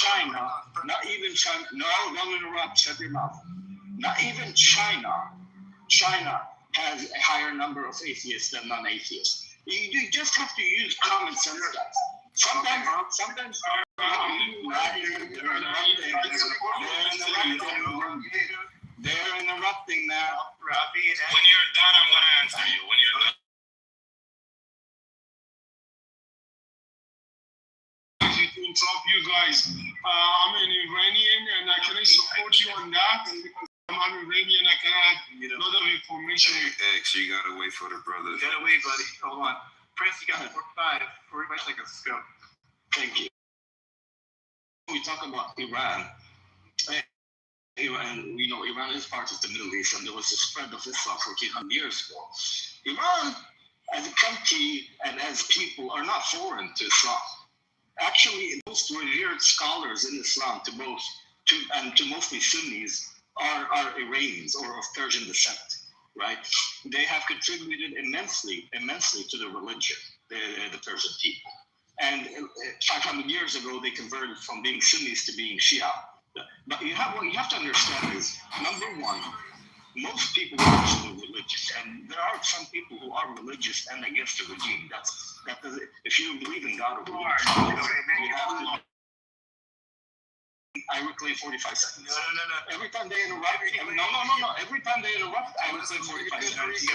China, no, don't interrupt, shut your mouth. Not even China has a higher number of atheists than non-atheists. You just have to use common sense, guys. Sometimes they're interrupting now. When you're done, I'm going to answer you. When you're done. To interrupt you guys. I'm an Iranian and I can support you on that. Because I'm Iranian, I can add a lot of information. X, you gotta wait for the brother. You gotta wait, buddy. Hold on. Prince, you got 45 seconds. Let's go. Thank you. When we talk about Iran, Iran is part of the Middle East, and there was a spread of Islam 1400 years ago. Iran, as a country and as people, are not foreign to Islam. Actually, most revered scholars in Islam, to mostly Sunnis, are Iranians or of Persian descent, right? They have contributed immensely to the religion, the Persian people. And 500 years ago, they converted from being Sunnis to being Shia. But what you have to understand is, number one, most people are actually religious, and there are some people who are religious and against the regime. If you believe in God or religion, I reclaim 45 seconds. No. Every time they interrupt, no. Every time they interrupt, I reclaim 45 seconds.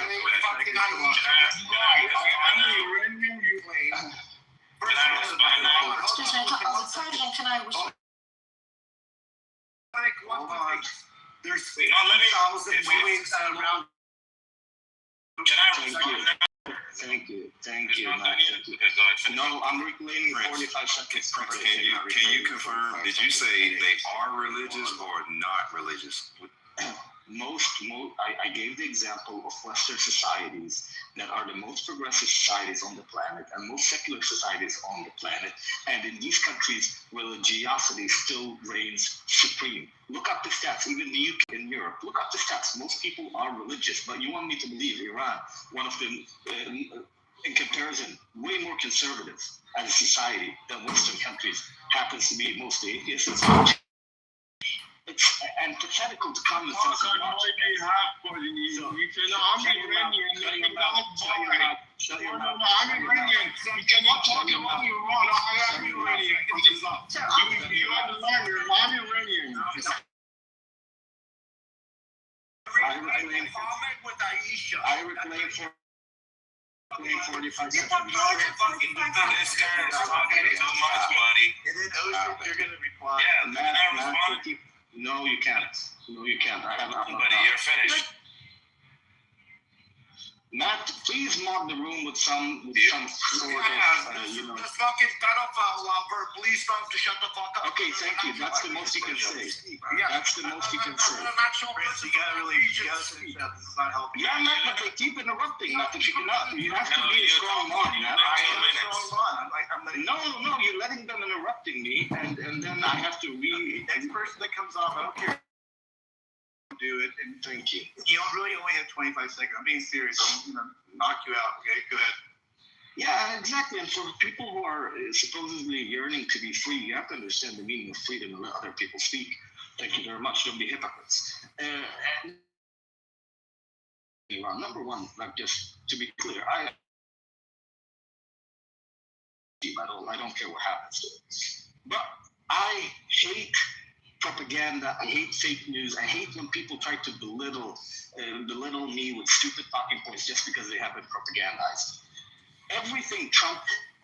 There's 3,000 ways around. Thank you. No, I'm reclaiming 45 seconds. Can you confirm? Did you say they are religious or not religious? I gave the example of Western societies that are the most progressive societies on the planet and most secular societies on the planet. And in these countries, religiosity still reigns supreme. Look up the stats, even the UK and Europe. Look up the stats. Most people are religious, but you want me to believe Iran, one of them, in comparison, way more conservative as a society than Western countries, happens to be mostly atheists. It's antithetical to common sense. I'm Iranian. Shut your mouth. I'm Iranian. You cannot talk about Iran. I am Iranian. You are the liar. I'm Iranian. I reclaim 45 seconds. This guy is talking too much, buddy. And then you're going to reply. Yeah, can I respond? No, you can't. I have Buddy, you're finished. Matt, please mod the room with some sort of, The fucking pedophile lover, please stop to shut the fuck up. Okay, thank you. That's the most you can say. That's the most you can say. I'm not sure. You gotta really, this is not helping. Yeah, Matt, but they keep interrupting. Nothing you cannot. You have to be a strong mod, Matt. No, you're letting them interrupting me, and then I have to read. The next person that comes off, I don't care. Do it, and thank you. You don't really only have 25 seconds. I'm being serious. I'm gonna knock you out. Okay, go ahead. Yeah, exactly. And for people who are supposedly yearning to be free, you have to understand the meaning of freedom and let other people speak. Thank you very much. Don't be hypocrites. Number one, like just to be clear, I don't care what happens to it. But I hate propaganda. I hate fake news. I hate when people try to belittle me with stupid talking points just because they have been propagandized. Everything Trump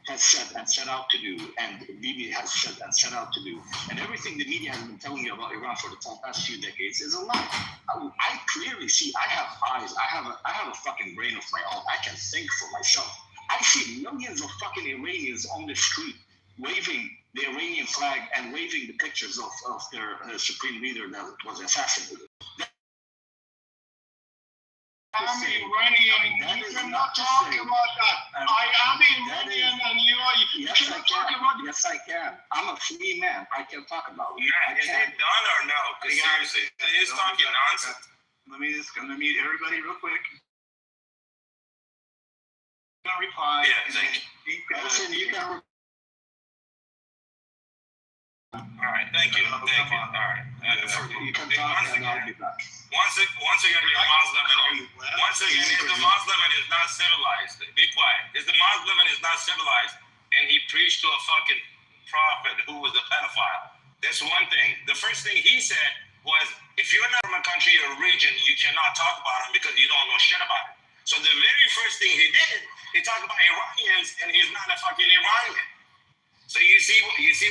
has said and set out to do, and Bibi has said and set out to do, and everything the media has been telling you about Iran for the past few decades is a lie. I clearly see. I have eyes. I have a fucking brain of my own. I can think for myself. I see millions of fucking Iranians on the street waving the Iranian flag and waving the pictures of their supreme leader that was assassinated. I'm Iranian. You cannot talk about that. I am Iranian and you are. You cannot talk about. Yes, I can. I'm a free man. I can talk about it. Is it done or no? Because seriously, he's talking nonsense. Let me mute everybody real quick. I'm gonna reply. Yeah, thank you. Listen, you can. All right. Thank you. All right. You can talk and I'll be back. Once again, you're a Muslim. Once again, if the Muslim and is not civilized, be quiet. If the Muslim and is not civilized, and he preached to a fucking prophet who was a pedophile, that's one thing. The first thing he said was, if you're not from a country or a region, you cannot talk about him because you don't know shit about it. So the very first thing he did, he talked about Iranians, and he's not a fucking Iranian. So you see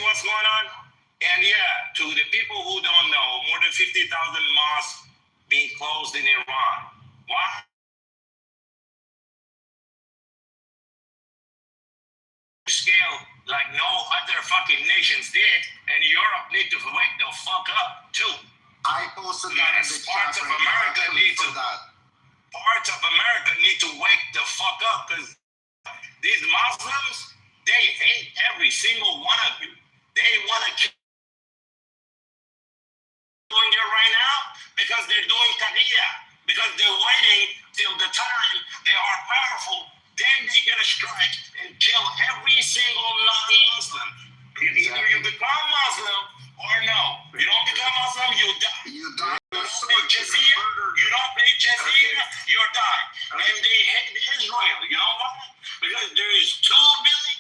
what's going on? And yeah, to the people who don't know, more than 50,000 mosques being closed in Iran. Why? Scale like no other fucking nations did, and Europe need to wake the fuck up too. I posted that in the Parts chat of right America now. need to that. parts of America need to wake the fuck up, because these Muslims, they hate every single one of you. They want to kill doing it right now because they're doing taqiyya, because they're waiting till the time they are powerful, then they get a strike and kill every single non-Muslim. Either you become Muslim or no. You don't become Muslim, you die. You die. You don't pay jizya, you die. And they hate Israel. You know why? Because there is 2 billion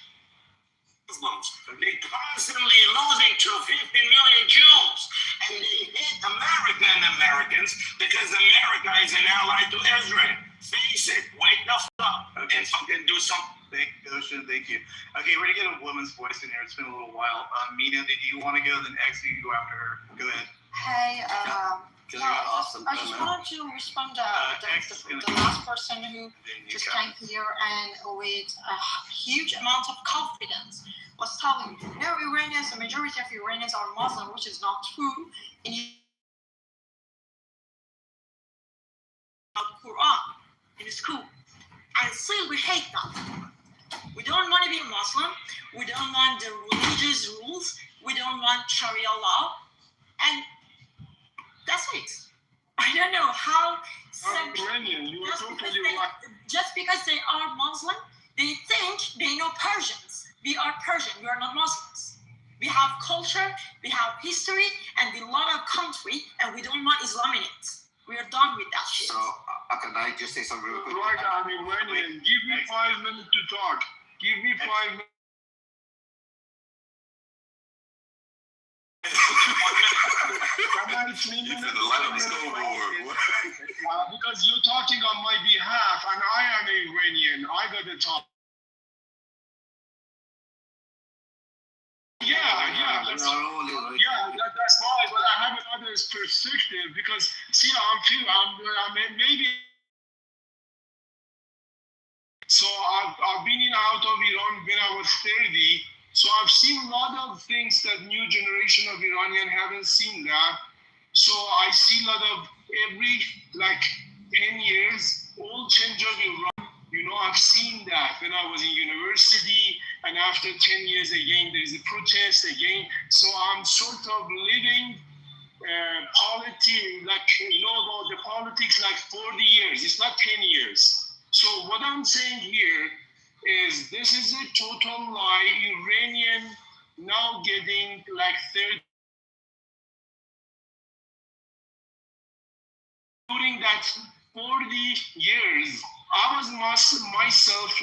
Muslims. They constantly losing to 50 million Jews. And they hate America and Americans because America is an ally to Israel. Face it, wake the fuck up and fucking do something. Thank you. Okay, we're gonna get a woman's voice in here. It's been a little while. Mina, did you want to go? Then X, you can go after her. Go ahead. Hey, Awesome. I just wanted to respond to the last person who just came here and with a huge amount of confidence was telling, no, Iranians, the majority of Iranians are Muslim, which is not true. In Quran, in school. And still we hate that. We don't want to be Muslim. We don't want the religious rules. We don't want Sharia law. And that's it. I don't know how some Iranian, you are totally right. just because they are Muslim, they think they know Persians. We are Persian, we are not Muslims. We have culture, we have history, and we love our country, and we don't want Islam in it. We are done with that shit. So, can I just say something real quick? Right, I'm Iranian. Give me 5 minutes to talk. Give me 5 minutes. Because you're talking on my behalf, and I am Iranian. I got to talk. That's why. But I have another perspective because see, I'm maybe. So I've been in out of Iran when I was 30. So I've seen a lot of things that new generation of Iranian haven't seen that. So I see a lot of every 10 years, all change of Iran. You know, I've seen that when I was in university, and after 10 years again, there is a protest again. So I'm sort of living about the politics 40 years. It's not 10 years. So what I'm saying here is this is a total lie. Iranian now getting 30. During that 40 years, I was myself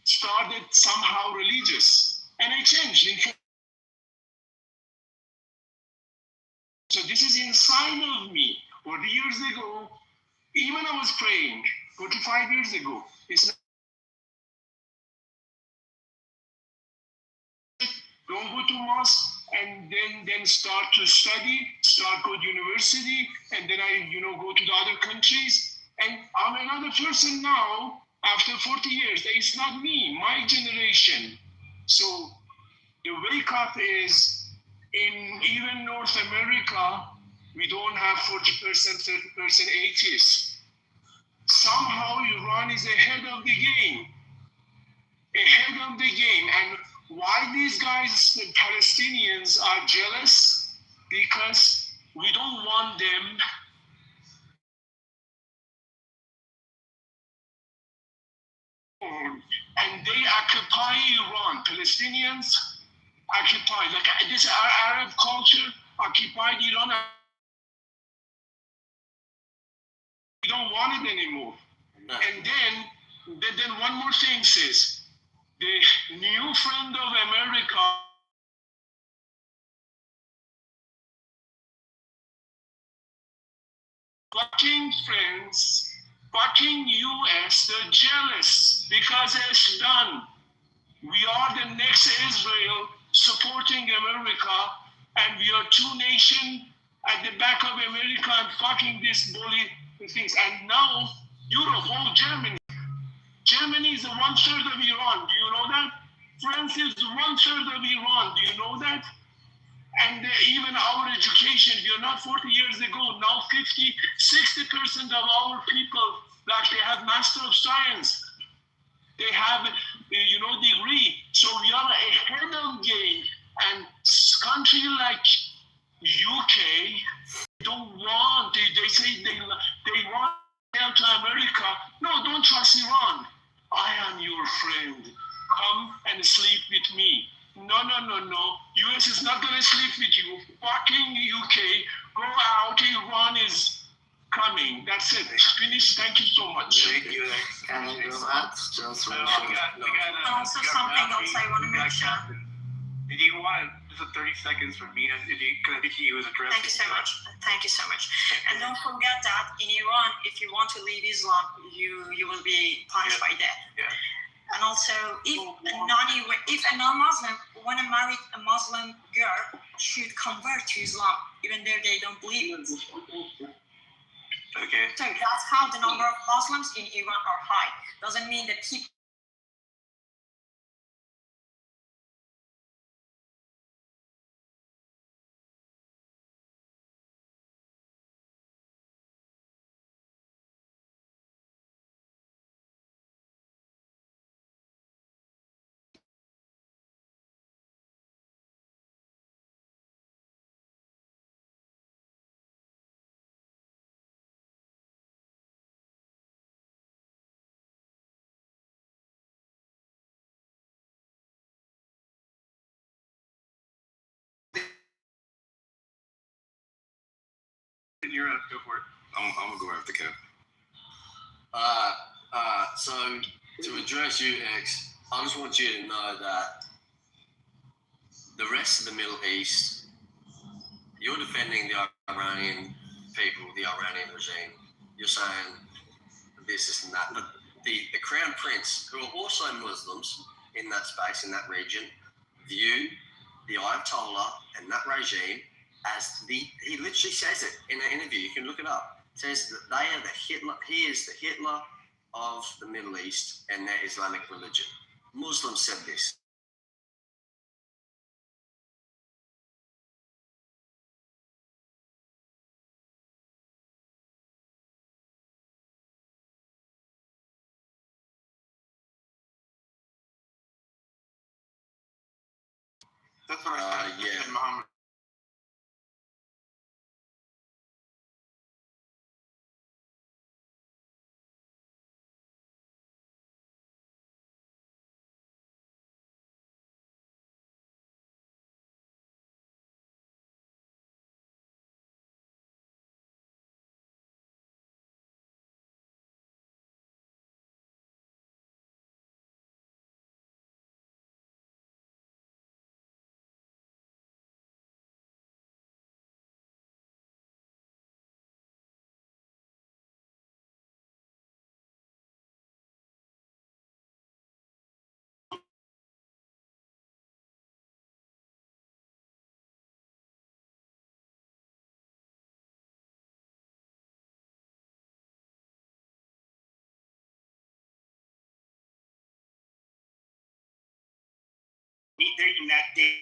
started somehow religious, and I changed. So this is inside of me. 40 years ago, even I was praying. 45 years ago, it's not. Don't go to mosque and then start to study, start go to university, and then I go to the other countries. And I'm another person now after 40 years. It's not me, my generation. So the wake up is in even North America, we don't have 40%, 30% atheists. Somehow Iran is ahead of the game. And why these guys, the Palestinians, are jealous? Because we don't want them and they occupy Iran. Palestinians occupy, this Arab culture. occupied Iran. We don't want it anymore. And then one more thing says, the new friend of America, fucking friends, fucking US, they're jealous because it's done. We are the next Israel supporting America, and we are two nations at the back of America and fucking these bully things. And now Europe, whole Germany. Germany is 1/3 of Iran. Do you know that? France is 1/3 of Iran. Do you know that? And even our education, we are not 40 years ago. Now 50, 60% of our people, like they have Master of Science. They have, degree. So we are ahead of game. And country like UK don't want. They say they want to tell to America, no, don't trust Iran. I am your friend. Come and sleep with me. No. US is not going to sleep with you. Fucking UK, go out. Iran is coming. That's it. Finished. Thank you so much. Thank you. Can I go back? Just We one got Also something else I want to mention. Did you want just 30 seconds for Mina? Because I think he was addressing. Thank you so much. And don't forget that in Iran, if you want to leave Islam, you will be punished by death. Yeah. And also, if a non-Muslim want to marry a Muslim girl, should convert to Islam, even though they don't believe it. Okay. So that's how the number of Muslims in Iran are high. Doesn't mean that people. You're up. Go for it. I'm gonna go after Kev. So to address you, X, I just want you to know that the rest of the Middle East, you're defending the Iranian people, the Iranian regime. You're saying this and that, but the Crown Prince, who are also Muslims in that space, in that region, view the Ayatollah and that regime as he literally says it in an interview, you can look it up, says that they are the Hitler, he is the Hitler of the Middle East and their Islamic religion. Muslims said this. That's what I said. Yeah. Muhammad. Taking that day.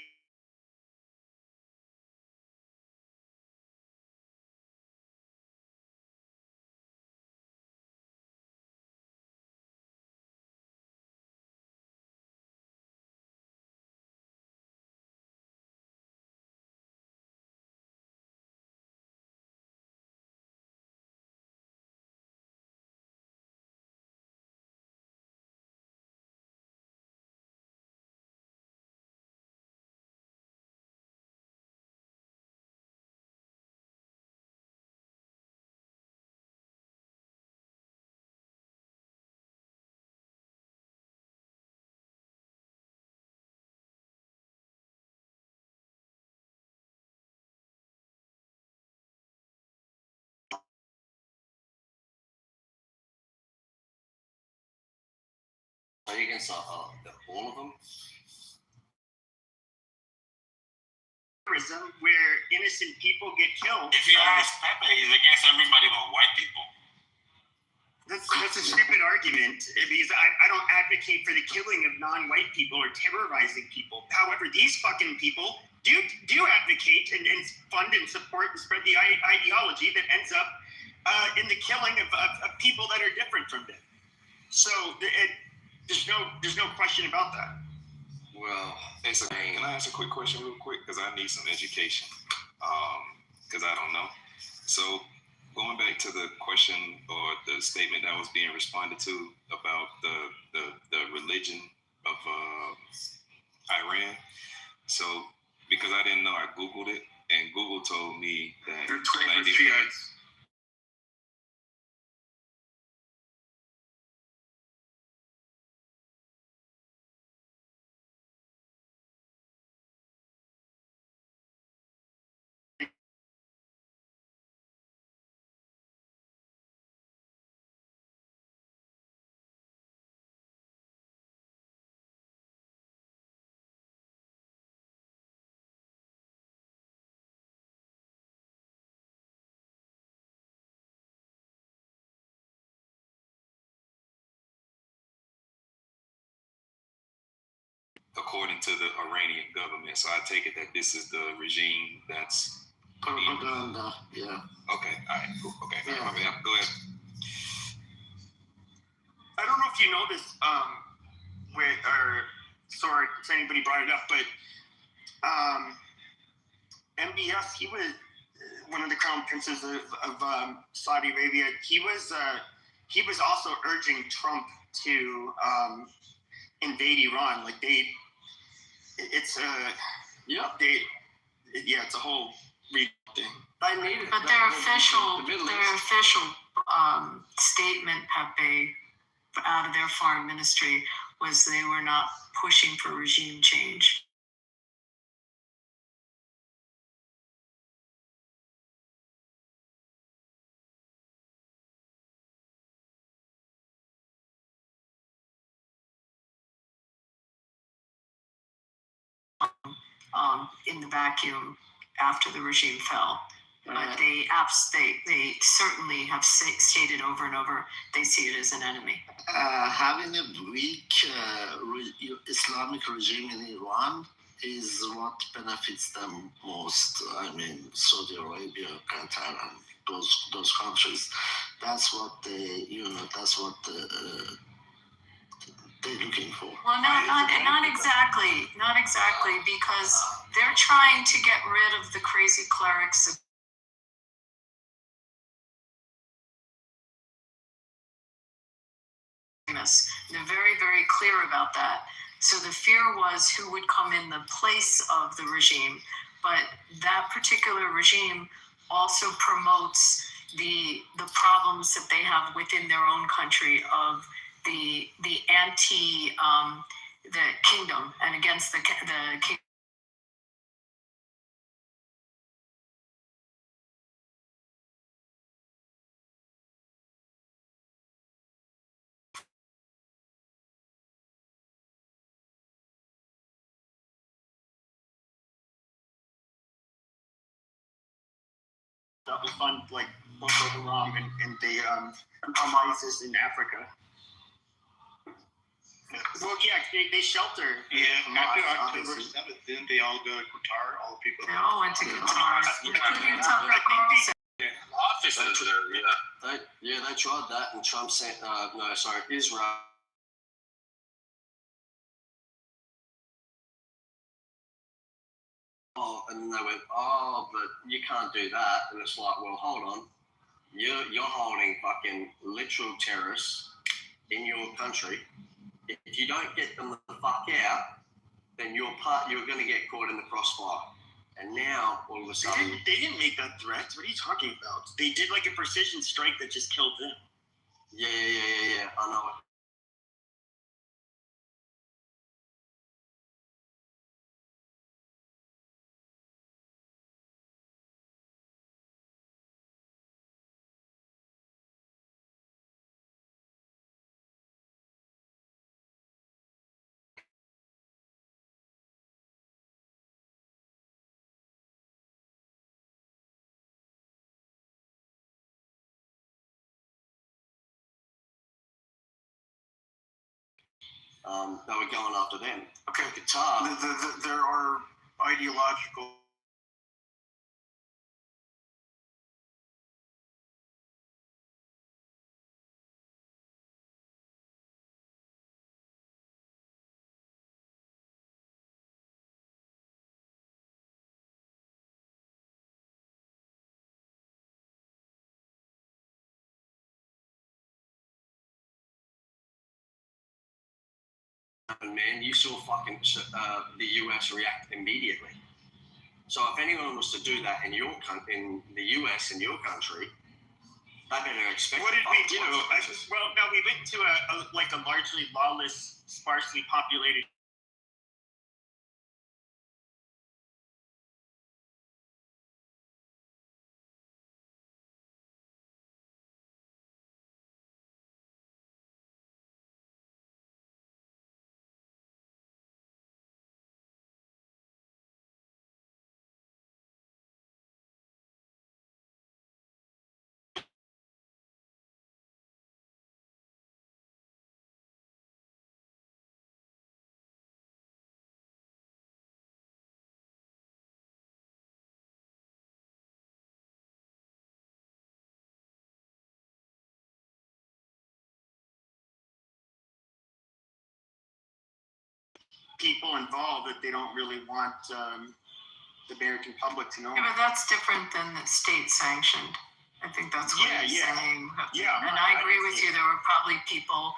Are you against all of them? Where innocent people get killed. If you ask Pepe, he's against everybody but white people. That's a stupid argument because I don't advocate for the killing of non-white people or terrorizing people. However, these fucking people do advocate and fund and support and spread the ideology that ends up in the killing of people that are different from them. So there's no question about that. Well, hey, so can I ask a quick question real quick? Because I need some education. Because I don't know. So going back to the question or the statement that was being responded to about the religion of Iran. So because I didn't know, I Googled it, and Google told me that They're 12 Shiites. according to the Iranian government. So I take it that this is the regime that's propaganda. Yeah. Okay. All right. Cool. Okay. Yeah. Go ahead. I don't know if you know this, sorry if anybody brought it up, but MBS, he was one of the crown princes of Saudi Arabia. He was also urging Trump to invade Iran. Like it's a whole thing. But their official statement, Pepe, out of their foreign ministry was they were not pushing for regime change. In the vacuum after the regime fell. But they certainly have stated over and over they see it as an enemy. Having a weak Islamic regime in Iran is what benefits them most. I mean, Saudi Arabia, Qatar, and those countries. That's what they're looking for. Well, not exactly, because they're trying to get rid of the crazy clerics. They're very, very clear about that. So the fear was who would come in the place of the regime, but that particular regime also promotes the problems that they have within their own country of the anti the kingdom and against the king. That will fund like Boko Haram and the ISIS in Africa. Well, yeah, they shelter. Yeah, after October 7th, didn't they all go to Qatar? All the people. They all went to Qatar, including Tucker Carlson. Officers there, yeah. They tried that, and Trump sent Israel. And they went, but you can't do that. And it's like, well, hold on. You're holding fucking literal terrorists in your country. If you don't get them the fuck out, then you're going to get caught in the crossfire. And now, all of a sudden... They didn't make that threat. What are you talking about? They did like a precision strike that just killed them. Yeah. I know it. they were going after them. Okay. Qatar. There are ideological. Man, you saw fucking the US react immediately. So if anyone was to do that in your in the US in your country, they better expect. What did we do? Well, no, we went to a largely lawless, sparsely populated. People involved that they don't really want the American public to know. Yeah, but that's different than the state sanctioned. I think that's what you're saying. Yeah, and I agree with you. There were probably people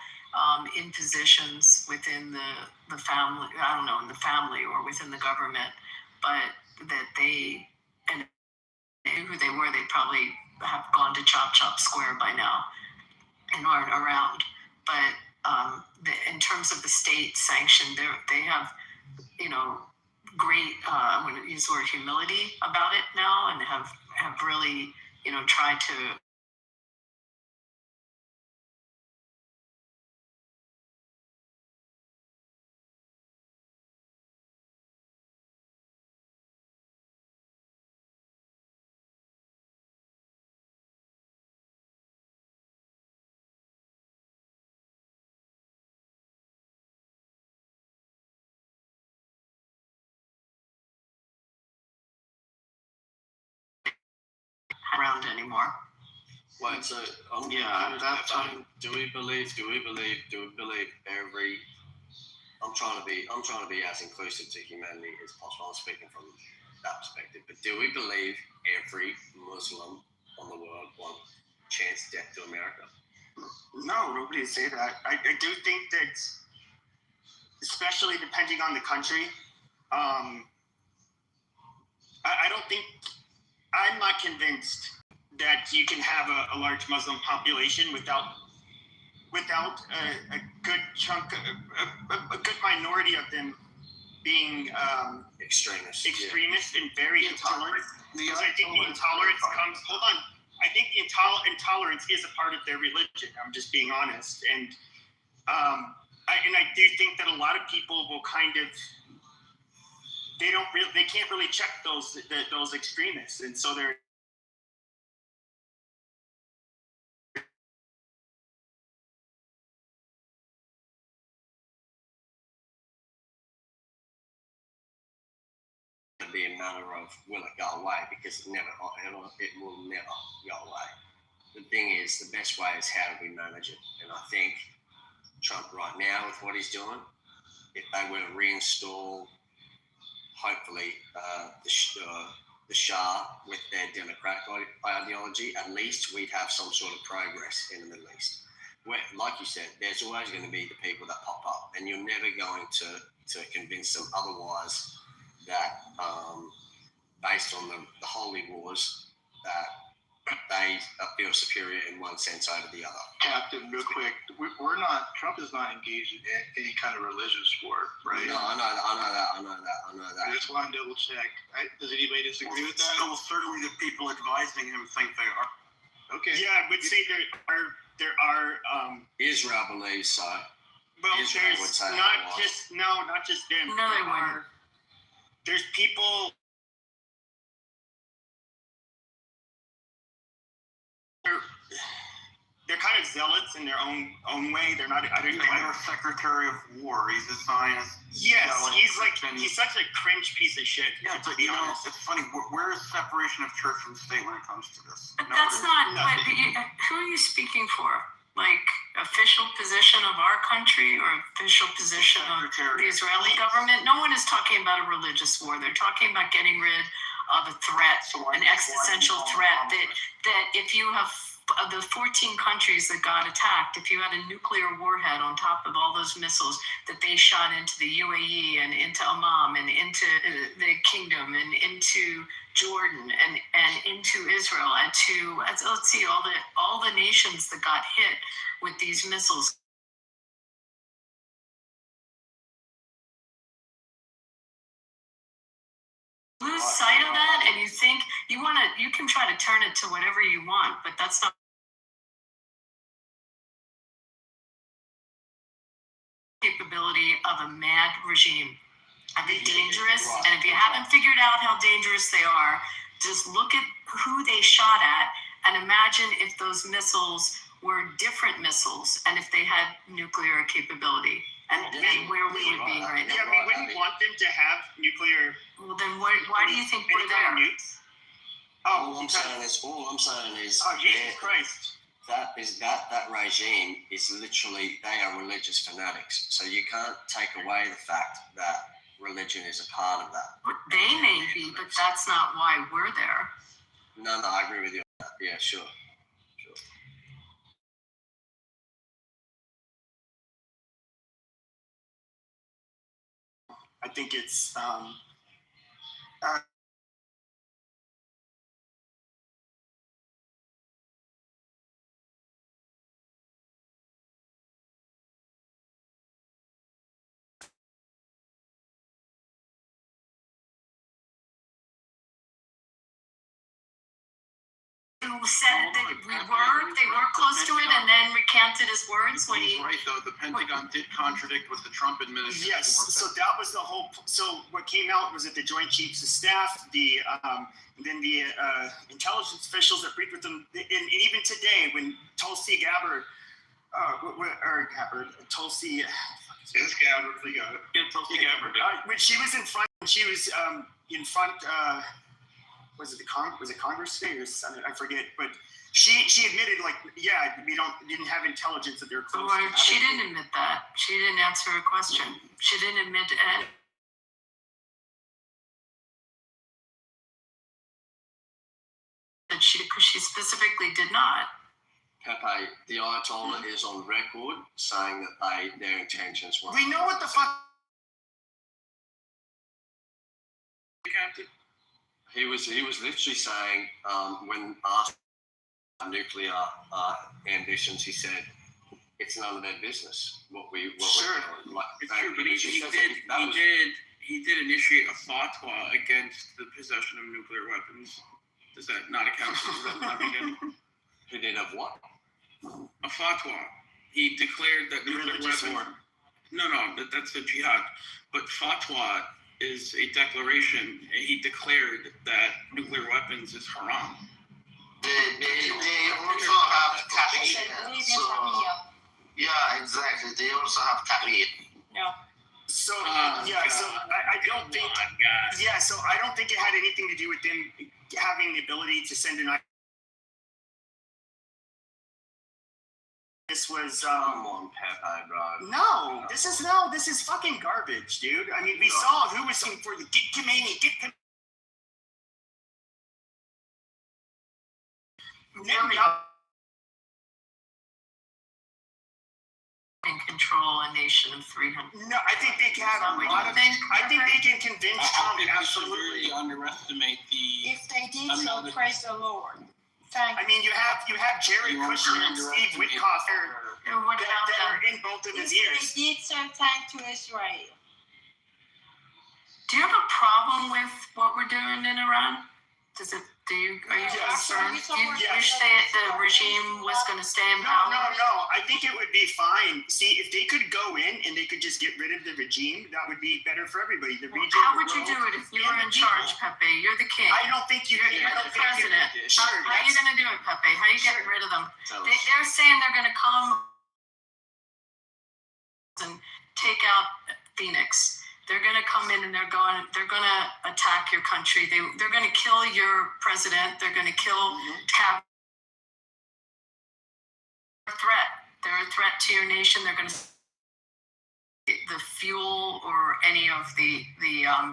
in positions within the family, I don't know, in the family or within the government, but that they and knew who they were. They probably have gone to Chop Square by now and aren't around. But in terms of the state sanction, they have, great, I'm going to use the word humility about it now, and have really, tried to around anymore. Wait, so do we believe every? I'm trying to be as inclusive to humanity as possible. I'm speaking from that perspective. But do we believe every Muslim on the world wants chance death to America? No, nobody say that. I do think that, especially depending on the country, I don't think, I'm not convinced that you can have a large Muslim population without a good chunk, a good minority of them being extremists and very intolerant. Because I think the intolerance comes. Hold on. I think the intolerance is a part of their religion. I'm just being honest, and I do think that a lot of people will kind of they can't really check those extremists, and so they're. Be a matter of will it go away, because it will never go away. The thing is, the best way is how do we manage it? And I think Trump right now, with what he's doing, if they were to reinstall, hopefully, the Shah with their democratic ideology, at least we'd have some sort of progress in the Middle East. Where, like you said, there's always going to be the people that pop up, and you're never going to convince them otherwise that based on the holy wars, that they feel superior in one sense over the other. Captain, real quick, Trump is not engaged in any kind of religious war, right? No, I know that. I just want to double check. Does anybody disagree with that? Well, certainly the people advising him think they are. Okay. Yeah, I would say there are Israel believes so. Well, Israel would there's say not just them. No, they wouldn't. There's people. They're kind of of zealots in their own way. They're not. I don't He's like our Secretary of War. He's a Zionist. Yes, he's Christian. he's such a cringe piece of shit. Yeah, to but be you know, honest. it's funny. Where is separation of church and state when it comes to this? But that's not. no. Who are you speaking for? Like official position of our country or official position of the Israeli government? No one is talking about a religious war. They're talking about getting rid of a threat, an existential threat that if you have of the 14 countries that got attacked, if you had a nuclear warhead on top of all those missiles that they shot into the UAE and into Oman and into the kingdom and into Jordan and into Israel and to let's see all the nations that got hit with these missiles. Lose sight of that, and you think you can try to turn it to whatever you want, but that's not capability of a mad regime. Are they dangerous? And if you haven't figured out how dangerous they are, just look at who they shot at and imagine if those missiles were different missiles and if they had nuclear capability and where we would be right now. Yeah, we wouldn't want them to have nuclear. Well, then why do you think we're there? Nukes. All I'm saying is, Oh, Jesus Christ. that regime is literally, they are religious fanatics. So you can't take away the fact that religion is a part of that. They may be, but that's not why we're there. No, I agree with you on that. Yeah, sure. I think it's Who said that they were close to it and then recanted his words when He's he. right though. The Pentagon did contradict what the Trump administration. yes. So that was the whole. So what came out was that the Joint Chiefs of Staff, then the intelligence officials that briefed with them, and even today when Tulsi Gabbard, Tulsi. It's Gabbard, we got it. Yeah, Tulsi Gabbard. When she was in front, was it Congress Day or something? I forget, but she admitted we didn't have intelligence that they're close. Well, she didn't admit that. She didn't answer a question. She didn't admit it. That she specifically did not. Pepe, the Ayatollah is on record saying that their intentions were. We know what the fuck. He was literally saying when asked about nuclear ambitions, he said it's none of their business what we're doing. Like, It's true, but he did initiate a fatwa against the possession of nuclear weapons. Does that not account for He did have what? a fatwa? He declared that nuclear weapons. No, that's a jihad. But fatwa is a declaration. He declared that nuclear weapons is haram. They also have tahrir. So, yeah, exactly. They also have tahrir. So I don't think. Yeah, so I don't think it had anything to do with them having the ability to send an. This was Come on, Pepe, bro. no. This is fucking garbage, dude. I mean, we saw who was looking for the get Khomeini. And control a nation of 300. No, I think they can have a lot of. I think they can convince Trump. Absolutely. Really underestimate the. If they did so, praise the Lord. Thank I mean, you have Jared Kushner and Steve Witkoff that are in both of his ears. They did send time to Israel. Do you have a problem with what we're doing in Iran? Are you concerned? Do you wish the regime was going to stay in power? No. I think it would be fine. See, if they could go in and they could just get rid of the regime, that would be better for everybody. How would you do it if you were in charge, Pepe? You're the king. I don't think you could. You're the president. Sure. How are you going to do it, Pepe? How are you getting rid of them? Tell us. They're saying they're going to come and take out Phoenix. They're going to come in and they're going to attack your country. They're going to kill your president. They're going to kill They're a threat to your nation. They're going to the fuel or any of the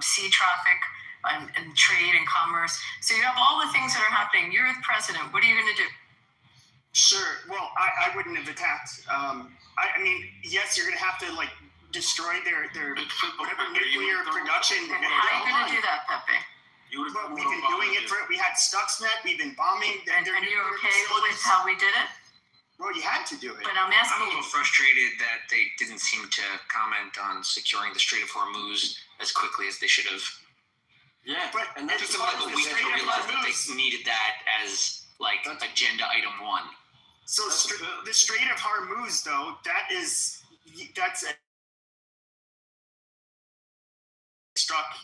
sea traffic and trade and commerce. So you have all the things that are happening. You're the president. What are you going to do? Sure. Well, I wouldn't have attacked. I mean, yes, you're going to have to like destroy their whatever nuclear production. And how are you going to do that, Pepe? Well, we've been doing it we had Stuxnet. We've been bombing. And you're okay with how we did it? Well, you had to do it. But I'm asking I'm a little frustrated that they didn't seem to comment on securing the Strait of Hormuz as quickly as they should have. Yeah, but It took them like a week to realize that they needed that as like agenda item 1. So the Strait of Hormuz, though, that's a struck.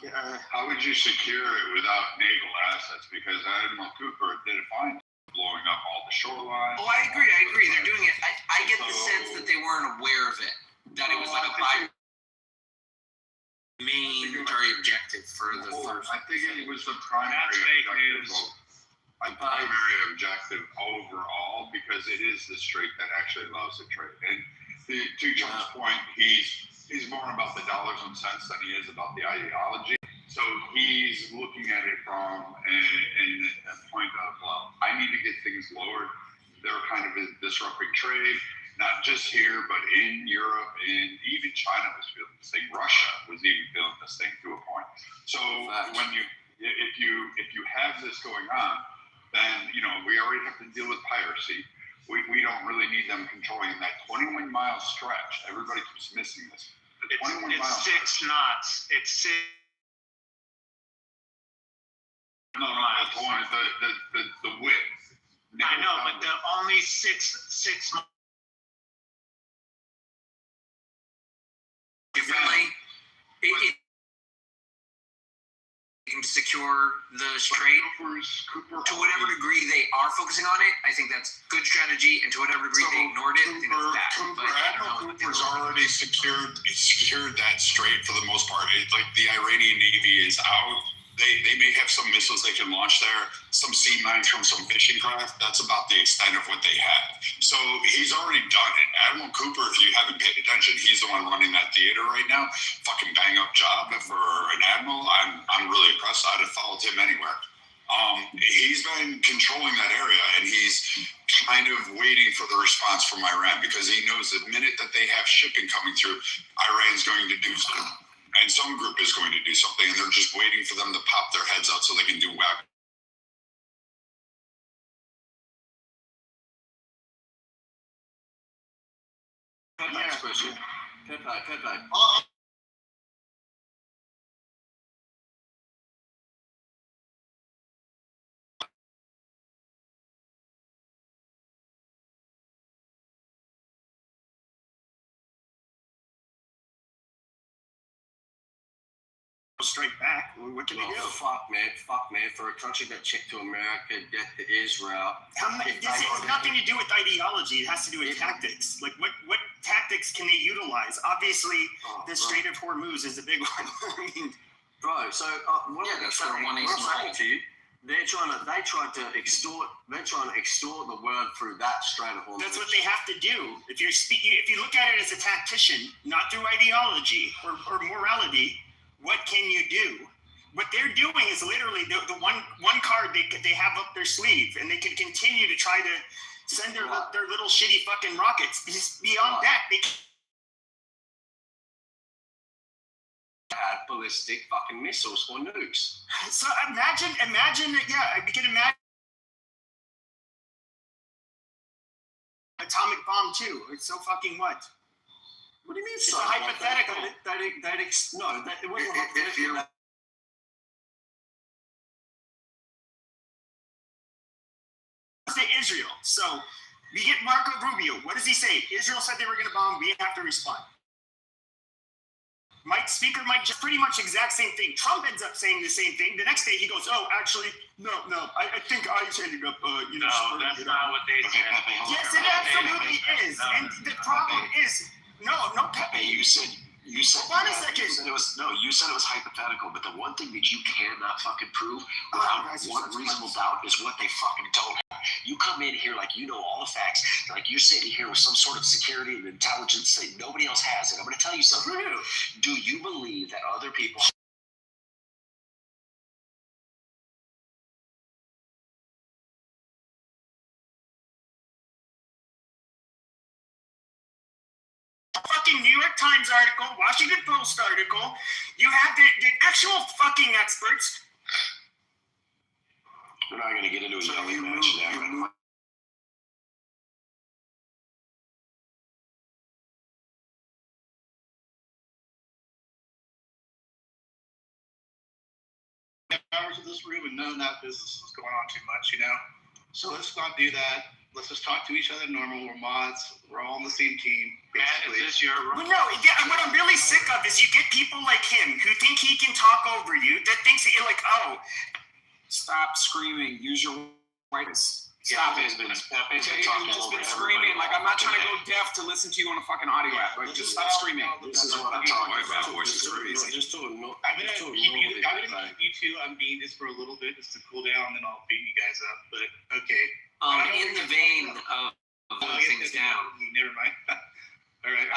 How would you secure it without naval assets? Because Admiral Cooper did it fine, blowing up all the shoreline. Oh, I agree. They're doing it. I get the sense that they weren't aware of it. That it was like a main military objective for the first. I think it was the primary objective. A primary objective overall, because it is the strait that actually allows the trade. And to John's point, he's more about the dollars and cents than he is about the ideology. So he's looking at it from a point of, well, I need to get things lowered. They're kind of disrupting trade, not just here, but in Europe, and even China was feeling this thing. Russia was even feeling this thing to a point. So if you have this going on, then we already have to deal with piracy. We don't really need them controlling that 21-mile stretch. Everybody keeps missing this. It's 6 knots. It's 6. No, the point is the width. I know, but the only 6 Differently, it can secure the strait. To whatever degree they are focusing on it, I think that's good strategy, and to whatever degree they ignored it, I think that's bad. But Admiral Cooper's already secured that strait for the most part. Like the Iranian Navy is out. They may have some missiles they can launch there, some sea mines from some fishing craft. That's about the extent of what they have. So he's already done it. Admiral Cooper, if you haven't paid attention, he's the one running that theater right now. Fucking bang up job for an admiral. I'm really impressed. I'd have followed him anywhere. He's been controlling that area, and he's kind of waiting for the response from Iran, because he knows the minute that they have shipping coming through, Iran's going to do something. And some group is going to do something, and they're just waiting for them to pop their heads out so they can do whack. Next question. Pepe. Straight back. What can they do? Fuck, man. For a country that checked to America, death to Israel. This has nothing to do with ideology. It has to do with tactics. Like, what tactics can they utilize? Obviously, the Strait of Hormuz is a big one. I mean, bro, so that's what I'm saying to you. They're trying to extort the word through that Strait of Hormuz. That's what they have to do. If you look at it as a tactician, not through ideology or morality, what can you do? What they're doing is literally the one card they have up their sleeve, and they can continue to try to send their little shitty fucking rockets. Just beyond that, they had ballistic fucking missiles or nukes. So imagine that. Yeah, I can imagine atomic bomb too. It's so fucking what? What do you mean? It's a hypothetical. It wasn't hypothetical. To Israel. So we get Marco Rubio. What does he say? Israel said they were going to bomb. We have to respond. Speaker Mike, just pretty much exact same thing. Trump ends up saying the same thing. The next day he goes, oh, actually, no, I think I ended up, No, that's not what they said. Yes, it absolutely is. And the problem is, no, Pepe, you said Hold on a second. You said it was hypothetical, but the one thing that you cannot fucking prove without one reasonable doubt is what they fucking don't have. You come in here like you know all the facts, like you're sitting here with some sort of security and intelligence that nobody else has. And I'm going to tell you something. Do you believe that other people fucking New York Times article, Washington Post article, you have the actual fucking experts. We're not going to get into a yelling match now. Hours of this room and none of that business is going on too much, you know? So let's not do that. Let's just talk to each other normal. We're mods. We're all on the same team. Basically. Is this your room? Well, no, what I'm really sick of is you get people like him who think he can talk over you, that thinks that you're like, oh. Stop screaming. Use your rights. Stop it. Pepe's been talking Just over been everybody. screaming. Like, I'm not trying to go deaf to listen to you on a fucking audio app. Like, just stop screaming. This is what I'm talking about. Voices crazy. I'm gonna keep you two on being just for a little bit, just to cool down, and then I'll beat you guys up. But okay. In the vein of pulling things down. Never mind. All right.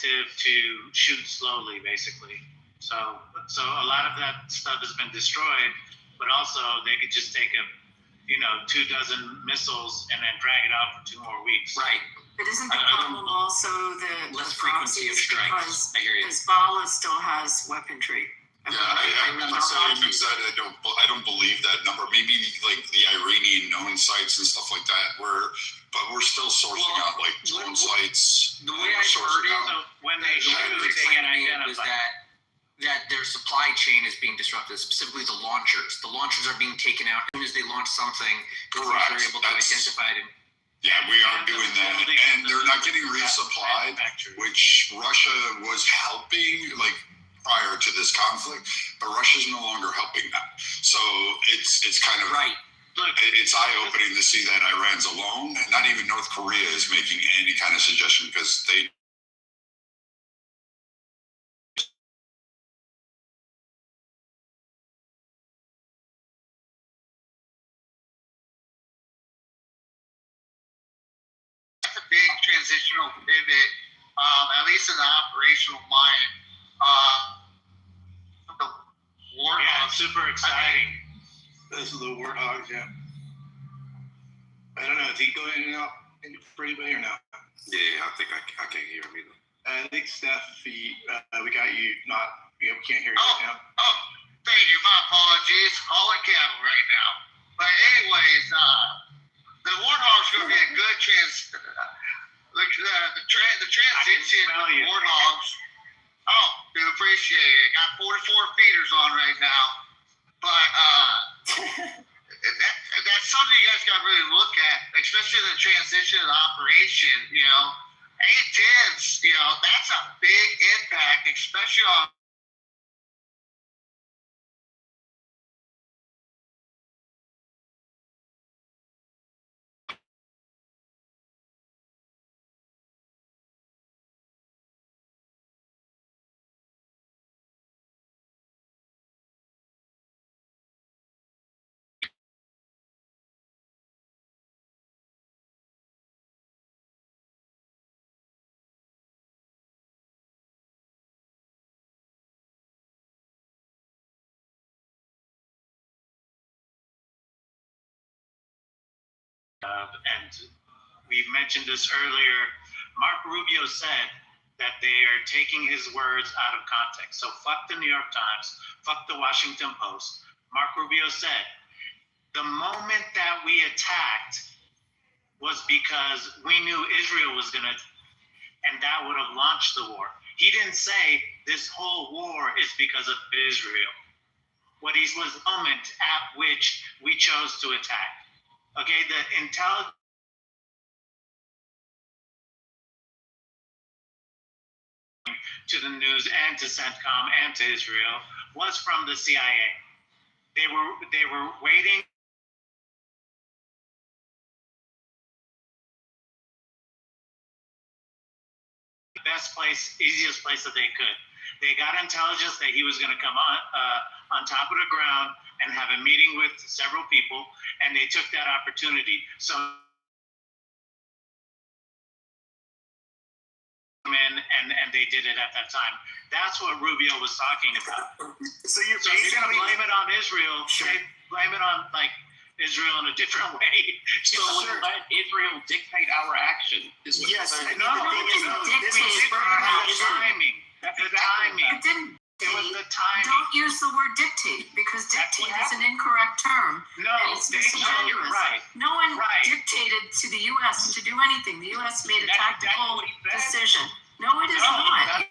To shoot slowly, basically. So a lot of that stuff has been destroyed, but also they could just take 24 missiles and then drag it out for 2 more weeks. Right. But isn't the problem also the less frequency of strikes? I hear you. Hezbollah still has weaponry. Yeah, I'm not saying that I don't believe that number. Maybe like the Iranian known sites and stuff like that. But we're still sourcing out like drone sites. The way I heard it, when they shoot, they get identified. That their supply chain is being disrupted, specifically the launchers. The launchers are being taken out as soon as they launch something. Correct. They're able to identify it. Yeah, we are doing that, and they're not getting resupplied, which Russia was helping like prior to this conflict, but Russia's no longer helping them. So it's kind of right. It's eye-opening to see that Iran's alone, and not even North Korea is making any kind of suggestion because they. Big transitional pivot, at least in the operational mind. The Warthogs, super exciting. This is the Warthogs, yeah. I don't know, is he going in and out for anybody or no? Yeah, I think I can't hear him either. I think Steph, we got you. We can't hear you right now. Oh, thank you. My apologies. Calling cattle right now. But anyways, the Warthogs going to be a good the transition of the Warthogs. Oh, do appreciate it. Got 44 feeders on right now. But that's something you guys got to really look at, especially the transition of the operation. A-10s, that's a big impact, especially on and we mentioned this earlier. Mark Rubio said that they are taking his words out of context. So fuck the New York Times, fuck the Washington Post. Mark Rubio said, the moment that we attacked was because we knew Israel was going to, and that would have launched the war. He didn't say this whole war is because of Israel. What he was the moment at which we chose to attack. Okay, the intelligence to the news and to CENTCOM and to Israel was from the CIA. They were waiting. The best place, easiest place that they could. They got intelligence that he was going to come on top of the ground and have a meeting with several people, and they took that opportunity. So and they did it at that time. That's what Rubio was talking about. So you're So if you're going to blame it on Israel, Sure. blame it on like Israel in a different way. So let Israel dictate our action. Is what Yes, you're saying. I mean, the thing is, this is The timing. That's The exactly timing. It didn't. It was the timing. Don't use the word dictate because That's what dictate is an incorrect term. No, And it's disingenuous. right. No one Right. dictated to the U.S. to do anything. The U.S. made a That's exactly tactical what he said. decision. No, it is No, not. that's-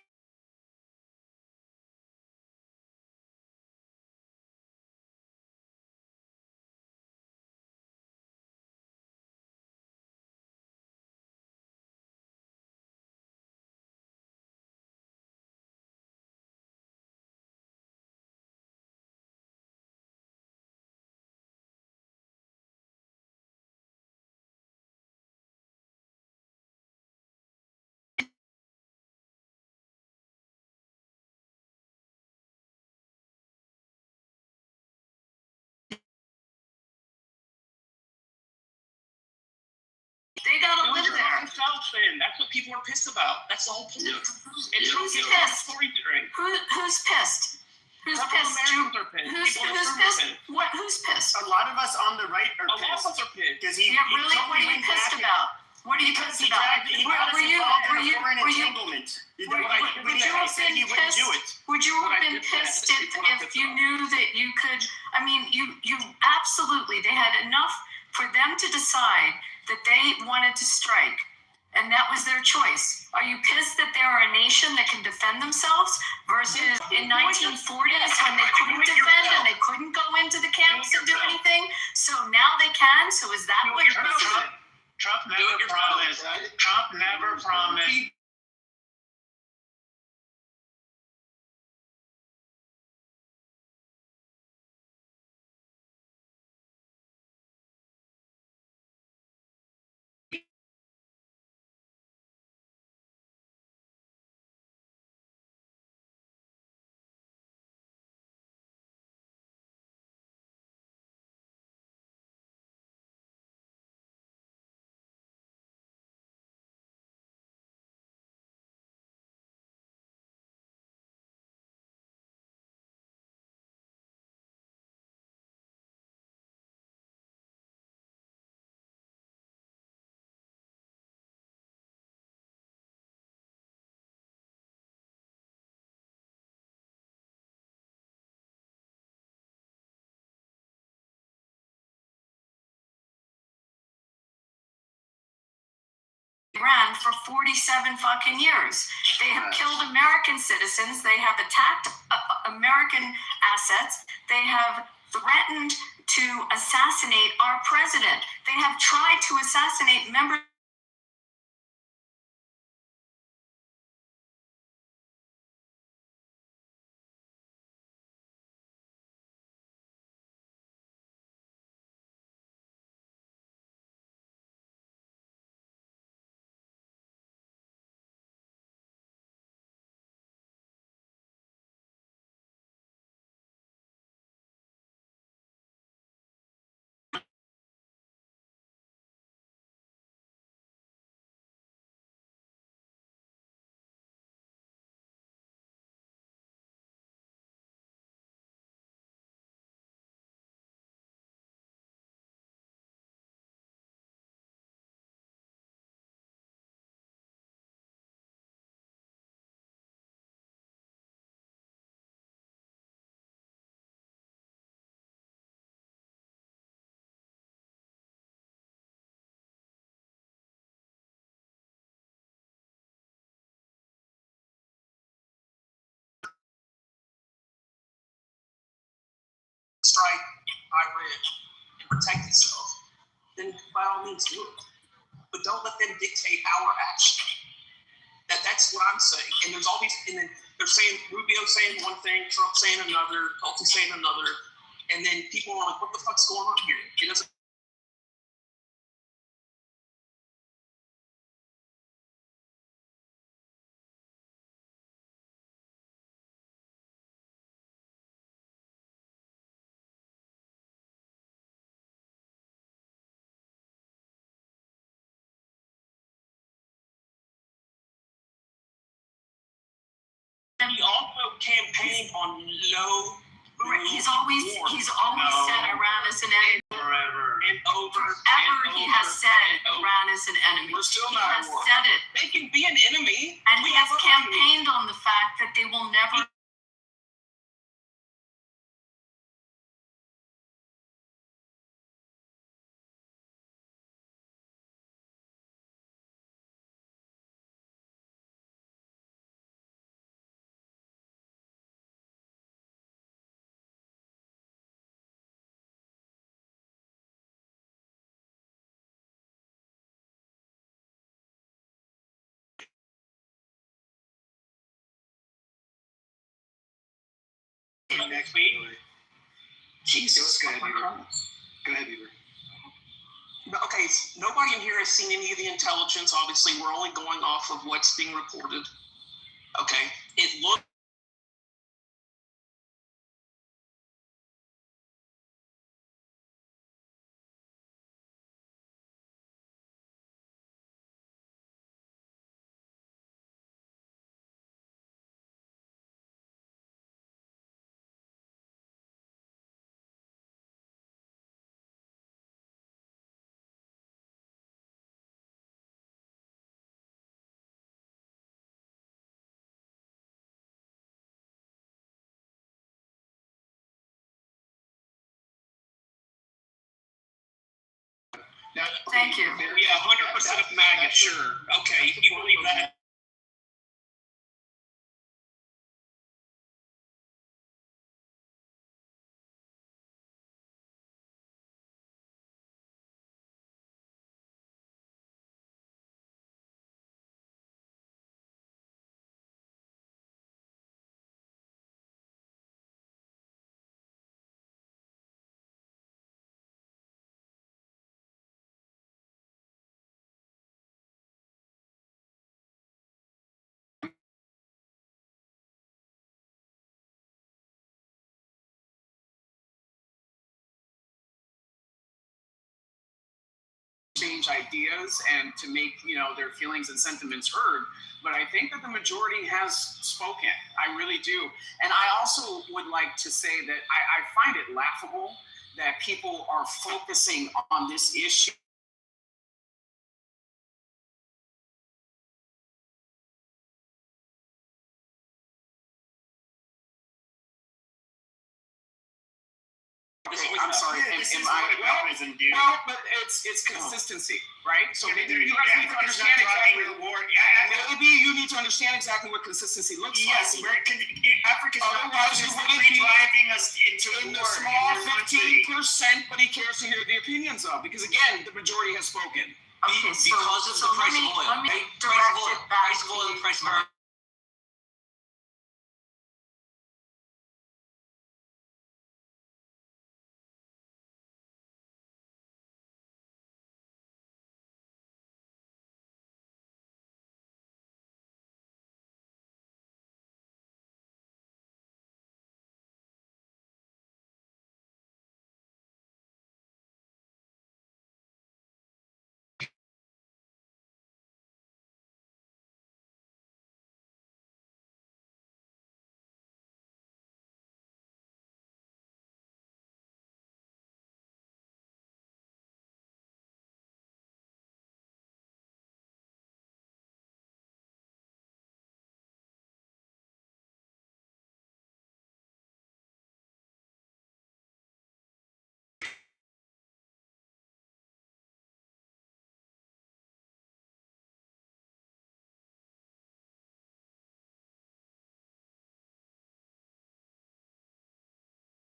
They gotta live Build your there. fucking self then. That's what people are pissed about. That's the whole point. Yeah. It's Yeah. Who's it's pissed? story drink. Who's pissed? Who's Couple pissed? Americans are pissed. Who's People in this room are pissed? pissed. What? Who's pissed? a lot of us on the right are A lot of pissed us are pissed. because Yeah, really? What are you pissed about? What are you Because pissed he about? dragged, he got us Were you? involved Were in a you? foreign Were you? entanglement. Would you have said been he wouldn't do pissed? it. Would you What have I been did that, pissed it's what I'm if pissed you about. knew that you could? I mean, you absolutely. They had enough for them to decide that they wanted to strike, and that was their choice. Are you pissed that they are a nation that can defend themselves versus in 1940s when they couldn't defend and they couldn't go into the camps and do anything? So now they can. So is that what you're pissed about? Trump never promised. Trump never promised. Iran for 47 fucking years. They have killed American citizens. They have attacked American assets. They have threatened to assassinate our president. They have tried to assassinate members decide Iran and protect itself, then by all means do it. But don't let them dictate our action. That's what I'm saying. And there's all these, and then they're saying, Rubio saying one thing, Trump saying another, Tulsi saying another, and then people are like, what the fuck's going on here? It doesn't. He also campaigned on no. He's always said Iran is an enemy. Forever and over. Forever he has said Iran is an enemy. We're still he not has at war. said it. They can be an enemy. And he has campaigned on the fact that they will never. Next week. Jesus. Go ahead, Beaver. Okay, nobody in here has seen any of the intelligence. Obviously, we're only going off of what's being reported. Okay, it looks. Thank you. Yeah, 100% of MAGA, sure. Okay, you believe that? Change ideas and to make their feelings and sentiments heard, but I think that the majority has spoken. I really do. And I also would like to say that I find it laughable that people are focusing on this issue. I'm sorry. Well, but it's consistency, right? So maybe you guys need to understand exactly the war. Maybe you need to understand exactly what consistency looks like. Yes, Africa's otherwise you wouldn't be driving us into in war. The small 15%, but he cares to hear the opinions of, because again, the majority has spoken. Okay, Because of the price of oil. Let me Price direct it back of oil and price of oil.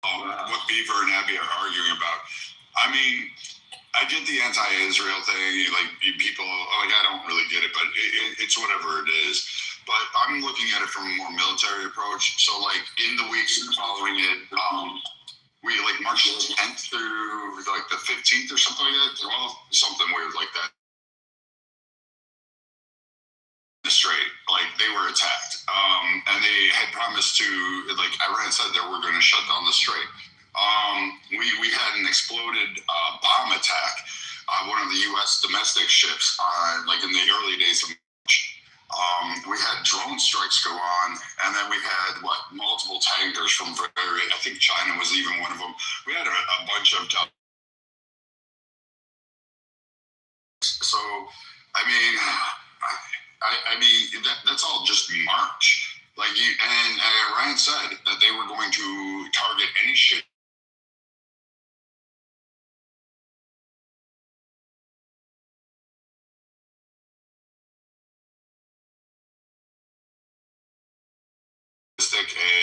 what Beaver and Abby are arguing about. I mean, I get the anti-Israel thing. Like people, like I don't really get it, but it's whatever it is. But I'm looking at it from a more military approach. So, like in the weeks following it, we like March 10th through like the 15th or something like that. Well, something weird like that. The Strait, like they were attacked, and they had promised to, like Iran said, they were going to shut down the Strait. We had an exploded bomb attack on one of the U.S. domestic ships on, like in the early days of March. We had drone strikes go on, and then we had multiple tankers from I think China was even one of them. We had a bunch of. So, I mean. I mean, that's all just March. Like and Ryan said that they were going to target any shit.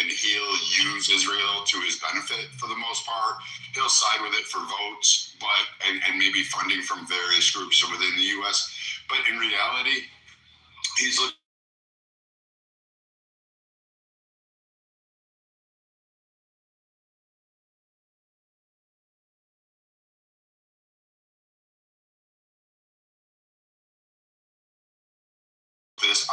And he'll use Israel to his benefit for the most part. He'll side with it for votes, but and maybe funding from various groups within the U.S. But in reality, he's looking.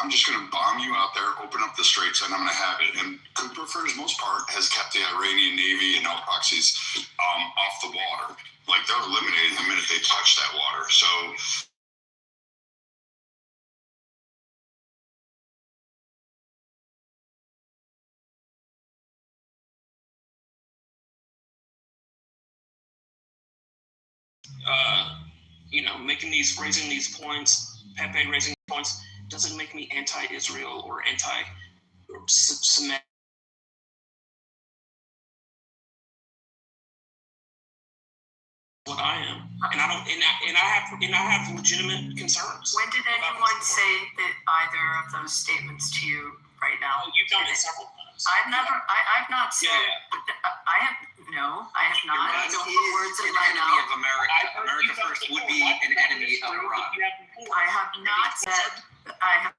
I'm just going to bomb you out there, open up the straits, and I'm going to have it. And Cooper, for his most part, has kept the Iranian Navy and all proxies off the water. Like they're eliminated the minute they touch that water. So. Raising these points, Pepe raising points, doesn't make me anti-Israel or anti-Semitic. What I am, and I have legitimate concerns. When did anyone say that either of those statements to you right now? Oh, you've done it several times. I've not said. Yeah. I have not. I don't put words in my mouth. Of America. America first would be an enemy of Iran. I have not said that I have.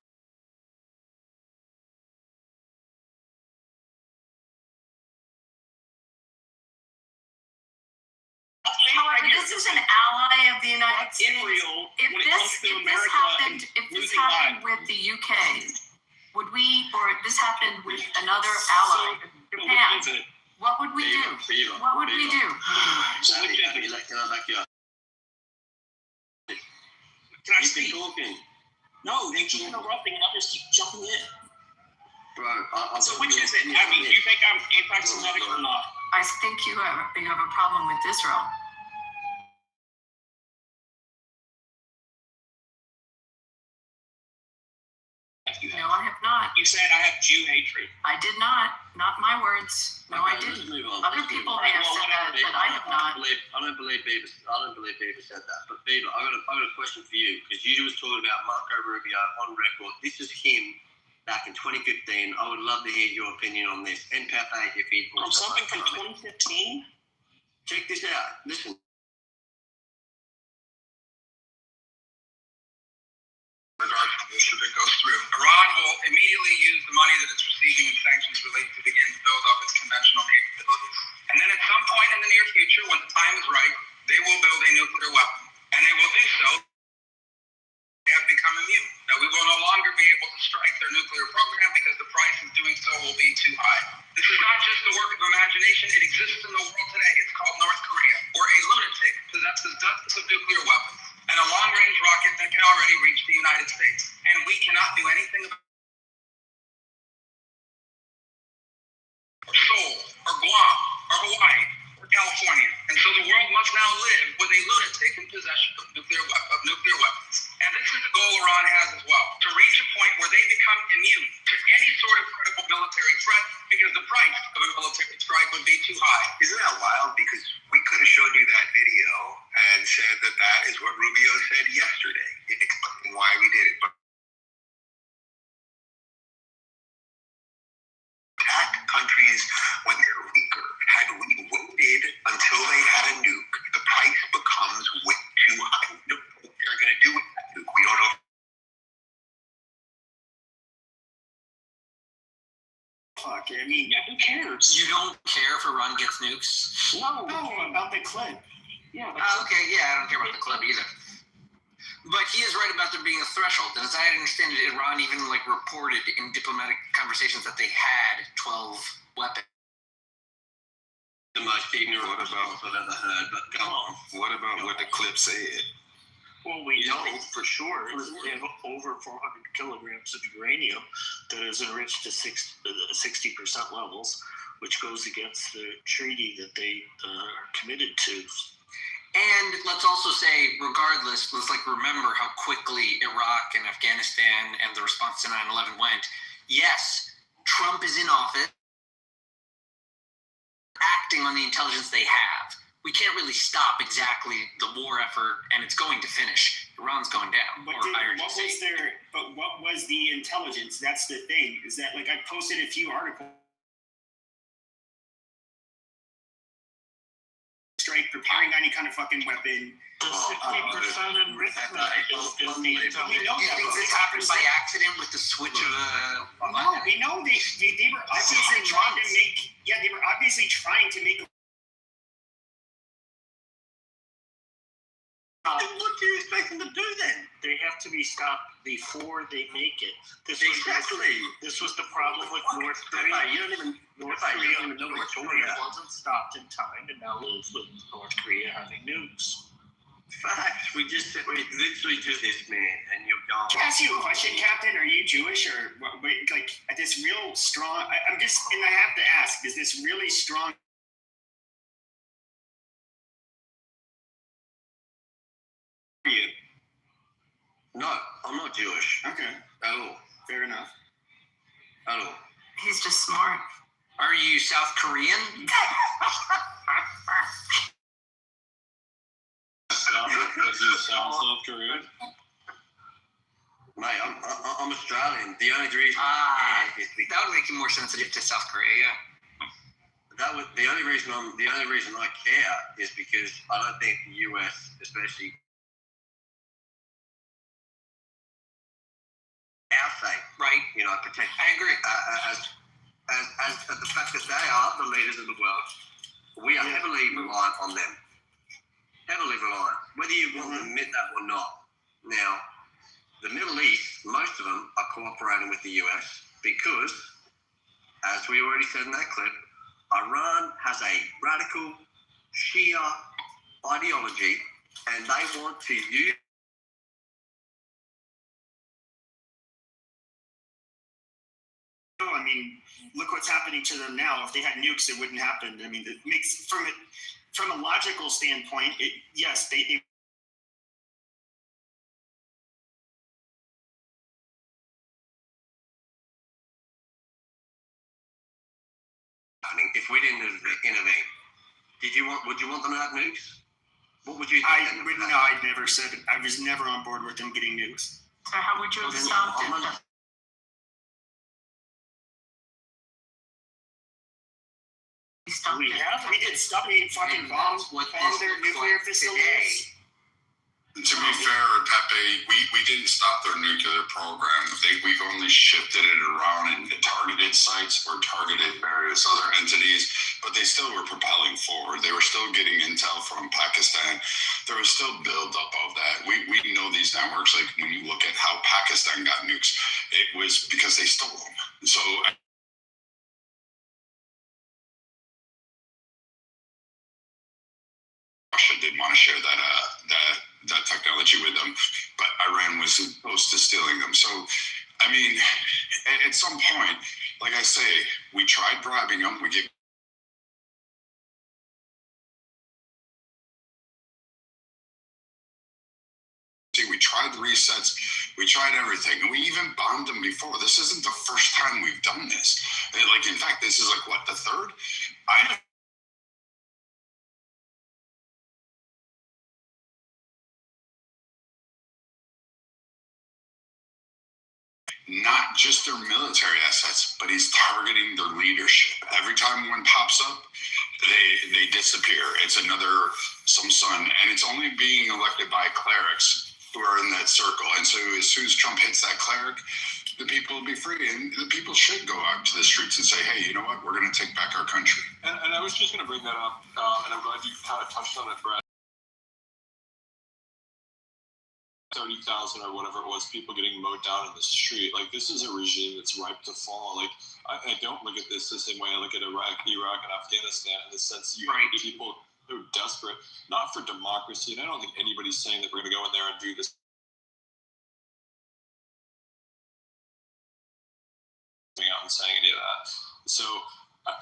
However, this is an ally of the United States. If this happened with the UK, would we, or this happened with another ally, Japan, what would we do? What would we do? Can I speak? No, they keep interrupting and others keep jumping in. So which is it? I mean, do you think I'm anti-Semitic or not? I think you have a problem with Israel. No, I have not. You said I have Jew hatred. I did not. Not my words. No, I didn't. Other people may have said that, but I have not. I don't believe Beaver said that. But Beaver, I got a question for you, because you was talking about Marco Rubio on record. This is him back in 2015. I would love to hear your opinion on this. And Pepe, if he from something from 2015. Check this out. Listen. Should it go through? Iran will immediately use the money that it's receiving in sanctions related to begin to build up its conventional capabilities. And then at some point in the near future, when the time is right, they will build a nuclear weapon. And they will do so. They have become immune. That we will no longer be able to strike their nuclear program because the price of doing so will be too high. This is not just the work of imagination. It exists in the world today. It's called North Korea, where a lunatic possesses dozens of nuclear weapons and a long-range rocket that can already reach the United States. And we cannot do anything about it. Or Seoul, or Guam, or Hawaii, or California. And so the world must now live with a lunatic in possession of nuclear weapons. And this is the goal Iran has as well, to reach a point where they become immune to any sort of credible military threat because the price of a military strike would be too high. Isn't that wild? Because we could have shown you that video and said that that is what Rubio said yesterday in explaining why we did it. But attack countries when they're weaker. Had we fuck? I mean, yeah, who cares? You don't care if Iran gets nukes? No, about the clip. Yeah. Okay, yeah, I don't care about the clip either. But he is right about there being a threshold. And as I understand it, Iran even reported in diplomatic conversations that they had 12 weapons. The most ignorant response I've ever heard, but go on. What about what the clip said? Well, we know for sure they have over 400 kilograms of uranium that is enriched to 60% levels, which goes against the treaty that they are committed to. And let's also say, regardless, let's remember how quickly Iraq and Afghanistan and the response to 9/11 went. Yes, Trump is in office, acting on the intelligence they have. We can't really stop exactly the war effort, and it's going to finish. Iran's going down. What was the intelligence? That's the thing. Is that I posted a few articles. Strike preparing any kind of fucking weapon. The 60% enrichment is the intelligence. Do you think this happened by accident with the switch of a... No, we know they were obviously trying to make. Yeah, they were obviously trying to make. What do you expect them to do then? They have to be stopped before they make it. This was the problem with North Korea. North Korea wasn't stopped in time, and now lives with North Korea having nukes. Facts. We literally just this man, and you're gone. Can I ask you a question, Captain? Are you Jewish or this real strong? I'm just, and I have to ask: is this really strong? No, I'm not Jewish. Okay. At all. Fair enough. At all. He's just smart. Are you South Korean? South Korea? Mate, I'm Australian. The only reason that would make you more sensitive to South Korea, yeah. The only reason I care is because I don't think the US, especially our sake, right? Protect. I agree. As the fact that they are the leaders of the world, we are heavily reliant on them. Heavily reliant, whether you want to admit that or not. Now, the Middle East, most of them are cooperating with the US because, as we already said in that clip, Iran has a radical Shia ideology, and they want to use. I mean, look what's happening to them now. If they had nukes, it wouldn't happen. I mean, it makes from a logical standpoint, yes, they if we didn't intervene, would you want them to have nukes? What would you think? I never said it. I was never on board with them getting nukes. So how would you have stopped it? We did stop. We fucking bombed their nuclear facilities. To be fair, Pepe, we didn't stop their nuclear program. We've only shifted it around and targeted sites or targeted various other entities, but they still were propelling forward. They were still getting intel from Pakistan. There was still buildup of that. We know these networks. Like when you look at how Pakistan got nukes, it was because they stole them. So Russia didn't want to share that technology with them, but Iran was opposed to stealing them. So, I mean, at some point, like I say, we tried bribing them. We tried the resets. We tried everything. And we even bombed them before. This isn't the first time we've done this. In fact, this is the third? Not just their military assets, but he's targeting their leadership. Every time one pops up, they disappear. It's some son, and it's only being elected by clerics who are in that circle. And so as soon as Trump hits that cleric, the people will be free, and the people should go out to the streets and say, hey, you know what, we're going to take back our country. And I was just going to bring that up, and I'm glad you kind of touched on it, Brad. 30,000 or whatever it was, people getting mowed down in the street. Like, this is a regime that's ripe to fall. Like, I don't look at this the same way I look at Iraq, and Afghanistan, in the sense that you have people who are desperate, not for democracy. And I don't think anybody's saying that we're going to go in there and do this out and saying any of that. So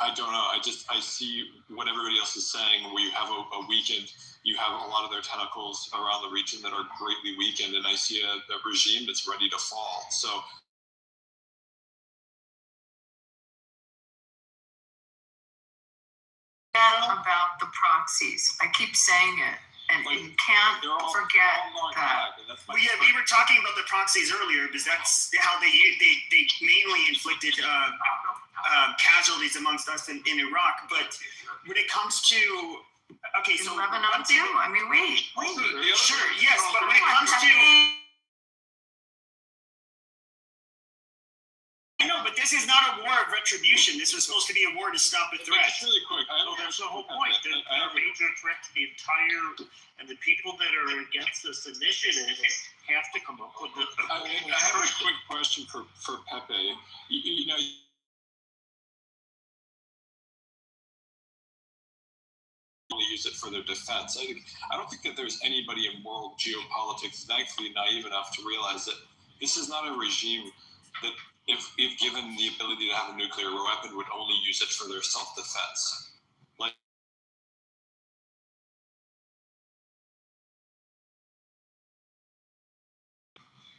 I don't know. I see what everybody else is saying, where you have a weekend, you have a lot of their tentacles around the region that are greatly weakened, and I see a regime that's ready to fall. So about the proxies. I keep saying it, and you can't forget that. Well, yeah, we were talking about the proxies earlier because that's how they mainly inflicted casualties amongst us in Iraq. But when it comes to so Lebanon too. I mean, wait. Sure, yes, but when it comes to no, but this is not a war of retribution. This was supposed to be a war to stop a threat. Just really quick, That's the whole point. They're a major threat to the entire, and the people that are against this initiative have to come up with the. I have a quick question for Pepe. You know, use it for their defense. I don't think that there's anybody in world geopolitics thankfully naive enough to realize that this is not a regime that, if given the ability to have a nuclear weapon, would only use it for their self-defense. Like,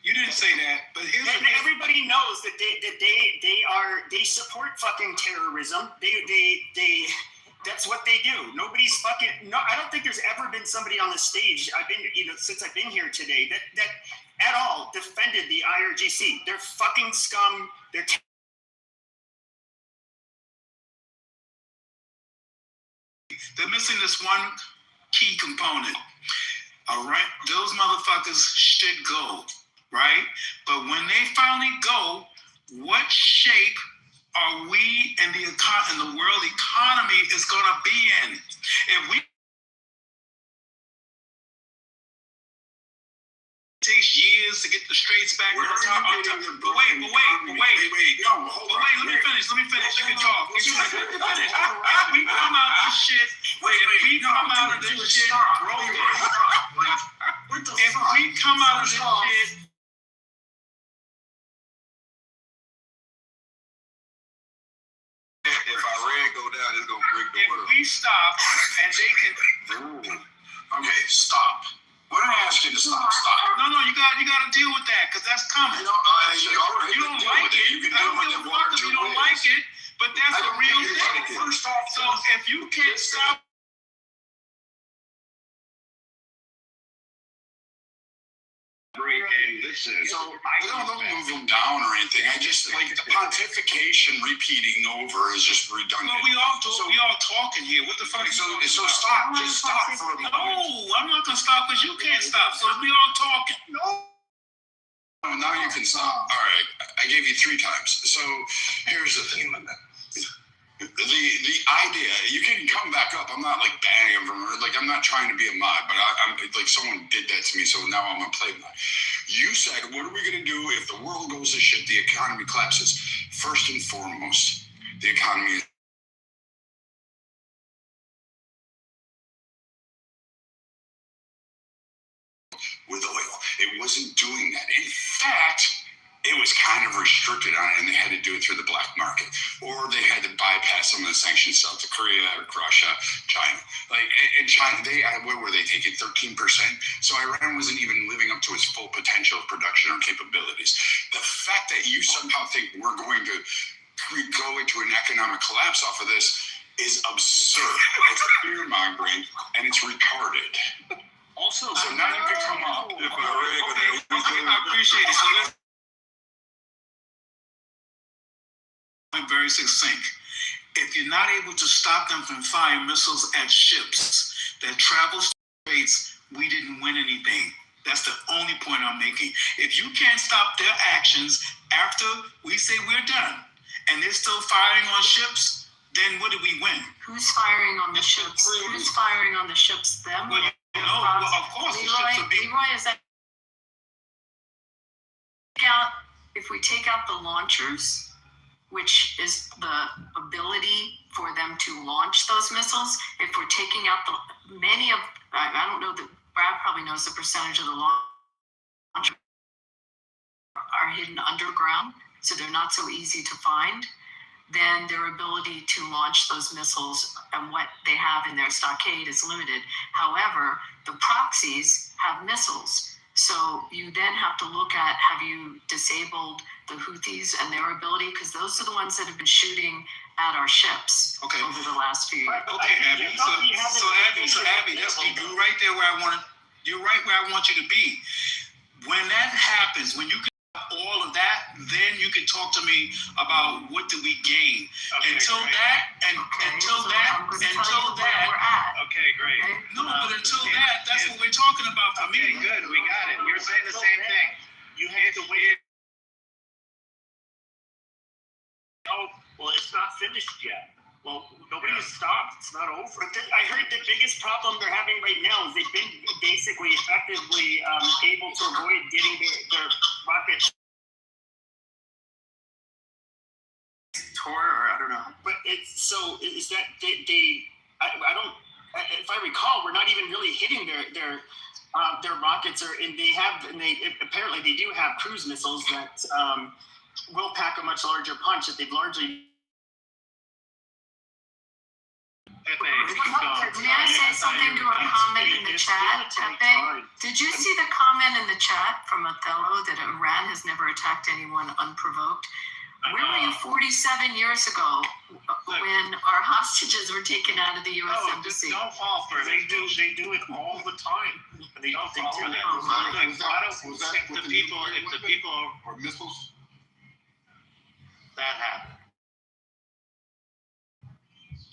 you didn't say that, but everybody knows that they support fucking terrorism. They that's what they do. Nobody's fucking I don't think there's ever been somebody on the stage since I've been here today that at all defended the IRGC. They're fucking scum. They're missing this one key component. All right, those motherfuckers should go, right? But when they finally go, what shape are we and the world economy is going to be in? If we takes years to get the straits back. But wait. No, hold on. Let me finish. You can talk. If we come out of this shit, if we come out of this shit if Iran go down, it's gonna break the world. If we stop and they can okay, stop. We're not asking you to stop. No, you got to deal with that because that's coming. You don't like it. I don't give a fuck if you don't like it, but that's a real thing. First off, so if you can't stop. And listen, so I don't move them down or anything. I just like the pontification repeating over is just redundant. Well, we all talking here. What the fuck? So stop. Just stop for a moment. No, I'm not gonna stop because you can't stop. So we all talking. No. Now you can stop. All right, I gave you 3 times. So here's the thing. The idea, you can come back up. I'm not like banging from I'm not trying to be a mod, but I'm like someone did that to me, so now I'm gonna play that. You said, what are we gonna do if the world goes to shit, the economy collapses? First and foremost, the economy is with oil. It wasn't doing that. In fact, it was kind of restricted on it, and they had to do it through the black market, or they had to bypass some of the sanctions, South Korea, Russia, China. Like in China, what were they taking 13%? So Iran wasn't even living up to its full potential of production or capabilities. The fact that you somehow think we're going to go into an economic collapse off of this is absurd. It's fear-mongering, and it's retarded. Also, so now you can come up. I appreciate it. So let's very succinct. If you're not able to stop them from firing missiles at ships that travel straits, we didn't win anything. That's the only point I'm making. If you can't stop their actions, after we say we're done, and they're still firing on ships, then what do we win? Who's firing on the ships? Who's firing on the ships? Them? Well, of course, the ships are being. Leroy, is that if we take out the launchers, which is the ability for them to launch those missiles, if we're taking out many of, I don't know that Brad probably knows the percentage of the launch are hidden underground, so they're not so easy to find, then their ability to launch those missiles and what they have in their stockade is limited. However, the proxies have missiles. So you then have to look at, have you disabled the Houthis and their ability? Because those are the ones that have been shooting at our ships over the last few years. Okay, Abby. So Abby, that's you're right there where I want. You're right where I want you to be. When that happens, when you can all of that, then you can talk to me about what do we gain. Until that. Okay, great. No, but until that, that's what we're talking about for me. Good, we got it. You're saying the same thing. You have to wait. Oh, well, it's not finished yet. Well, nobody has stopped. It's not over. But I heard the biggest problem they're having right now is they've been basically effectively able to avoid getting their rockets tore, or I don't know. But it's so is that I don't. If I recall, we're not even really hitting their rockets, apparently they do have cruise missiles that will pack a much larger punch that they've largely. May I say something to a comment in the chat, Pepe? Did you see the comment in the chat from Othello that Iran has never attacked anyone unprovoked? Where were you 47 years ago when our hostages were taken out of the U.S. Embassy? Don't fall for it. They do it all the time. They don't fall for that. If the people or missiles, that happen.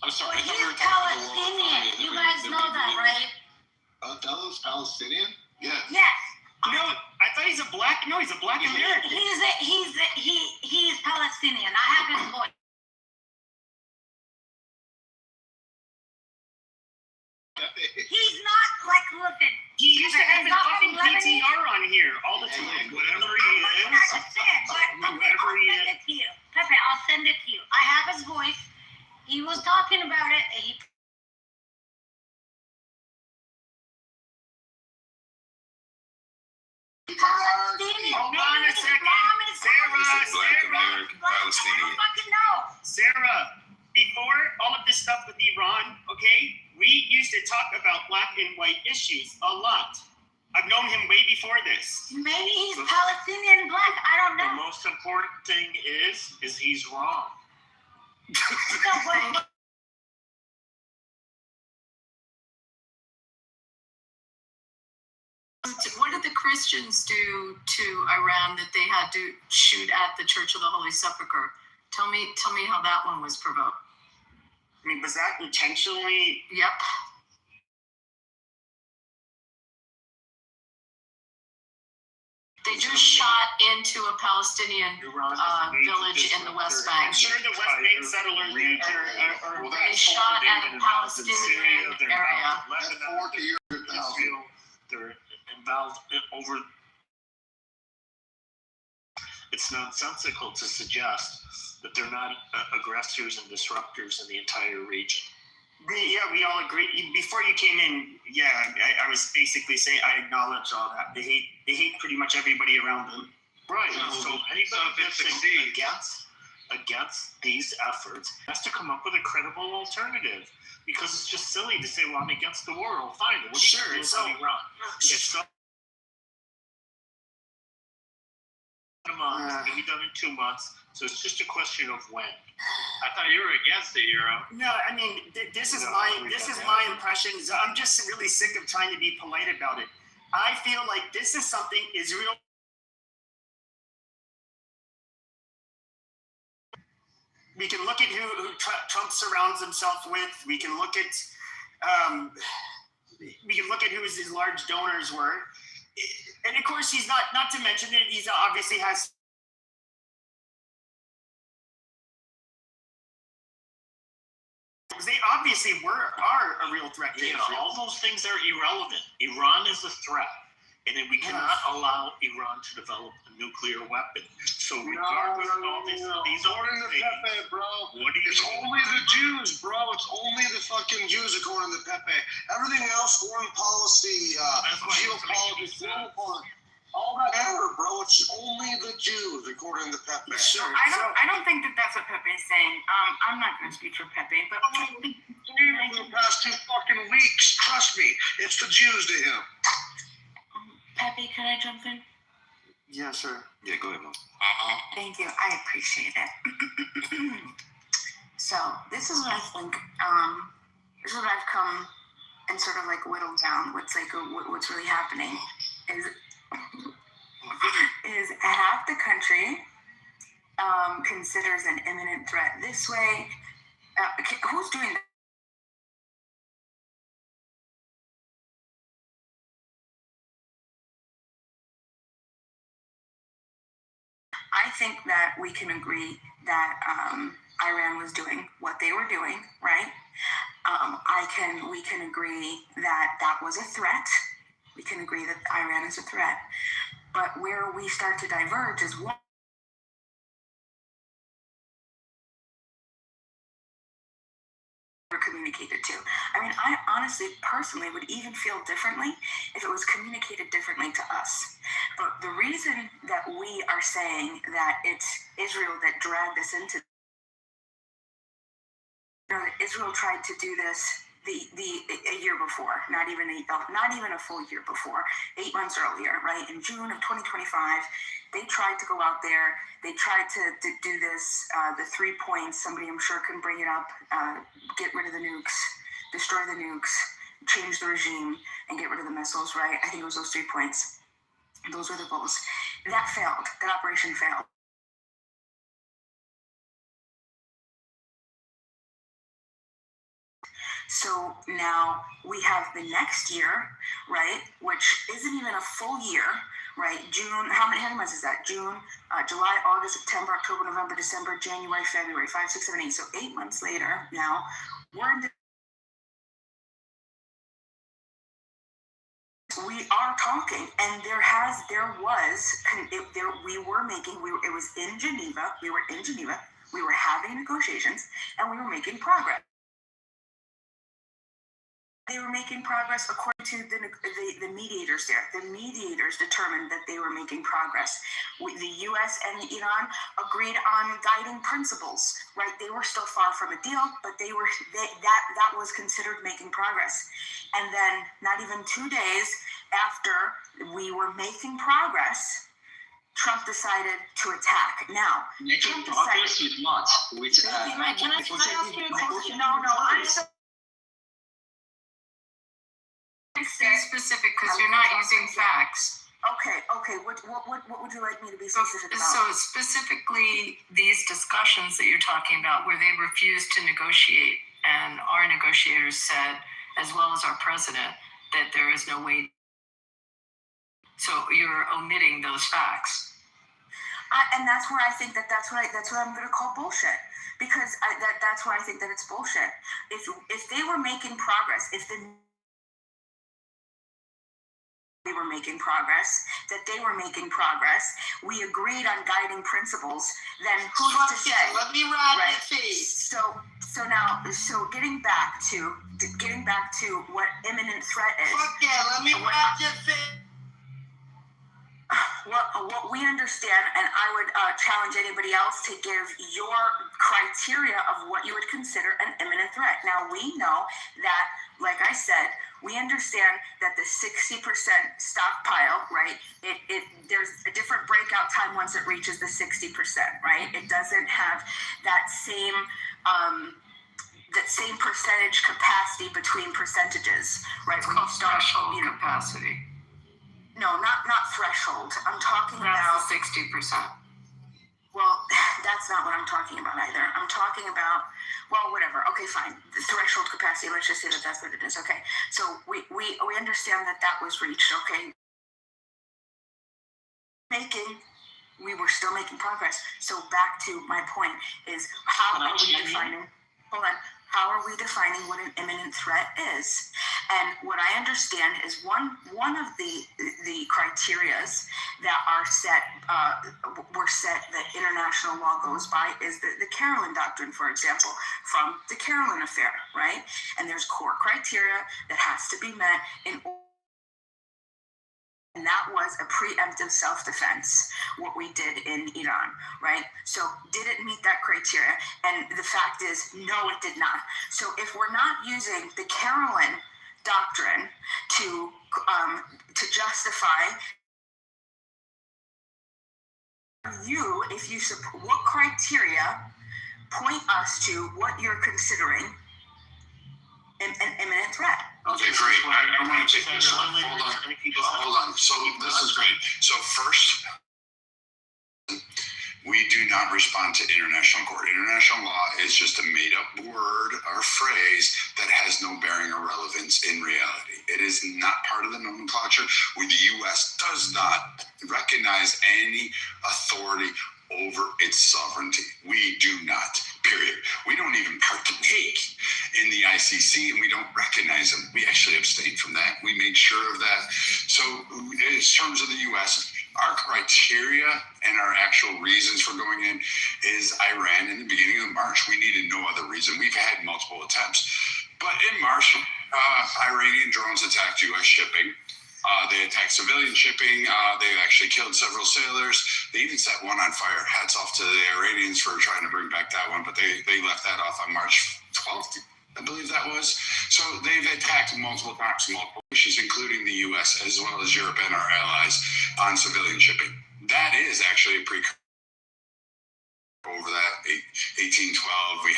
I'm sorry. Well, he's Palestinian. You guys know that, right? Othello's Palestinian? Yes. No, I thought he's a black. No, he's a black American. He's Palestinian. I have his voice. He's not like looking. He used to have his fucking PTR on here all the time. Whatever he is. I'll send it to you. Pepe, I'll send it to you. I have his voice. He was talking about it. Hold on a second. Sarah, before all of this stuff with Iran, okay, we used to talk about black and white issues a lot. I've known him way before this. Maybe he's Palestinian black. I don't know. The most important thing is he's wrong. What did the Christians do to Iran that they had to shoot at the Church of the Holy Sepulchre? Tell me how that one was provoked. I mean, was that intentionally? Yep. They just shot into a Palestinian village in the West Bank. I'm sure the West Bank settlers they shot at a Palestinian area. They're involved over. It's nonsensical to suggest that they're not aggressors and disruptors in the entire region. We all agree. Before you came in, I was basically saying I acknowledge all that. They hate pretty much everybody around them. Right. So anybody that's against these efforts has to come up with a credible alternative. Because it's just silly to say, well, I'm against the war. Well, fine. What do you do about Iran? It's not a month. It'll be done in 2 months. So it's just a question of when. I thought you were against it, Euro. No, I mean, this is my impression. I'm just really sick of trying to be polite about it. I feel like this is something Israel. We can look at who Trump surrounds himself with. We can look at who his large donors were, and of course he's not to mention that he's obviously has obviously are a real threat to Yeah, Israel. all those things are irrelevant. Iran is a threat, and then we cannot allow Iran to develop a nuclear weapon. So regardless of all this, these are According to Pepe, bro. What do you It's only the Jews, bro. It's only the fucking Jews, according to Pepe. Everything else, foreign policy, geopolitics, all that error, bro. It's only the Jews, according to Pepe. I don't think that that's what Pepe is saying. I'm not going to speak for Pepe, but for the past 2 fucking weeks, trust me, it's the Jews to him. Pepe, can I jump in? Yeah, sure. Yeah, go ahead, Mom. Thank you. I appreciate it. So this is what I think. This is what I've come and sort of like whittled down. What's really happening is half the country considers an imminent threat this way. Who's doing that? I think that we can agree that Iran was doing what they were doing, right? We can agree that that was a threat. We can agree that Iran is a threat. But where we start to diverge is what we're communicated to. I mean, I honestly, personally, would even feel differently if it was communicated differently to us. But the reason that we are saying that it's Israel that dragged us into, Israel tried to do this a year before, not even a full year before, 8 months earlier, right? In June of 2025, they tried to go out there. They tried to do this, the 3 points. Somebody I'm sure can bring it up. Get rid of the nukes, destroy the nukes, change the regime, and get rid of the missiles, right? I think it was those 3 points. Those were the goals. That failed. That operation failed. So now we have the next year, right, which isn't even a full year, right? June, how many months is that? June, July, August, September, October, November, December, January, February, 5, 6, 7, 8. So 8 months later now, we are talking, and it was in Geneva, we were having negotiations, and we were making progress. They were making progress according to the mediators there. The mediators determined that they were making progress. The U.S. and Iran agreed on guiding principles, right? They were still far from a deal, but that was considered making progress. And then not even 2 days after we were making progress, Trump decided to attack. Now, Trump progress with what? Can I ask you a question? No, I'm so specific because you're not using facts. Okay. What would you like me to be specific about? So specifically these discussions that you're talking about where they refused to negotiate, and our negotiators said, as well as our president, that there is no way. So you're omitting those facts. And that's where I think that's what I'm going to call bullshit, because that's where I think that it's bullshit. If they were making progress, they were making progress, we agreed on guiding principles, then who's to say? Let me wrap your face. So getting back to what imminent threat is. Fuck yeah, let me wrap your face. What we understand, and I would challenge anybody else to give your criteria of what you would consider an imminent threat. Now, we know that, like I said, we understand that the 60% stockpile, right, there's a different breakout time once it reaches the 60%, right? It doesn't have that same percentage capacity between percentages, right? When you start capacity. No, not threshold. I'm talking about 60%. Well, that's not what I'm talking about either. I'm talking about, well, whatever. Okay, fine. The threshold capacity. Let's just say that that's what it is. Okay. So we understand that was reached. Okay. We were still making progress. So back to my point is how are we defining? Hold on. How are we defining what an imminent threat is? And what I understand is one of the criterias that are set that international law goes by is the Carolyn Doctrine, for example, from the Carolyn Affair, right? And there's core criteria that has to be met and that was a preemptive self-defense, what we did in Iran, right? So did it meet that criteria? And the fact is, no, it did not. So if we're not using the Carolyn Doctrine to justify if you support, what criteria point us to what you're considering an imminent threat? Okay, great. I want to take this one. Hold on. So this is great. So first, we do not respond to international court. International law is just a made-up word or phrase that has no bearing or relevance in reality. It is not part of the nomenclature. The U.S. does not recognize any authority over its sovereignty. We do not, period. We don't even partake in the ICC, and we don't recognize them. We actually abstained from that. We made sure of that. So in terms of the U.S., our criteria and our actual reasons for going in is Iran in the beginning of March. We needed no other reason. We've had multiple attempts. But in March, Iranian drones attacked U.S. shipping. They attacked civilian shipping. They actually killed several sailors. They even set one on fire. Hats off to the Iranians for trying to bring back that one, but they left that off on March 12th, I believe that was. So they've attacked multiple times, multiple nations, including the U.S. as well as Europe and our allies on civilian shipping. That is actually a precursor. Over that 1812, we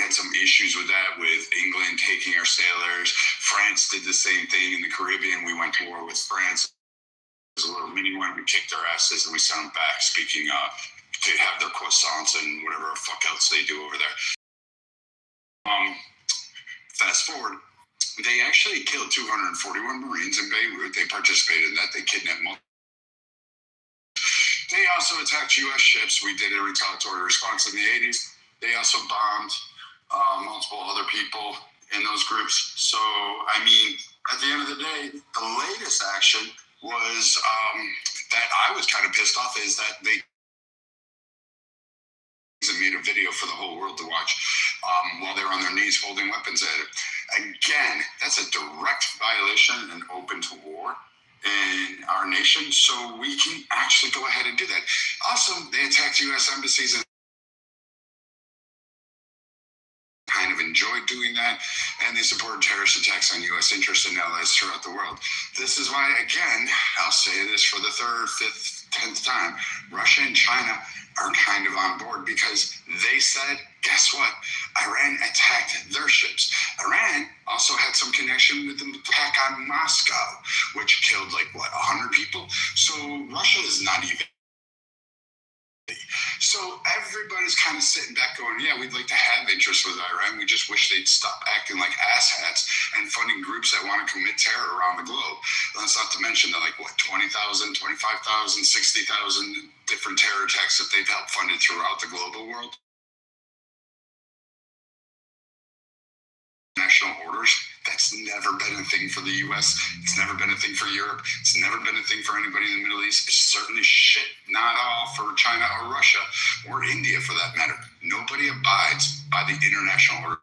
had some issues with that, with England taking our sailors. France did the same thing in the Caribbean. We went to war with France. It was a little mini one. We kicked their asses and we sent them back. Speaking to have their croissants and whatever the fuck else they do over there. Fast forward, they actually killed 241 Marines in Beirut. They participated in that. They kidnapped multiple. They also attacked U.S. ships. We did a retaliatory response in the 80s. They also bombed multiple other people in those groups. So, I mean, at the end of the day, the latest action was that I was kind of pissed off is that they made a video for the whole world to watch while they were on their knees holding weapons at it. Again, that's a direct violation and open to war in our nation, so we can actually go ahead and do that. Also, they attacked U.S. embassies and kind of enjoyed doing that, and they supported terrorist attacks on U.S. interests and allies throughout the world. This is why, again, I'll say this for the third, fifth, 10th time, Russia and China are kind of on board because they said, guess what? Iran attacked their ships. Iran also had some connection with the attack on Moscow, which killed 100 people. So Russia is not even. So everybody's kind of sitting back going, yeah, we'd like to have interest with Iran. We just wish they'd stop acting like asshats and funding groups that want to commit terror around the globe. That's not to mention that 20,000, 25,000, 60,000 different terror attacks that they've helped funded throughout the global world. National orders, that's never been a thing for the U.S. It's never been a thing for Europe. It's never been a thing for anybody in the Middle East. It's certainly shit not all for China or Russia or India for that matter. Nobody abides by the international order.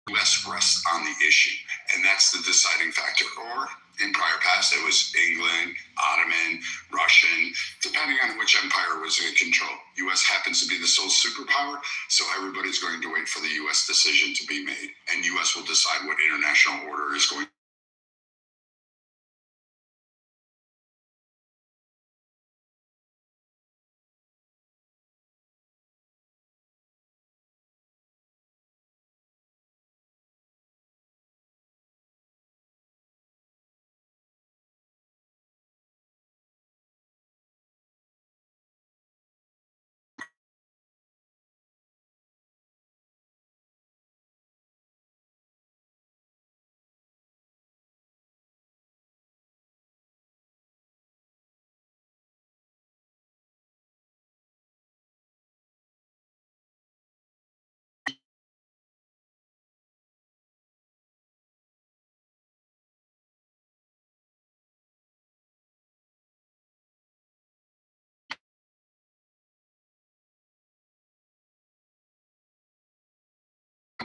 The U.S. rests on the issue, and that's the deciding factor. Or in prior past, it was England, Ottoman, Russian, depending on which empire was in control. U.S. happens to be the sole superpower, so everybody's going to wait for the U.S. decision to be made, and U.S. will decide what international order is going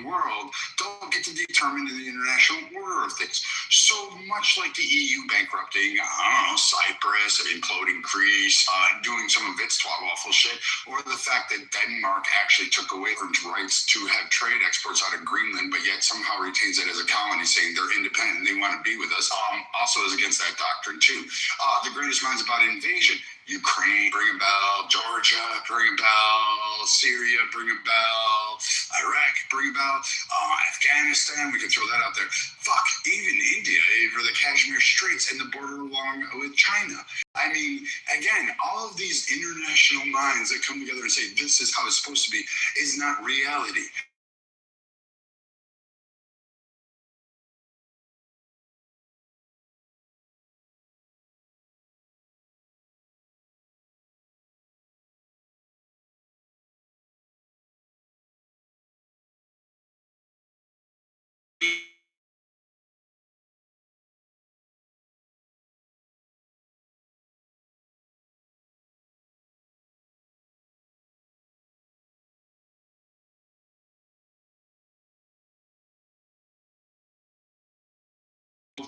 world don't get to determine the international order of things. So much like the EU bankrupting, Cyprus, imploding Greece, doing some of its awful shit, or the fact that Denmark actually took away from rights to have trade exports out of Greenland, but yet somehow retains it as a colony, saying they're independent and they want to be with us, also is against that doctrine too. The greatest minds about invasion, Ukraine, bring about Georgia, bring about Syria, bring about Iraq, bring about Afghanistan. We can throw that out there. Fuck, even India for the Kashmir Straits and the border along with China. I mean, again, all of these international minds that come together and say this is how it's supposed to be is not reality.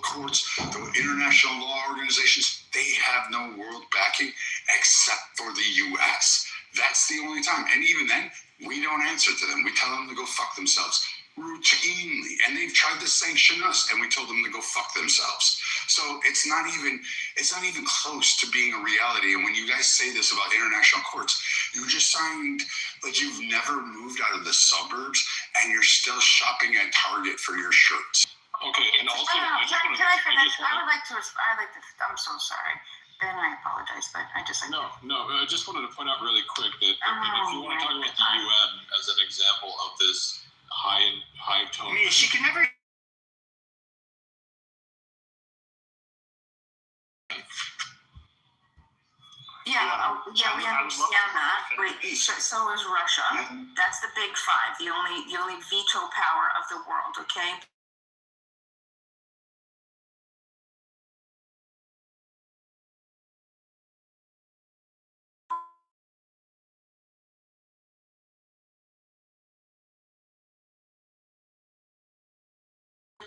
Courts, the international law organizations, they have no world backing except for the U.S. That's the only time. And even then, we don't answer to them. We tell them to go fuck themselves routinely. And they've tried to sanction us, and we told them to go fuck themselves. So it's not even close to being a reality. And when you guys say this about international courts, you just signed like you've never moved out of the suburbs, and you're still shopping at Target for your shirts. Okay, and also, Can I finish? I would like to. I'm so sorry. Ben, I apologize, but I just like. No. I just wanted to point out really quick that if you want to talk about the UN as an example of this high tone. I mean, she can never. Yeah, we understand that. So is Russia. That's the big five, the only veto power of the world. Okay.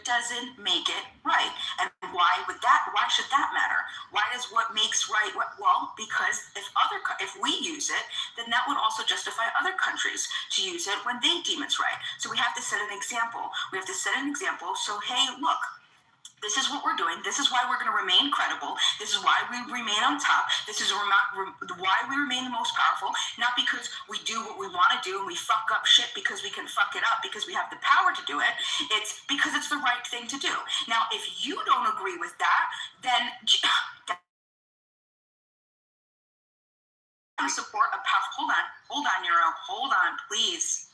Doesn't make it right. And why should that matter? Why does what makes right? Well, because if we use it, then that would also justify other countries to use it when they deem it's right. So we have to set an example. So hey, look, this is what we're doing. This is why we're going to remain credible. This is why we remain on top. This is why we remain the most powerful. Not because we do what we want to do and we fuck up shit because we can fuck it up because we have the power to do it. It's because it's the right thing to do. Now, if you don't agree with that, then I want to support a powerful. Hold on, Euro. Hold on, please.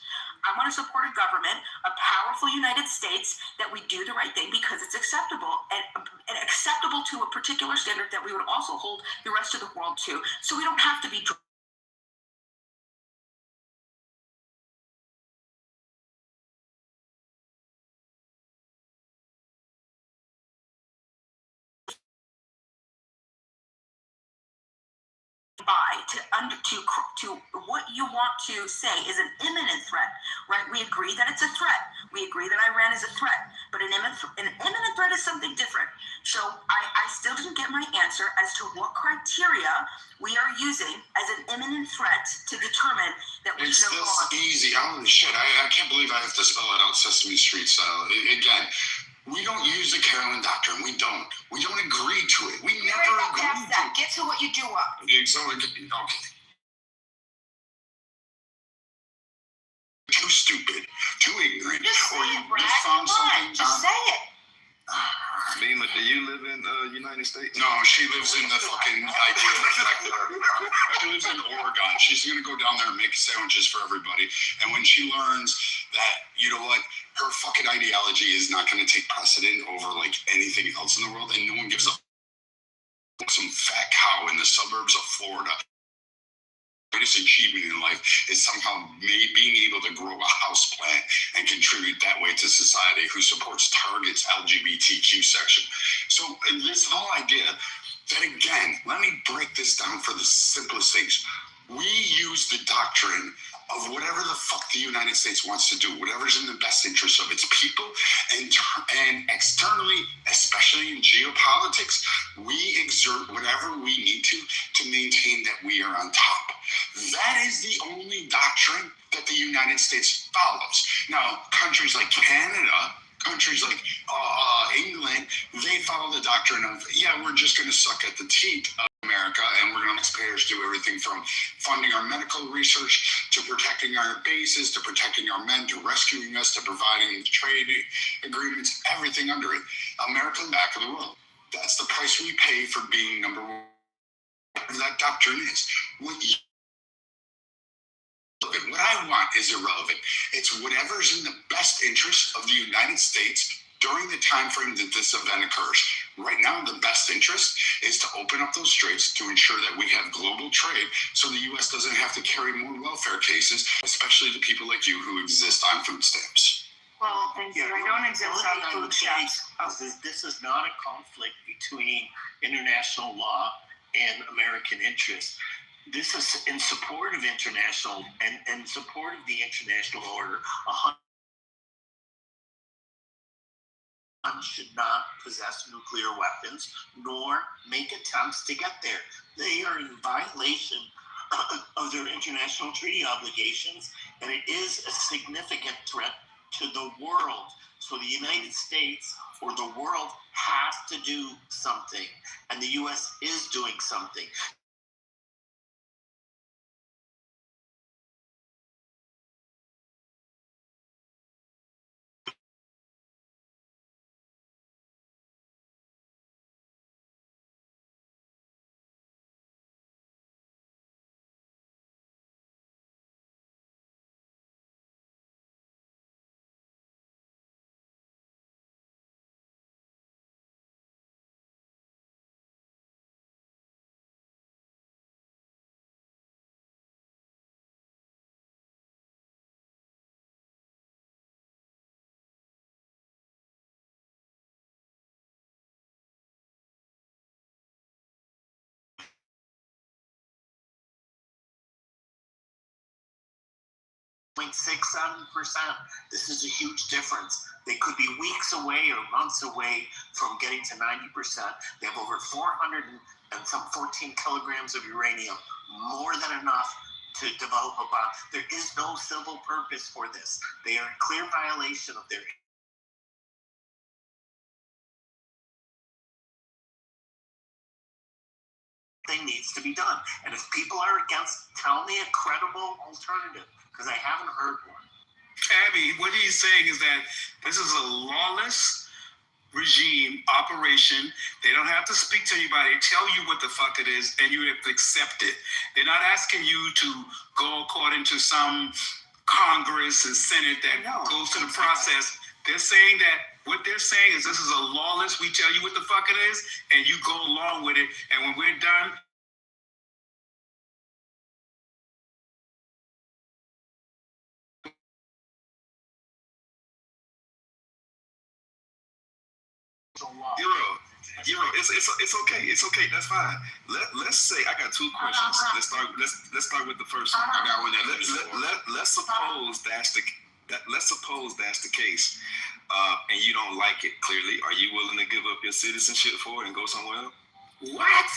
I want to support a government, a powerful United States, that we do the right thing because it's acceptable and acceptable to a particular standard that we would also hold the rest of the world to. So we don't have to be to what you want to say is an imminent threat, right? We agree that it's a threat. We agree that Iran is a threat, but an imminent threat is something different. So I still didn't get my answer as to what criteria we are using as an imminent threat to determine that we should have It's this easy. Holy shit, I can't believe I have to spell it out Sesame Street style. Again, we don't use the Carolyn Doctrine. We don't agree to it. We never agree to it. Get to what you do up. So, okay. Too stupid, too ignorant. Just say it, Brad. Come on, just say it. Lima, do you live in the United States? No, she lives in the fucking she lives in Oregon. She's gonna go down there and make sandwiches for everybody. And when she learns that, you know what, her fucking ideology is not gonna take precedent over like anything else in the world, and no one gives a some fat cow in the suburbs of Florida. Greatest achievement in life is somehow being able to grow a house plant and contribute that way to society, who supports Target's LGBTQ section. So this whole idea that, again, let me break this down for the simplest things. We use the doctrine of whatever the fuck the United States wants to do, whatever's in the best interest of its people, and externally, especially in geopolitics, we exert whatever we need to maintain that we are on top. That is the only doctrine that the United States follows. Now, countries like Canada, countries like England, they follow the doctrine of, yeah, we're just going to suck at the teeth of America, and we're going to let taxpayers do everything from funding our medical research to protecting our bases to protecting our men to rescuing us to providing trade agreements, everything under it. America's back of the world. That's the price we pay for being number one. That doctrine is. What I want is irrelevant. It's whatever's in the best interest of the United States during the time frame that this event occurs. Right now, the best interest is to open up those straits to ensure that we have global trade so the U.S. doesn't have to carry more welfare cases, especially the people like you who exist on food stamps. Well, thank you. I don't exist on food stamps. This is not a conflict between international law and American interests. This is in support of international and support of the international order. Should not possess nuclear weapons nor make attempts to get there. They are in violation of their international treaty obligations, and it is a significant threat to the world. So the United States or the world has to do something, and the U.S. is doing something. .67%. This is a huge difference. They could be weeks away or months away from getting to 90%. They have over 400 and some 14 kilograms of uranium, more than enough to develop a bomb. There is no civil purpose for this. They are in clear violation of their thing needs to be done. And if people are against, tell me a credible alternative, because I haven't heard one. Abby, what he's saying is that this is a lawless regime operation. They don't have to speak to anybody, tell you what the fuck it is, and you have to accept it. They're not asking you to go according to some Congress and Senate that goes through the process. They're saying that what they're saying is this is a lawless, we tell you what the fuck it is, and you go along with it, and when we're done, Euro, it's okay. It's okay. That's fine. Let's say I got two questions. Let's start with the first one. I got one there. Let's suppose that's the case, and you don't like it. Clearly, are you willing to give up your citizenship for it and go somewhere else? What?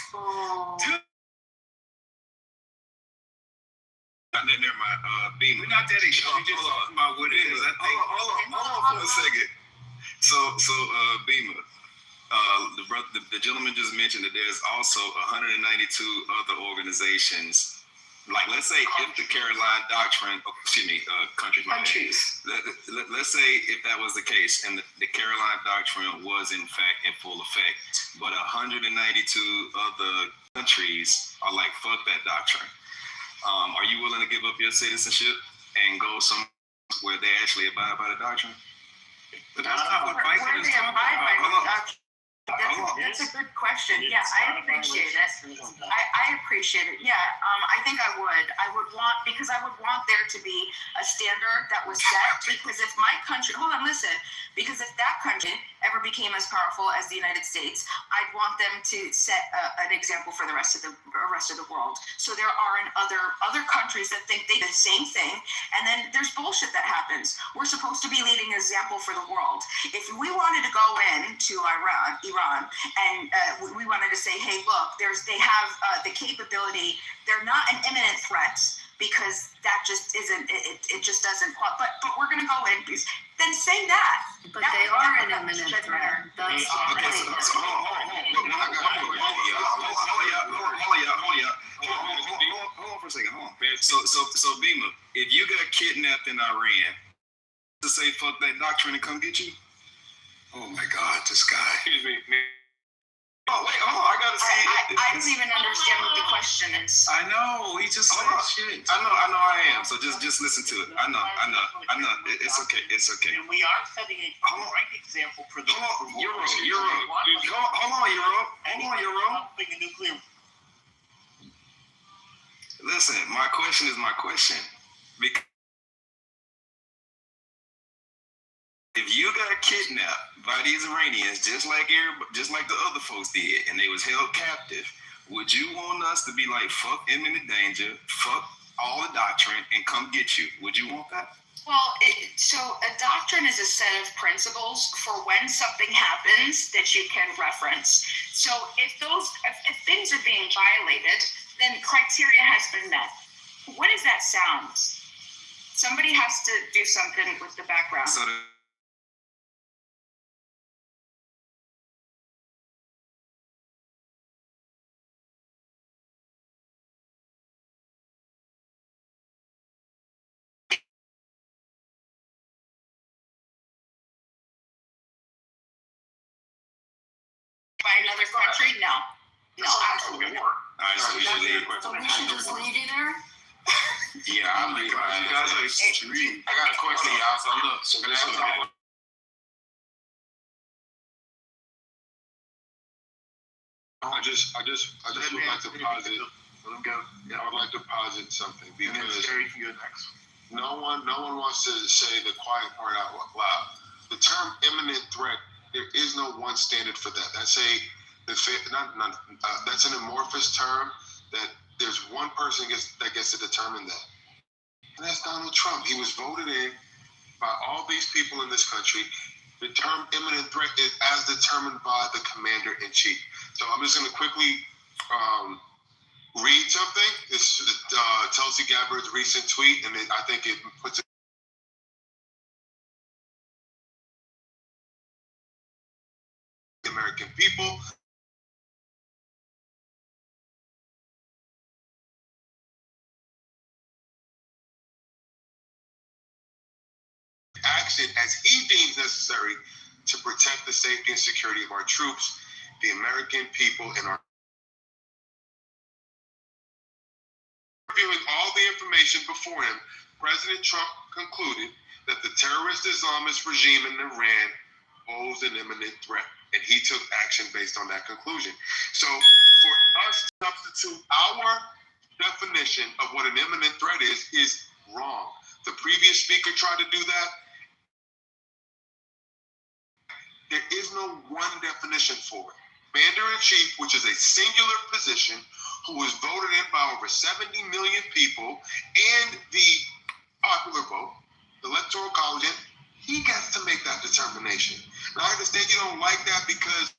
Never mind. Beamer. We're not that extreme. We're just talking about what it is. Hold on for a second. So, Beamer, the gentleman just mentioned that there's also 192 other organizations. Like, let's say if the Caroline Doctrine, countries. Let's say if that was the case, and the Caroline Doctrine was in fact in full effect, but 192 other countries are like, fuck that doctrine. Are you willing to give up your citizenship and go somewhere where they actually abide by the doctrine? But that's not what Biden is talking about. That's a good question. Yeah, I appreciate it. I appreciate it. Yeah, I think I would. I would want, because I would want there to be a standard that was set. Because if my country, hold on, listen, because if that country ever became as powerful as the United States, I'd want them to set an example for the rest of the world. So there aren't other countries that think they do the same thing, and then there's bullshit that happens. We're supposed to be leading an example for the world. If we wanted to go into Iran, and we wanted to say, hey, look, they have the capability. They're not an imminent threat, because that just isn't. It just doesn't. But we're going to go in. Then say that. But they are an imminent threat. That's Hold on for a second. Hold on. So Bima, if you got kidnapped in Iran, to say fuck that doctrine and come get you? Oh my God, this guy. Excuse me. Oh wait, hold on. I gotta see. I don't even understand what the question is. I know. He just said shit. I know. I am. So just listen to it. I know. It's okay. It's okay. And we are setting a right example for the Euro. Hold on, Euro. A nuclear. Listen, my question is my question. Because if you got kidnapped by these Iranians, just like the other folks did, and they was held captive, would you want us to be like, fuck imminent danger, fuck all the doctrine, and come get you? Would you want that? Well, so a doctrine is a set of principles for when something happens that you can reference. So if things are being violated, then criteria has been met. What does that sound? Somebody has to do something with the background. So by another country? No, absolutely not. All right, so we should leave. So we should just leave you there? Yeah, I'm leaving. You guys are extreme. I got a question, y'all. So look, I just would like to posit. Let him go. Yeah, I would like to posit something because no one wants to say the quiet part out loud. The term imminent threat, there is no one standard for that. That's that's an amorphous term that there's one person that gets to determine that. And that's Donald Trump. He was voted in by all these people in this country. The term imminent threat is as determined by the commander-in-chief. So I'm just going to quickly read something. It's Tulsi Gabbard's recent tweet, and I think it puts it the American people. Action as he deems necessary to protect the safety and security of our troops, the American people, and our reviewing all the information before him, President Trump concluded that the terrorist Islamist regime in Iran posed an imminent threat, and he took action based on that conclusion. So for us to substitute our definition of what an imminent threat is wrong. The previous speaker tried to do that. There is no one definition for it. Commander-in-Chief, which is a singular position, who was voted in by over 70 million people and the popular vote, the Electoral College, he gets to make that determination. Now, I understand you don't like that because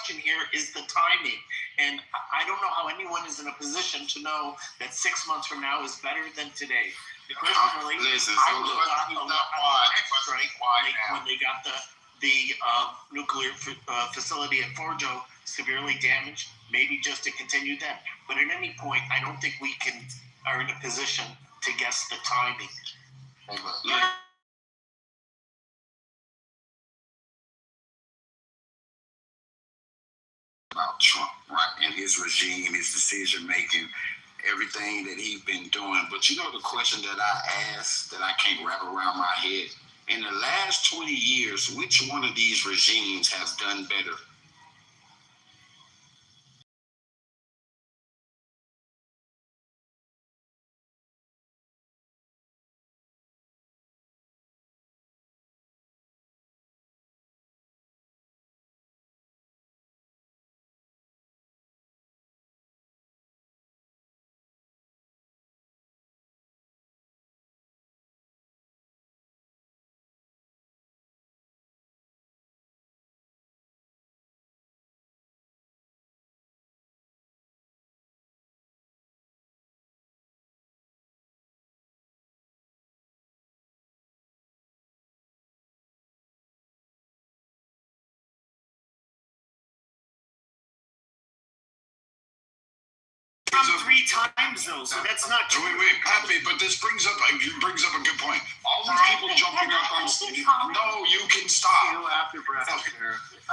here is the timing. And I don't know how anyone is in a position to know that 6 months from now is better than today. Personally, Listen, I so would have gotten a strike when they got the nuclear facility at Forjo severely damaged, maybe just to continue then. But at any point, I don't think we are in a position to guess the timing. About Trump, right, and his regime, his decision making, everything that he's been doing. But you know the question that I asked that I can't wrap around my head? In the last 20 years, which one of these regimes has done better? Three times though, so that's not true. Wait, Pappy, but this brings up a good point. All these people jumping up on stage. No, you can stop. You after breath.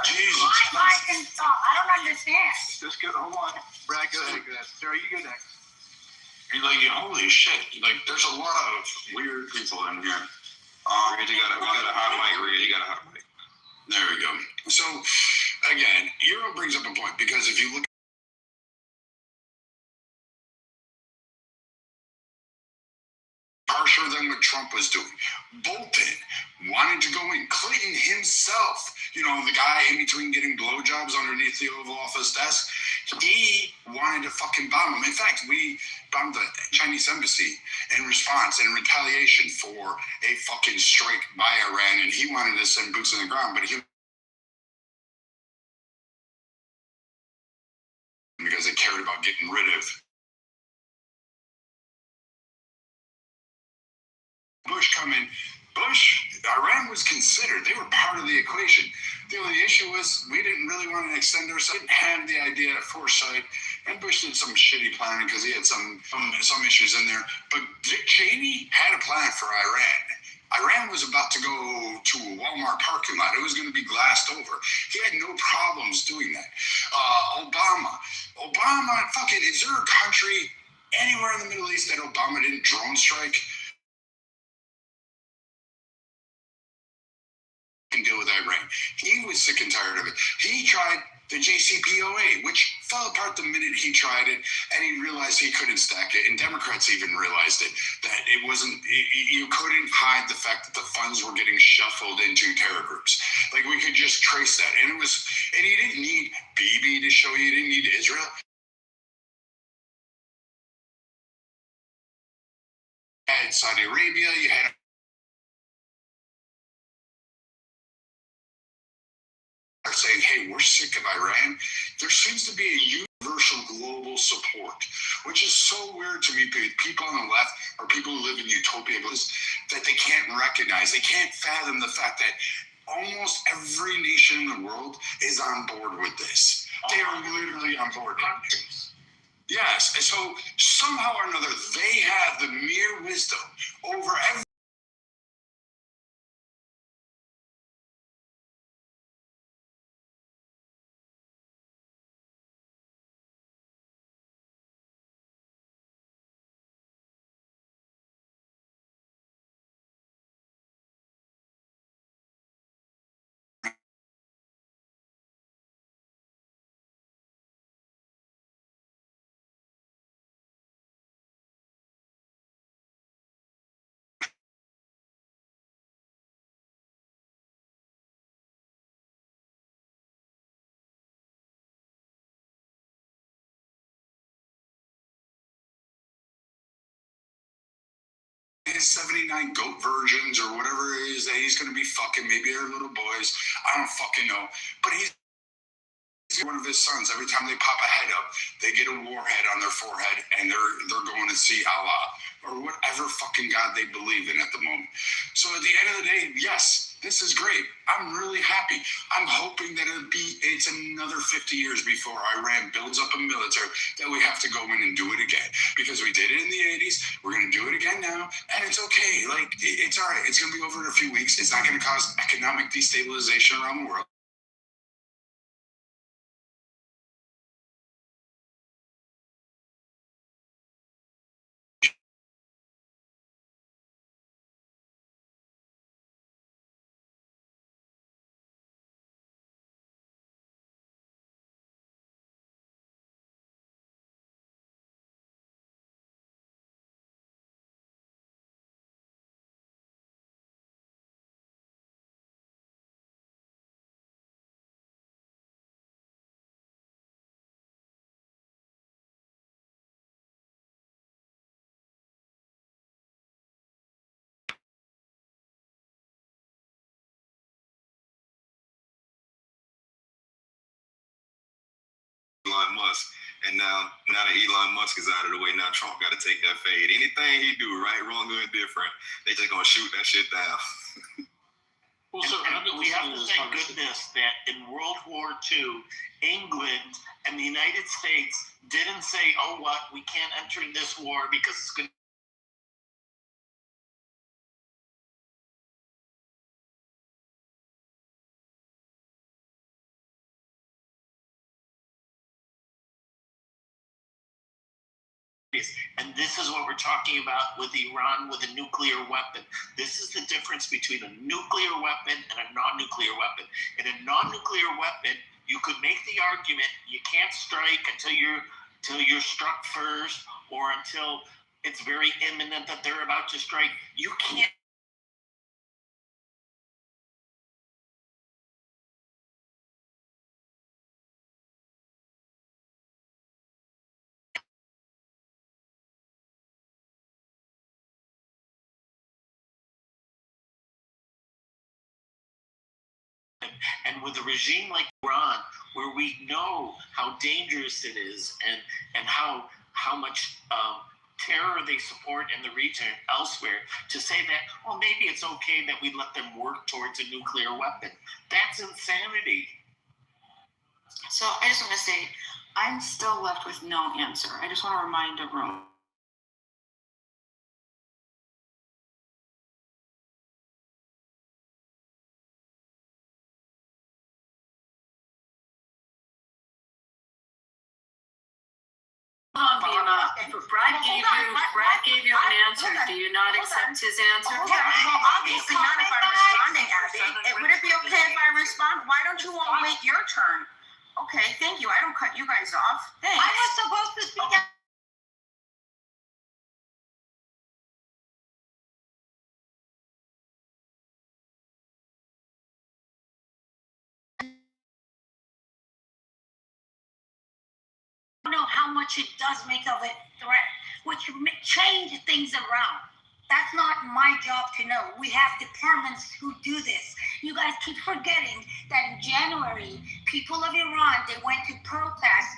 Jesus. I can stop. I don't understand. Just go. Hold on, Brad. Go ahead. Sarah, you go next. You're like, holy shit! Like, there's a lot of weird people in here. Red, we got a hot mic. Red, you got a hot mic. There we go. So, again, Euro brings up a point because if you look. Harsher than what Trump was doing. Bolton wanted to go in. Clinton himself, the guy in between getting blowjobs underneath the Oval Office desk, he wanted to fucking bomb him. In fact, we bombed the Chinese embassy in response and retaliation for a fucking strike by Iran, and he wanted to send boots on the ground, but because they cared about getting rid of Bush coming. Iran was considered. They were part of the equation. The only issue was we didn't really want to extend ourselves. Didn't have the idea at foresight. And Bush did some shitty planning because he had some issues in there. But Dick Cheney had a plan for Iran. Iran was about to go to a Walmart parking lot. It was going to be glassed over. He had no problems doing that. Obama, fucking, is there a country anywhere in the Middle East that Obama didn't drone strike? Can deal with Iran. He was sick and tired of it. He tried the JCPOA, which fell apart the minute he tried it, and he realized he couldn't stack it. And Democrats even realized it, that it wasn't, you couldn't hide the fact that the funds were getting shuffled into terror groups. Like, we could just trace that. And you didn't need Bibi to show you didn't need Israel. You had Saudi Arabia, you had saying, hey, we're sick of Iran. There seems to be a universal global support, which is so weird to me. People on the left or people who live in utopia that they can't recognize. They can't fathom the fact that almost every nation in the world is on board with this. They are literally on board. Yes, and so somehow or another, they have the mere wisdom over every. His 79 goat virgins or whatever it is that he's going to be fucking. Maybe they're little boys. I don't fucking know. But he's one of his sons, every time they pop a head up, they get a warhead on their forehead and they're going to see Allah or whatever fucking God they believe in at the moment. So at the end of the day, yes, this is great. I'm really happy. I'm hoping that it's another 50 years before Iran builds up a military that we have to go in and do it again. Because we did it in the 80s, we're going to do it again now, and it's okay. Like, it's all right. It's going to be over in a few weeks. It's not going to cause economic destabilization around the world. Elon Musk. And now that Elon Musk is out of the way, now Trump got to take that fade. Anything he do, right, wrong, or indifferent, they just gonna shoot that shit down. Well, so we have to thank goodness that in World War II, England and the United States didn't say, "Oh, what? We can't enter in this war because it's going to." And this is what we're talking about with Iran with a nuclear weapon. This is the difference between a nuclear weapon and a non-nuclear weapon. In a non-nuclear weapon, you could make the argument you can't strike until you're struck first, or until it's very imminent that they're about to strike. You can't. And with a regime like Iran, where we know how dangerous it is and how much terror they support in the region elsewhere, to say that, well, maybe it's okay that we let them work towards a nuclear weapon, that's insanity. So I just want to say, I'm still left with no answer. I just want to remind everyone. Brad gave you an answer. Do you not accept his answer? Well, obviously not if I'm responding, Abby. Would it be okay if I respond? Why don't you all wait your turn? Okay, thank you. I don't cut you guys off. Thanks. I was supposed to speak. Okay. Know how much it does make of a threat, which change things around. That's not my job to know. We have departments who do this. You guys keep forgetting that in January, people of Iran, they went to protest.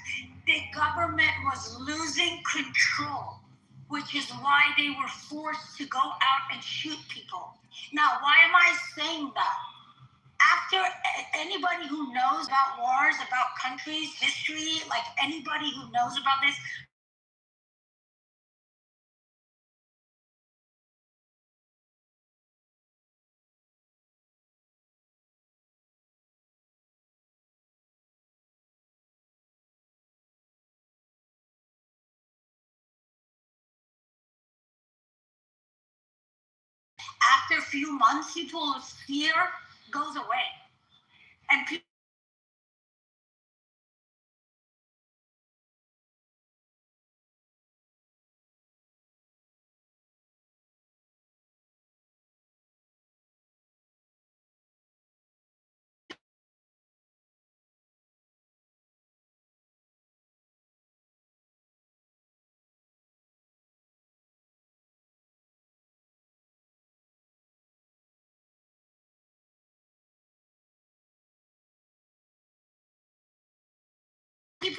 The government was losing control, which is why they were forced to go out and shoot people. Now, why am I saying that? After anybody who knows about wars, about countries, history, like anybody who knows about this, after a few months, people's fear goes away. And people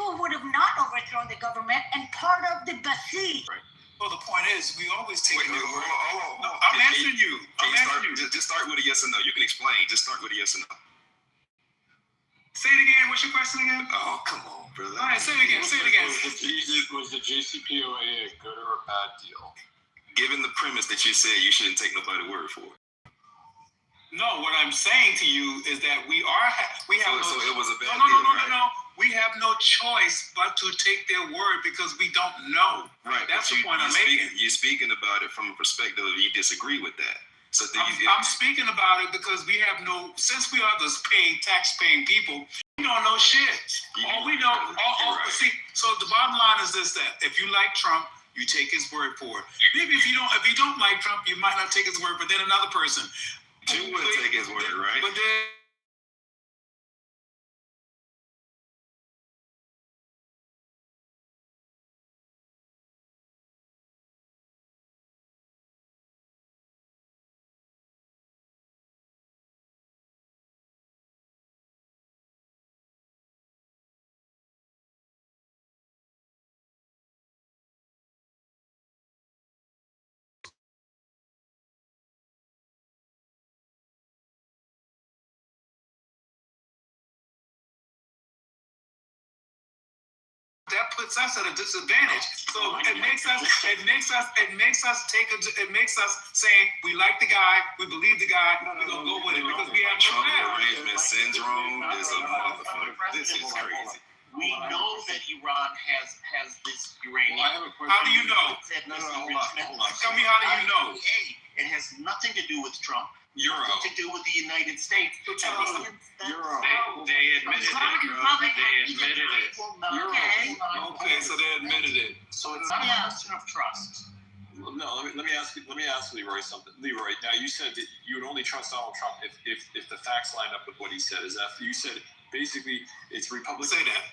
people would have not overthrown the government and part of the besieged. Right. Well, the point is, we always take your word. Hold on. I'm answering you. Just start with a yes or no. You can explain. Just start with a yes or no. Say it again. What's your question again? Oh, come on, brother. All right, say it again. Say it again. Was the JCPOA a good or a bad deal? Given the premise that you said, you shouldn't take nobody's word for it. No, what I'm saying to you is that we have so it was a bad deal, right? No. We have no choice but to take their word because we don't know. Right. That's the point I'm making. You're speaking about it from a perspective of you disagree with that. So I'm speaking about it because we have since we are those tax-paying people, we don't know shit. All we know, see, so the bottom line is this, that if you like Trump, you take his word for it. Maybe if you don't like Trump, you might not take his word, but then another person. You would take his word, right? But then that puts us at a disadvantage. So it makes us saying we like the guy, we believe the guy, we're gonna go with it because we have Trump arrangement syndrome is a motherfucker. This is crazy. We know that Iran has this uranium. How do you know? Hold on. Tell me, how do you know? It has nothing to do with Trump. Nothing to do with the United States. They admitted it. They admitted it. Okay, so they admitted it. So it's not a question of trust. No, let me ask Leroy something. Leroy, now you said that you would only trust Donald Trump if the facts line up with what he said. Is that you said basically it's Republicans? Say that.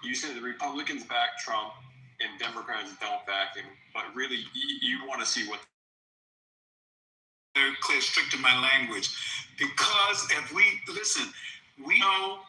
You said the Republicans back Trump and Democrats don't back him, but really you want to see what. Very clear, strict to my language, because if we listen, we know.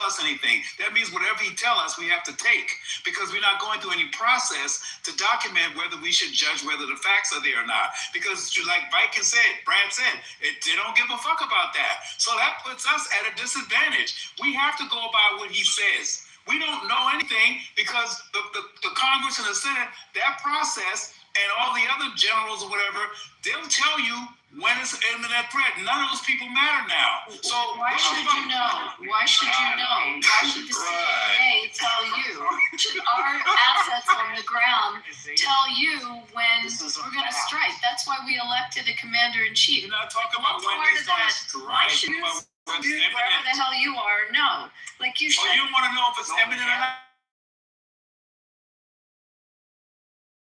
Us anything. That means whatever he tell us, we have to take, because we're not going through any process to document whether we should judge whether the facts are there or not. Because like Brad said, they don't give a fuck about that. So that puts us at a disadvantage. We have to go by what he says. We don't know anything because the Congress and the Senate, that process, and all the other generals or whatever, they'll tell you when it's an imminent threat. None of those people matter now. So why should you know? Why should you know? Why should the CIA tell you? Should our assets on the ground tell you when we're going to strike? That's why we elected a commander-in-chief. You're not talking about when they're going to strike. Why should you, wherever the hell you are, no. Like you should. Oh, you don't want to know if it's imminent or not?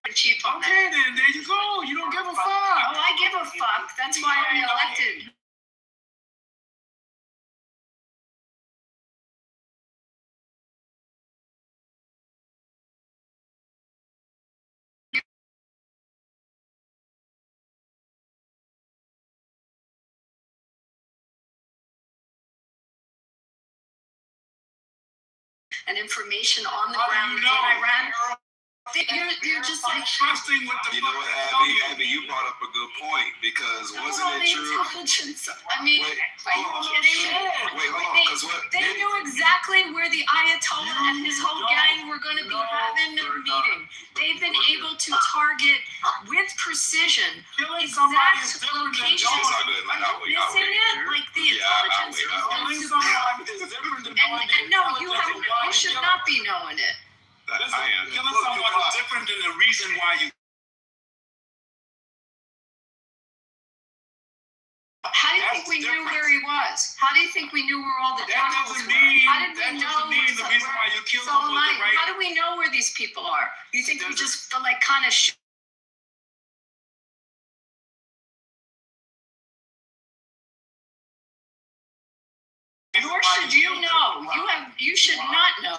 Okay, then there you go. You don't give a fuck. Oh, I give a fuck. That's why I elected. And information on the ground in Iran. You're just like trusting with the. You know what, Abby, you brought up a good point, because wasn't it true? Intelligence. I mean, are you kidding me? Wait, hold on, because what? They knew exactly where the Ayatollah and his whole gang were going to be having a meeting. They've been able to target with precision exact locations. Are you missing it? Like the intelligence. And no, you should not be knowing it. Killing someone is different than the reason why you. How do you think we knew where he was? How do you think we knew where all the generals were? How did we know the reason why you killed someone? How do we know where these people are? You think we just like kind of Nor should you know. You should not know.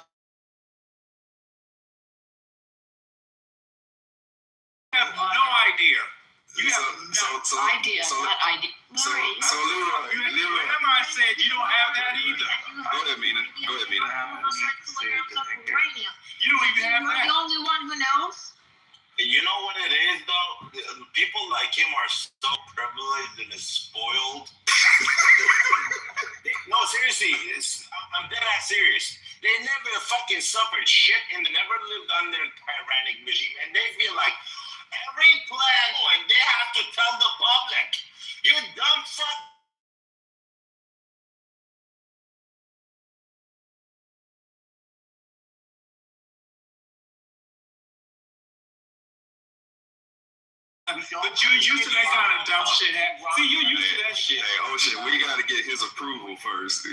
I have no idea. You have idea, not idea. So Leroy, remember I said you don't have that either. Go ahead, Mina. You don't even have You're the only one who knows. You know what it is, though? People like him are so privileged and spoiled. No, seriously, I'm dead ass serious. They never fucking suffered shit and they never lived under a tyrannic regime, and they feel like every plan going, they have to tell the public. You dumb fuck. But you're used to that kind of dumb shit. See, you're used to that shit. Hey, oh shit, we gotta get his approval first.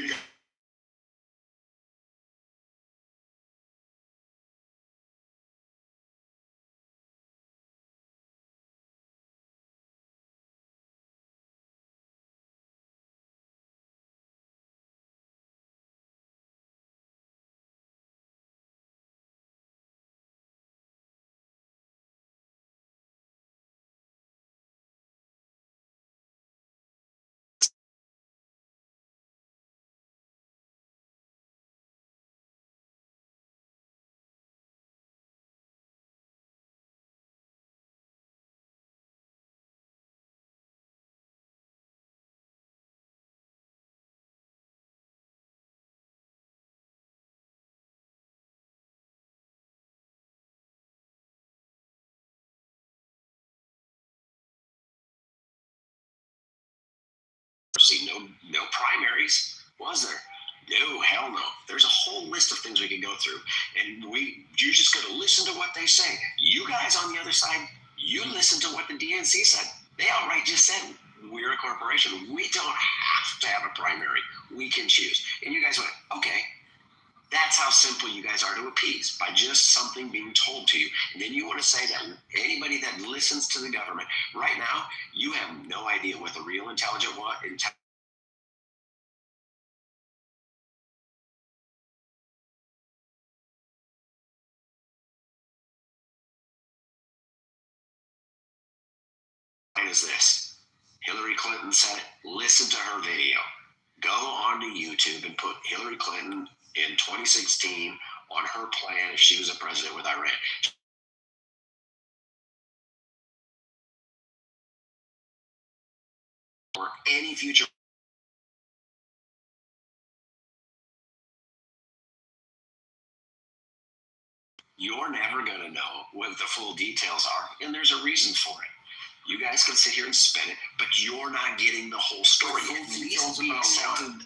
See, no primaries, was there? No, hell no. There's a whole list of things we can go through, and you just got to listen to what they say. You guys on the other side, you listen to what the DNC said. They outright just said, we're a corporation. We don't have to have a primary. We can choose. And you guys went, okay. That's how simple you guys are to appease, by just something being told to you. And then you want to say that anybody that listens to the government, right now, you have no idea what the real intelligent is this. Hillary Clinton said it. Listen to her video. Go onto YouTube and put Hillary Clinton in 2016 on her plan if she was a president with Iran. Or any future. You're never going to know what the full details are, and there's a reason for it. You guys can sit here and spin it, but you're not getting the whole story. At least be accepting of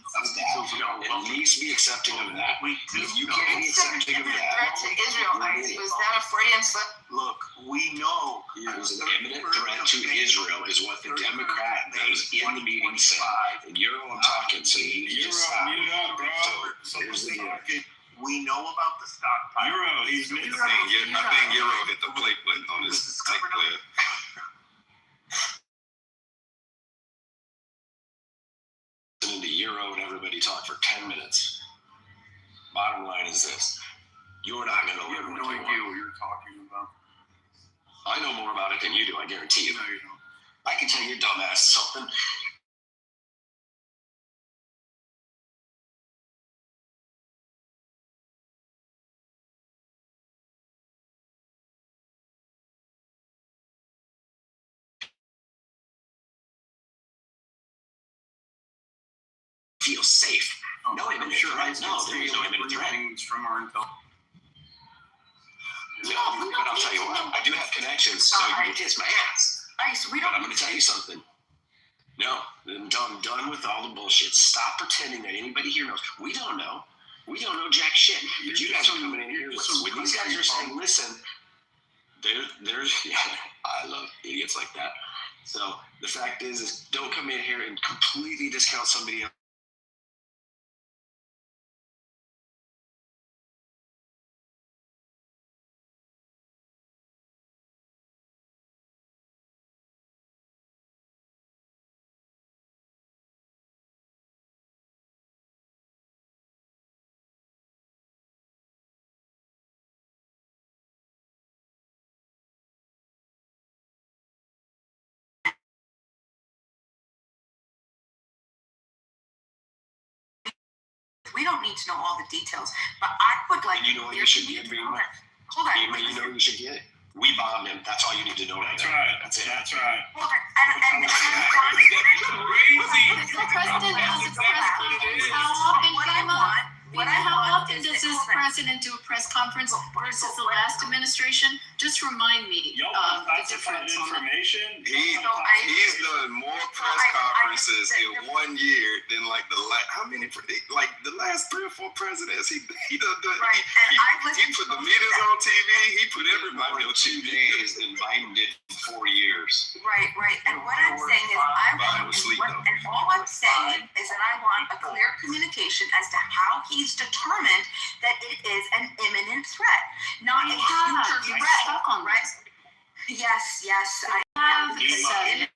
that. At least be accepting of that. If you can't be accepting of that, threat to Israel. Was that a Freudian slip? Look, we know it was an imminent threat to Israel is what the Democrat that was in the meeting said. And you're all talking, so you need to stop. So here's the deal. We know about the stockpile. I think Euro hit the play button on his mic player. Listening to Euro and everybody talk for 10 minutes. Bottom line is this. You're not going to learn what you want. What you're talking about. I know more about it than you do, I guarantee you. No, you don't. I can tell your dumbass something. Feel safe. No imminent threat. No, there is no imminent threat. From our intel. No, but I'll tell you what. I do have connections, so you can kiss my ass. We don't. But I'm going to tell you something. No, I'm done with all the bullshit. Stop pretending that anybody here knows. We don't know. We don't know jack shit. But you guys are coming in here when these guys are saying, listen, there's I love idiots like that. So the fact is don't come in here and completely discount somebody else. We don't need to know all the details, but I would like. And you know what you should get, Rima? Hold on. Rima, you know what you should get? We bombed him. That's all you need to know. That's right. That's it. That's right. Hold on. And Mr. President, how often does this president do a press conference versus the last administration? Just remind me Y'all the classified difference on that. information. He's done more press conferences in 1 year than like the last 3 or 4 presidents. He done. Right. He put the leaders on TV. He put everybody on 2 TV. days and Biden did 4 years. Right. And what I'm saying is, all I'm saying is that I want a clear communication as to how he's determined that it is an imminent threat, not a future threat. Right? Yes. I have said.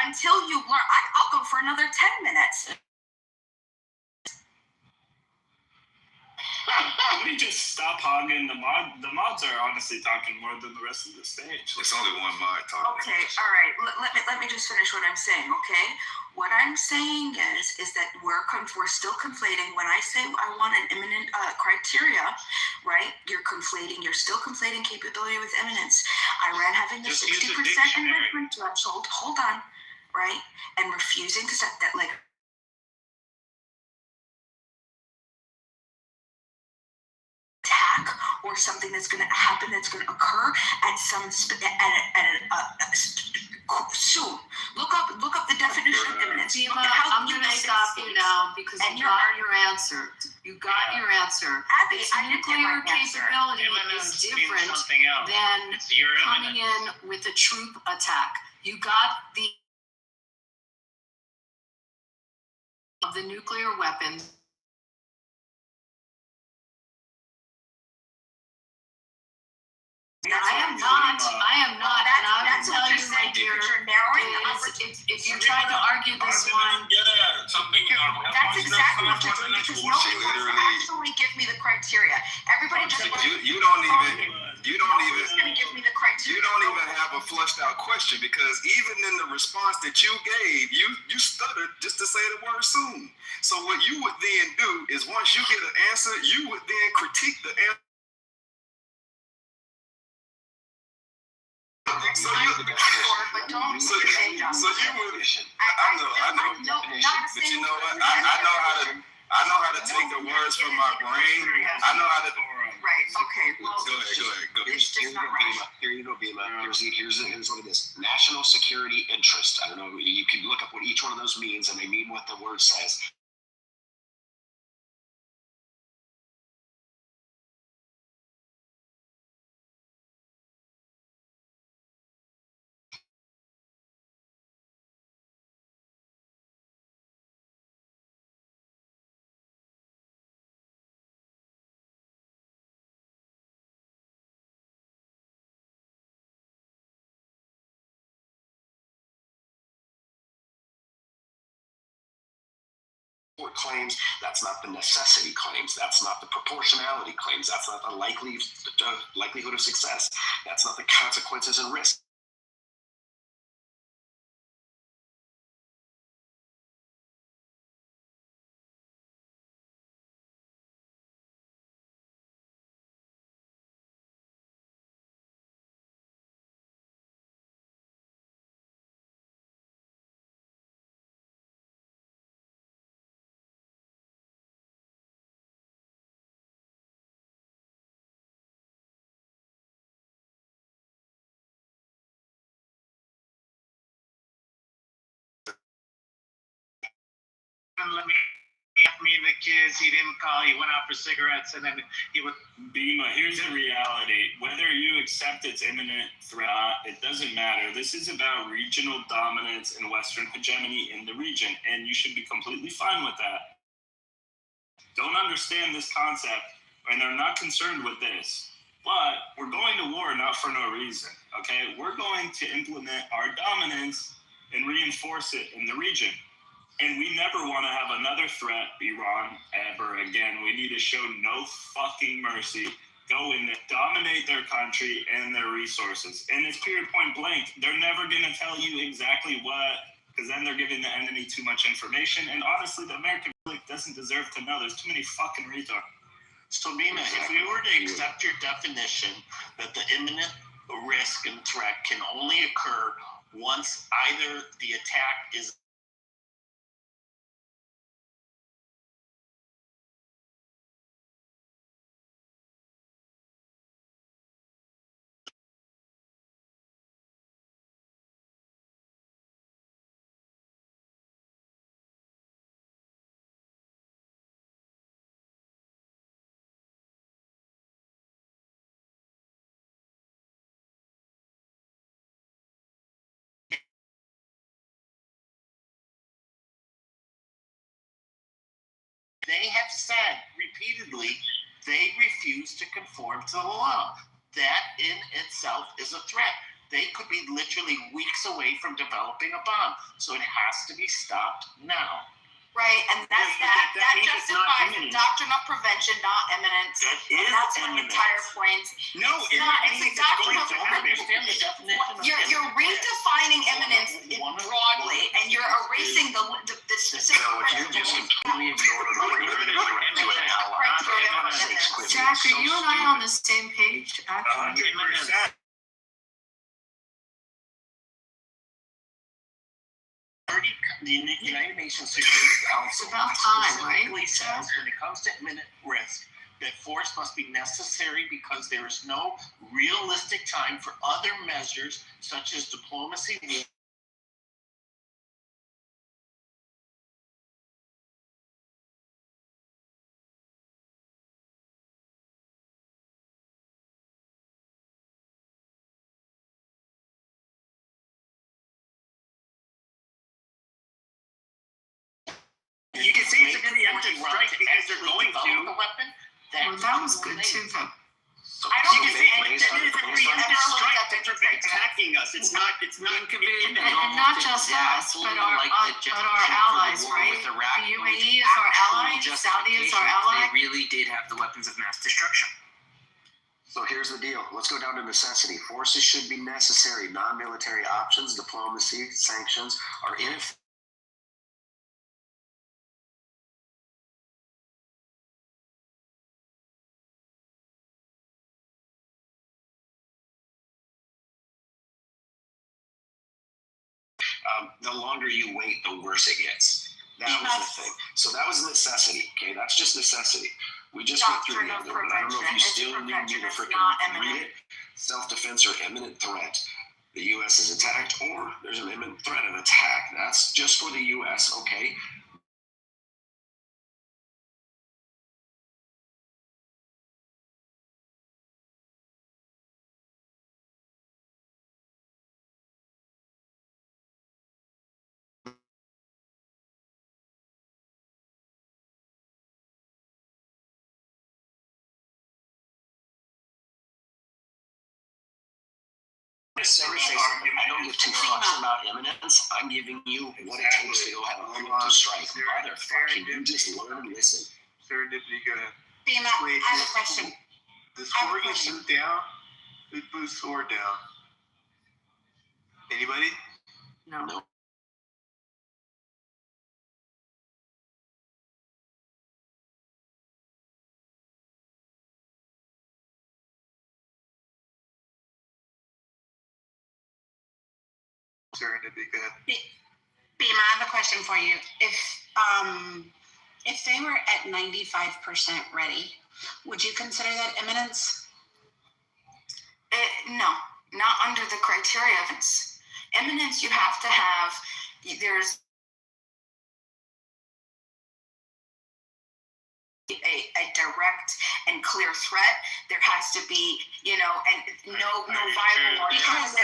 Until you learn, I'll go for another 10 minutes. Can we just stop hogging the mod? The mods are honestly talking more than the rest of the stage. It's only one mod talking. Okay, all right. Let me just finish what I'm saying. Okay, what I'm saying is that we're still conflating. When I say I want an imminent criteria, right? You're still conflating capability with imminence. Iran having the 60% enrichment threshold. Hold on, right? And refusing to set that attack or something that's going to happen, that's going to occur at soon. Look up the definition of imminence. I'm going to stop you now because you got your answer. You got your answer. Abby, its nuclear capability is different than coming in with a troop attack. You got the nuclear weapons. I am not, and I will tell you, my dear, if you try to argue this one, that's exactly what you're doing, because no one wants to actually give me the criteria. Everybody just you don't even going to give me the criteria. You don't even have a flushed out question, because even in the response that you gave, you stuttered just to say the word soon. So what you would then do is, once you get an answer, you would then critique the answer. So you but don't change up. So you would. I know. But you know what? I know how to take the words from my brain. I know how to. Right. Okay. Well, Go ahead. It's just not right. Here you go, Bima. Here's what it is. National security interest. I don't know. You can look up what each one of those means, and they mean what the word says. Claims, that's not the necessity claims, that's not the proportionality claims, that's not the likelihood of success, that's not the consequences and risks. Let me and the kids. He didn't call. He went out for cigarettes, and then he would. Bima, here's the reality. Whether you accept its imminent threat, it doesn't matter. This is about regional dominance and Western hegemony in the region, and you should be completely fine with that. Don't understand this concept and are not concerned with this. But we're going to war not for no reason, okay? We're going to implement our dominance and reinforce it in the region. And we never want to have another threat, Iran, ever again. We need to show no fucking mercy. Go in and dominate their country and their resources. And it's period point blank. They're never going to tell you exactly what, because then they're giving the enemy too much information. And honestly, the American public doesn't deserve to know. There's too many fucking retards. So, Bima, if we were to accept your definition that the imminent risk and threat can only occur once either the attack is they have said repeatedly they refuse to conform to the law. That in itself is a threat. They could be literally weeks away from developing a bomb. So it has to be stopped now. Right, and that's that justifies the doctrine of prevention, not imminence. And that's my entire point. No, it's not. It's a doctrine of prevention. You're redefining imminence broadly, and you're erasing the specific principles. Jack, are you and I on the same page? Actually, 100%. The United Nations Security Council specifically says when it comes to imminent risk that force must be necessary because there is no realistic time for other measures such as diplomacy. You can say it's a preemptive strike because they're going to. The weapon. Well, that was good too, though. I don't think that it is a preemptive strike to prevent attacking us. It's not. And not just us, but our allies, right? The UAE is our ally. Saudi is our ally. They really did have the weapons of mass destruction. So here's the deal. Let's go down to necessity. Forces should be necessary. Non-military options, diplomacy, sanctions are ineffective. The longer you wait, the worse it gets. That was the thing. So that was necessity. Okay, that's just necessity. We just went through the other one. I don't know if you still need me to freaking read it. Self-defense or imminent threat. The U.S. is attacked, or there's an imminent threat of attack. That's just for the U.S. Okay. Sarah say something. I don't give two fucks about imminence. I'm giving you what it takes to go have a to strike. Motherfucker, you just learn and listen. Serendipity, go ahead. Bama, I have a question. The sword gets moved down. Who moves sword down? Anybody? No. Serendipity, go ahead. Bima, I have a question for you. If they were at 95% ready, would you consider that imminence? No, not under the criteria of imminence. You have to have, there's a direct and clear threat. There has to be, and no viable because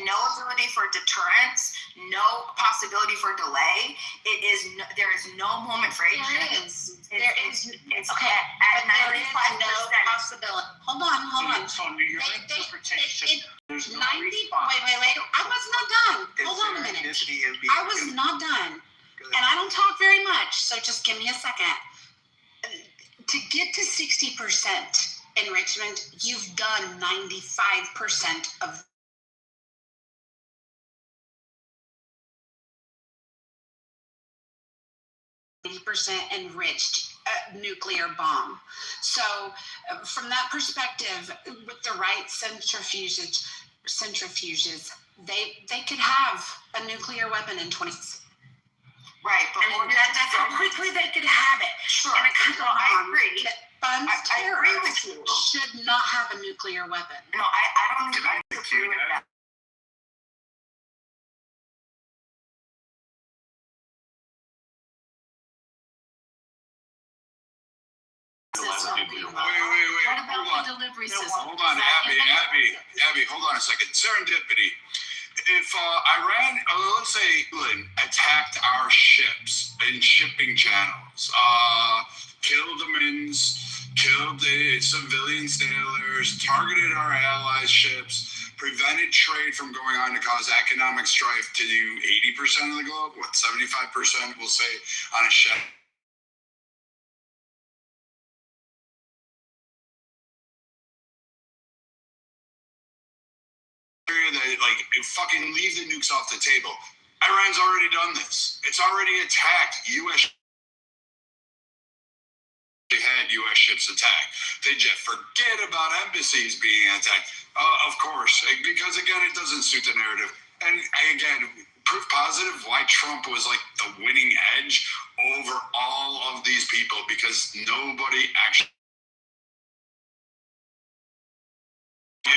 no ability for deterrence, no possibility for delay. There is no moment for agency. It's okay. At 95%. No possibility. Hold on. So under your interpretation, there's no 90. response. Wait. I was not done. Hold on a minute. I was not done. And I don't talk very much, so just give me a second. To get to 60% enrichment, you've done 95% of 80% enriched nuclear bomb. So from that perspective, with the right centrifuges, they could have a nuclear weapon in 20. Right, but that's how quickly they could have it. Sure. And I agree. Funds I agree with you. Should not have a nuclear weapon. No, I don't agree with that. Wait, hold on, Abby, hold on a second. Serendipity. If Iran, let's say England attacked our ships in shipping channels, killed the Mins, killed the civilian sailors, targeted our allies' ships, prevented trade from going on to cause economic strife to 80% of the globe, 75% we'll say on a ship. That fucking leave the nukes off the table. Iran's already done this. It's already attacked U.S. They had U.S. ships attacked. They just forget about embassies being attacked. Of course, because again, it doesn't suit the narrative. And again, proof positive why Trump was like the winning edge over all of these people, because nobody actually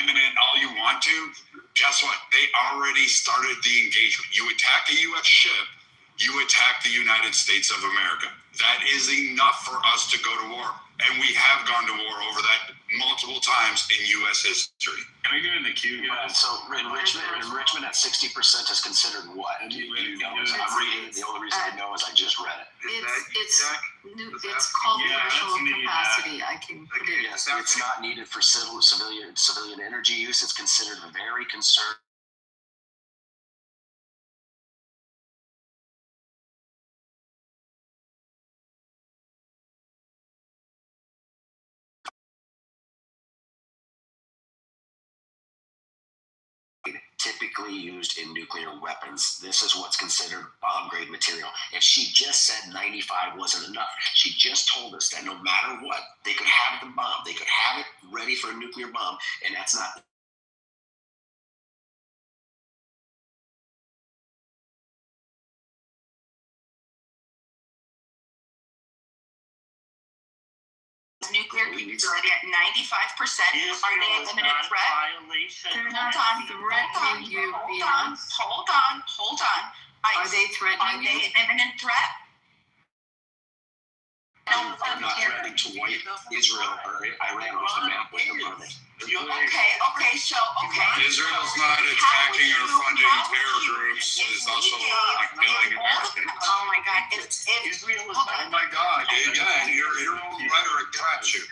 imminent all you want to. Guess what? They already started the engagement. You attack a U.S. ship, you attack the United States of America. That is enough for us to go to war. And we have gone to war over that multiple times in U.S. history. Can I get in the queue, guys? So enrichment at 60% is considered what? I'm reading it. The only reason I know is I just read it. It's called threshold capacity. I can put it. Yes, it's not needed for civilian energy use. It's considered very conservative. Typically used in nuclear weapons. This is what's considered bomb grade material. If she just said 95 wasn't enough, she just told us that no matter what, they could have the bomb, they could have it ready for a nuclear bomb, and that's not nuclear capability at 95%. Are they an imminent threat? They're not threatening you, Beyonce. Hold on. Are they threatening you? Are they an imminent threat? I'm not threatening to wipe Israel or Iran off the map with their brothers. Okay, so. Israel's not attacking or funding terror groups. It's also killing Americans. Oh my God! If Israel is. Oh my God! Yeah, your own rhetoric traps you.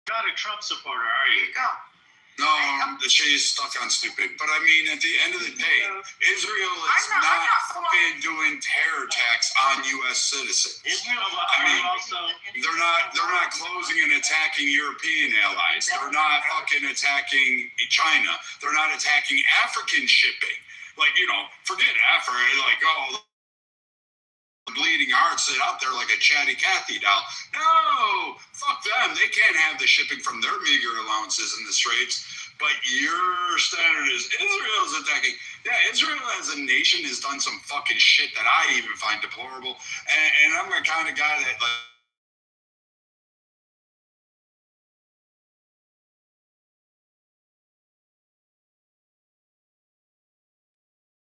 Not a Trump supporter, are you? No, she's stuck on stupid. But I mean, at the end of the day, Israel is not fucking doing terror attacks on U.S. citizens. I mean, they're not closing and attacking European allies. They're not fucking attacking China. They're not attacking African shipping. Like, forget Africa. Like, the bleeding heart sit out there like a chatty Cathy doll. No, fuck them. They can't have the shipping from their meager allowances in the Straits. But your standard is Israel's attacking. Yeah, Israel as a nation has done some fucking shit that I even find deplorable. And I'm the kind of guy that, like,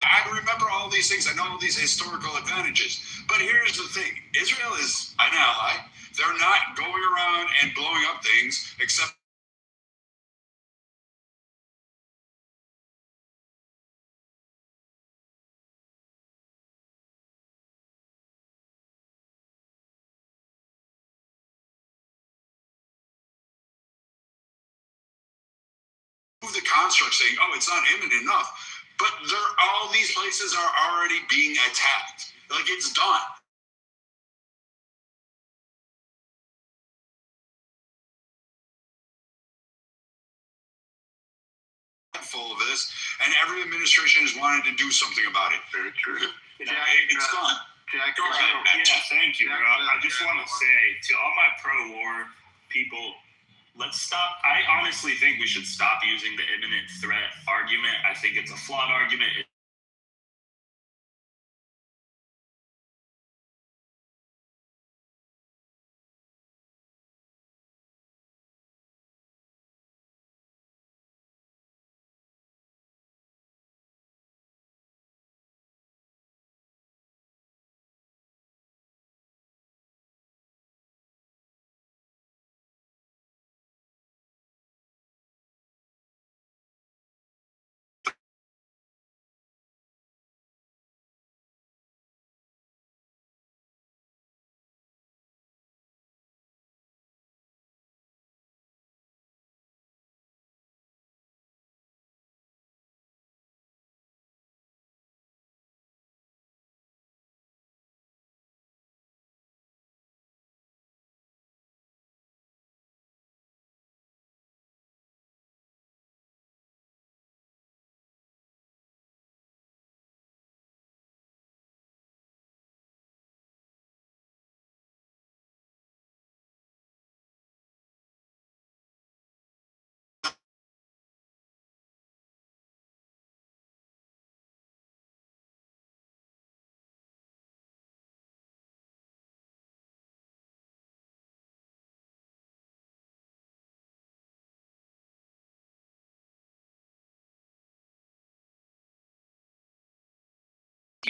I remember all these things. I know all these historical advantages. But here's the thing. Israel is an ally. They're not going around and blowing up things except the construct saying, oh, it's not imminent enough. But all these places are already being attacked. Like, it's done. Full of this, and every administration has wanted to do something about it. Very true. It's done. Yeah, thank you, bro. I just want to say to all my pro-war people, let's stop. I honestly think we should stop using the imminent threat argument. I think it's a flawed argument.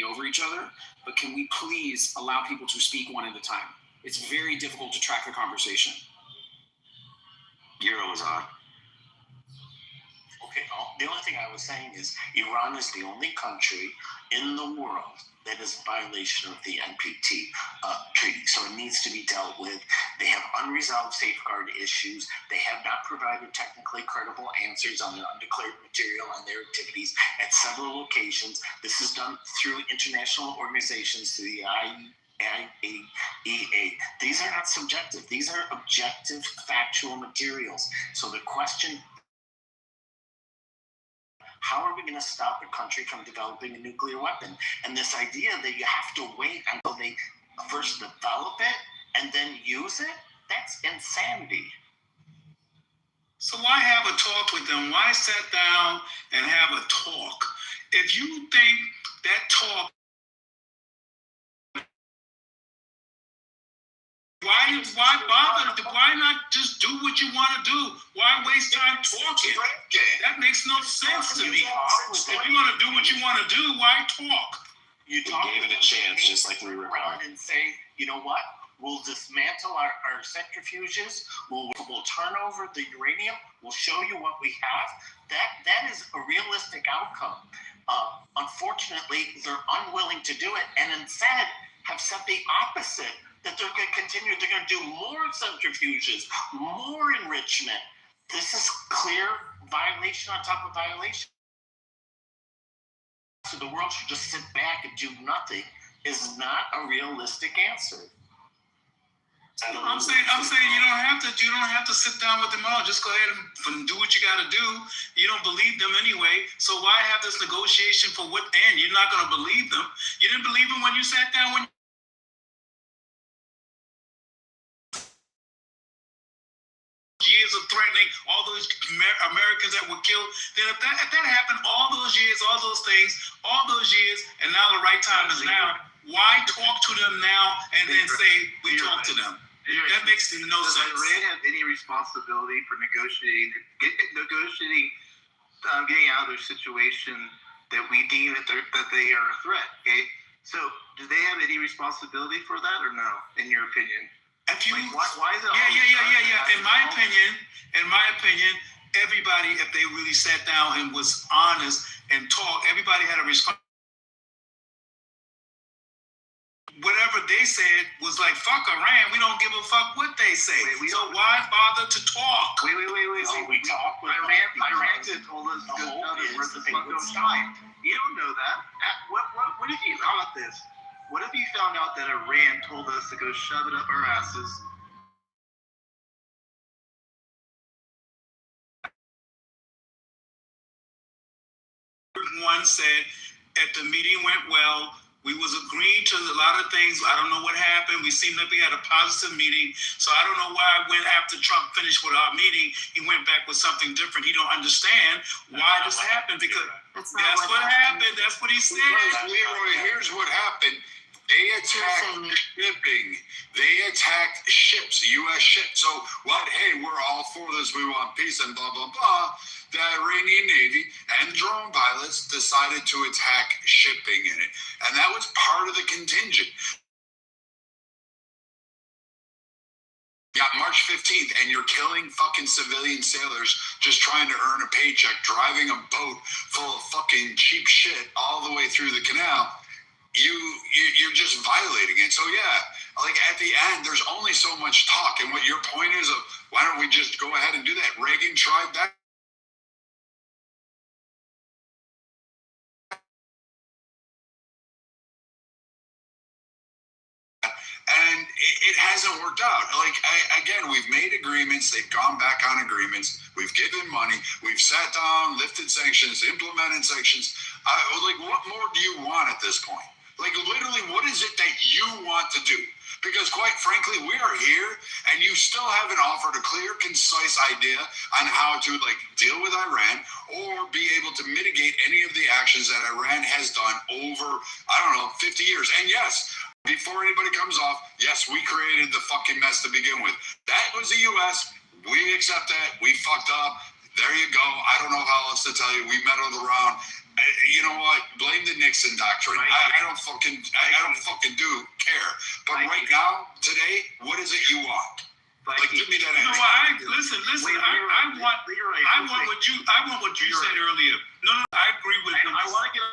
Over each other, but can we please allow people to speak one at a time? It's very difficult to track the conversation. Euro is on. Okay, the only thing I was saying is Iran is the only country in the world that is a violation of the NPT treaty, so it needs to be dealt with. They have unresolved safeguard issues. They have not provided technically credible answers on their undeclared material and their activities at several locations. This is done through international organizations, through the IAEA. These are not subjective. These are objective, factual materials. So the question, how are we going to stop a country from developing a nuclear weapon? And this idea that you have to wait until they first develop it and then use it, that's insanity. So why have a talk with them? Why sit down and have a talk? If you think that talk, why bother? Why not just do what you want to do? Why waste time talking? That makes no sense to me. If you're going to do what you want to do, why talk? You gave it a chance, just like we were around and say, you know what? We'll dismantle our centrifuges. We'll turn over the uranium. We'll show you what we have. That is a realistic outcome. Unfortunately, they're unwilling to do it, and instead have said the opposite. That they're going to continue. They're going to do more centrifuges, more enrichment. This is clear violation on top of violation. So the world should just sit back and do nothing is not a realistic answer. I'm saying you don't have to sit down with them all. Just go ahead and do what you got to do. You don't believe them anyway, so why have this negotiation for what end? You're not going to believe them. You didn't believe them when you sat down years of threatening all those Americans that were killed. Then if that happened all those years, and now the right time is now, why talk to them now and then say we talk to them? That makes no sense. Does Iran have any responsibility for getting out of their situation that we deem that they are a threat? Okay, so do they have any responsibility for that or no? In your opinion? If you, why is it? Yeah. In my opinion, everybody, if they really sat down and was honest and talked, everybody had a response. Whatever they said was like, fuck Iran. We don't give a fuck what they say. So why bother to talk? Wait. We talk with Iran told us where the fuck goes time. You don't know that. What if you how about this? What if you found out that Iran told us to go shove it up our asses? One said, if the meeting went well, we was agreeing to a lot of things. I don't know what happened. We seemed like we had a positive meeting. So I don't know why after Trump finished with our meeting, he went back with something different. He don't understand why this happened because that's what happened. That's what he said. Leroy, here's what happened. They attacked shipping. They attacked ships, U.S. ships. So what? Hey, we're all for this. We want peace and blah, blah, blah. The Iranian Navy and drone pilots decided to attack shipping in it. And that was part of the contingent. Got March 15th, and you're killing fucking civilian sailors just trying to earn a paycheck, driving a boat full of fucking cheap shit all the way through the canal. You're just violating it. So yeah, like at the end, there's only so much talk. And what your point is of why don't we just go ahead and do that? Reagan tried that. And it hasn't worked out. Like, again, we've made agreements. They've gone back on agreements. We've given money. We've sat down, lifted sanctions, implemented sanctions. Like, what more do you want at this point? Like, literally, what is it that you want to do? Because, quite frankly, we are here, and you still haven't offered a clear, concise idea on how to, like, deal with Iran or be able to mitigate any of the actions that Iran has done over, 50 years. And yes, before anybody comes off, yes, we created the fucking mess to begin with. That was the U.S. We accept that. We fucked up. There you go. I don't know how else to tell you. We meddled around. You know what? Blame the Nixon doctrine. I don't fucking care. But right now, today, what is it you want? But Like, give me that. You know what? Listen. I want what you said earlier. No, I agree with you. I want to get.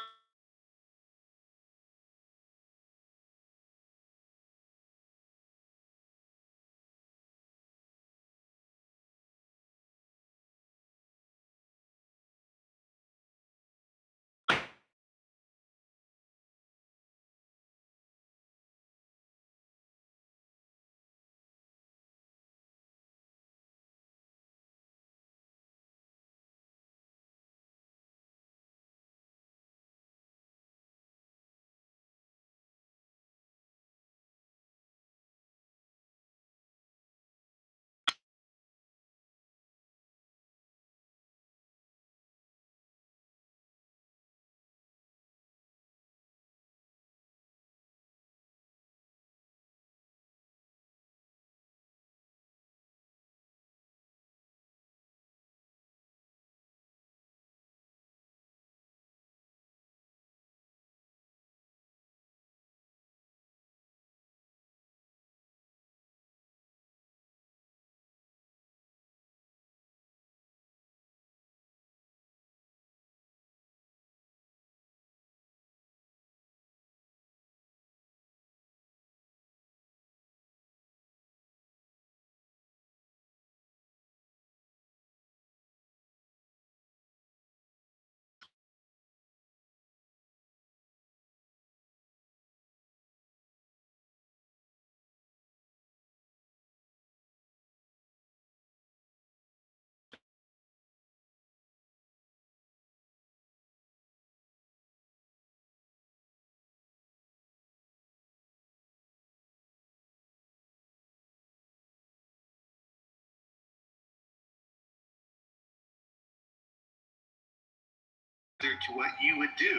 To what you would do,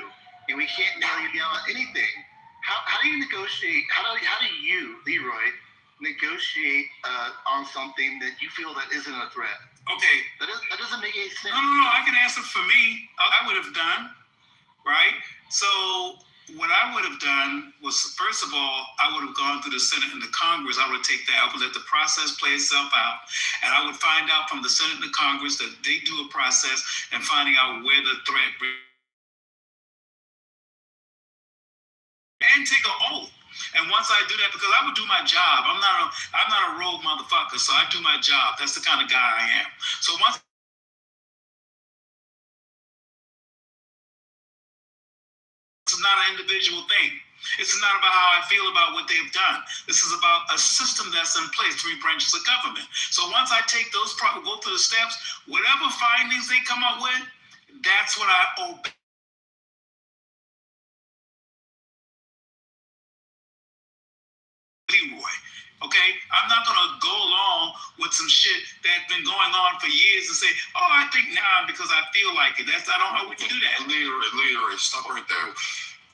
and we can't nail you down on anything. How do you negotiate? How do you, Leroy, negotiate on something that you feel that isn't a threat? Okay. That doesn't make any sense. No. I can answer for me. I would have done, right? So what I would have done was, first of all, I would have gone through the Senate and the Congress. I would take that. I would let the process play itself out, and I would find out from the Senate and the Congress that they do a process and finding out where the threat and take an oath. And once I do that, because I would do my job. I'm not a rogue motherfucker, so I do my job. That's the kind of guy I am. So once it's not an individual thing. It's not about how I feel about what they've done. This is about a system that's in place, 3 branches of government. So once I take those, go through the steps, whatever findings they come up with, that's what I obey. Leroy. Okay, I'm not gonna go along with some shit that's been going on for years and say, "Oh, I think now because I feel like it." I don't know what to do that. Leroy, stop right there.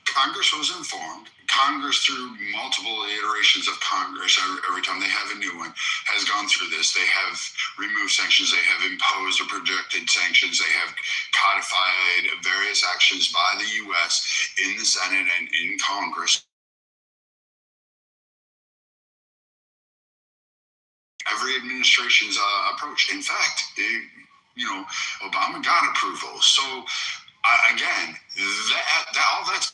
Congress was informed. Congress, through multiple iterations of Congress, every time they have a new one, has gone through this. They have removed sanctions. They have imposed or projected sanctions. They have codified various actions by the U.S. in the Senate and in Congress. Every administration's approach. In fact, Obama got approval. So again, all that's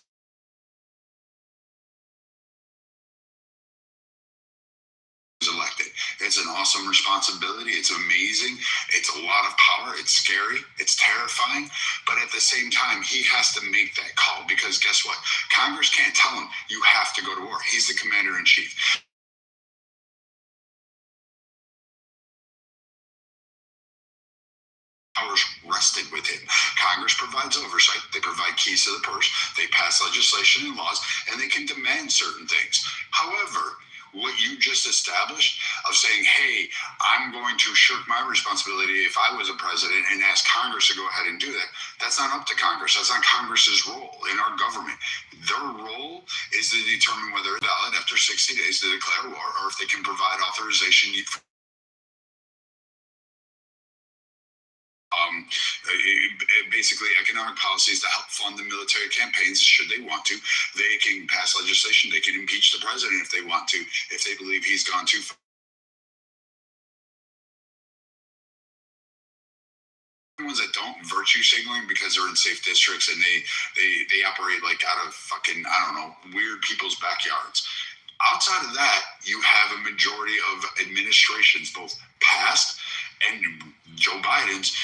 elected. It's an awesome responsibility. It's amazing. It's a lot of power. It's scary. It's terrifying. But at the same time, he has to make that call because guess what? Congress can't tell him you have to go to war. He's the commander in chief. Powers rested with him. Congress provides oversight. They provide keys to the purse. They pass legislation and laws, and they can demand certain things. However, what you just established of saying, hey, I'm going to shirk my responsibility if I was a president and ask Congress to go ahead and do that, that's not up to Congress. That's not Congress's role in our government. Their role is to determine whether it's valid after 60 days to declare war or if they can provide authorization basically economic policies to help fund the military campaigns should they want to. They can pass legislation. They can impeach the president if they want to, if they believe he's gone too far. ones that don't virtue signaling because they're in safe districts and they operate like out of fucking, I don't know, weird people's backyards. Outside of that, you have a majority of administrations, both past and Joe Biden's,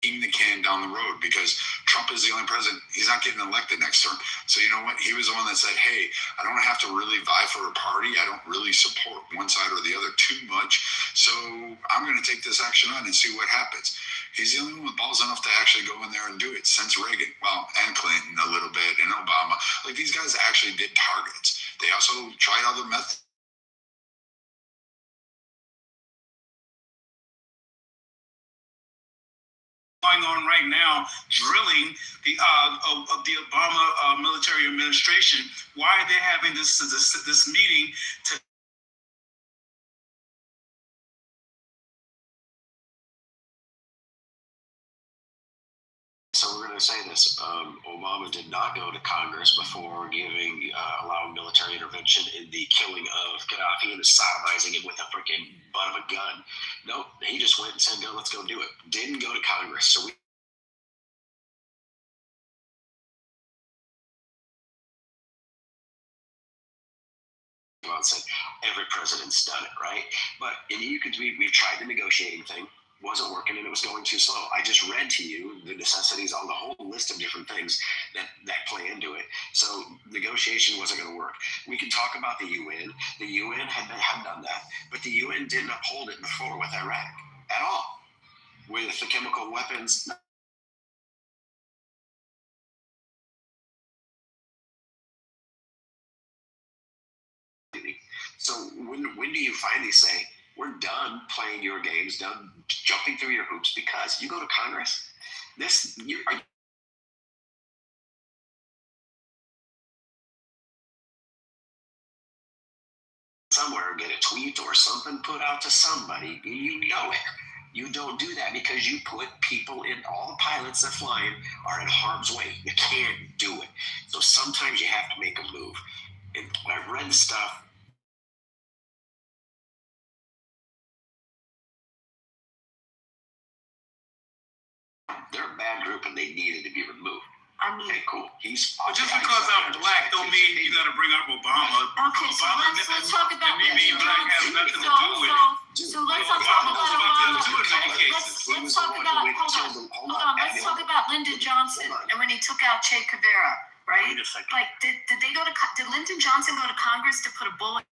kicking the can down the road because Trump is the only president. He's not getting elected next term. So you know what? He was the one that said, hey, I don't have to really vie for a party. I don't really support one side or the other too much. So I'm going to take this action on and see what happens. He's the only one with balls enough to actually go in there and do it since Reagan. Well, and Clinton a little bit and Obama. Like these guys actually did targets. They also tried other methods. Going on right now, drilling the of the Obama military administration. Why are they having this meeting to? So we're going to say this: Obama did not go to Congress before allowing military intervention in the killing of Gaddafi and sodomizing him with a freaking butt of a gun. Nope, he just went and said, "No, let's go do it." Didn't go to Congress, so we. Said every president's done it, right? But we've tried the negotiating thing. Wasn't working and it was going too slow. I just read to you the necessities on the whole list of different things that play into it. So negotiation wasn't going to work. We can talk about the UN. The UN had done that, but the UN didn't uphold it before with Iraq at all. With the chemical weapons. So when do you finally say, we're done playing your games, done jumping through your hoops, because you go to Congress, somewhere get a tweet or something put out to somebody, you know it. You don't do that because you put people in, all the pilots that fly in are in harm's way. You can't do it. So sometimes you have to make a move. And when I've read stuff, they're a bad group and they needed to be removed. I mean, okay, cool. But just because I'm black don't mean you got to bring up Obama. Okay, so let's talk about being black has nothing to do with it. So let's talk about Obama. Let's talk about hold on. Let's talk about Lyndon Johnson and when he took out Che Guevara, right? Like, did Lyndon Johnson go to Congress to put a bullet?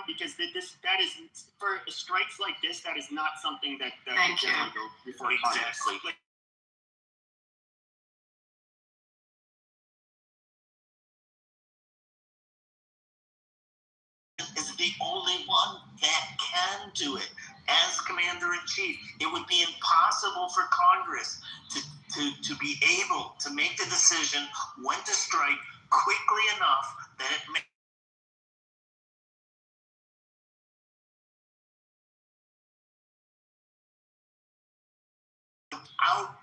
Because that is for strikes like this, that is not something that Thank you. Go before exactly. Is the only one that can do it. As commander-in-chief, it would be impossible for Congress to be able to make the decision when to strike quickly enough that it makes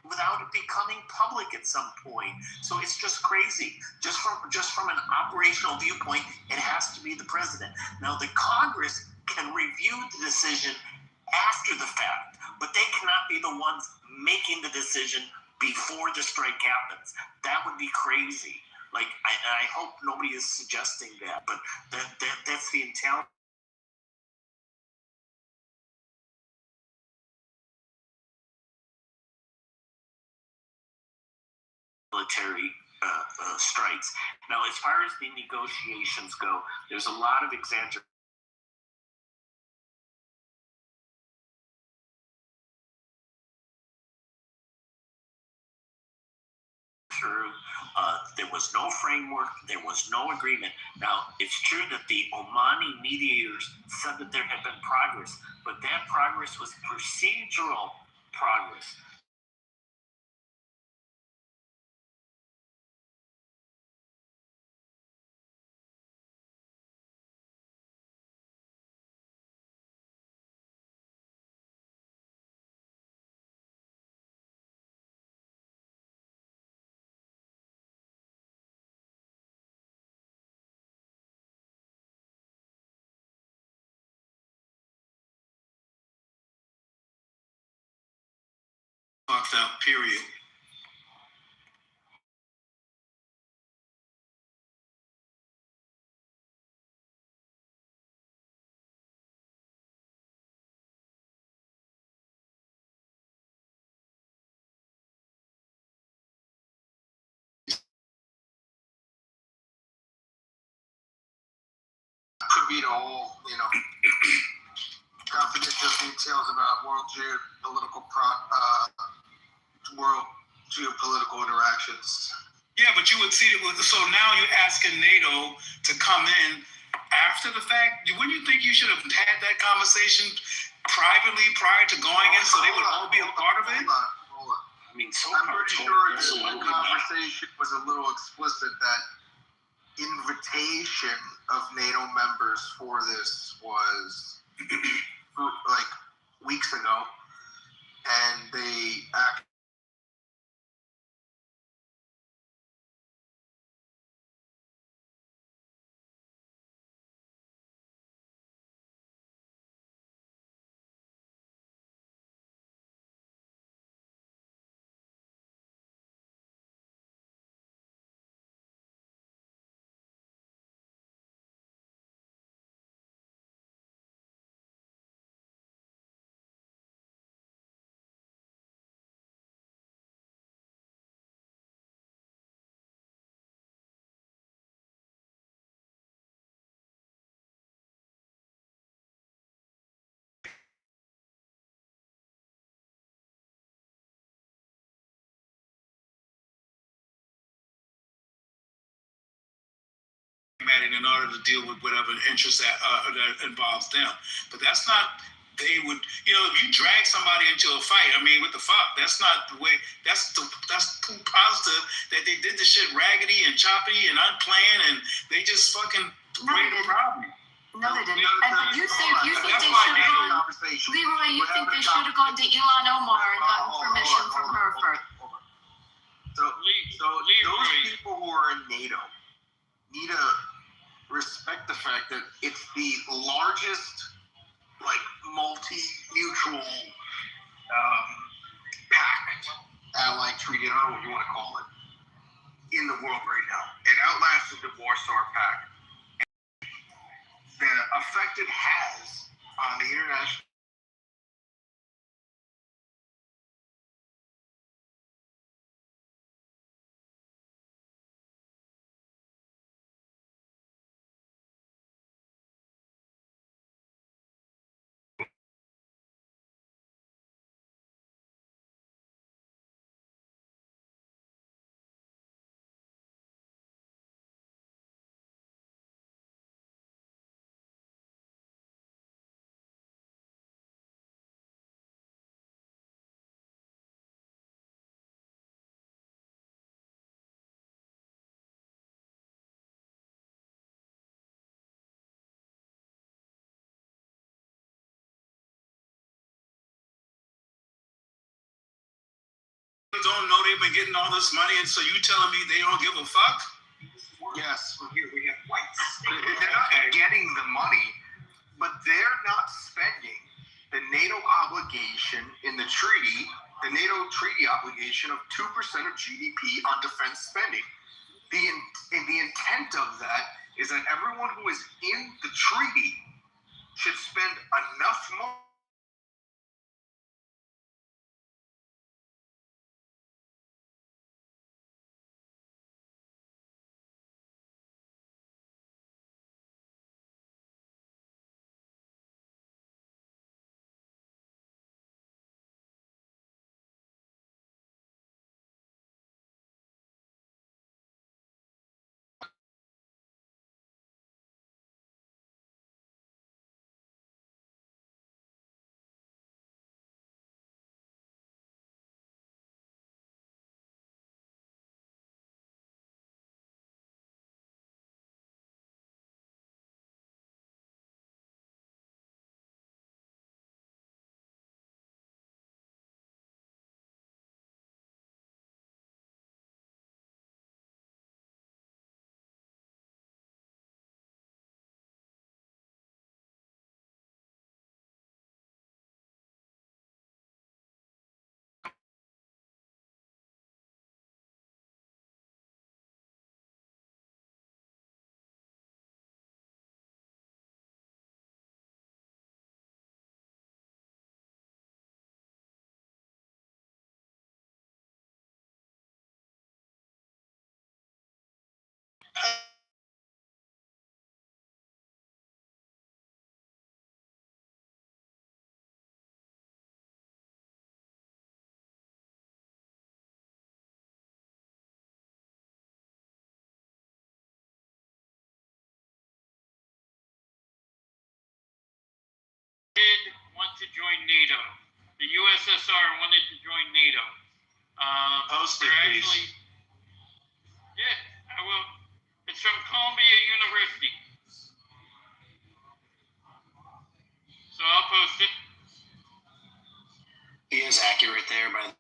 without it becoming public at some point. So it's just crazy. Just from an operational viewpoint, it has to be the president. Now the Congress can review the decision after the fact, but they cannot be the ones making the decision before the strike happens. That would be crazy. Like I hope nobody is suggesting that, but that's the intelligence. Military strikes. Now, as far as the negotiations go, there's a lot of exaggeration. There was no framework, there was no agreement. Now, it's true that the Omani mediators said that there had been progress, but that progress was procedural progress. fucked up, period. Privy to all, confidential details about world geopolitical interactions. Yeah, but you would see it. So now you're asking NATO to come in after the fact. Wouldn't you think you should have had that conversation privately prior to going in, so they would all be a part of it? Hold on. I mean, I'm pretty sure the conversation was a little explicit that invitation of NATO members for this was like weeks ago, and they act. In order to deal with whatever interest that involves them. But that's not, they would, if you drag somebody into a fight, I mean, what the fuck? That's not the way, that's too positive that they did the shit raggedy and choppy and unplanned, and they just fucking created a problem. No, they didn't. And you think they should have gone, Leroy, you think they should have gone to Elon Omar and gotten permission from her first? So those people who are in NATO need to respect the fact that it's the largest, multi-mutual pact, allied treaty, I don't know what you want to call it, in the world right now. It outlasted the Warsaw Pact. The effect it has on the international don't know they've been getting all this money, and so you telling me they don't give a fuck? Yes. Here we have whites. They're not getting the money, but they're not spending the NATO obligation in the treaty, the NATO treaty obligation of 2% of GDP on defense spending. The intent of that is that everyone who is in the treaty should spend enough money did want to join NATO. The USSR wanted to join NATO. Post it, please. Yeah, I will. It's from Columbia University. So I'll post it. He is accurate there, by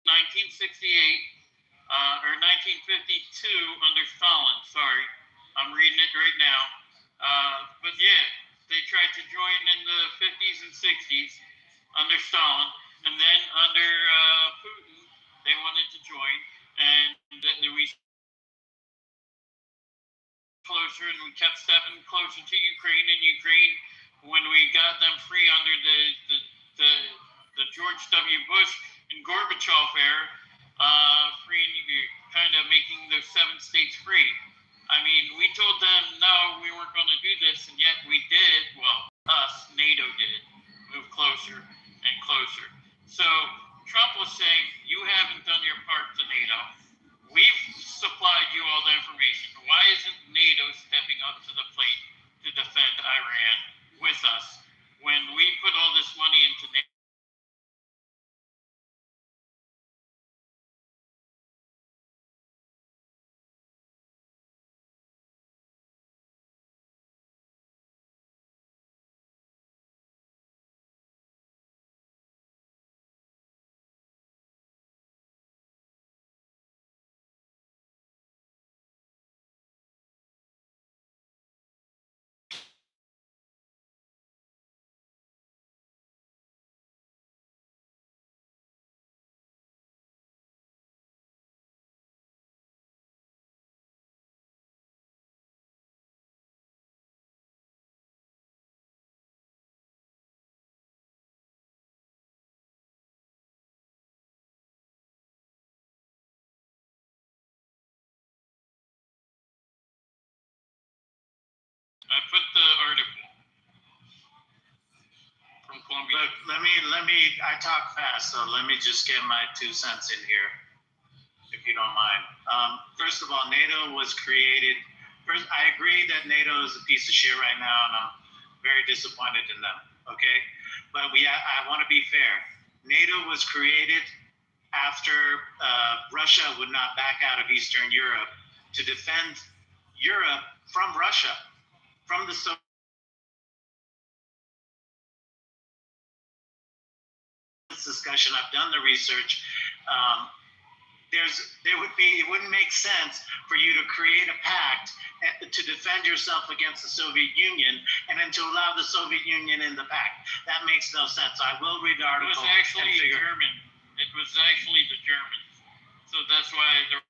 1968 or 1952 under Stalin. Sorry, I'm reading it right now. But yeah, they tried to join in the 50s and 60s under Stalin, and then under Putin, they wanted to join, and we closer, and we kept stepping closer to Ukraine. And Ukraine, when we got them free under the George W. Bush and Gorbachev era, kind of making the 7 states free. I mean, we told them no, we weren't going to do this, and yet we did. Well, us, NATO did, move closer and closer. So Trump was saying, you haven't done your part to NATO. We've supplied you all the information. Why isn't NATO stepping up to the plate to defend Iran with us when we put all this money into NATO? I put the article from Columbia. Let me. I talk fast, so let me just get my 2 cents in here, if you don't mind. First of all, NATO was created. First, I agree that NATO is a piece of shit right now, and I'm very disappointed in them. Okay, but I want to be fair. NATO was created after Russia would not back out of Eastern Europe to defend Europe from Russia, from the Soviet. This discussion, I've done the research. It wouldn't make sense for you to create a pact to defend yourself against the Soviet Union and then to allow the Soviet Union in the pact. That makes no sense. I will read the article. It was actually German. It was actually the Germans. So that's why the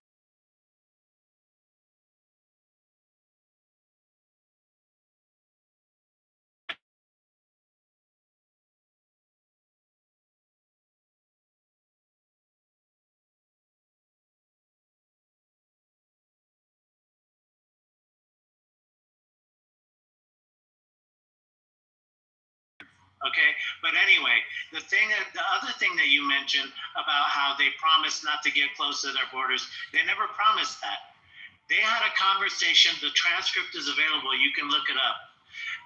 Okay, but anyway, the other thing that you mentioned about how they promised not to get close to their borders, they never promised that. They had a conversation, the transcript is available, you can look it up.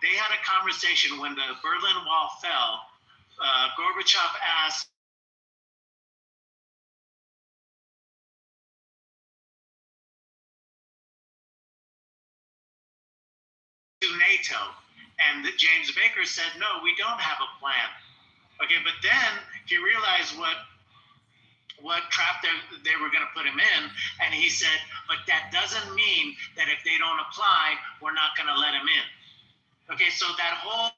They had a conversation when the Berlin Wall fell. Gorbachev asked to NATO. And James Baker said, no, we don't have a plan. Okay, but then he realized what trap they were going to put him in, and he said, but that doesn't mean that if they don't apply, we're not going to let him in. Okay, so that whole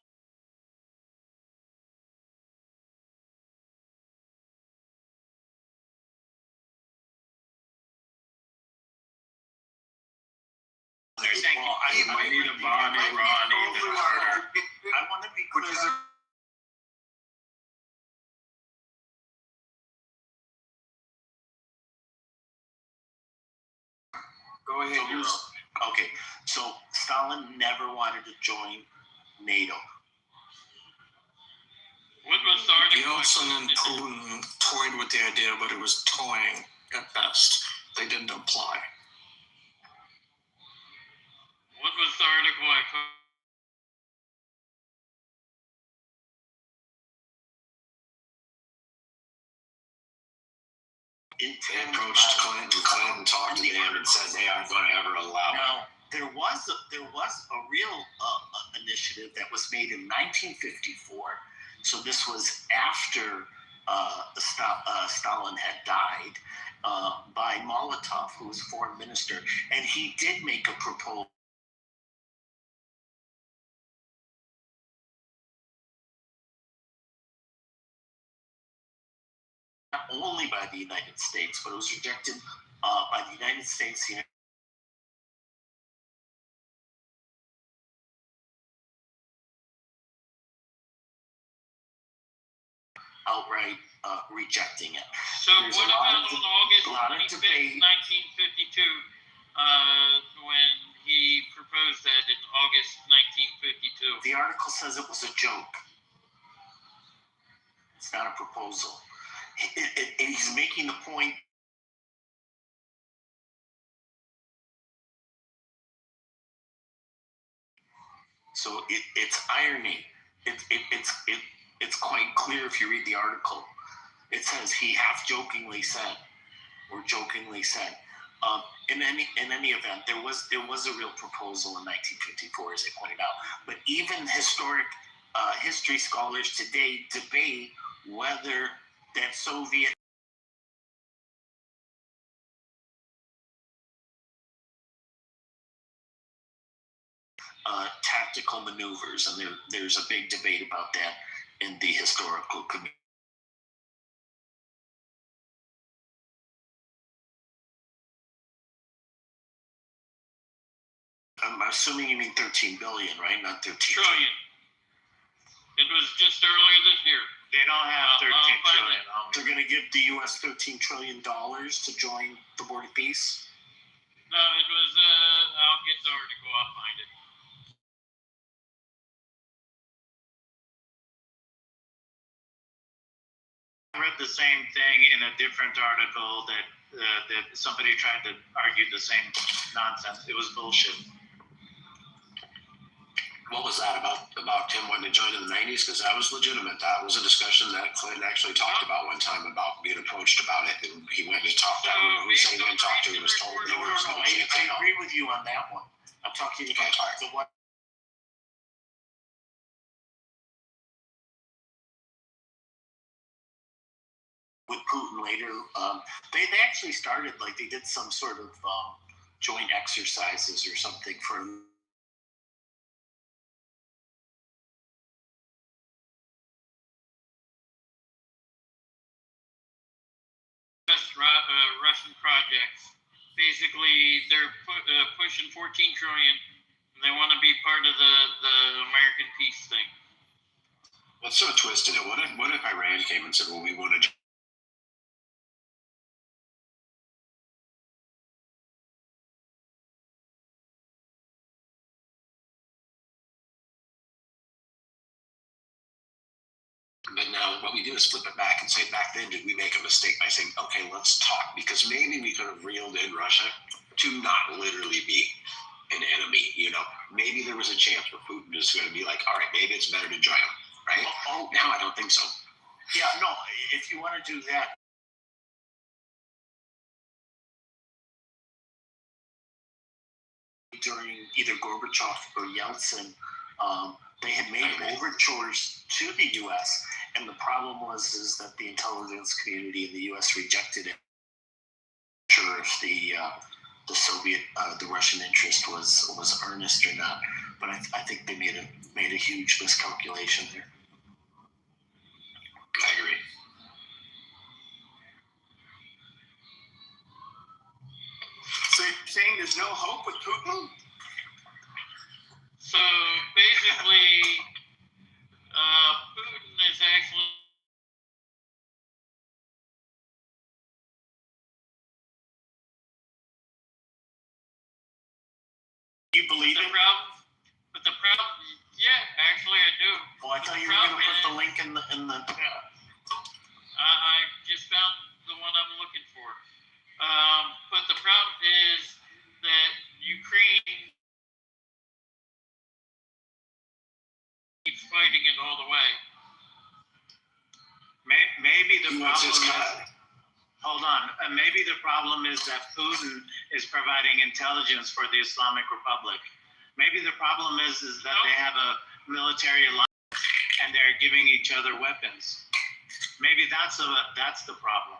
I need a Bonnie Ronnie. I want to be clear. Go ahead. Okay, so Stalin never wanted to join NATO. What was the article? Yeltsin and Putin toyed with the idea, but it was toying at best. They didn't apply. What was the article I put? They approached Clinton. Clinton talked to them and said they aren't going to ever allow it. Now, there was a real initiative that was made in 1954. So this was after Stalin had died, by Molotov, who was foreign minister, and he did make a proposal. Not only by the United States, but it was rejected by the United States, outright rejecting it. So There's what about on August 25th, 1952, when he proposed that in August 1952? The article says it was a joke. It's not a proposal. He's making the point. So it's irony. It's quite clear if you read the article. It says he half jokingly said, or jokingly said. In any event, there was a real proposal in 1954, as I pointed out. But even history scholars today debate whether that Soviet tactical maneuvers, and there's a big debate about that in the historical community. I'm assuming you mean 13 billion, right? Not 13 trillion. It was just earlier this year. They don't have 13 trillion. They're going to give the U.S. $13 trillion to join the Board of Peace? No, it was, I'll get the article, I'll find it. I read the same thing in a different article that somebody tried to argue the same nonsense. It was bullshit. What was that about him wanting to join in the 90s? Because that was legitimate. That was a discussion that Clinton actually talked about one time, about being approached about it. And he went to talk to him. Who said he went to talk to him was told there was no chance. I agree with you on that one. I'm talking about the one. With Putin later, they actually started, like, they did some sort of joint exercises or something for Russian projects. Basically, they're pushing 14 trillion, and they want to be part of the American peace thing. What's so twisted? What if Iran came and said, "Well, we want to"? But now what we do is flip it back and say, back then, did we make a mistake by saying, okay, let's talk? Because maybe we could have reeled in Russia to not literally be an enemy, Maybe there was a chance where Putin is going to be like, all right, maybe it's better to join him, right? Now I don't think so. Yeah, no, if you want to do that. During either Gorbachev or Yeltsin, they had made overtures to the U.S., and the problem is that the intelligence community in the U.S. rejected it. I'm not sure if the Soviet, the Russian interest was earnest or not, but I think they made a huge miscalculation there. I agree. So you're saying there's no hope with Putin? So basically, Putin is actually believe it? But the problem, yeah, actually I do. Well, I thought you were going to put the link in the. Yeah. I just found the one I'm looking for. But the problem is that Ukraine keeps fighting it all the way. Maybe the problem is, hold on. Maybe the problem is that Putin is providing intelligence for the Islamic Republic. Maybe the problem is that they have a military alliance and they're giving each other weapons. Maybe that's the problem.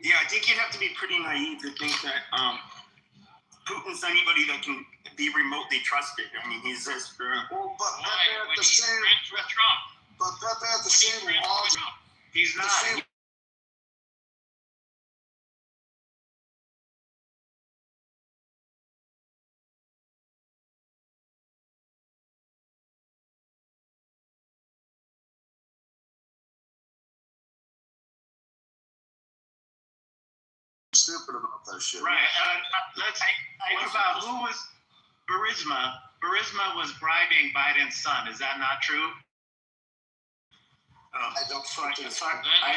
Yeah, I think you'd have to be pretty naive to think that Putin's anybody that can be remotely trusted. I mean, he's this. Well, but at the same, but at the same laws, he's not. stupid about that shit. Right. What about who was Burisma? Burisma was bribing Biden's son. Is that not true? I don't fucking. I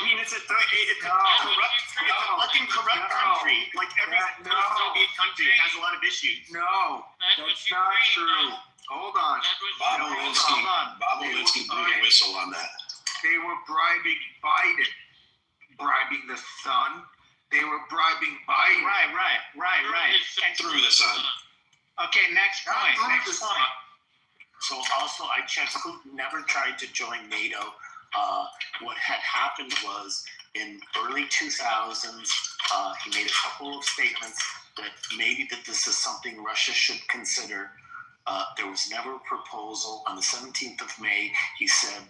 mean, it's a fucking corrupt country. Like every Soviet country has a lot of issues. No, that's not true. Hold on. Bob Lewinsky blew a whistle on that. They were bribing Biden, bribing the son. They were bribing Biden. Right. And through the son. Okay, next point. So also, I checked. Putin never tried to join NATO. What had happened was in early 2000s, he made a couple of statements that maybe that this is something Russia should consider. There was never a proposal. On the 17th of May, he said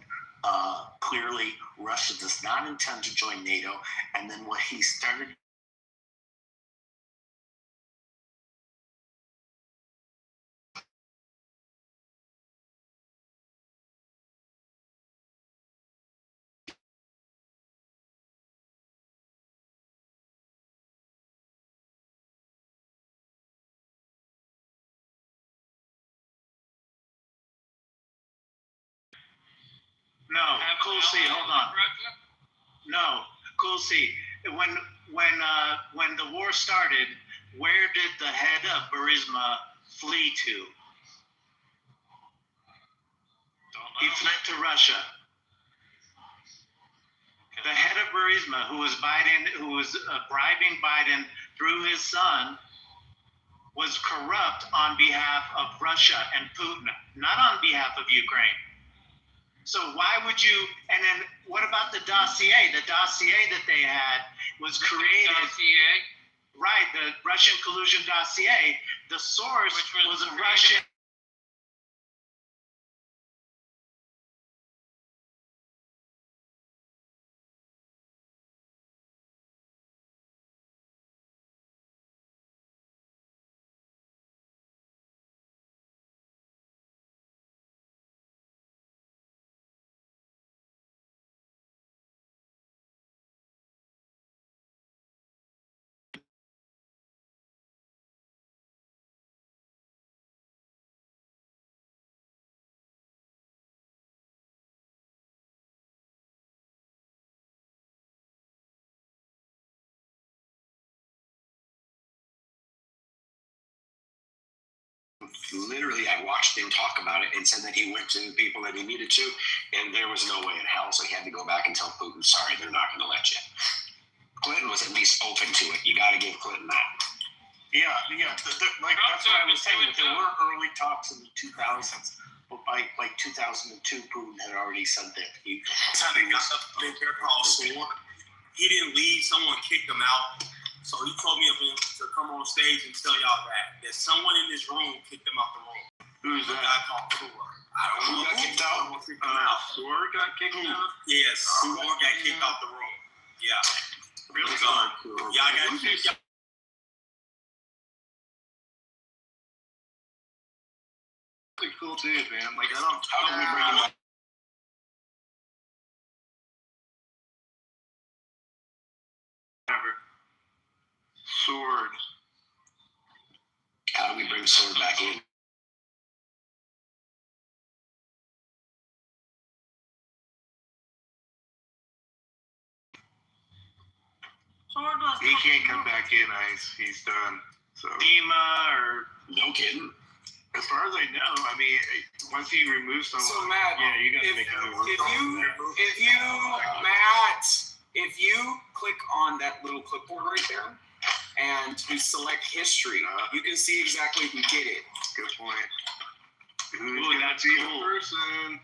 clearly Russia does not intend to join NATO. And then what he started. No, Kulsi, hold on. No, Kulsi. When the war started, where did the head of Burisma flee to? He fled to Russia. The head of Burisma, who was bribing Biden through his son, was corrupt on behalf of Russia and Putin, not on behalf of Ukraine. So why would you? And then what about the dossier? The dossier that they had was created. Right, the Russian collusion dossier. The source was a Russian. Literally, I watched him talk about it and said that he went to the people that he needed to, and there was no way in hell. So he had to go back and tell Putin, sorry, they're not going to let you. Clinton was at least open to it. You got to give Clinton that. Yeah. Like that's what I was saying. That there were early talks in the 2000s, but by 2002, Putin had already said that he didn't leave. Someone kicked him out. So he told me to come on stage and tell y'all that someone in this room kicked him out the room. Who's that? A guy called Thor. I don't know who got kicked out. Thor got kicked out? Yes, Thor got kicked out the room. Yeah. Really gone. Y'all got kicked out. Pretty cool too, man. Like I don't. How do we bring him up? Sword. How do we bring Sword back in? He can't come back in, Ice. He's done. So FEMA or no kidding. As far as I know, I mean, once he removes someone, So Matt, yeah, you gotta make a move. If you click on that little clipboard right there and you select history, you can see exactly who did it. Good point. Ooh, that's cool. Person.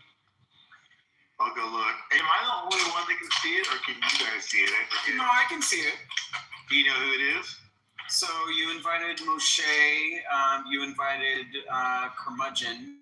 I'll go look. Am I the only one that can see it, or can you guys see it? I forget. No, I can see it. Do you know who it is? So you invited Moshe, you invited Curmudgeon.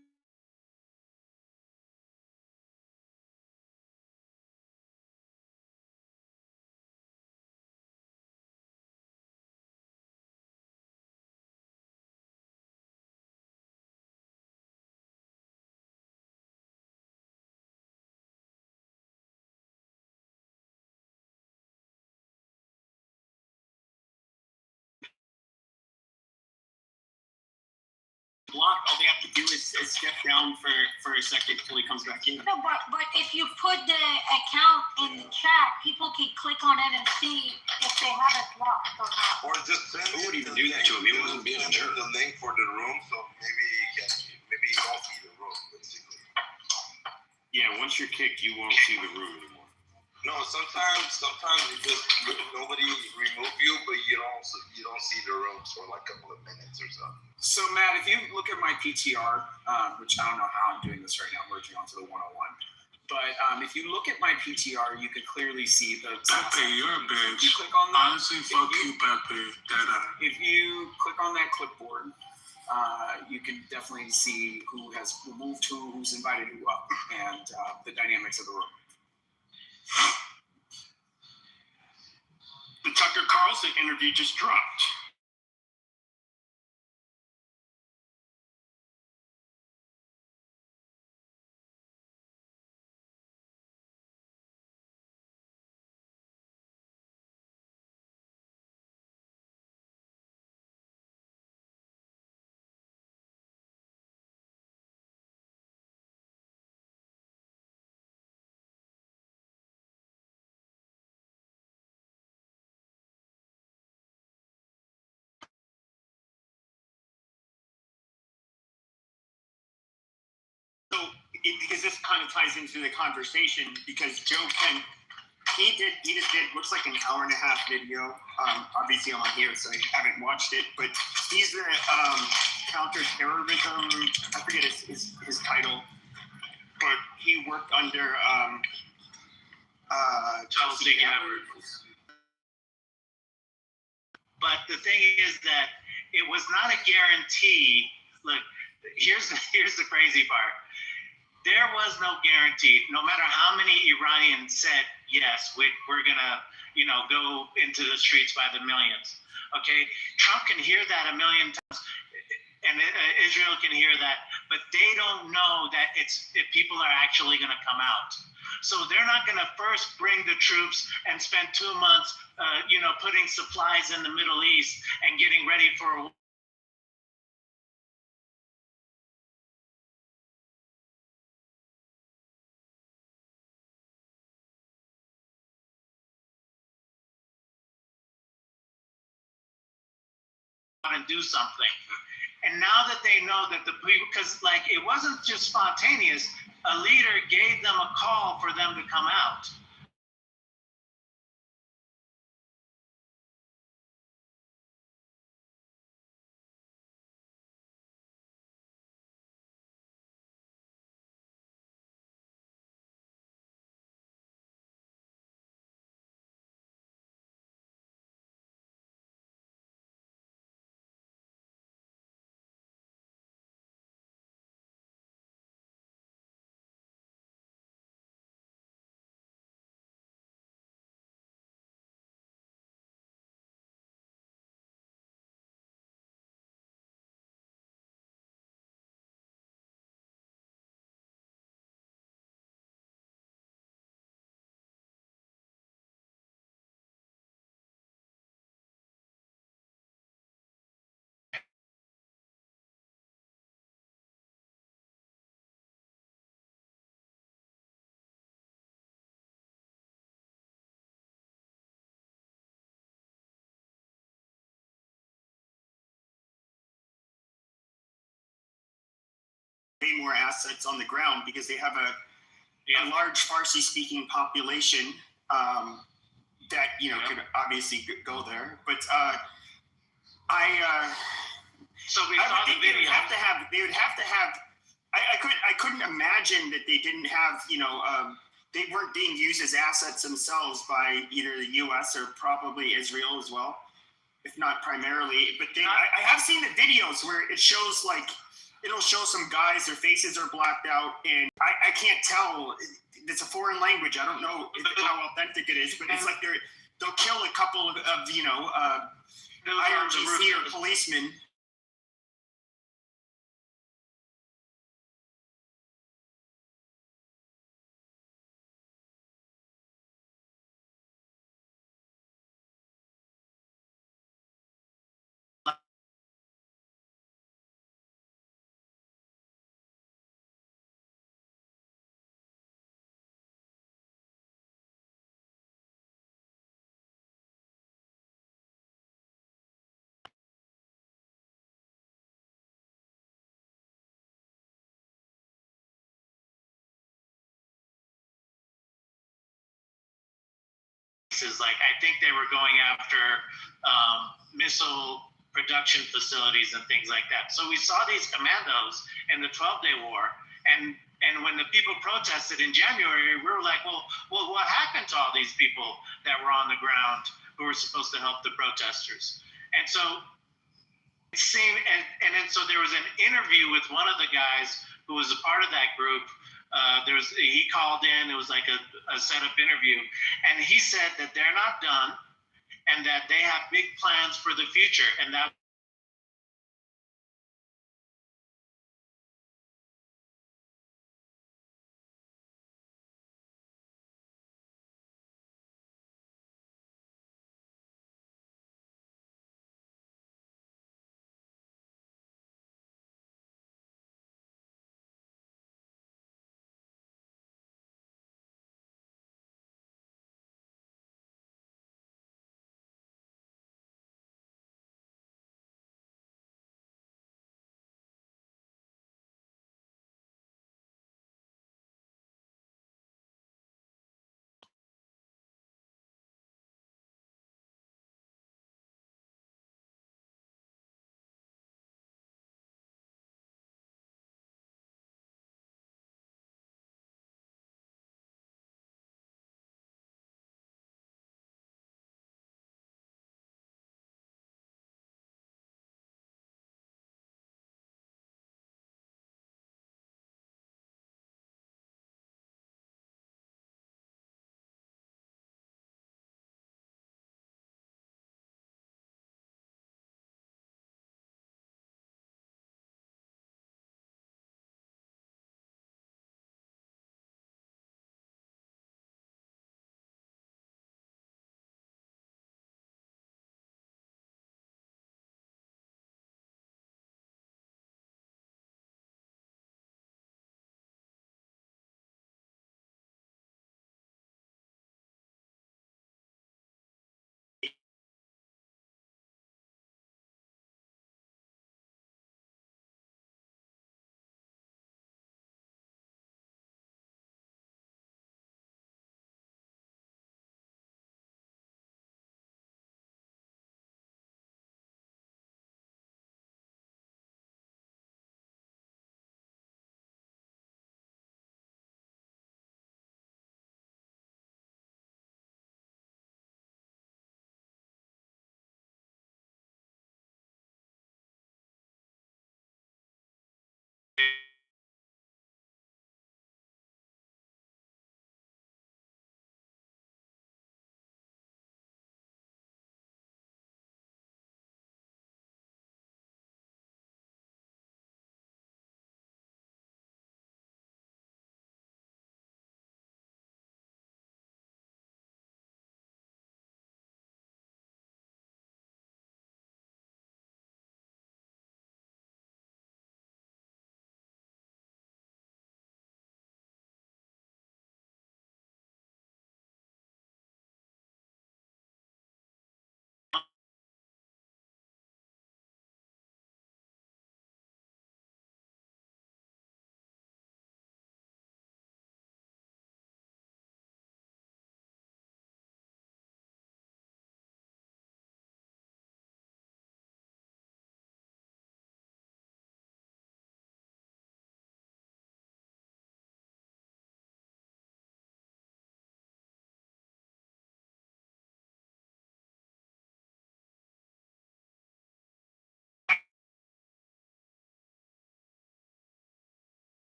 Block, all they have to do is step down for a second until he comes back in. No, but if you put the account in the chat, people can click on it and see if they have it blocked or not. Or just send Who would even do that to him? He wasn't being a jerk. the link for the room, so maybe you don't see the room, basically. Yeah, once you're kicked, you won't see the room anymore. No, sometimes you just nobody remove you, but you don't see the rooms for like a couple of minutes or so. So Matt, if you look at my PTR, which I don't know how I'm doing this right now, merging onto the 101. But if you look at my PTR, you can clearly see the. Pepe, you're a bitch. You click on that. Honestly, fuck you, Pepe. If you click on that clipboard, you can definitely see who has removed who, who's invited who up, and the dynamics of the room. The Tucker Carlson interview just dropped. Because this kind of ties into the conversation, because Joe Kent, he just did looks like an hour and a half video. Obviously I'm on here, so I haven't watched it, but he's the counterterrorism, I forget his title, but he worked under Chelsea Gabbard. But the thing is that it was not a guarantee. Look, here's the crazy part. There was no guarantee. No matter how many Iranians said, yes, we're going to, go into the streets by the millions. Okay? Trump can hear that a million times, and Israel can hear that, but they don't know that if people are actually going to come out. So they're not going to first bring the troops and spend 2 months, putting supplies in the Middle East and getting ready for a and do something. And now that they know that the people, because it wasn't just spontaneous, a leader gave them a call for them to come out. way more assets on the ground because they have a large Farsi-speaking population that could obviously go there. But so we saw the video. They would have to have. I couldn't imagine that they didn't have. They weren't being used as assets themselves by either the U.S. or probably Israel as well, if not primarily. But I have seen the videos where it shows it'll show some guys, their faces are blacked out, and I can't tell. It's a foreign language. I don't know how authentic it is, but it's like they'll kill a couple of IRGC or policemen. I think they were going after missile production facilities and things like that. So we saw these commandos in the 12-day war, and when the people protested in January, we were like, well, what happened to all these people that were on the ground who were supposed to help the protesters? And so and then so there was an interview with one of the guys who was a part of that group. He called in. It was like a setup interview, and he said that they're not done, and that they have big plans for the future, and that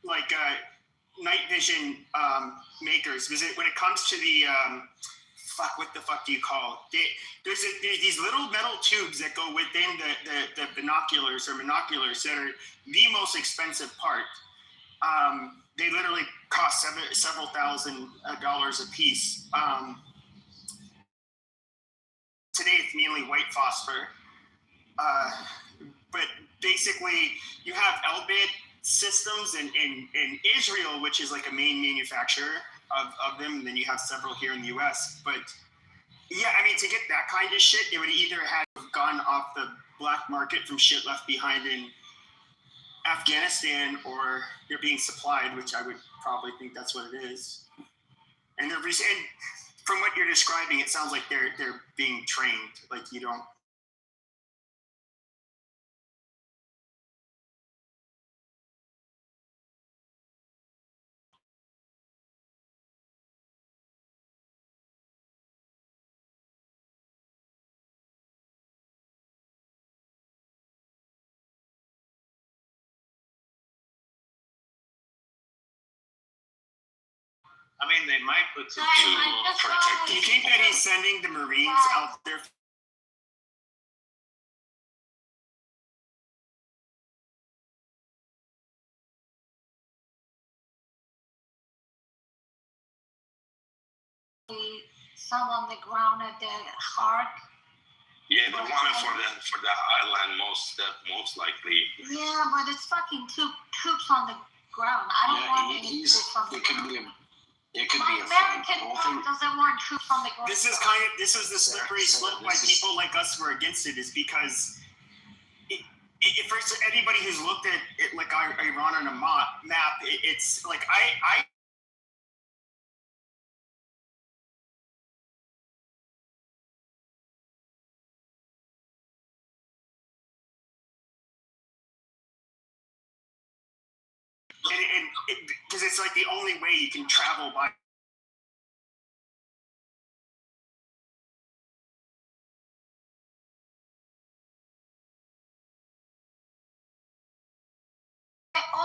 night vision makers, because when it comes to the what the fuck do you call it? There's these little metal tubes that go within the binoculars or monoculars that are the most expensive part. They literally cost several $1,000s a piece. Today it's mainly white phosphor, but basically you have Elbit systems in Israel, which is like a main manufacturer of them, and then you have several here in the US. But yeah, I mean, to get that kind of shit, it would either have gone off the black market from shit left behind in Afghanistan, or they're being supplied, which I would probably think that's what it is. And from what you're describing, it sounds like they're being trained. Like you don't. I mean, they might put some Do you think that he's sending the Marines out there? Some on the ground at the heart. Yeah, they want it for the island most likely. Yeah, but it's fucking troops on the ground. I don't want any troops on the ground. It could be a American doesn't want troops on the ground. This is the slippery slope why people like us were against it, is because for anybody who's looked at it like Iran on a map, it's like I because it's like the only way you can travel by.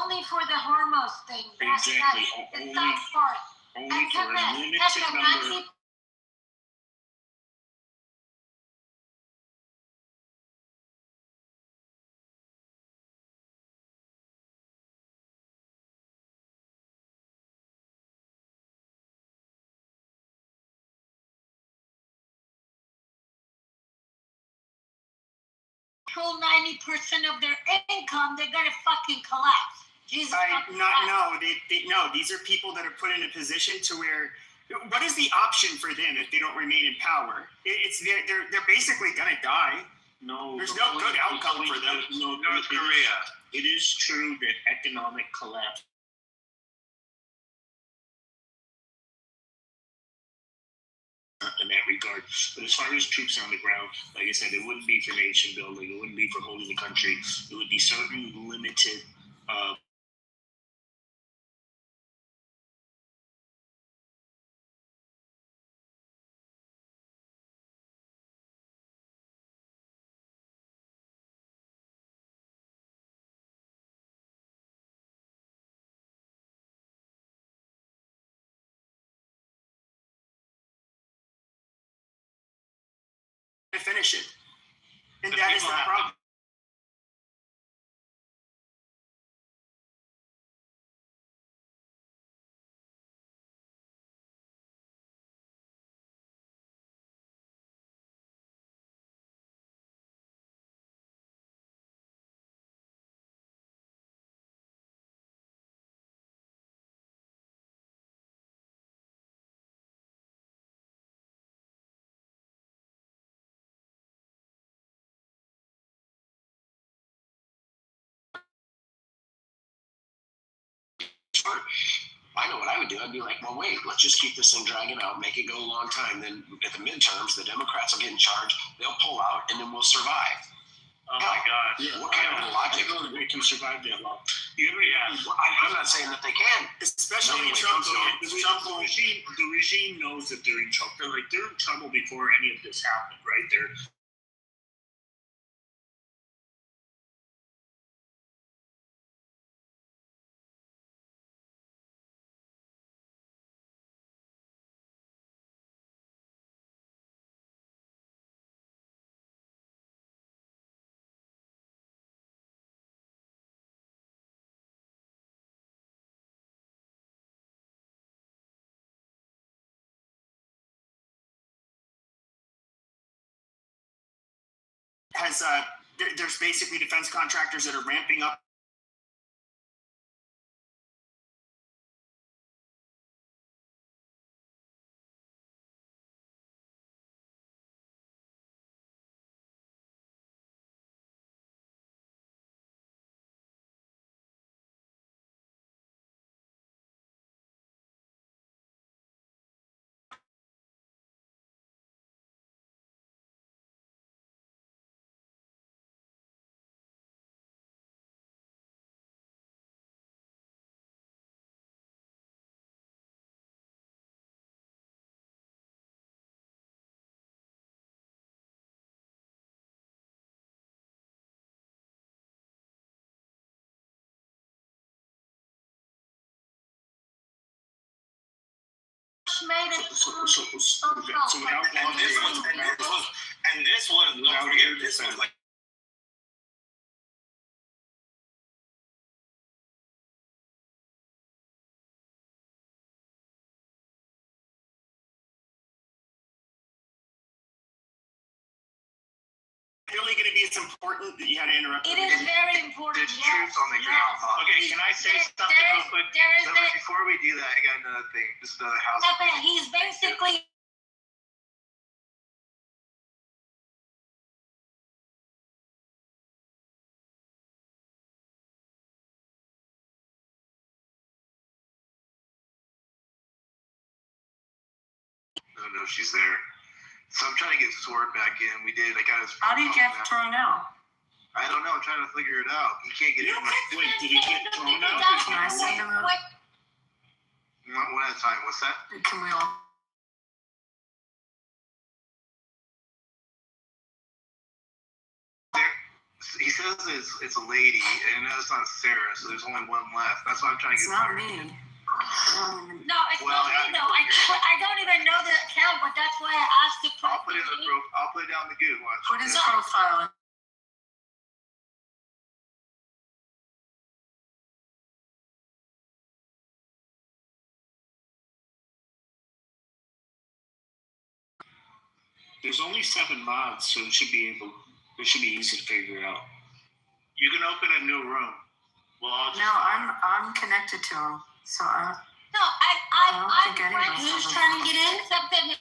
Only for the Hormuz thing. Exactly. It's that part. Only for a limited number. Control 90% of their income, they're gonna fucking collapse. Jesus No, these are people that are put in a position to where, what is the option for them if they don't remain in power? They're basically gonna die. No, there's no good outcome for them. North Korea. It is true that economic collapse in that regard. But as far as troops on the ground, like I said, it wouldn't be for nation building. It wouldn't be for holding the country. It would be certain limited. To finish it, and that is the problem. I know what I would do. I'd be like, well, wait, let's just keep this thing dragging out, make it go a long time. Then at the midterms, the Democrats will get in charge. They'll pull out, and then we'll survive. Oh my God! Yeah, what kind of logic? I don't know if they can survive that long. I'm not saying that they can. Especially when Trump. The regime knows that they're in trouble. They're in trouble before any of this happened, right? They're has there's basically defense contractors that are ramping up. Made it. So without and this was don't forget, this was like. Really going to be as important that you had to interrupt. It is very important. There's truth on the ground. Okay, can I say something real quick? Before we do that, I got another thing. This is another house. He's basically. No, she's there. So I'm trying to get Sword back in. We did. I got his. How did he get thrown out? I don't know. I'm trying to figure it out. He can't get in. Wait, did he get thrown out? Can I send him out? One at a time. What's that? Can we all? He says it's a lady, and no, it's not Sarah. So there's only one left. That's why I'm trying to get. It's not me. No, it's not me though. I don't even know the account, but that's why I asked the. I'll put it down the goo. Watch. Put his profile in. There's only 7 mods, so it should be easy to figure out. You can open a new room. Well, No, I'm connected to him, so I'm. No, I'm who's trying to get in something.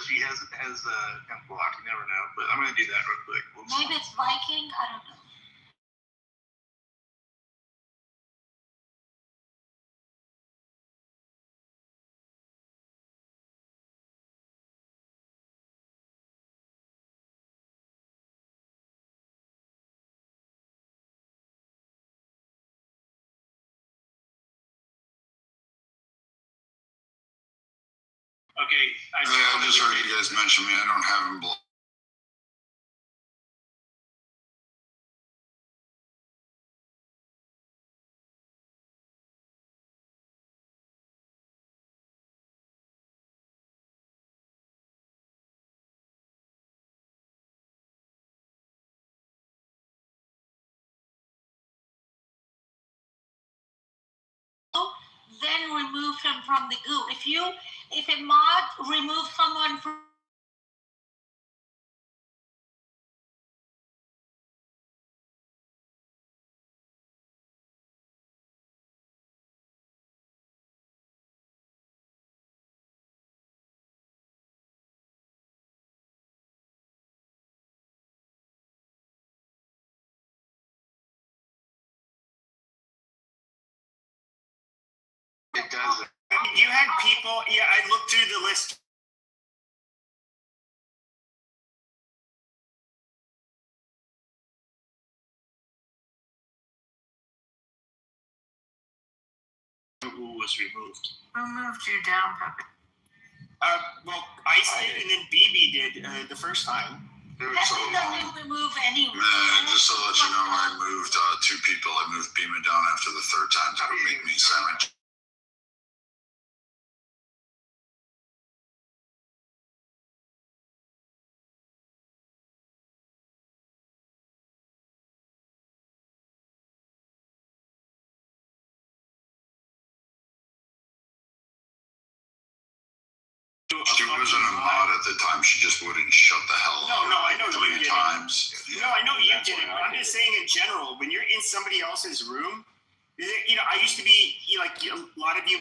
She has him blocked. You never know, but I'm gonna do that real quick. Maybe it's Viking. I don't know. okay, I just heard you guys mention me. I don't have him blocked. Then remove him from the goo. If a mod removes someone from It doesn't. I mean, you had people. Yeah, I looked through the list. Who was removed? Who moved you down, Pepe? Well, Ice did, and then BB did the first time. Pepe doesn't remove anyone. Just to let you know, I moved 2 people. I moved Beamer down after the 3rd time to make me sandwich. She wasn't a mod at the time. She just wouldn't shut the hell up. No, I know you did times. No, I know you did it. But I'm just saying in general, when you're in somebody else's room, I used to be a lot of you.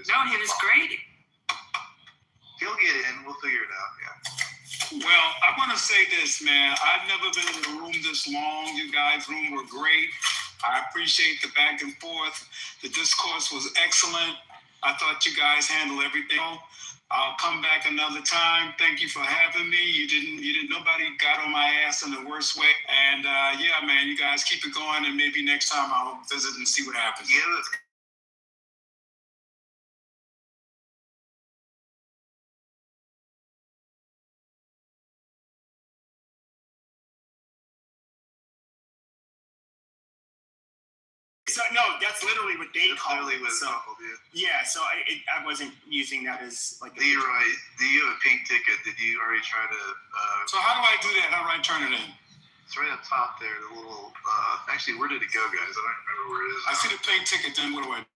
No, he was great. He'll get in. We'll figure it out. Yeah. Well, I want to say this, man. I've never been in a room this long. You guys' room were great. I appreciate the back and forth. The discourse was excellent. I thought you guys handled everything. I'll come back another time. Thank you for having me. You didn't. Nobody got on my ass in the worst way. And yeah, man, you guys keep it going, and maybe next time I'll visit and see what happens. Yeah. So no, that's literally what they call it. So yeah, so I wasn't using that as like. Leroy, do you have a pink ticket? Did you already try to? So how do I do that? How do I turn it in? It's right up top there. The little. Actually, where did it go, guys? I don't remember where it is. I see the pink ticket. Then what do I?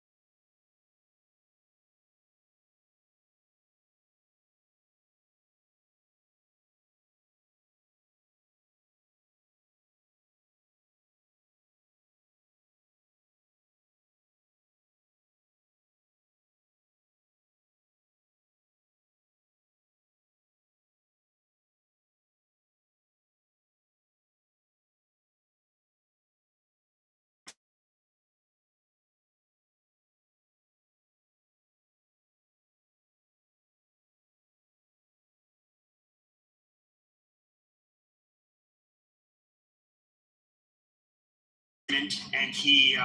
And he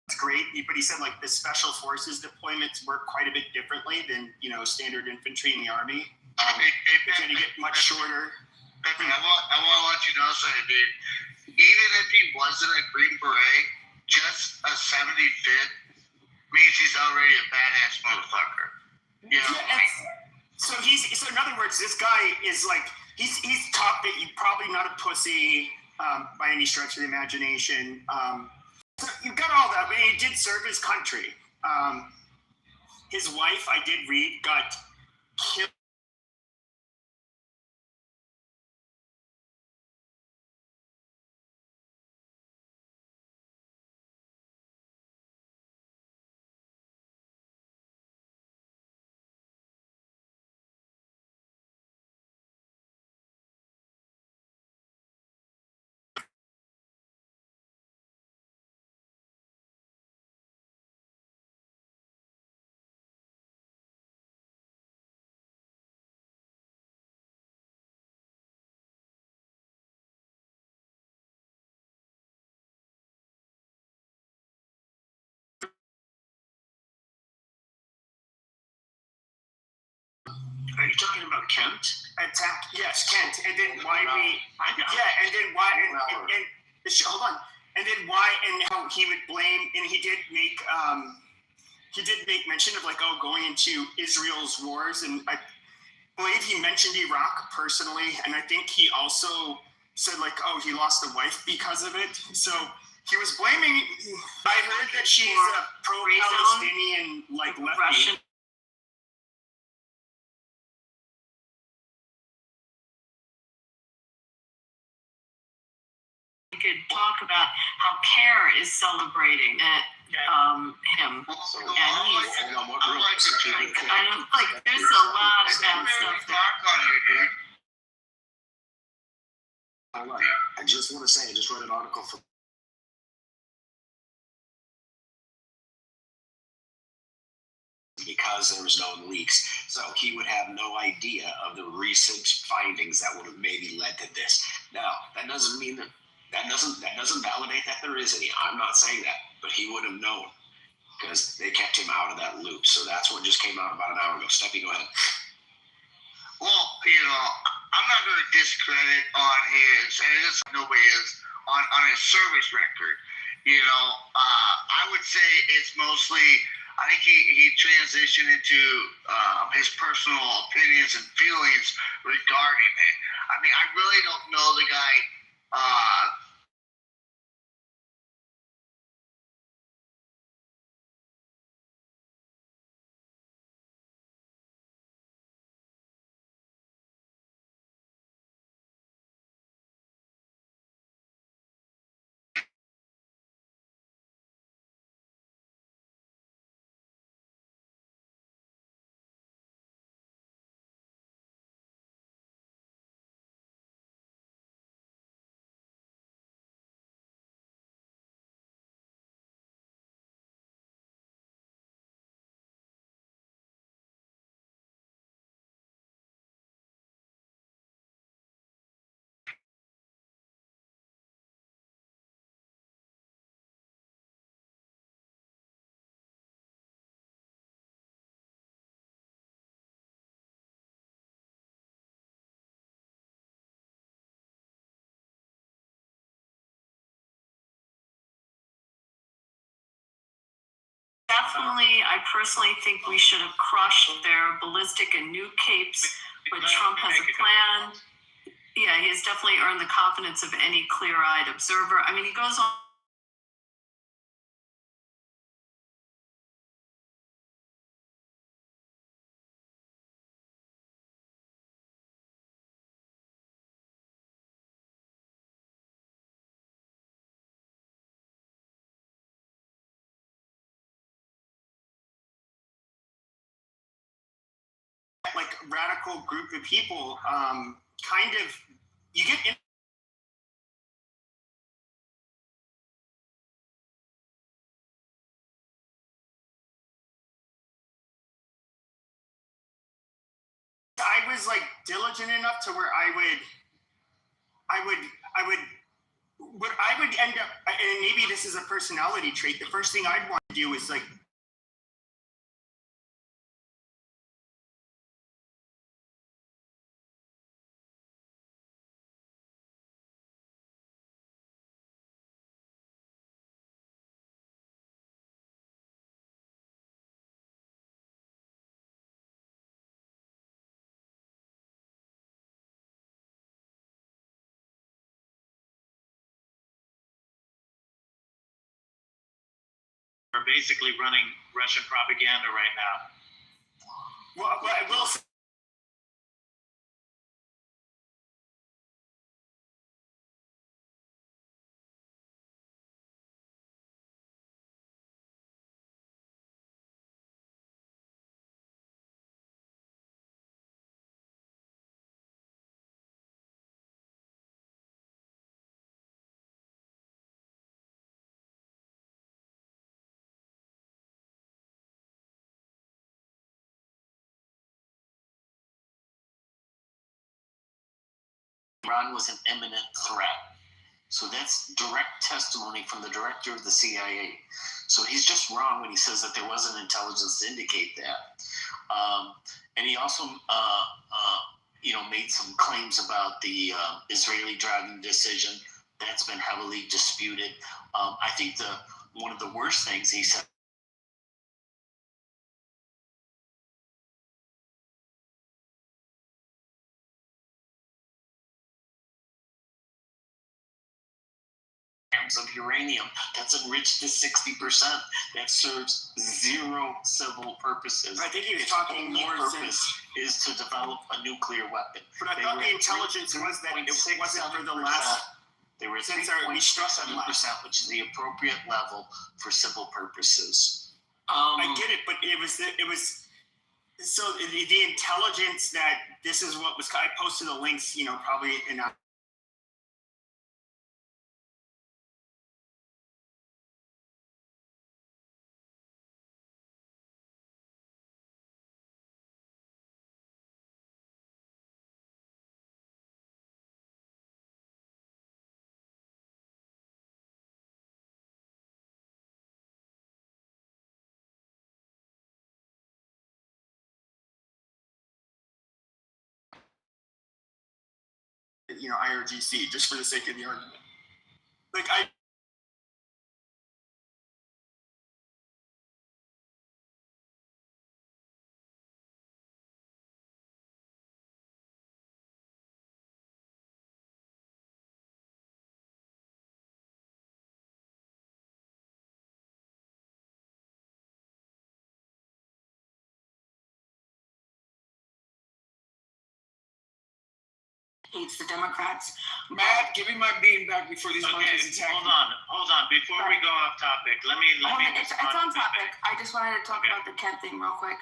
it's great, but he said like the special forces deployments work quite a bit differently than standard infantry in the army. It's going to get much shorter. Pepe, I want to let you know something, dude. Even if he wasn't a Green Beret, just a 75th means he's already a badass motherfucker. You know? So in other words, this guy is like he's taught that you're probably not a pussy by any stretch of the imagination. So you've got all that, but he did serve his country. His wife, I did read, got killed. Are you talking about Kent? Attack, yes, Kent, and then why we, yeah, and then why, and hold on, and then why, and how he would blame, and he did make mention of like, going into Israel's wars, and I believe he mentioned Iraq personally, and I think he also said like, he lost a wife because of it. So He was blaming. I heard that she's a pro-Palestinian, like lefty. Russian. We could talk about how CARE is celebrating him. So, and he's, hold on, what real I don't like. There's a lot of bad stuff there. Hold on. I just want to say, I just read an article from because there was no leaks, so he would have no idea of the recent findings that would have maybe led to this. Now, that doesn't mean that doesn't validate that there is any. I'm not saying that, but he would have known because they kept him out of that loop. So that's what just came out about an hour ago. Steffi, go ahead. Well, I'm not going to discredit on his, and it's nobody is on his service record. I would say it's mostly. I think he transitioned into his personal opinions and feelings regarding it. I mean, I really don't know the guy. Definitely, I personally think we should have crushed their ballistic and nuke capes, but Trump has a plan. Yeah, he has definitely earned the confidence of any clear-eyed observer. I mean, he goes on. Like radical group of people, kind of, you get. I was like diligent enough to where I would end up, and maybe this is a personality trait. The first thing I'd want to do is like. Are basically running Russian propaganda right now. Well, I will say. Iran was an imminent threat. So that's direct testimony from the director of the CIA. So he's just wrong when he says that there wasn't intelligence to indicate that. And he also, made some claims about the Israeli driving decision. That's been heavily disputed. I think one of the worst things he said. kilograms of uranium that's enriched to 60%, that serves zero civil purposes. I think he was Its talking only more purpose is to develop a nuclear weapon. But I thought the intelligence was that it wasn't for the last. They were Since our 3.7%, which is the appropriate level for civil purposes. I get it, but it was so the intelligence that this is what was. I posted the links, probably in. IRGC, just for the sake of the argument. Like hates the Democrats. Matt, give me my bean back before these monkeys attack hold me. on. Before we go off topic, let me It's on topic. I just wanted to talk about the Kent thing real quick.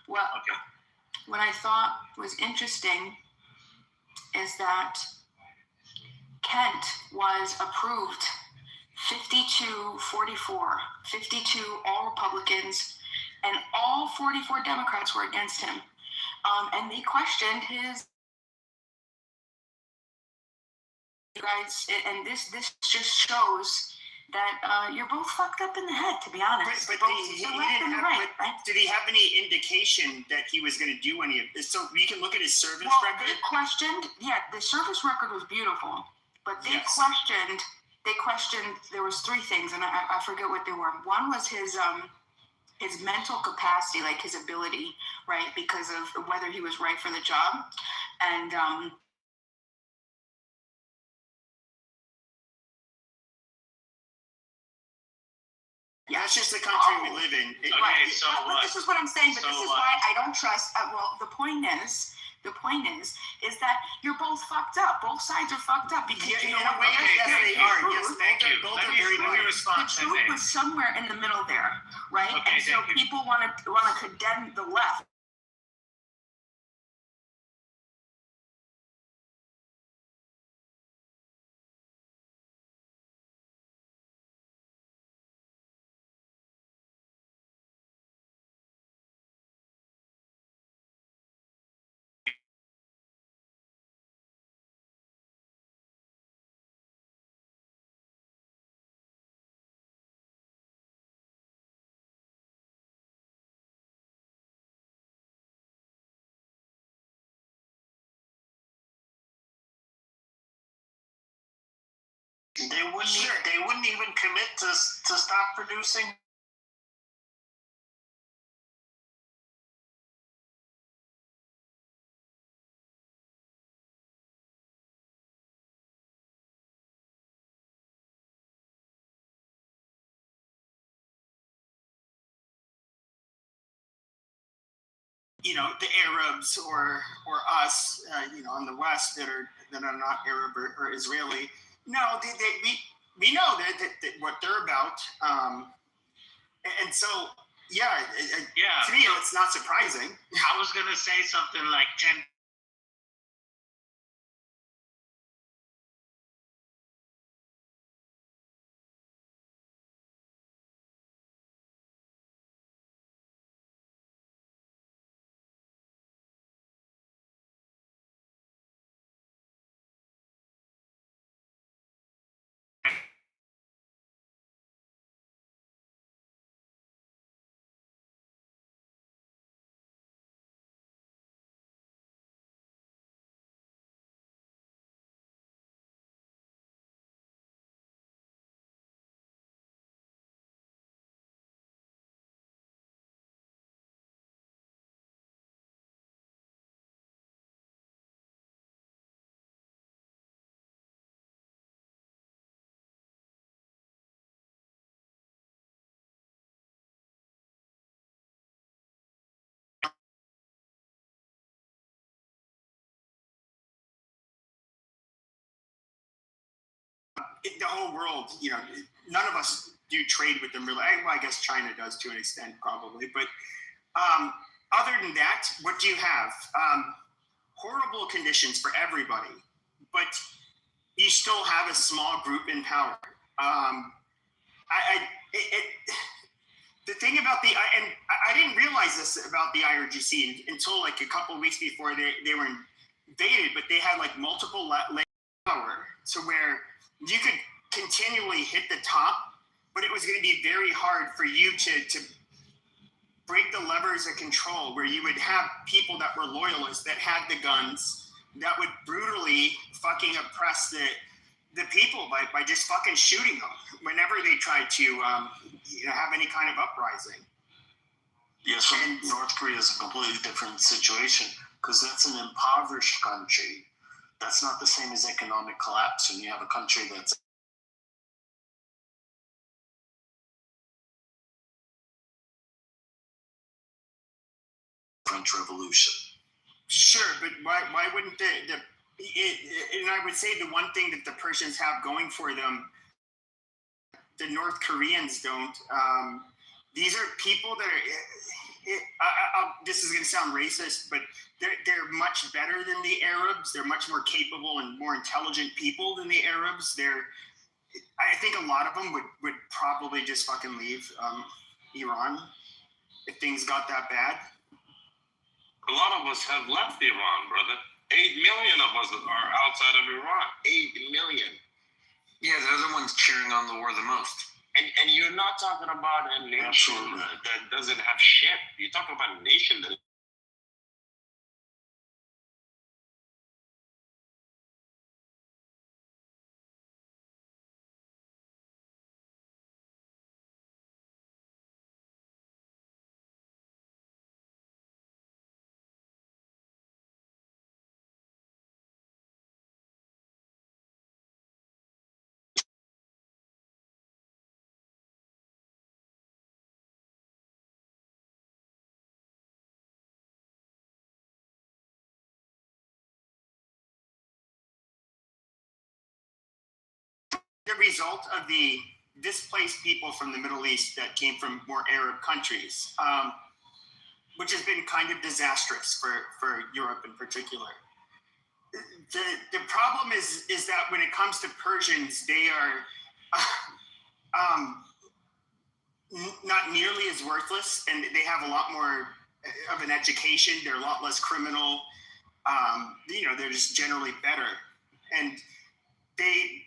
What I thought was interesting is that Kent was approved 52-44, 52 all Republicans, and all 44 Democrats were against him. And they questioned his. You guys, and this just shows that you're both fucked up in the head, to be honest. But did he have any indication that he was going to do any of this? So we can look at his service record. They questioned. Yeah, the service record was beautiful, but they questioned. There was three things, and I forget what they were. One was his mental capacity, like his ability, right, because of whether he was right for the job, and that's just the country we live in. Right. So but this is what I'm saying. But this is why I don't trust. Well, the point is that you're both fucked up. Both sides are fucked up because they are. Yes, thank you. Let me respond. The truth was somewhere in the middle there, right? And so people want to condemn the left. They wouldn't even commit to stop producing. The Arabs or us, in the West that are not Arab or Israeli. No, we know that what they're about, and so to me it's not surprising. I was gonna say something like 10 the whole world, none of us do trade with them really. Well, I guess China does to an extent probably, but other than that, what do you have? Horrible conditions for everybody, but you still have a small group in power. The thing about and I didn't realize this about the IRGC until like a couple of weeks before they were invaded, but they had like multiple layers of power, to where you could continually hit the top, but it was going to be very hard for you to break the levers of control, where you would have people that were loyalists, that had the guns, that would brutally fucking oppress the people by just fucking shooting them whenever they tried to have any kind of uprising. Yes, North Korea is a completely different situation, because that's an impoverished country. That's not the same as economic collapse when you have a country that's French Revolution. Sure, but why wouldn't and I would say the one thing that the Persians have going for them, the North Koreans don't. These are people that are, this is going to sound racist, but they're much better than the Arabs. They're much more capable and more intelligent people than the Arabs. I think a lot of them would probably just fucking leave Iran if things got that bad. A lot of us have left Iran, brother. 8 million of us are outside of Iran. 8 million. Yeah, they're the ones cheering on the war the most. And you're not talking about a nation that doesn't have shit. You're talking about a nation that the result of the displaced people from the Middle East that came from more Arab countries, which has been kind of disastrous for Europe in particular. The problem is that when it comes to Persians, they are not nearly as worthless, and they have a lot more of an education. They're a lot less criminal. They're just generally better, and they.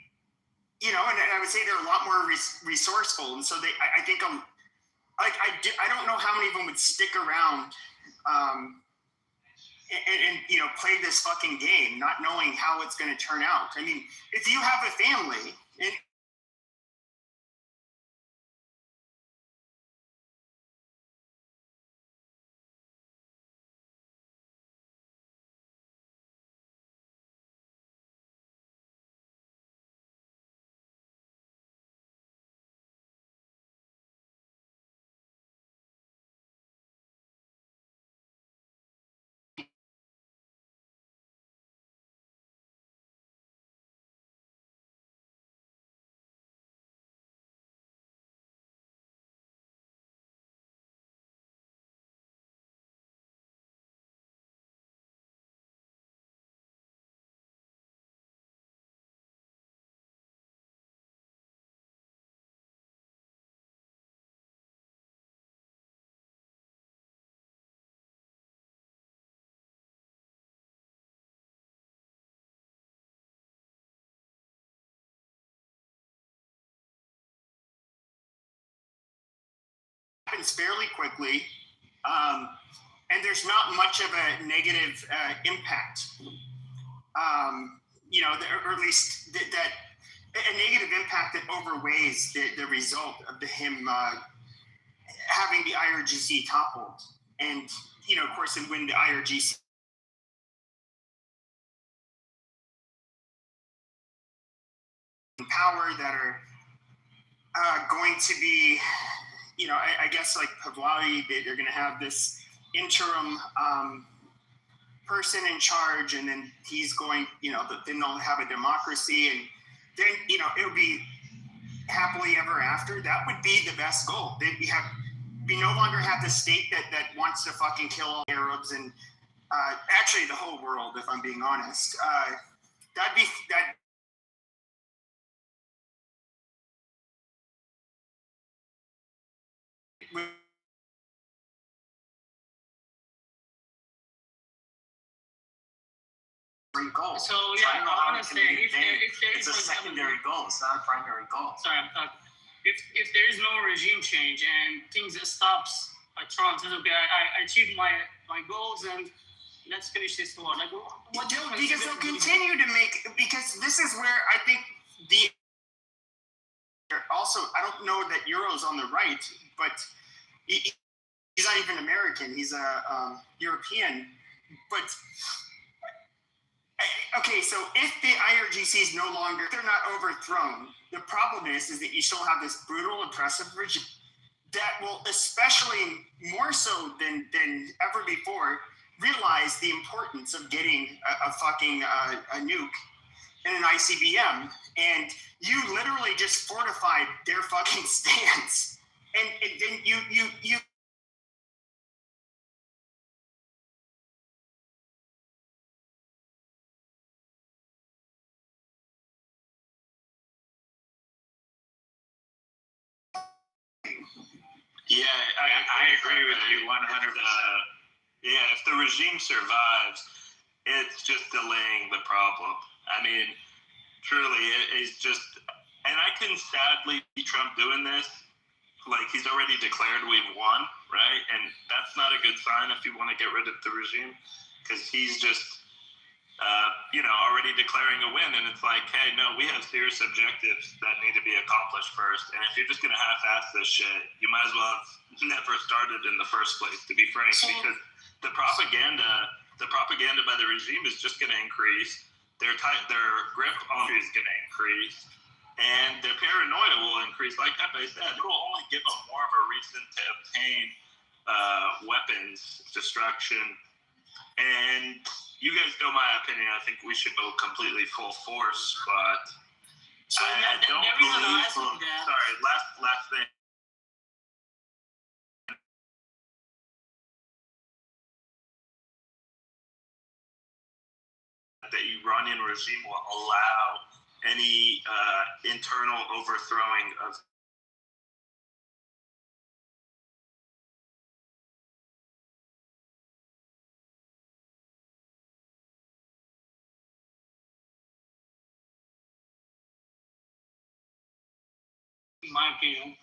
And I would say they're a lot more resourceful, and so I think I don't know how many of them would stick around and play this fucking game, not knowing how it's going to turn out. I mean, if you have a family and happens fairly quickly, and there's not much of a negative impact. Or at least that a negative impact that overweighs the result of him having the IRGC toppled. And, of course, when the IRGC power that are going to be, I guess like Pahlavi, they're going to have this interim person in charge, and then he's going, then they'll have a democracy, and then it would be happily ever after. That would be the best goal. We no longer have the state that wants to fucking kill all Arabs and actually the whole world, if I'm being honest. That goal. So yeah, I want to say if there it's a secondary goal. It's not a primary goal. Sorry, I'm talking. If there is no regime change and things stops, like Trump says, okay, I achieved my goals and let's finish this war. Like, what difference? Because they'll continue to because this is where I think also, I don't know that Euro's on the right, but he's not even American. He's a European. But okay, so if the IRGC is no longer, they're not overthrown. The problem is that you still have this brutal, oppressive regime that will, especially more so than ever before, realize the importance of getting a fucking a nuke and an ICBM, and you literally just fortified their fucking stance, and then you Yeah, I agree with you 100%. Yeah, if the regime survives, it's just delaying the problem. I mean, truly, it's just, and I can sadly see Trump doing this. Like, he's already declared we've won, right? And that's not a good sign if you want to get rid of the regime, because he's just, already declaring a win. And it's like, hey, no, we have serious objectives that need to be accomplished first. And if you're just going to half-ass this shit, you might as well have never started in the first place, to be frank, because the propaganda by the regime is just going to increase. Their grip on it is going to increase, and their paranoia will increase. Like Pepe said, it will only give them more of a reason to obtain weapons destruction. And you guys know my opinion. I think we should go completely full force, but I don't believe. Sorry, last thing. The Iranian regime will allow any internal overthrowing of in my opinion.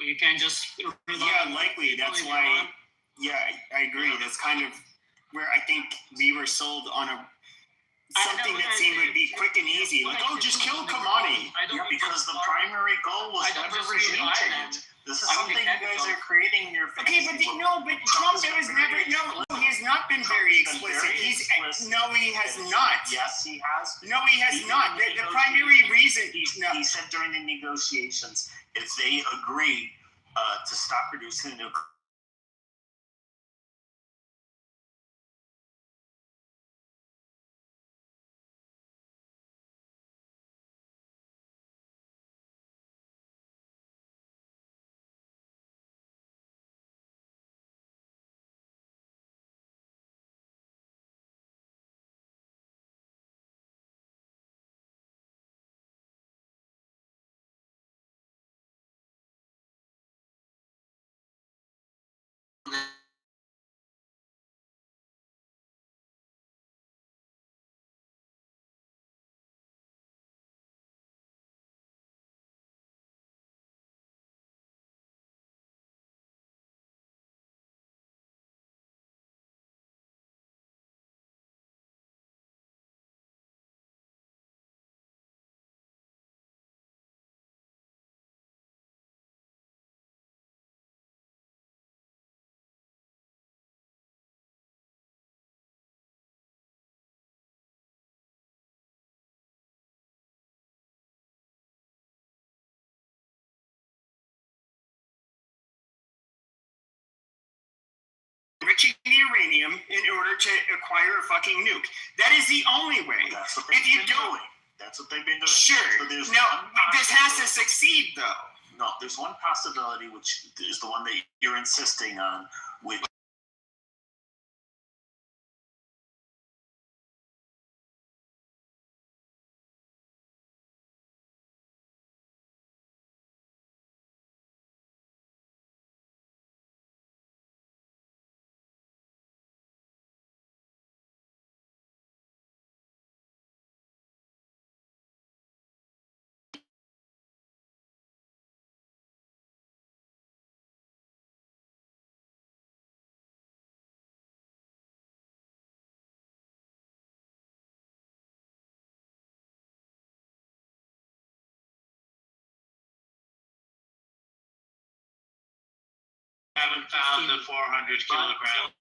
You can just likely. That's why. Yeah, I agree. That's kind of where I think we were sold on something that seemed would be quick and easy. Like, just kill Khamenei. Yeah, because the primary goal was never regime change. This is something you guys are creating in your Okay, but Trump has never. No, he has not been very explicit. No, he has not. Yes, he has. No, he has not. The primary reason he said during the negotiations, if they agree to stop producing nuclear. Enriching the uranium in order to acquire a fucking nuke. That is the only way. That's what if you they're don't, doing. That's what they've been doing. Sure. So there's Now, one this has to possibility- succeed, though. No, there's one possibility, which is the one that you're insisting on, which haven't found the 400 kilogram.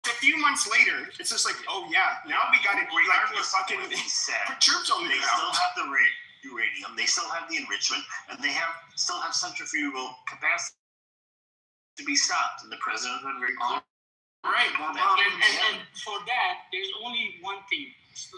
A few months later, it's just like, oh yeah, now we got it. regardless Like, of what he said, put troops on the they still ground. have the uranium, they still have the enrichment, and they still have centrifugal capacity to be stopped. And the president has been very clear. Right. And for that, there's only one thing: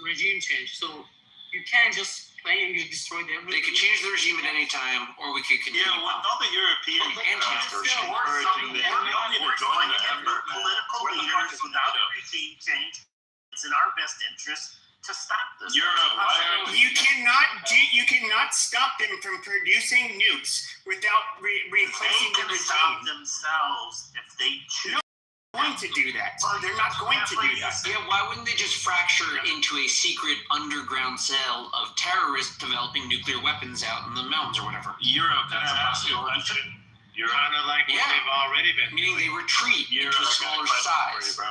regime change. So you can't just claim you destroyed everything. They could change the regime at any time, or we could continue. Yeah, well, all the European anti-version. encouraging that we're joining effort, political leaders without a regime change. It's in our best interest to stop this. You cannot stop them from producing nukes without replacing the They can regime. stop themselves if they choose. Going to do that. They're not going to do that. Yeah, why wouldn't they just fracture into a secret underground cell of terrorists developing nuclear weapons out in the mountains or whatever? Europe, that's a possibility. You're kind of like what they've already been. Meaning they retreat into a smaller size. Bro.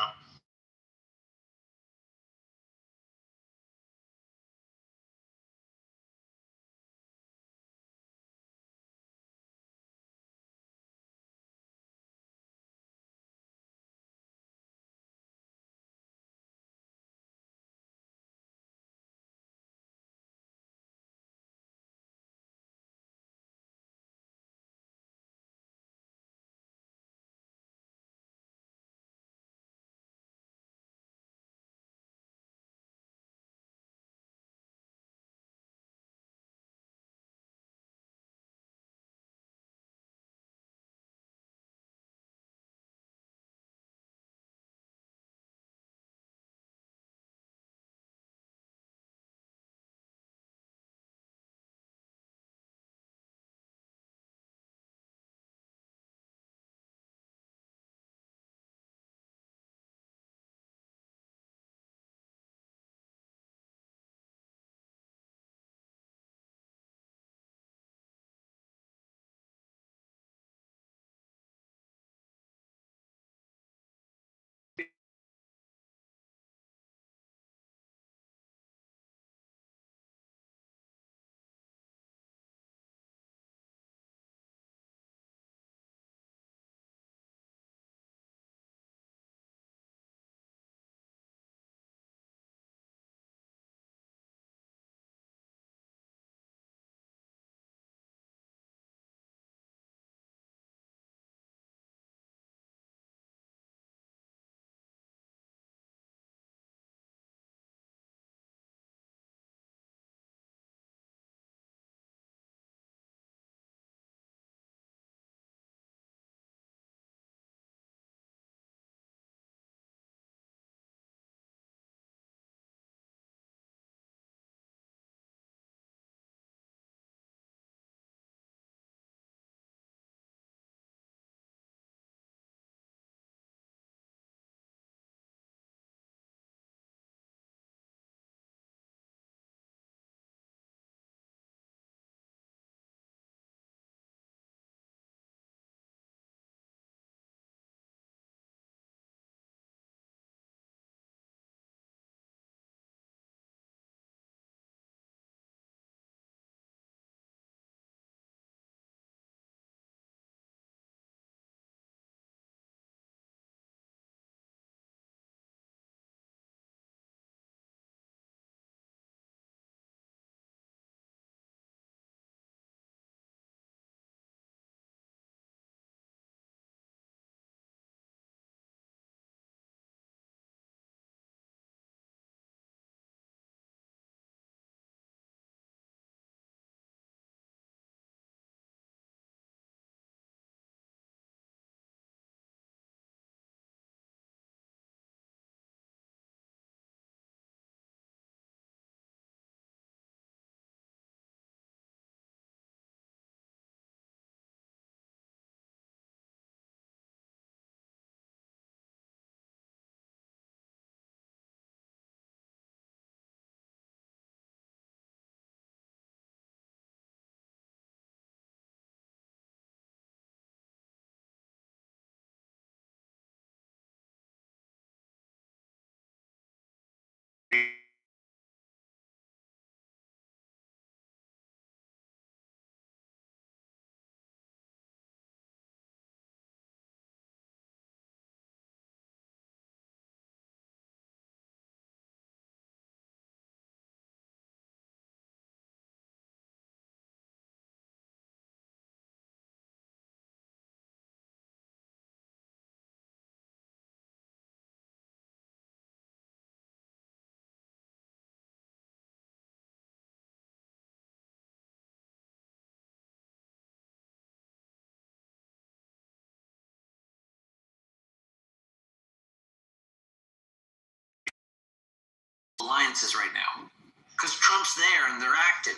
alliances right now because Trump's there and they're active.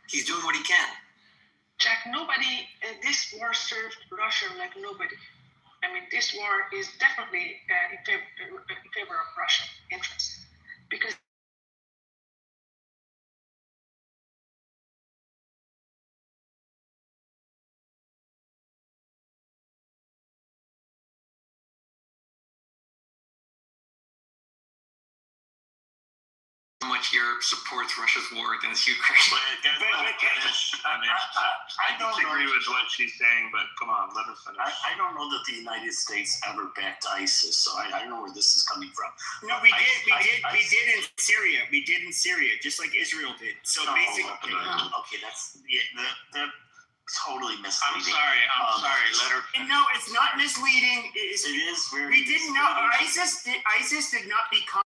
He's doing what he can. Jack, nobody, this war served Russia like nobody. I mean, this war is definitely in favor of Russian interests because much Europe supports Russia's war against Ukraine. I don't disagree with what she's saying, but come on, let her finish. I don't know that the United States ever backed ISIS, so I don't know where this is coming from. No, we did in Syria. We did in Syria, just like Israel did. So basically, okay, that's they're totally misleading. I'm sorry. Let her. No, it's not misleading. It is very. We didn't know ISIS did not become.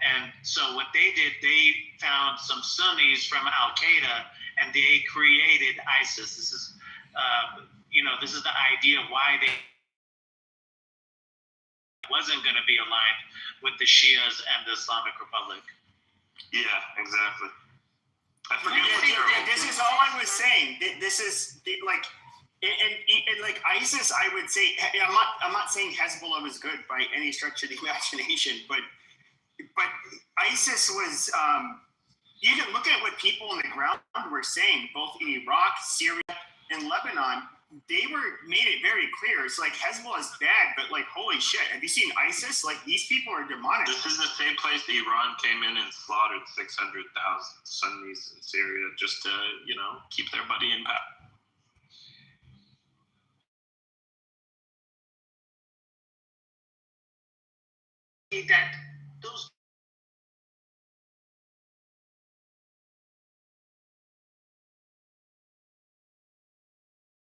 And so what they did, they found some Sunnis from Al Qaeda, and they created ISIS. This is, this is the idea why they wasn't going to be aligned with the Shias and the Islamic Republic. Yeah, exactly. This is all I was saying. This is like, and like ISIS, I would say, I'm not saying Hezbollah was good by any stretch of the imagination, but ISIS was. You can look at what people on the ground were saying, both in Iraq, Syria, and Lebanon. They made it very clear. It's like Hezbollah is bad, but like, holy shit, have you seen ISIS? Like, these people are demonic. This is the same place that Iran came in and slaughtered 600,000 Sunnis in Syria just to, keep their money in power. That those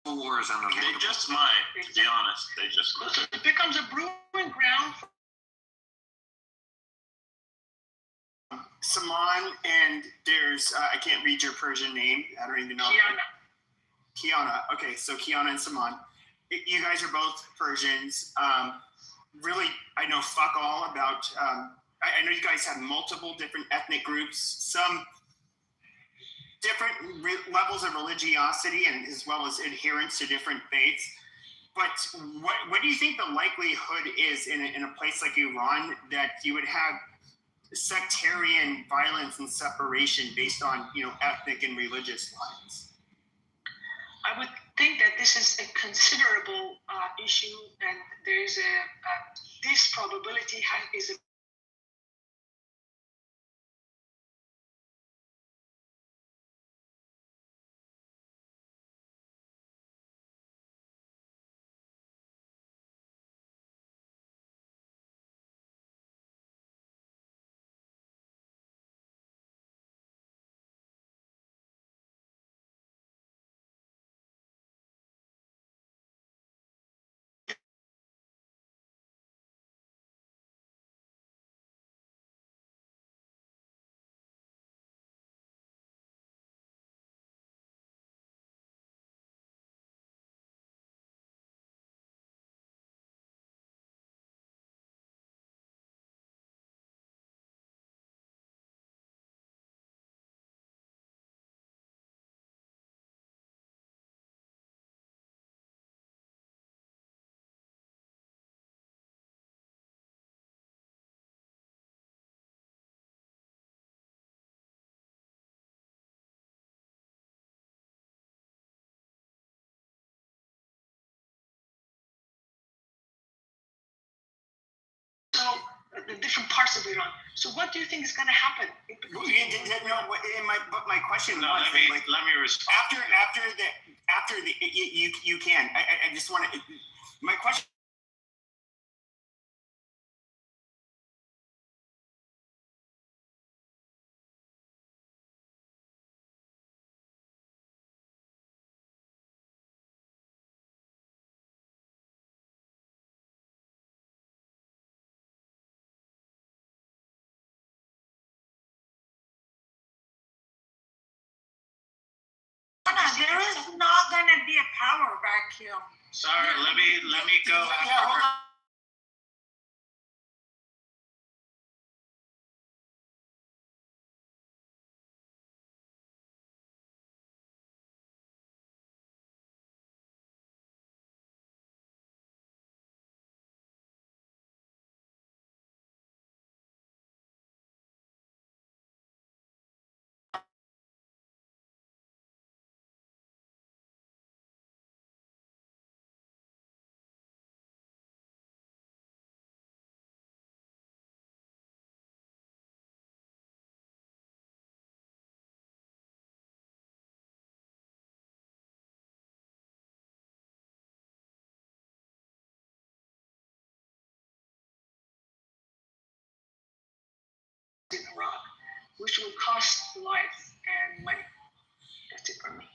wars on They just might, to be honest. They just might. it becomes a brewing ground for Saman, and there's I can't read your Persian name. I don't even know. Kiana. Okay, so Kiana and Saman. You guys are both Persians. Really, I know fuck all about. I know you guys have multiple different ethnic groups, some different levels of religiosity, and as well as adherence to different faiths. But what do you think the likelihood is in a place like Iran that you would have sectarian violence and separation based on ethnic and religious lines? I would think that this is a considerable issue, and there is this probability is a the different parts of Iran. So what do you think is going to happen? My question no, was, let me respond. After the you can. I just want to. My question. There is not going to be a power vacuum. Sorry, let me go after her. In Iraq, which will cost life and money. That's it for me.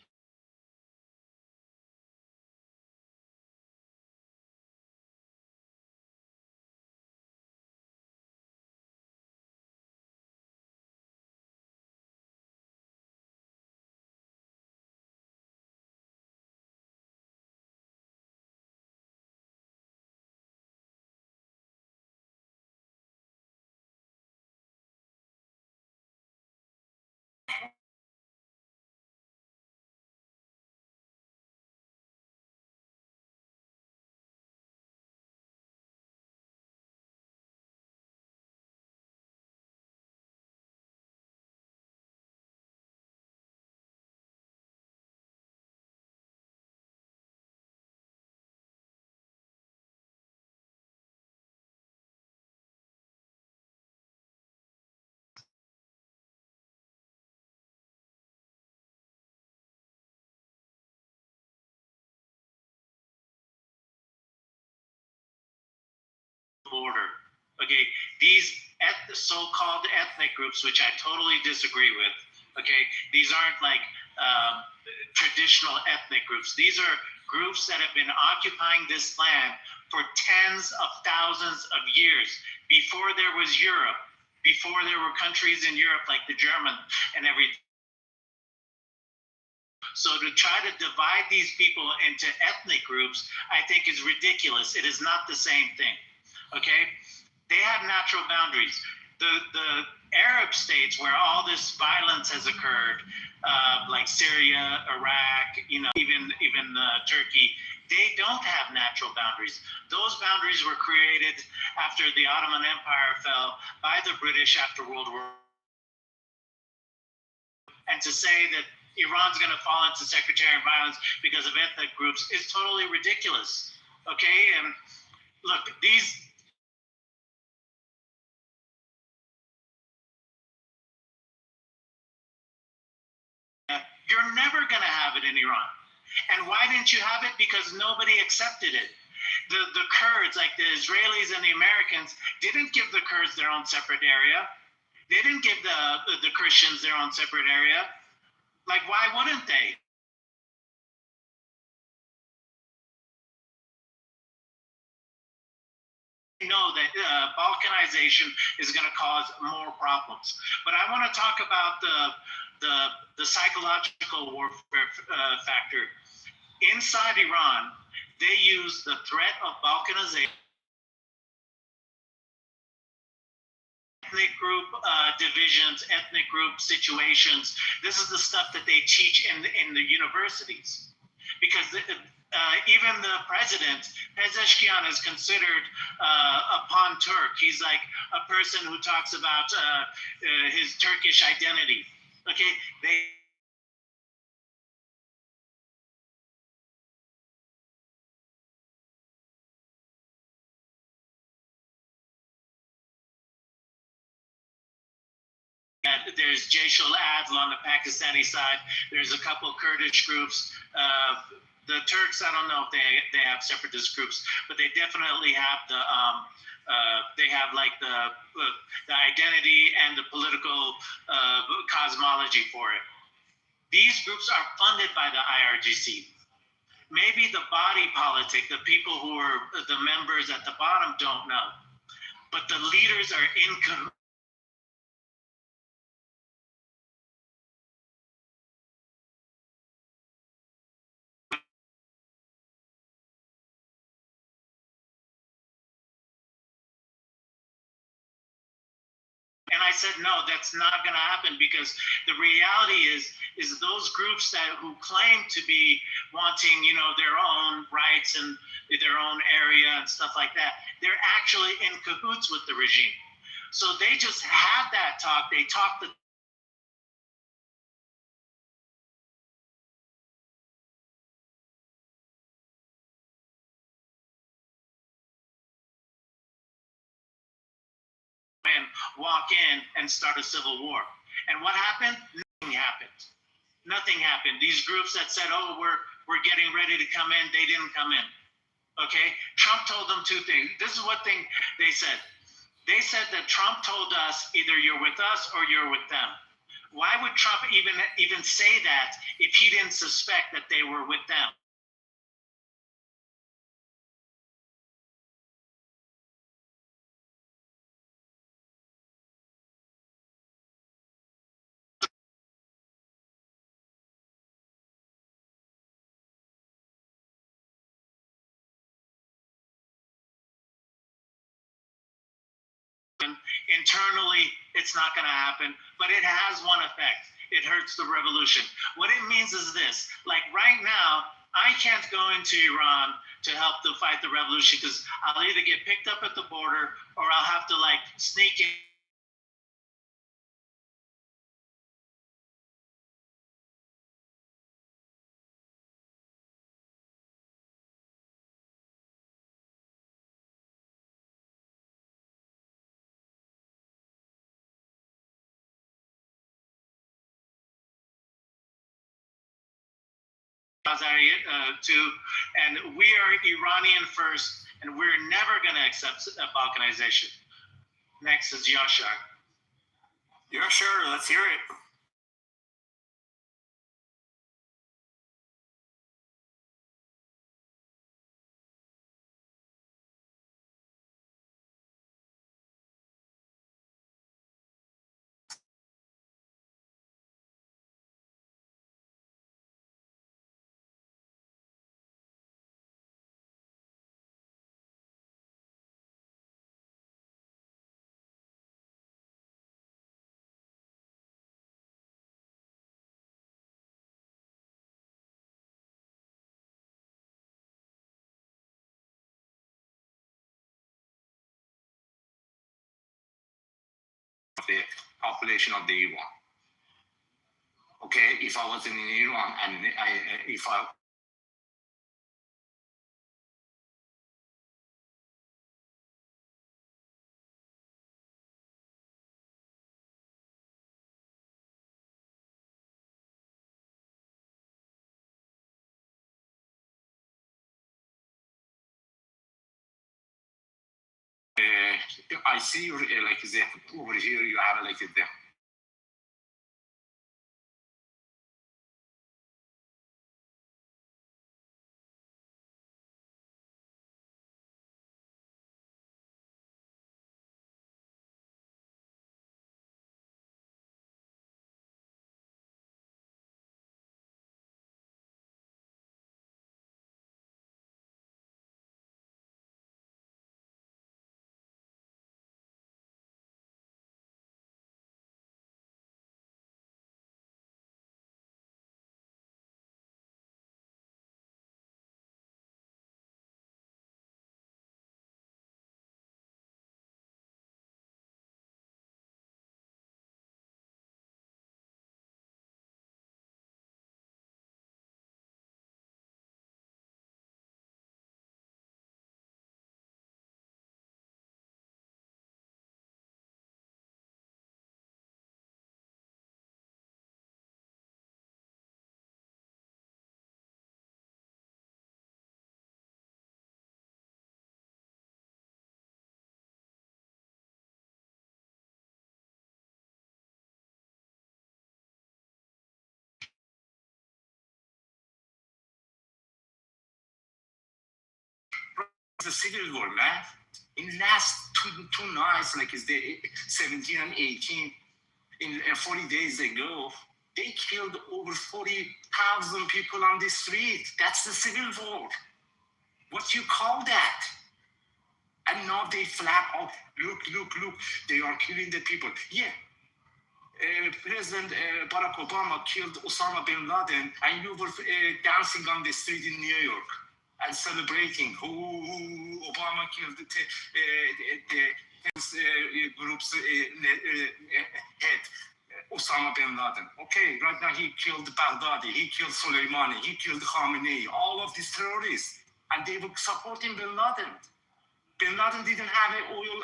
Border. Okay, these so-called ethnic groups, which I totally disagree with. Okay, these aren't like traditional ethnic groups. These are groups that have been occupying this land for tens of thousands of years. Before there was Europe, before there were countries in Europe like the German and everything. So to try to divide these people into ethnic groups, I think is ridiculous. It is not the same thing. Okay, they have natural boundaries. The Arab states where all this violence has occurred, like Syria, Iraq, even Turkey, they don't have natural boundaries. Those boundaries were created after the Ottoman Empire fell by the British after World War. And to say that Iran's going to fall into sectarian violence because of ethnic groups is totally ridiculous. Okay, and look, these. You're never going to have it in Iran. And why didn't you have it? Because nobody accepted it. The Kurds, like the Israelis and the Americans, didn't give the Kurds their own separate area. They didn't give the Christians their own separate area. Like, why wouldn't they? Know that balkanization is going to cause more problems. But I want to talk about the psychological warfare factor. Inside Iran, they use the threat of balkanization, ethnic group divisions, ethnic group situations. This is the stuff that they teach in the universities. Because even the president, Pezeshkian, is considered a pan-Turk. He's like a person who talks about his Turkish identity. Okay, they there's Jaish al-Adl on the Pakistani side. There's a couple Kurdish groups. The Turks, I don't know if they have separatist groups, but they definitely have they have like the identity and the political cosmology for it. These groups are funded by the IRGC. Maybe the body politic, the people who are the members at the bottom don't know, but the leaders are in cahoots. And I said, no, that's not going to happen, because the reality is those groups who claim to be wanting, their own rights and their own area and stuff like that, they're actually in cahoots with the regime. So they just had that talk. They talked the and walk in and start a civil war. And what happened? Nothing happened. Nothing happened. These groups that said, oh, we're getting ready to come in, they didn't come in. Okay? Trump told them two things. This is what thing they said. They said that Trump told us either you're with us or you're with them. Why would Trump even say that if he didn't suspect that they were with them? Internally, it's not going to happen, but it has one effect. It hurts the revolution. What it means is this: like right now, I can't go into Iran to help to fight the revolution, because I'll either get picked up at the border or I'll have to sneak in. And we are Iranian first, and we're never going to accept balkanization. Next is Yashar. Yashar, let's hear it. The population of the Iran. Okay, if I was in Iran and if I I see over here you have the It's a civil war, man. In last two nights, like it's the 17 and 18, in 40 days ago, they killed over 40,000 people on the street. That's the civil war. What you call that? And now they flag out, look, they are killing the people. Yeah, President Barack Obama killed Osama bin Laden, and you were dancing on the street in New York and celebrating who Obama killed the group's head, Osama bin Laden. Okay, right now he killed Baghdadi, he killed Soleimani, he killed Khamenei, all of these terrorists, and they were supporting bin Laden. Bin Laden didn't have an oil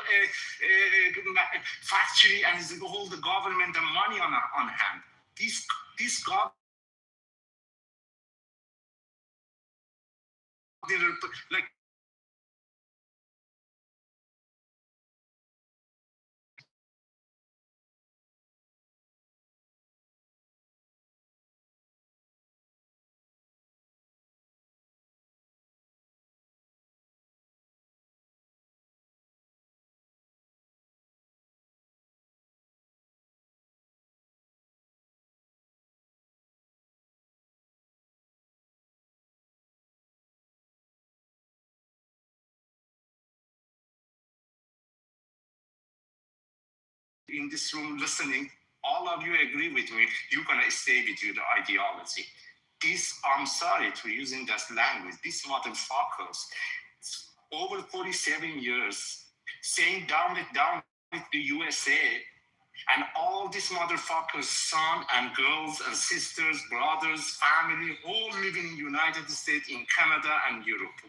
factory and all the government and money on hand. This government, like, in this room listening, all of you agree with me, you're gonna stay with your ideology. I'm sorry for using that language, these motherfuckers, over 47 years, saying down with the USA, and all these motherfuckers, son and girls and sisters, brothers, family, all living in the United States, in Canada and Europe.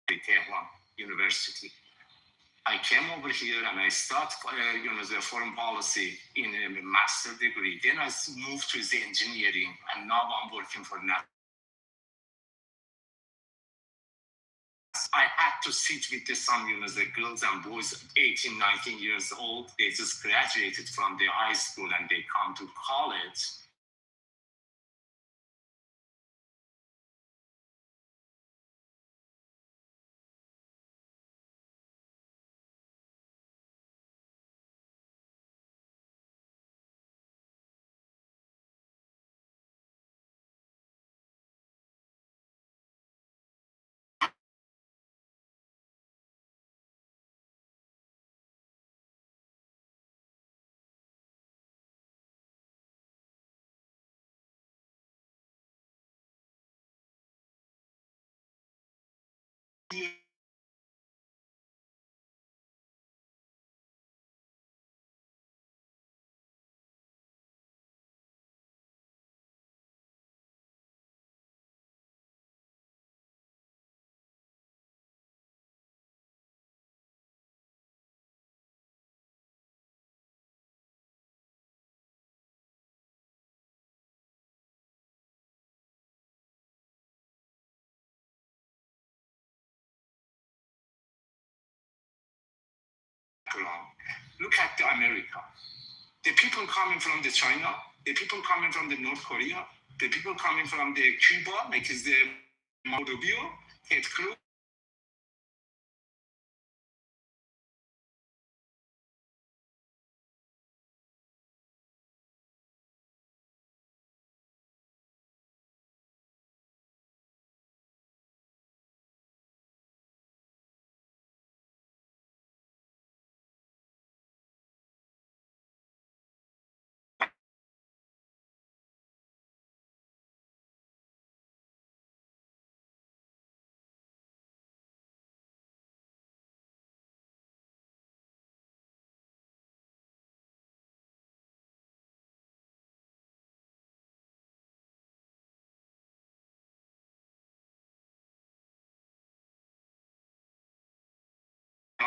Tehran University. I came over here and I started, the foreign policy in a master degree. Then I moved to the engineering, and now I'm working for NASA. I had to sit with some, the girls and boys, 18, 19 years old. They just graduated from the high school and they come to college. Look at America. The people coming from the China, the people coming from the North Korea, the people coming from the Cuba, like is the Moldovia, Ted Cruz.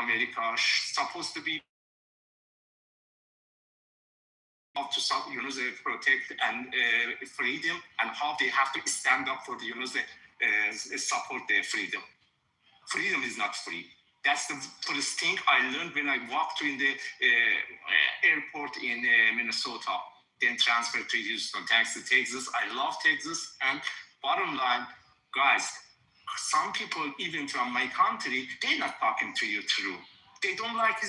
America supposed to be to they protect and freedom, and how they have to stand up for the support their freedom. Freedom is not free. That's the first thing I learned when I walked in the airport in Minnesota, then transferred to Houston. Thanks to Texas. I love Texas. And bottom line, guys, some people, even from my country, they're not talking to you true. They don't like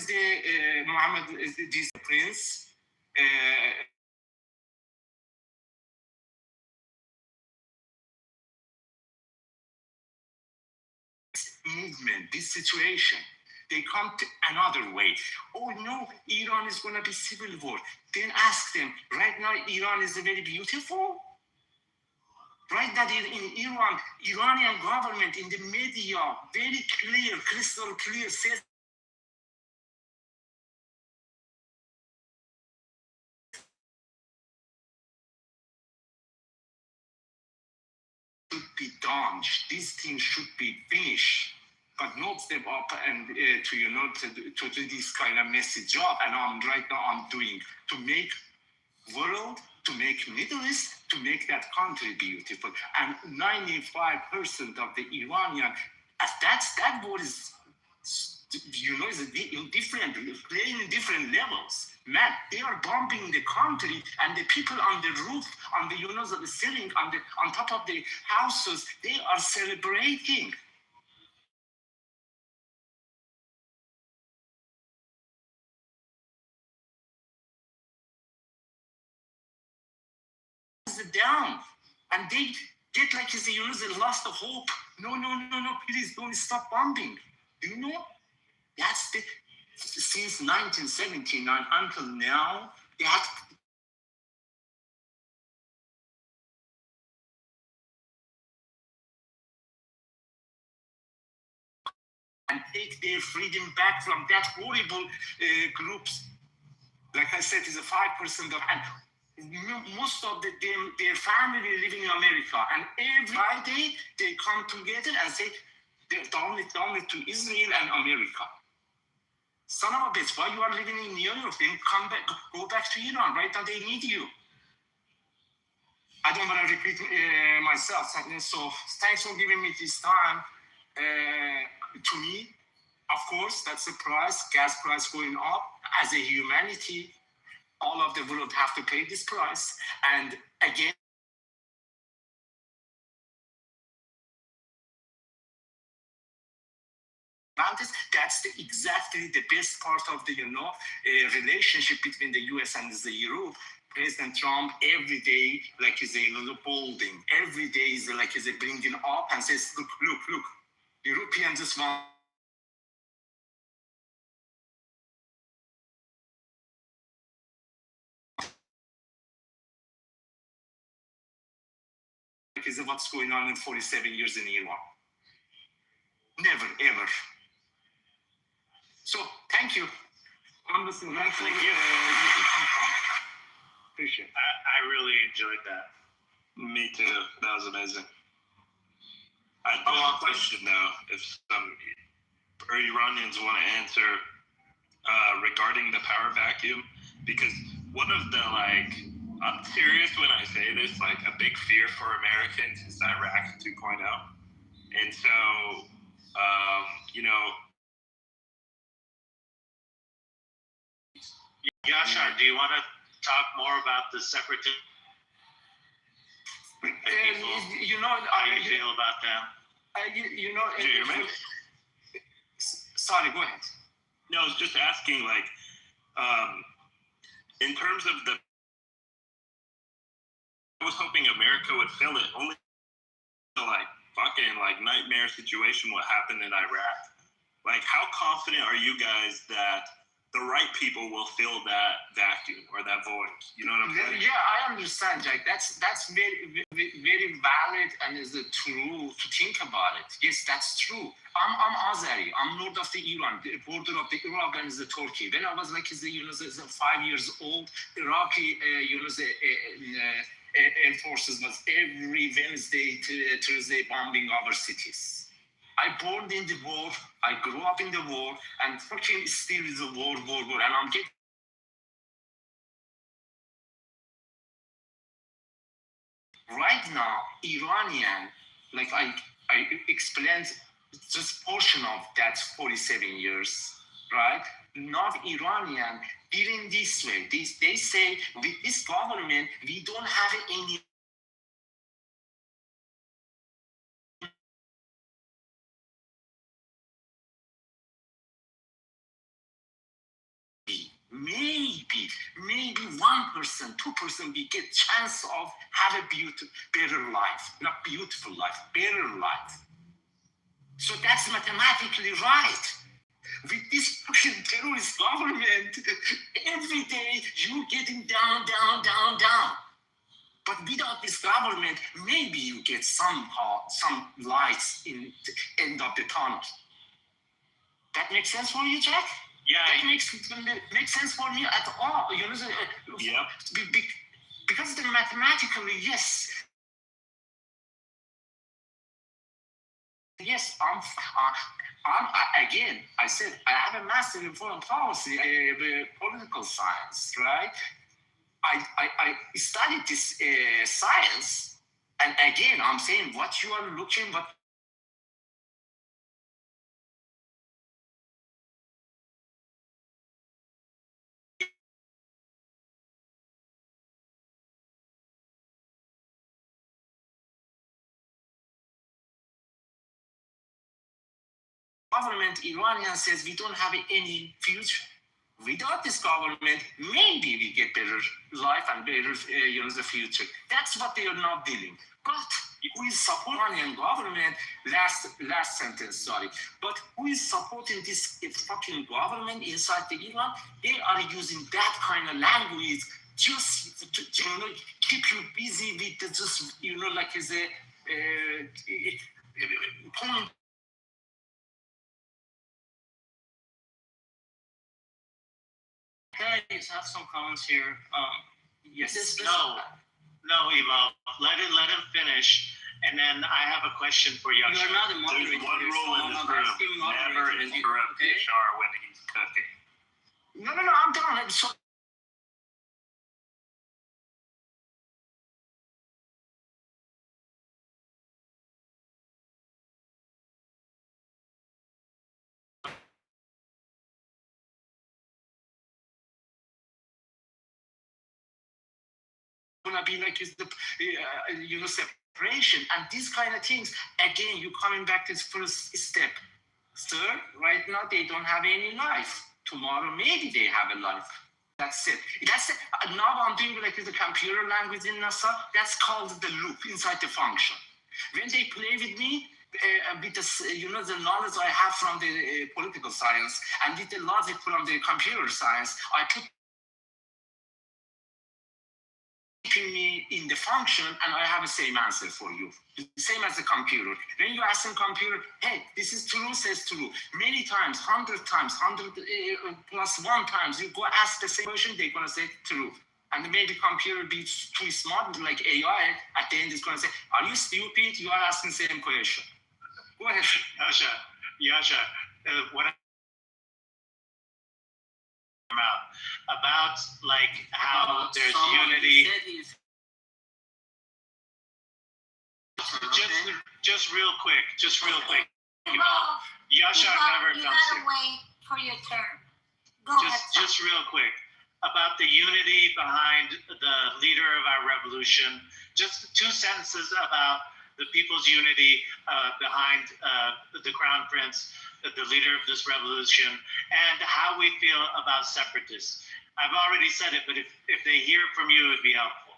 Muhammad, this prince. Movement, this situation, they come to another way. Oh no, Iran is going to be civil war. Then ask them, right now Iran is very beautiful. Right now in Iran, Iranian government in the media, very clear, crystal clear, says should be done. These things should be finished. But not step up and to do this kind of messy job. And right now I'm doing to make world, to make Middle East, to make that country beautiful. And 95% of the Iranian, that war is, is in different, playing in different levels. Man, they are bombing the country, and the people on the roof, on the the ceiling, on top of the houses, they are celebrating. Down, and they get like they lost the hope. No, please don't stop bombing. Do you know? That's since 1979 until now, they have and take their freedom back from that horrible groups. Like I said, it's a 5% of, and most of their family living in America, and every Friday they come together and say they're only to Israel and America. Son of a bitch, while you are living in New York, then go back to Iran. Right now they need you. I don't want to repeat myself. So thanks for giving me this time. To me, of course, that's the price. Gas price going up. As a humanity, all of the world have to pay this price. And again, that's exactly the best part of the relationship between the US and the Europe. President Trump every day like is bolding. Every day is like is bringing up and says, look, Europeans just want is what's going on in 47 years in Iran. Never, ever. So, thank you. Congressman, thank you. Appreciate it. I really enjoyed that. Me too. That was amazing. I do have a question though. If some Iranians want to answer regarding the power vacuum, because one of the I'm serious when I say this, a big fear for Americans is Iraq 2.0. And so, Yashar, do you want to talk more about the separatist people? How you feel about them? Do you hear me? Sorry, go ahead. No, I was just asking, in terms of I was hoping America would fill it. Only fucking nightmare situation what happened in Iraq. How confident are you guys that the right people will fill that vacuum or that void? You know what I'm saying? Yeah, I understand, Jack. That's very, very valid and is true to think about it. Yes, that's true. I'm Azeri. I'm north of the Iran, the border of the Iraq and the Turkey. When I was 5 years old, Iraqi, Air Forces was every Wednesday, Thursday bombing our cities. I born in the war, I grew up in the war, and fucking still is a war, and I'm getting right now, Iranian, like I explained just portion of that 47 years, right? Not Iranian, feeling this way. They say with this government, we don't have any maybe 1%, 2% we get chance of have a better life, not beautiful life, better life. So that's mathematically right. With this fucking terrorist government, every day you getting down. But without this government, maybe you get somehow some lights in the end of the tunnel. That makes sense for you, Jack? Yeah. That makes sense for me at all. You know, yeah. Because the mathematically, yes. Yes, again, I said I have a master in foreign policy, political science, right? I studied this science, and again, I'm saying what you are looking, but government, Iranian says we don't have any future. Without this government, maybe we get better life and better, the future. That's what they are not dealing. But who is supporting Iranian government? Last sentence, sorry. But who is supporting this fucking government inside the Iran? They are using that kind of language just to keep you busy with the, just like as a point. Can I just have some comments here? Yes. No, Evo. Let him finish, and then I have a question for you. You're not a moderator. There's one rule in this room: never interrupt Yashar when he's cooking. No, I'm done. So gonna be like is the separation and these kind of things. Again, you coming back to this first step, sir. Right now they don't have any life. Tomorrow maybe they have a life. That's it. Now I'm doing like the computer language in NASA. That's called the loop inside the function. When they play with me, with the knowledge I have from the political science and with the logic from the computer science, I put me in the function and I have the same answer for you. The same as the computer. When you ask the computer, hey, this is true, says true. Many times, 100 times, 100 plus 1 times, you go ask the same question, they're going to say true. And maybe computer be too smart, like AI, at the end it's going to say, are you stupid? You are asking the same question. Go ahead. Yasha, what about like how there's unity. Just real quick. Yasha never comes here. You gotta wait for your turn. Go ahead. Just real quick about the unity behind the leader of our revolution. Just 2 sentences about the people's unity behind the Crown Prince, the leader of this revolution, and how we feel about separatists. I've already said it, but if they hear from you, it'd be helpful.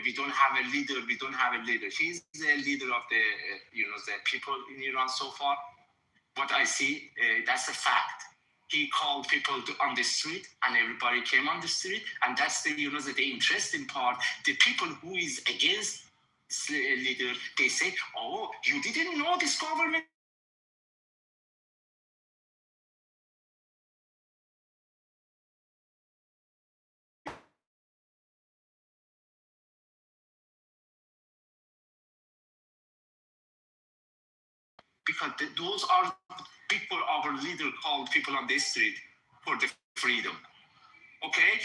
We don't have a leader. He's the leader of the the people in Iran so far. What I see, that's a fact. He called people on the street, and everybody came on the street, and that's the the interesting part. The people who is against this leader, they say, "Oh, you didn't know this government." because those are people our leader called people on the street for the freedom. Okay,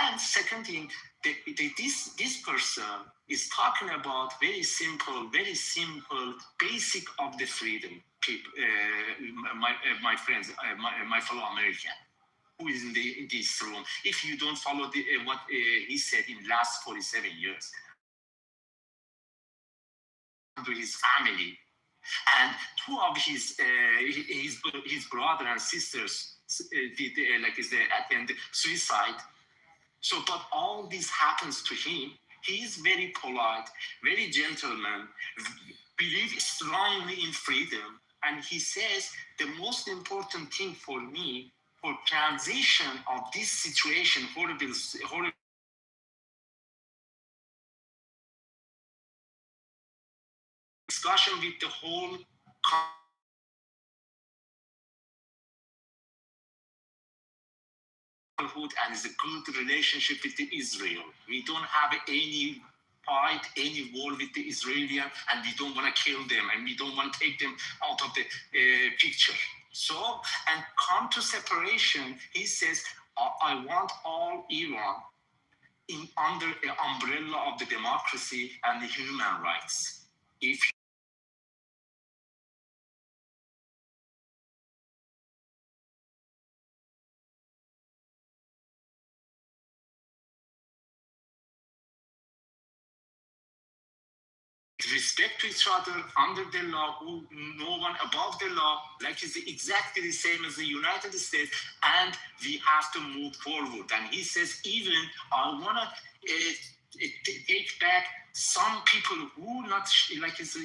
and second thing, this person is talking about very simple, basic of the freedom. People, my friends, my fellow American, who is in this room. If you don't follow what he said in last 47 years, to his family, and two of his brother and sisters attend suicide. So, but all this happens to him. He is very polite, very gentleman, believes strongly in freedom, and he says the most important thing for me for transition of this situation, horrible discussion with the whole and it's a good relationship with Israel. We don't have any fight, any war with the Israelis, and we don't want to kill them, and we don't want to take them out of the picture. So, and come to separation, he says, I want all Iran under the umbrella of the democracy and the human rights. If respect to each other under the law, no one above the law, like it's exactly the same as the United States, and we have to move forward. And he says, even I want to take back some people who not like it's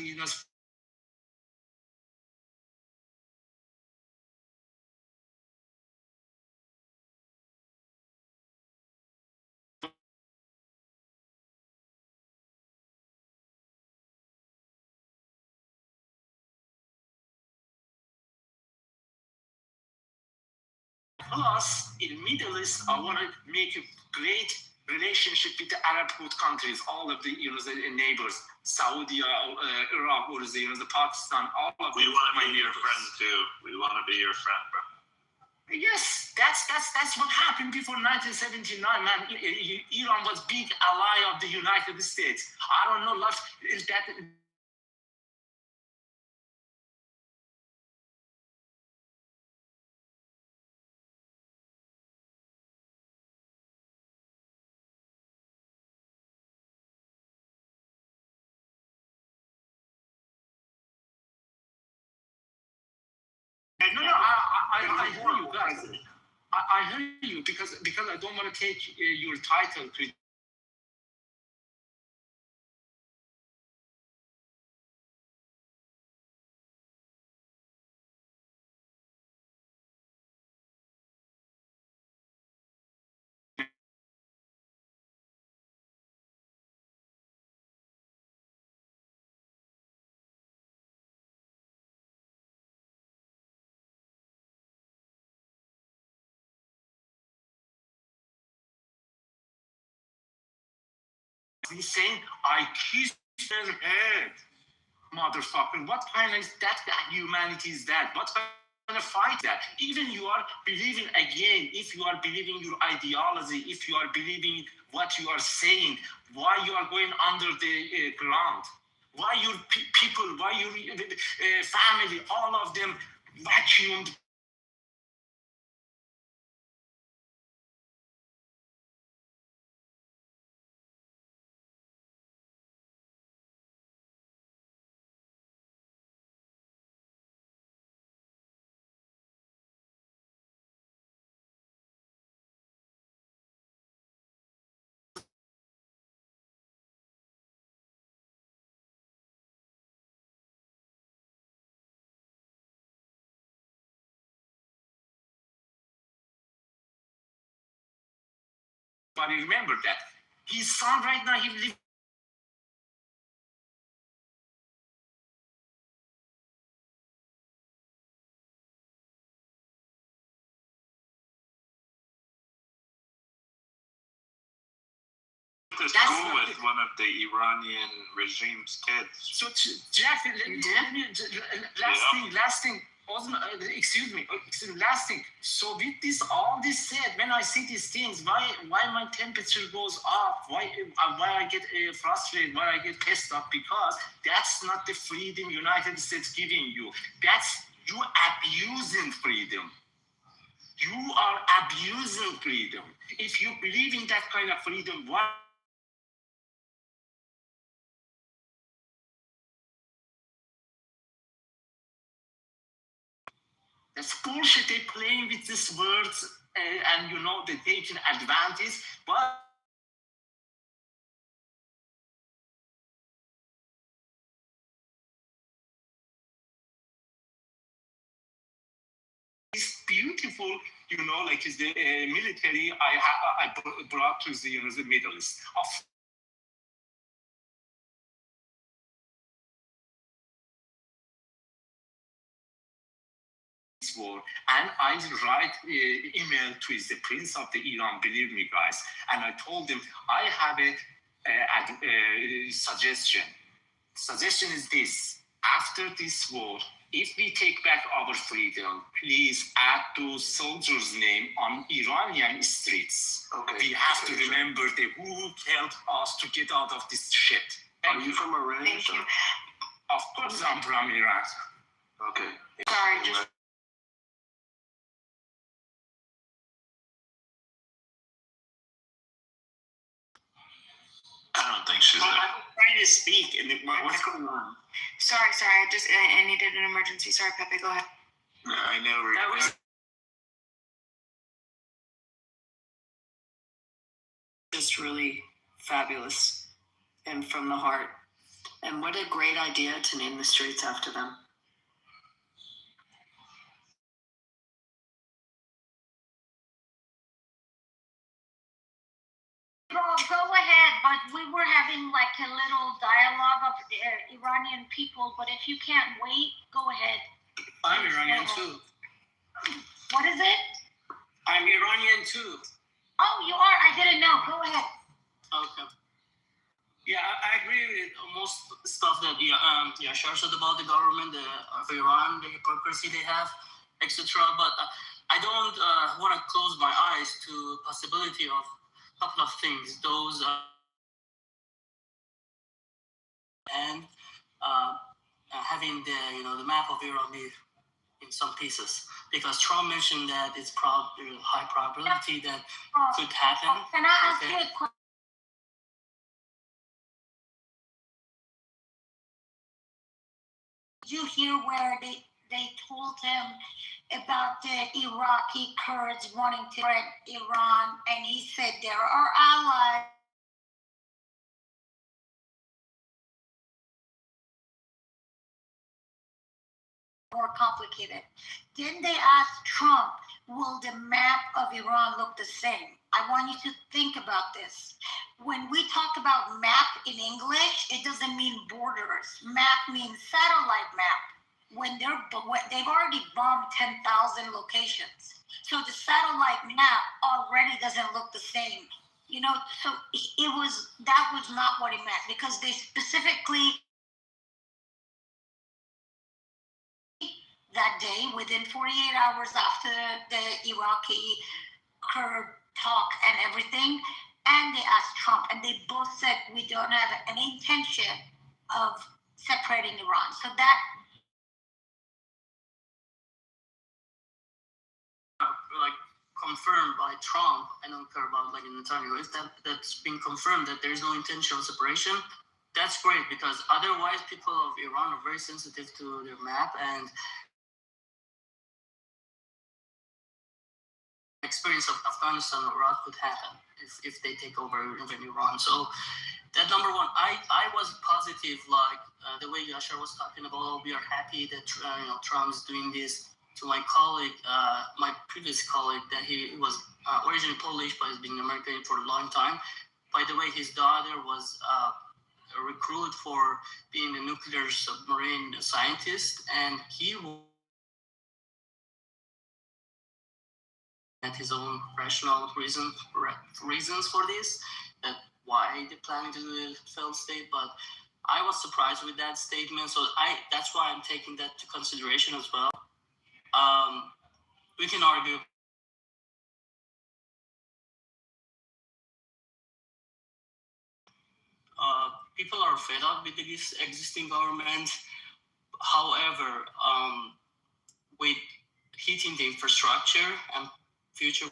Plus, in Middle East, I want to make a great relationship with the Arab countries, all of the the neighbors, Saudi, Iraq, or the Pakistan, all of We want to be your friend too. We want to be your friend, bro. Yes, that's what happened before 1979, man. Iran was big ally of the United States. I don't know, is that. No, I hear you guys. I hear you because I don't want to take your title to. He's saying, I kiss their head. Motherfucker, what kind of that humanity is that? What kind of fight that? Even you are believing again, if you are believing your ideology, if you are believing what you are saying, why you are going under the ground? Why your people, why your family, all of them vacuumed. But remember that his son right now, he lives. to school with one of the Iranian regime's kids. So, Jack, last thing. Excuse me. Last thing. So with this, all this said, when I see these things, why my temperature goes up? Why I get frustrated? Why I get pissed off? Because that's not the freedom United States giving you. That's you abusing freedom. You are abusing freedom. If you believe in that kind of freedom, why? That's bullshit. They're playing with these words and they're taking advantage. But it's beautiful, like it's the military I brought to the Middle East. War, and I write email to the Prince of the Iran, believe me guys, and I told him I have a suggestion. Suggestion is this: after this war, if we take back our freedom, please add those soldiers' name on Iranian streets. Okay. We have to remember who killed us to get out of this shit. Are you from Iran? Thank you. Of course I'm from Iran. Okay. Sorry, just I don't think she's there. I'm trying to speak, and what's going on? sorry. I needed an emergency. Sorry, Pepe. Go ahead. No, I know. That was just really fabulous and from the heart. And what a great idea to name the streets after them. Well, go ahead, but we were having like a little dialogue of Iranian people, but if you can't wait, go ahead. I'm Iranian too. What is it? I'm Iranian too. Oh, you are? I didn't know. Go ahead. Okay. Yeah, I agree with most stuff that Yashar said about the government of Iran, the hypocrisy they have, etc. But I don't want to close my eyes to possibility of a couple of things. Those and having the map of Iran be in some pieces, because Trump mentioned that it's high probability that could happen. Can I ask you a question? Did you hear where they told him about the Iraqi Kurds wanting to threaten Iran, and he said there are allies. More complicated. Then they asked Trump, will the map of Iran look the same? I want you to think about this. When we talk about map in English, it doesn't mean borders. Map means satellite map. When they've already bombed 10,000 locations. So the satellite map already doesn't look the same. So that was not what it meant, because they specifically that day, within 48 hours after the Iraqi Kurd talk and everything, and they asked Trump, and they both said we don't have any intention of separating Iran. So that confirmed by Trump. I don't care about Netanyahu. If that's been confirmed that there is no intention of separation, that's great, because otherwise people of Iran are very sensitive to their map, and experience of Afghanistan or Iraq could happen if they take over even Iran. So that number one, I was positive, the way Yashar was talking about, we are happy that Trump is doing this. To my colleague, my previous colleague, that he was originally Polish but has been American for a long time. By the way, his daughter was recruited for being a nuclear submarine scientist, and he had his own rational reasons for this. That why they're planning to do a failed state, but I was surprised with that statement. So that's why I'm taking that to consideration as well. We can argue. People are fed up with the existing government. However, with hitting the infrastructure and future,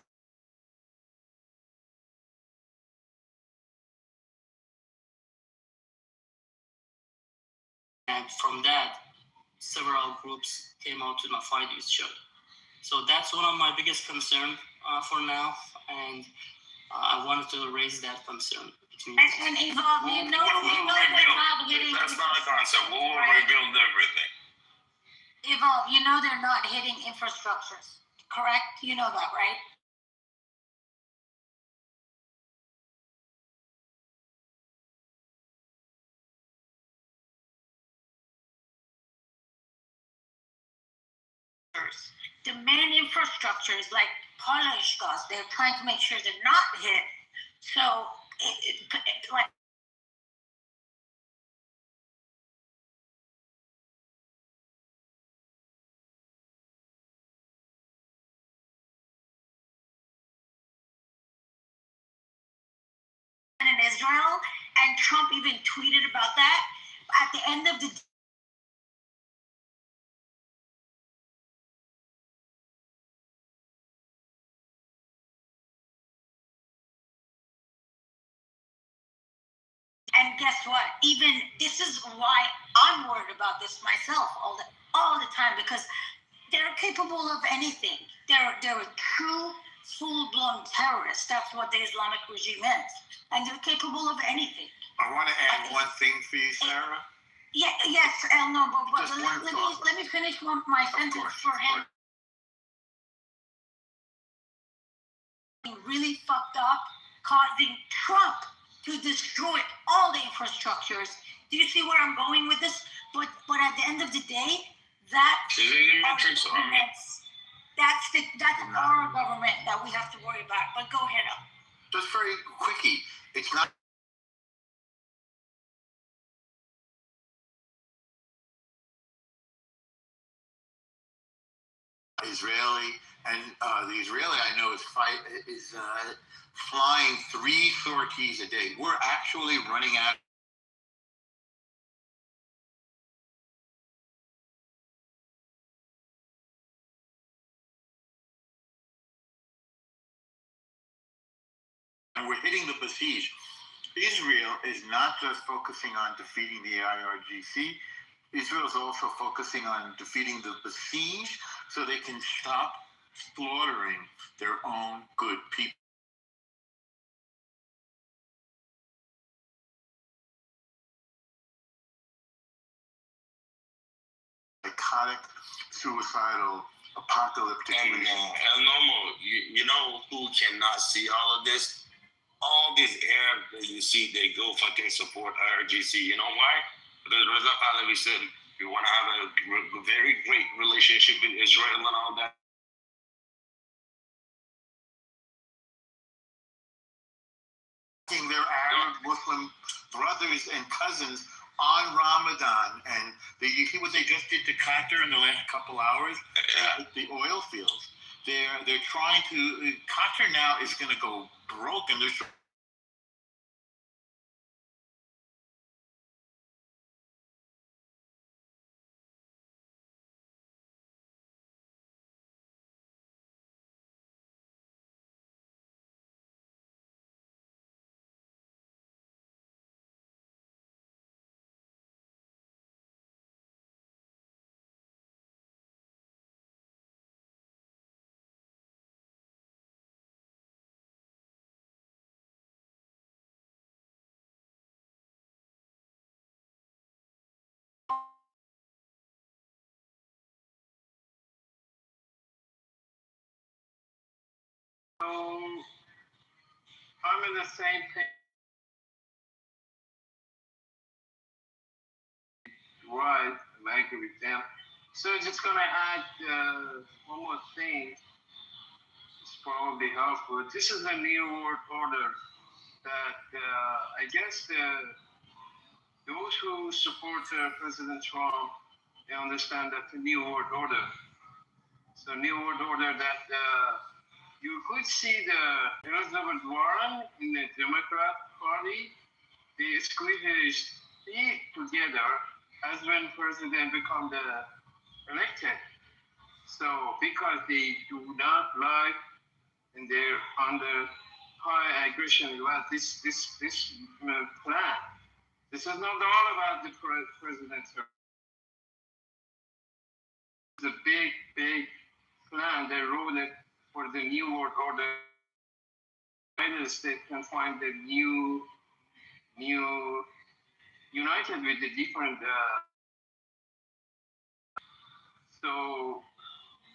and from that, several groups came out to fight each other. So that's one of my biggest concerns for now, and I wanted to raise that concern. And Evolve, you know they're not hitting. That's not a concept. We'll rebuild everything. Evolve, you know they're not hitting infrastructures, correct? You know that, right? The main infrastructures like Polishkas, they're trying to make sure they're not hit. So it like in Israel, and Trump even tweeted about that. At the end of the day, and guess what? Even this is why I'm worried about this myself all the time, because they're capable of anything. They're a true full-blown terrorists. That's what the Islamic regime is, and they're capable of anything. I want to add one thing for you, Sarah. Yeah. Yes. No. But let me finish my sentence for him. Really fucked up, causing Trump to destroy all the infrastructures. Do you see where I'm going with this? But at the end of the day, that's our government that we have to worry about. But go ahead. Just very quickie. It's not. Israeli, and the Israeli I know is flying 3 sorties a day. We're actually running out. And we're hitting the besieged. Israel is not just focusing on defeating the IRGC. Israel is also focusing on defeating the besieged so they can stop slaughtering their own good people. Psychotic, suicidal, apocalyptic. And Nomo, you know who cannot see all of this? All these Arabs that you see, they go fucking support IRGC. You know why? Because Reza Pahlavi said, we want to have a very great relationship with Israel and all that. Their Arab Muslim brothers and cousins on Ramadan, and you see what they just did to Qatar in the last couple hours? The oil fields. They're trying to. Qatar now is going to go broke, and they're. So I'm in the same thing. Right, I agree with them. So just gonna add one more thing. It's probably helpful. This is the New World Order, that I guess those who support President Trump, they understand that the New World Order. So New World Order that you could see the Elizabeth Warren in the Democrat Party, they squeeze their feet together as when president become elected. So because they do not like and they're under high aggression about this plan. This is not all about the president. It's a big plan they wrote it for the New World Order. United States can find the new united with the different. So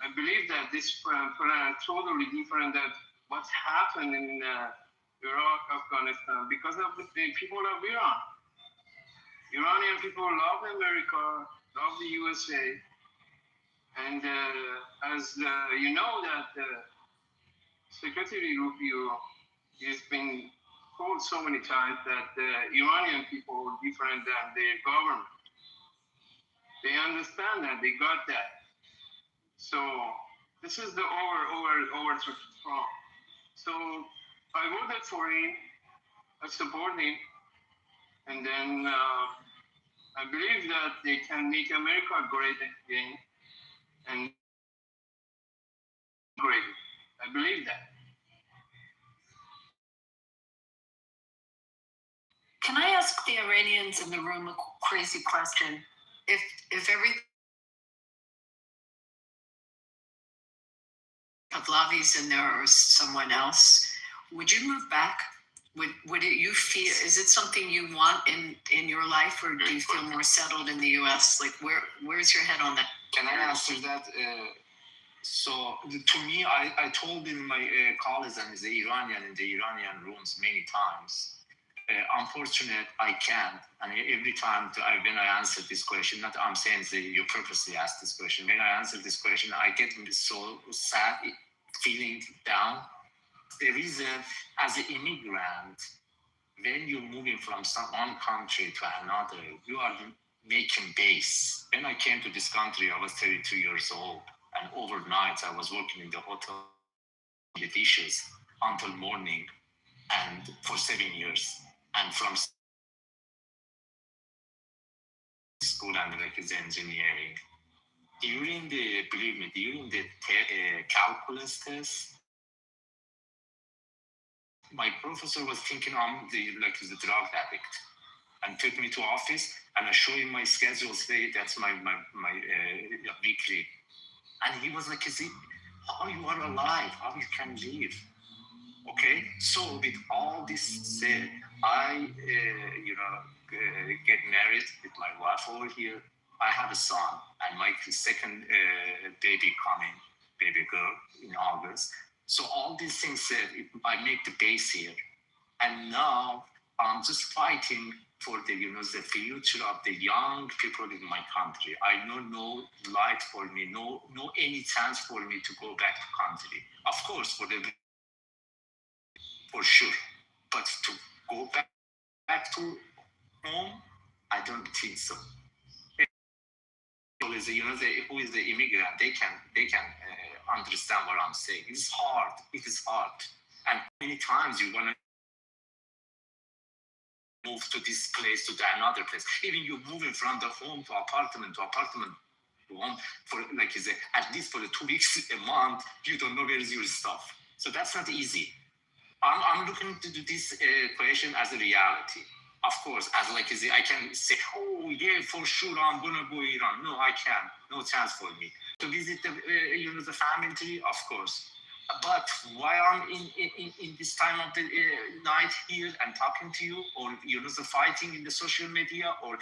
I believe that this plan is totally different than what's happened in Iraq, Afghanistan, because of the people of Iran. Iranian people love America, love the USA, and as you know that Secretary Rubio has been told so many times that the Iranian people are different than their government. They understand that, they got that. So this is the over to Trump. So I voted for him, I support him, and then I believe that they can make America great again, and great. I believe that. Can I ask the Iranians in the room a crazy question? If everything Pavlovi's in there or someone else, would you move back? Would it, you feel, is it something you want in your life, or do you feel more settled in the US? Like where's your head on that? Can I answer that? So to me, I told in my colleagues and the Iranian rooms many times. Unfortunate, I can't. And every time when I answer this question, not I'm saying that you purposely asked this question. When I answer this question, I get so sad, feeling down. The reason, as an immigrant, when you're moving from one country to another, you are making base. When I came to this country, I was 32 years old, and overnight I was working in the hotel, the dishes until morning, and for 7 years. And from school and like engineering. During the calculus test, my professor was thinking I'm the drug addict, and took me to office, and I showed him my schedule. Say that's my weekly, and he was like, how you are alive? How you can live? Okay, so with all this said, I get married with my wife over here. I have a son, and my second baby coming, baby girl in August. So all these things said, I make the base here, and now I'm just fighting for the the future of the young people in my country. I know no light for me, no any chance for me to go back to country. Of course, for sure, but to go back to home, I don't think so. Who is the immigrant? They can understand what I'm saying. It's hard. It is hard, and many times you want to move to this place to another place. Even you're moving from the home to apartment to home for at least for the 2 weeks a month. You don't know where is your stuff, so that's not easy. I'm looking to do this question as a reality. Of course, as I can say, oh yeah, for sure, I'm gonna go Iran. No, I can't. No chance for me to visit the family tree. Of course, but why I'm in this time of the night here and talking to you, or the fighting in the social media, or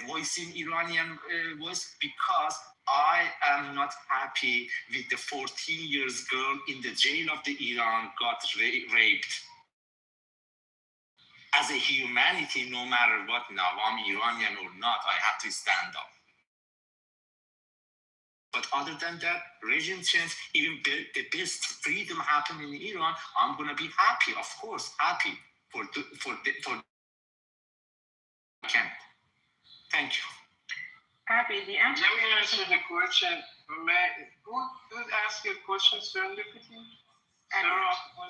voicing Iranian voice, because I am not happy with the 14 years girl in the jail of the Iran got raped. As a humanity, no matter what now, I'm Iranian or not, I have to stand up. But other than that, regime change, even the best freedom happened in Iran, I'm going to be happy, of course, happy Kent. Thank you. Abby, the answer. Let me answer the question. Who asked your question, serendipity?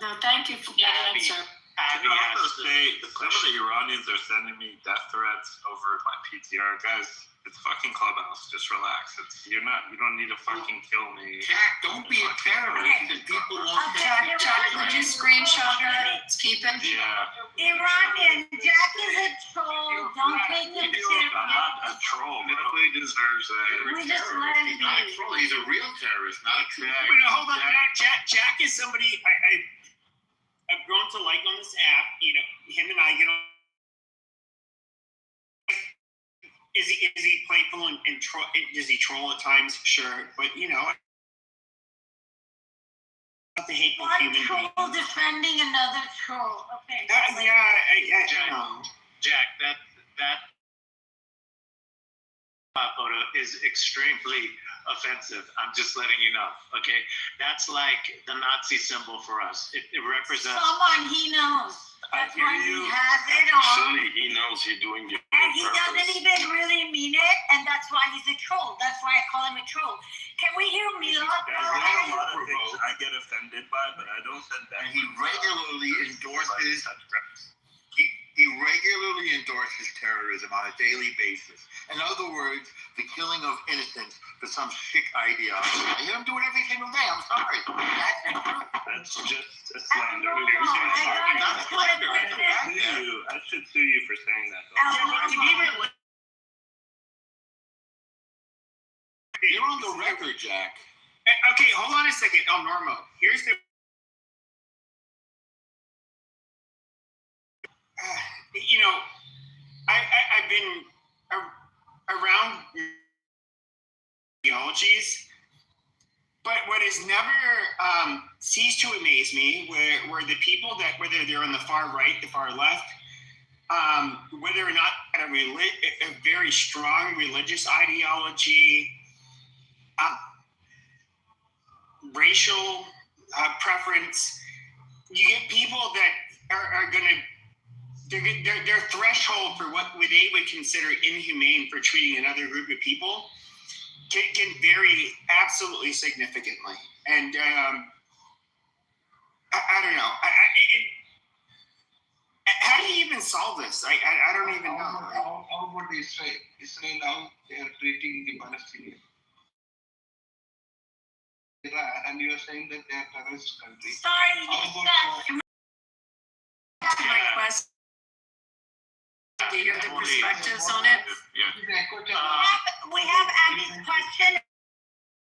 No, thank you for that answer. Can I also say, some of the Iranians are sending me death threats over my PTR. Guys, it's fucking Clubhouse. Just relax. You don't need to fucking kill me. Jack, don't be a terrorist. And people won't. Jack, would you screenshot that? Keep it. Yeah. Iranian, Jack is a troll. Don't take him seriously. I'm not a troll. Nobody deserves that. We just let him be. Not a troll. He's a real terrorist, not a troll. Wait, no, hold on. Jack is somebody I've grown to like on this app. You know, him and I get on. Is he playful and does he troll at times? Sure, but you know, not the hateful One human troll being. defending another troll. Okay. Jack, that photo is extremely offensive. I'm just letting you know. Okay, that's like the Nazi symbol for us. It represents Someone he knows. That's why he has it on. Surely he knows he's doing it. And he doesn't even really mean it, and that's why he's a troll. That's why I call him a troll. Can we hear Milad? There's a lot of things I get offended by, but I don't send that. And he regularly endorses. He regularly endorses terrorism on a daily basis. In other words, the killing of innocents for some sick ideology. I hear him do it every single day. I'm sorry. That's just a slander. I should sue you for saying that. You're on the record, Jack. Okay, hold on a second. Oh, Normo. Here's the. You know, I've been around ideologies, but what has never ceased to amaze me were the people that, whether they're on the far right, the far left, whether or not a very strong religious ideology, racial preference, you get people that are going to. Their threshold for what they would consider inhumane for treating another group of people can vary absolutely significantly. And I don't know. How do you even solve this? I don't even know. How about Israel? Israel, how they are treating the Palestinians. And you are saying that they are terrorist country. Sorry, My question. Do you hear the perspectives on it? we have Abby's question,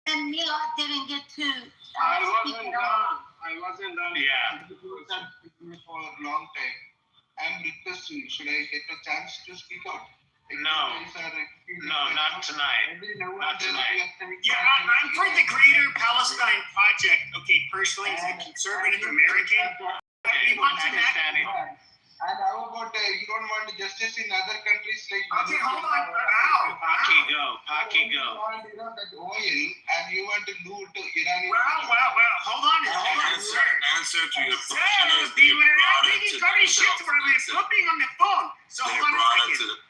and Milad didn't get to speak at all. I wasn't done. Yeah. For a long time. I'm requesting, should I get a chance to speak out? No, not tonight. Not tonight. Yeah, I'm for the Greater Palestine Project. Okay, personally, as a conservative American, we want to And how about you don't want justice in other countries like? Okay, hold on. Pocky go. You want that oil, and you want to loot Iranian. Well. Hold on. Answer to your question is He's probably shit for me. Flipping on the phone. So hold on a second.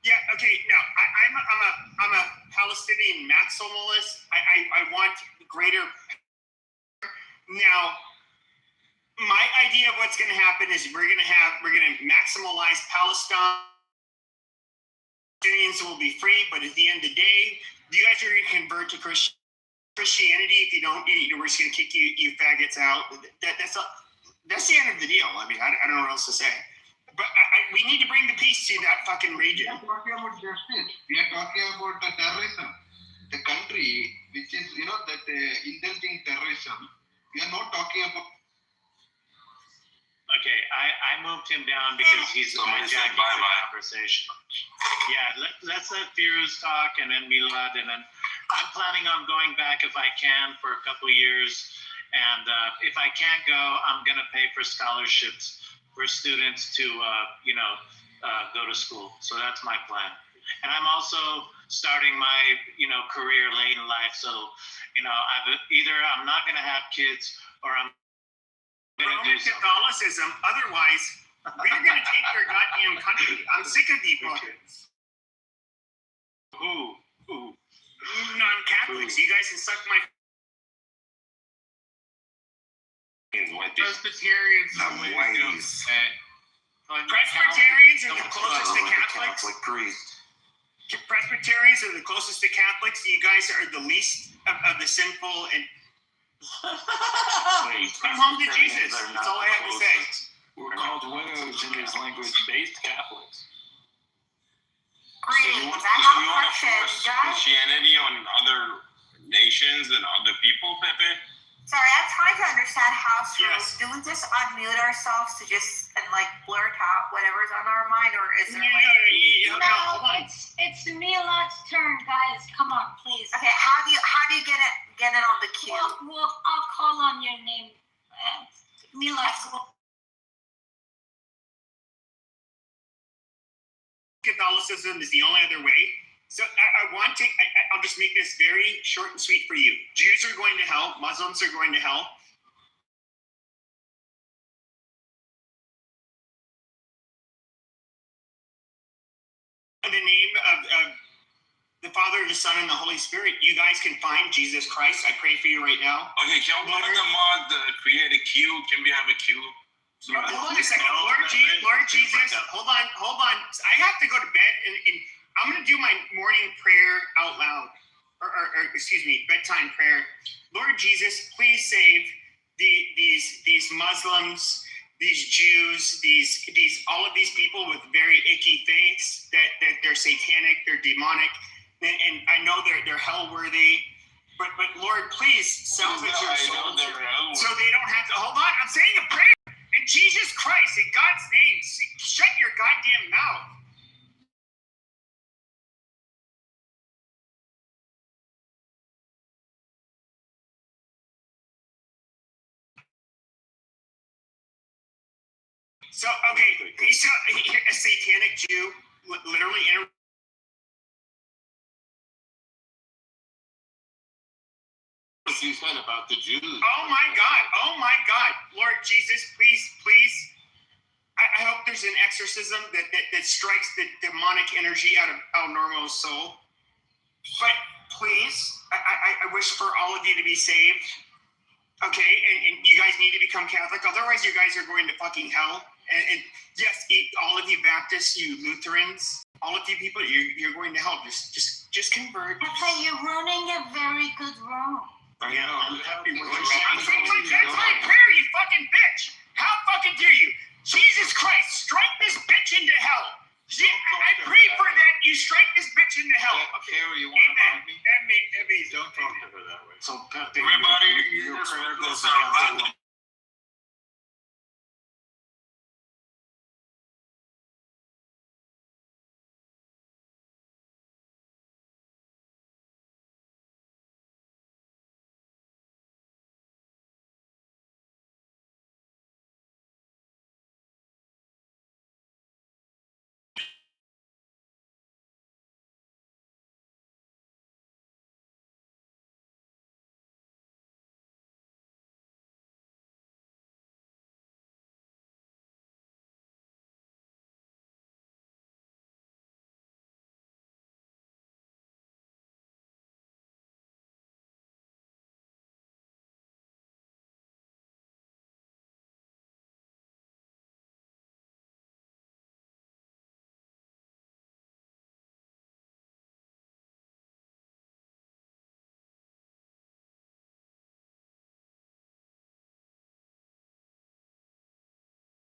Yeah. Okay. No, I'm a Palestinian maximalist. I want greater. Now. My idea of what's going to happen is we're going to maximize Palestine. Palestinians will be free, but at the end of the day, you guys are going to convert to Christianity. If you don't, we're just going to kick you faggots out. That's the end of the deal. I mean, I don't know what else to say. But we need to bring the peace to that fucking region. We are talking about justice. We are talking about the terrorism. The country which is, that indulging terrorism. We are not talking about. Okay, I moved him down because he's hijacking the conversation. Yeah, let's let Firuz talk and then Milad, and then I'm planning on going back if I can for a couple of years. And if I can't go, I'm going to pay for scholarships for students to, go to school. So that's my plan. And I'm also starting my, career late in life. So, I'm not going to have kids or I'm Roman Catholicism. Otherwise, We're gonna take their goddamn country. I'm sick of these fuckers. Who? Non-Catholics. You guys can suck my. Presbyterians are the way to go. Presbyterians are the closest to Catholics. Catholic priest. Presbyterians are the closest to Catholics. You guys are the least of the sinful and. Come home to Jesus. That's all I have to say. We're called widows in these language-based Catholics. Great. So you want I to force Christianity on other nations and other people, Pepe? Sorry, I'm trying to understand how. So do we just unmute ourselves to just and like blurt out whatever's on our mind, or is there No, it's Milad's turn, guys. Come on, please. Okay, how do you get it on the queue? Well, I'll call on your name, Milad. Catholicism is the only other way. So I'll just make this very short and sweet for you. Jews are going to hell. Muslims are going to hell. In the name of the Father, the Son, and the Holy Spirit, you guys can find Jesus Christ. I pray for you right now. Okay, can one of the mods create a queue? Can we have a queue? Hold on a second. Lord Jesus, hold on. I have to go to bed, and I'm going to do my morning prayer out loud. Or excuse me, bedtime prayer. Lord Jesus, please save these Muslims, these Jews, these all of these people with very icky faiths that they're satanic, they're demonic, and I know they're hell worthy. But Lord, please salvage your souls so they don't have to. Hold on, I'm saying a prayer. In Jesus Christ, in God's name, shut your goddamn mouth. So, okay, he's a satanic Jew, literally in a you said about the Jews. Oh my God. Lord Jesus, please. I hope there's an exorcism that strikes the demonic energy out of El Normo's soul. But please, I wish for all of you to be saved. Okay, and you guys need to become Catholic. Otherwise, you guys are going to fucking hell. And yes, all of you Baptists, you Lutherans, all of you people, you're going to hell. Just convert. Pepe, you're running a very good room. I know. I'm happy with you. I'm saying my bedtime prayer, you fucking bitch. How fucking dare you? Jesus Christ, strike this bitch into hell. I pray for that you strike this bitch into hell. Carrie, you want to find me? Amen. Don't talk to her that way. So, Pepe, everybody, your prayer goes out.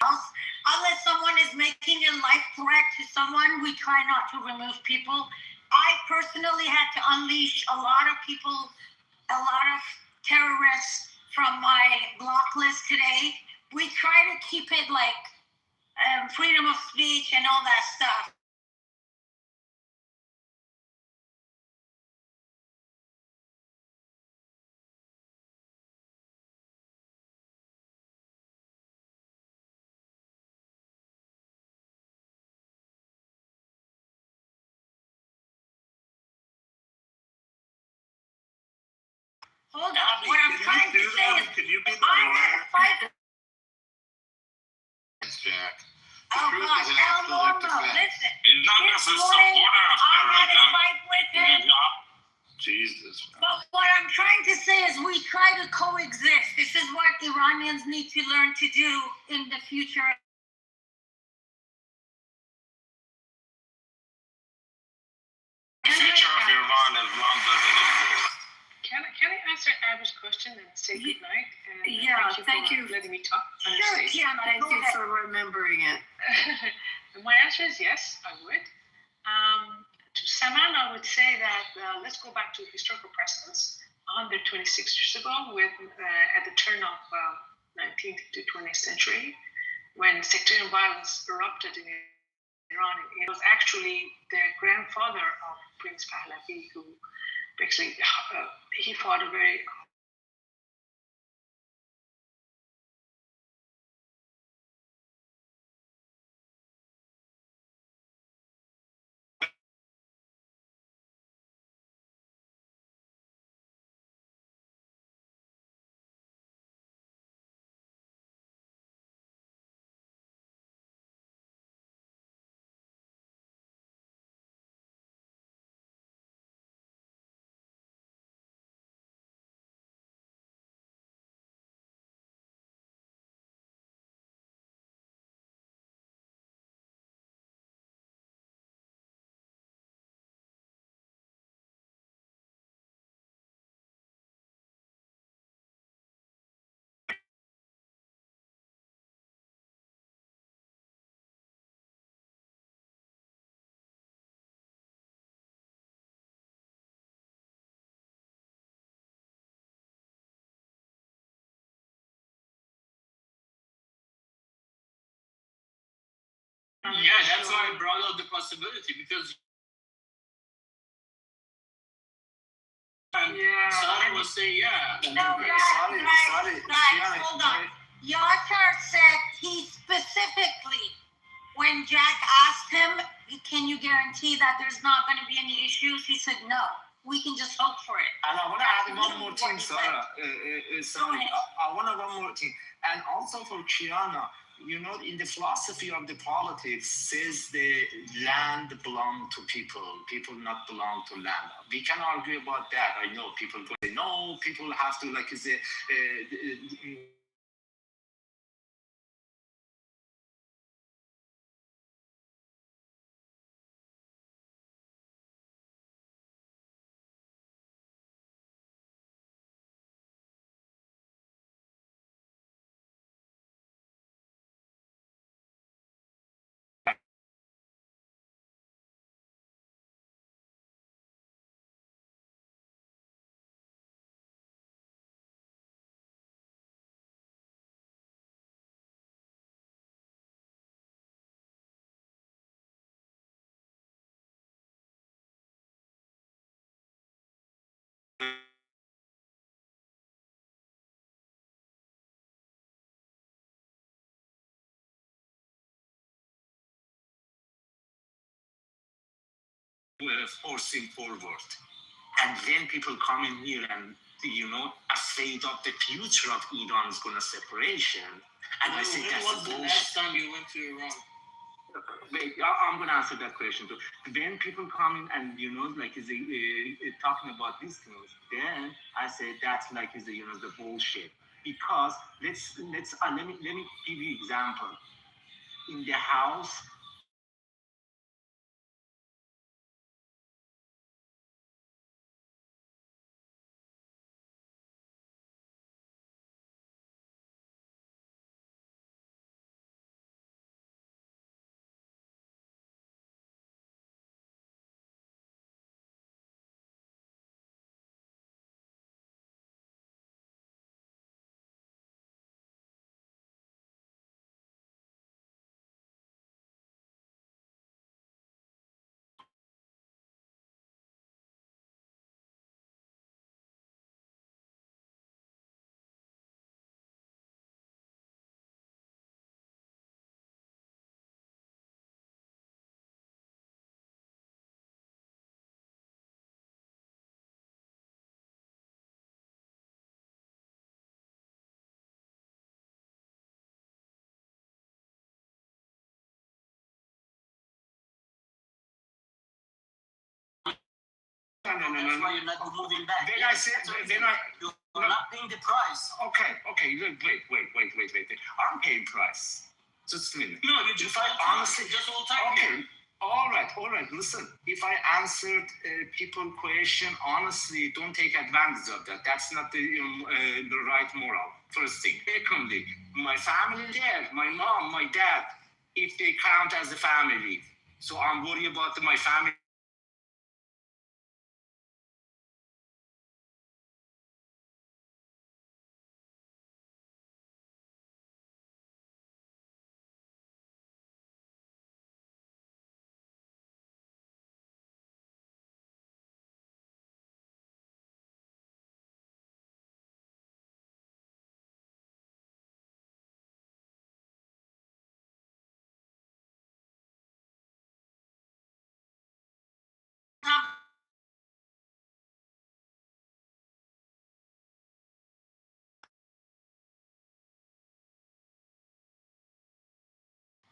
Unless someone is making a life threat to someone, we try not to remove people. I personally had to unleash a lot of people, a lot of terrorists from my block list today. We try to keep it like freedom of speech and all that stuff. Hold on. What I'm trying to say is, Can you be the I had a fight. Jack. Oh truth God, is an El absolute Normo, defense. listen. He's not This just a morning, supporter of I had a terrorism. fight with him. Jesus. But what I'm trying to say is we try to coexist. This is what Iranians need to learn to do in the future. The future of Iran as long doesn't exist. Can I answer Abby's question and say good night? And Yeah, thank for you. letting me talk. on the Sure, stage. Tiana, thank you for remembering it. My answer is yes, I would. To Saman, I would say that let's go back to historical precedents. 126 years ago, at the turn of 19th to 20th century, when sectarian violence erupted in Iran, it was actually the grandfather of Prince Pahlavi who basically he fought a very Yeah, that's why I brought up the possibility because Sarah was saying, No, guys, hold on. Yashar said he specifically, when Jack asked him, can you guarantee that there's not going to be any issues? He said, no. We can just hope for it. And I want to add one more thing, Sarah. I want to one more thing. And also for Kiana, you know, in the philosophy of the politics says the land belong to people not belong to land. We can argue about that. I know people go say no, people have to like say we're forcing forward. And then people come in here and, you know, afraid of the future of Iran's gonna separation. And I say that's when was the last time you went to Iran? Wait, I'm gonna answer that question too. When people come in and you know, like is talking about these things, then I say that's like is you know the bullshit. Because let me give you example. In the house, No. That's why you're not moving back. Then I said, you're not paying the price. Okay, wait. I'm paying price. Just a minute. No, you just honestly just all time. Okay. All right. Listen, if I answered people question honestly, don't take advantage of that. That's not the right moral. First thing. Secondly, my family there, my mom, my dad, if they count as a family. So I'm worried about my family.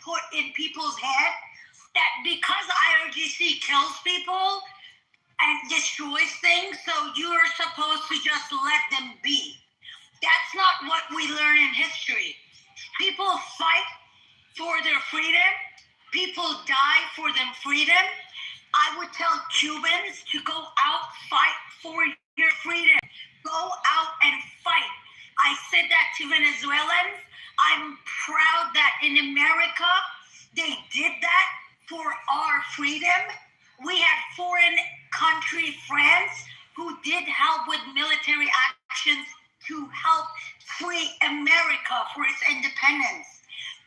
Put in people's head that because IRGC kills people and destroys things, so you're supposed to just let them be. That's not what we learn in history. People fight for their freedom. People die for their freedom. I would tell Cubans to go out, fight for your freedom. Go out and fight. I said that to Venezuelans. I'm proud that in America, they did that for our freedom. We had foreign country friends who did help with military actions to help free America for its independence.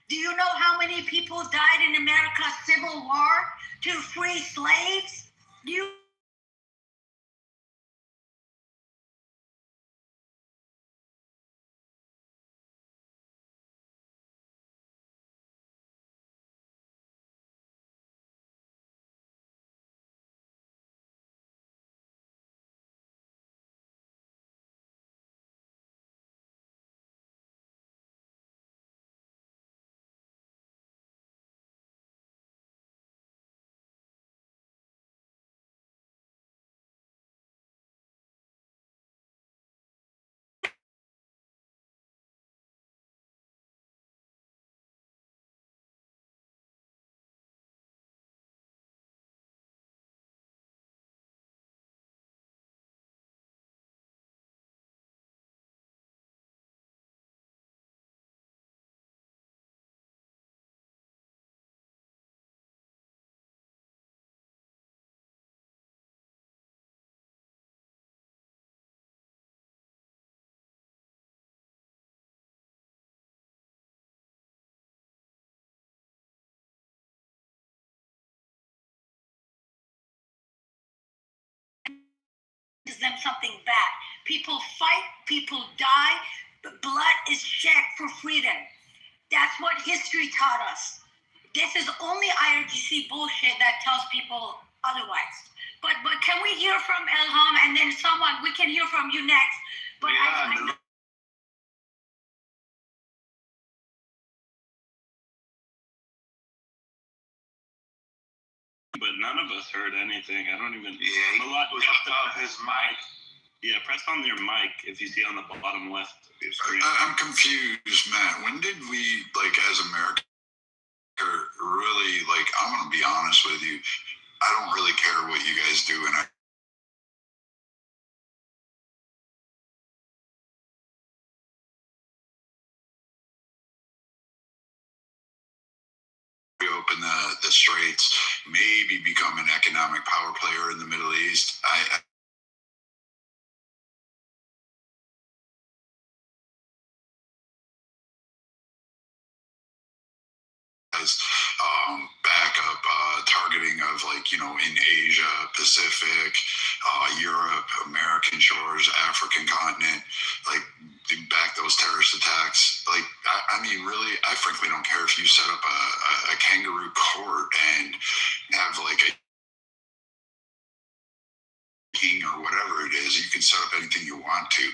Do you know how many people died in America's Civil War to free slaves? Them something bad. People fight, people die, but blood is shed for freedom. That's what history taught us. This is only IRGC bullshit that tells people otherwise. But can we hear from Elham and then someone? We can hear from you next. But But none of us heard anything. I don't even. Yeah, Malad was above his mic. Yeah, press on your mic if you see on the bottom left of your screen. I'm confused, Matt. When did we, as America, really, I'm going to be honest with you, I don't really care what you guys do, and reopen the straits, maybe become an economic power player in the Middle East. Backup targeting of in Asia, Pacific, Europe, American shores, African continent, back those terrorist attacks. I mean, really, I frankly don't care if you set up a kangaroo court and have a king or whatever it is. You can set up anything you want to.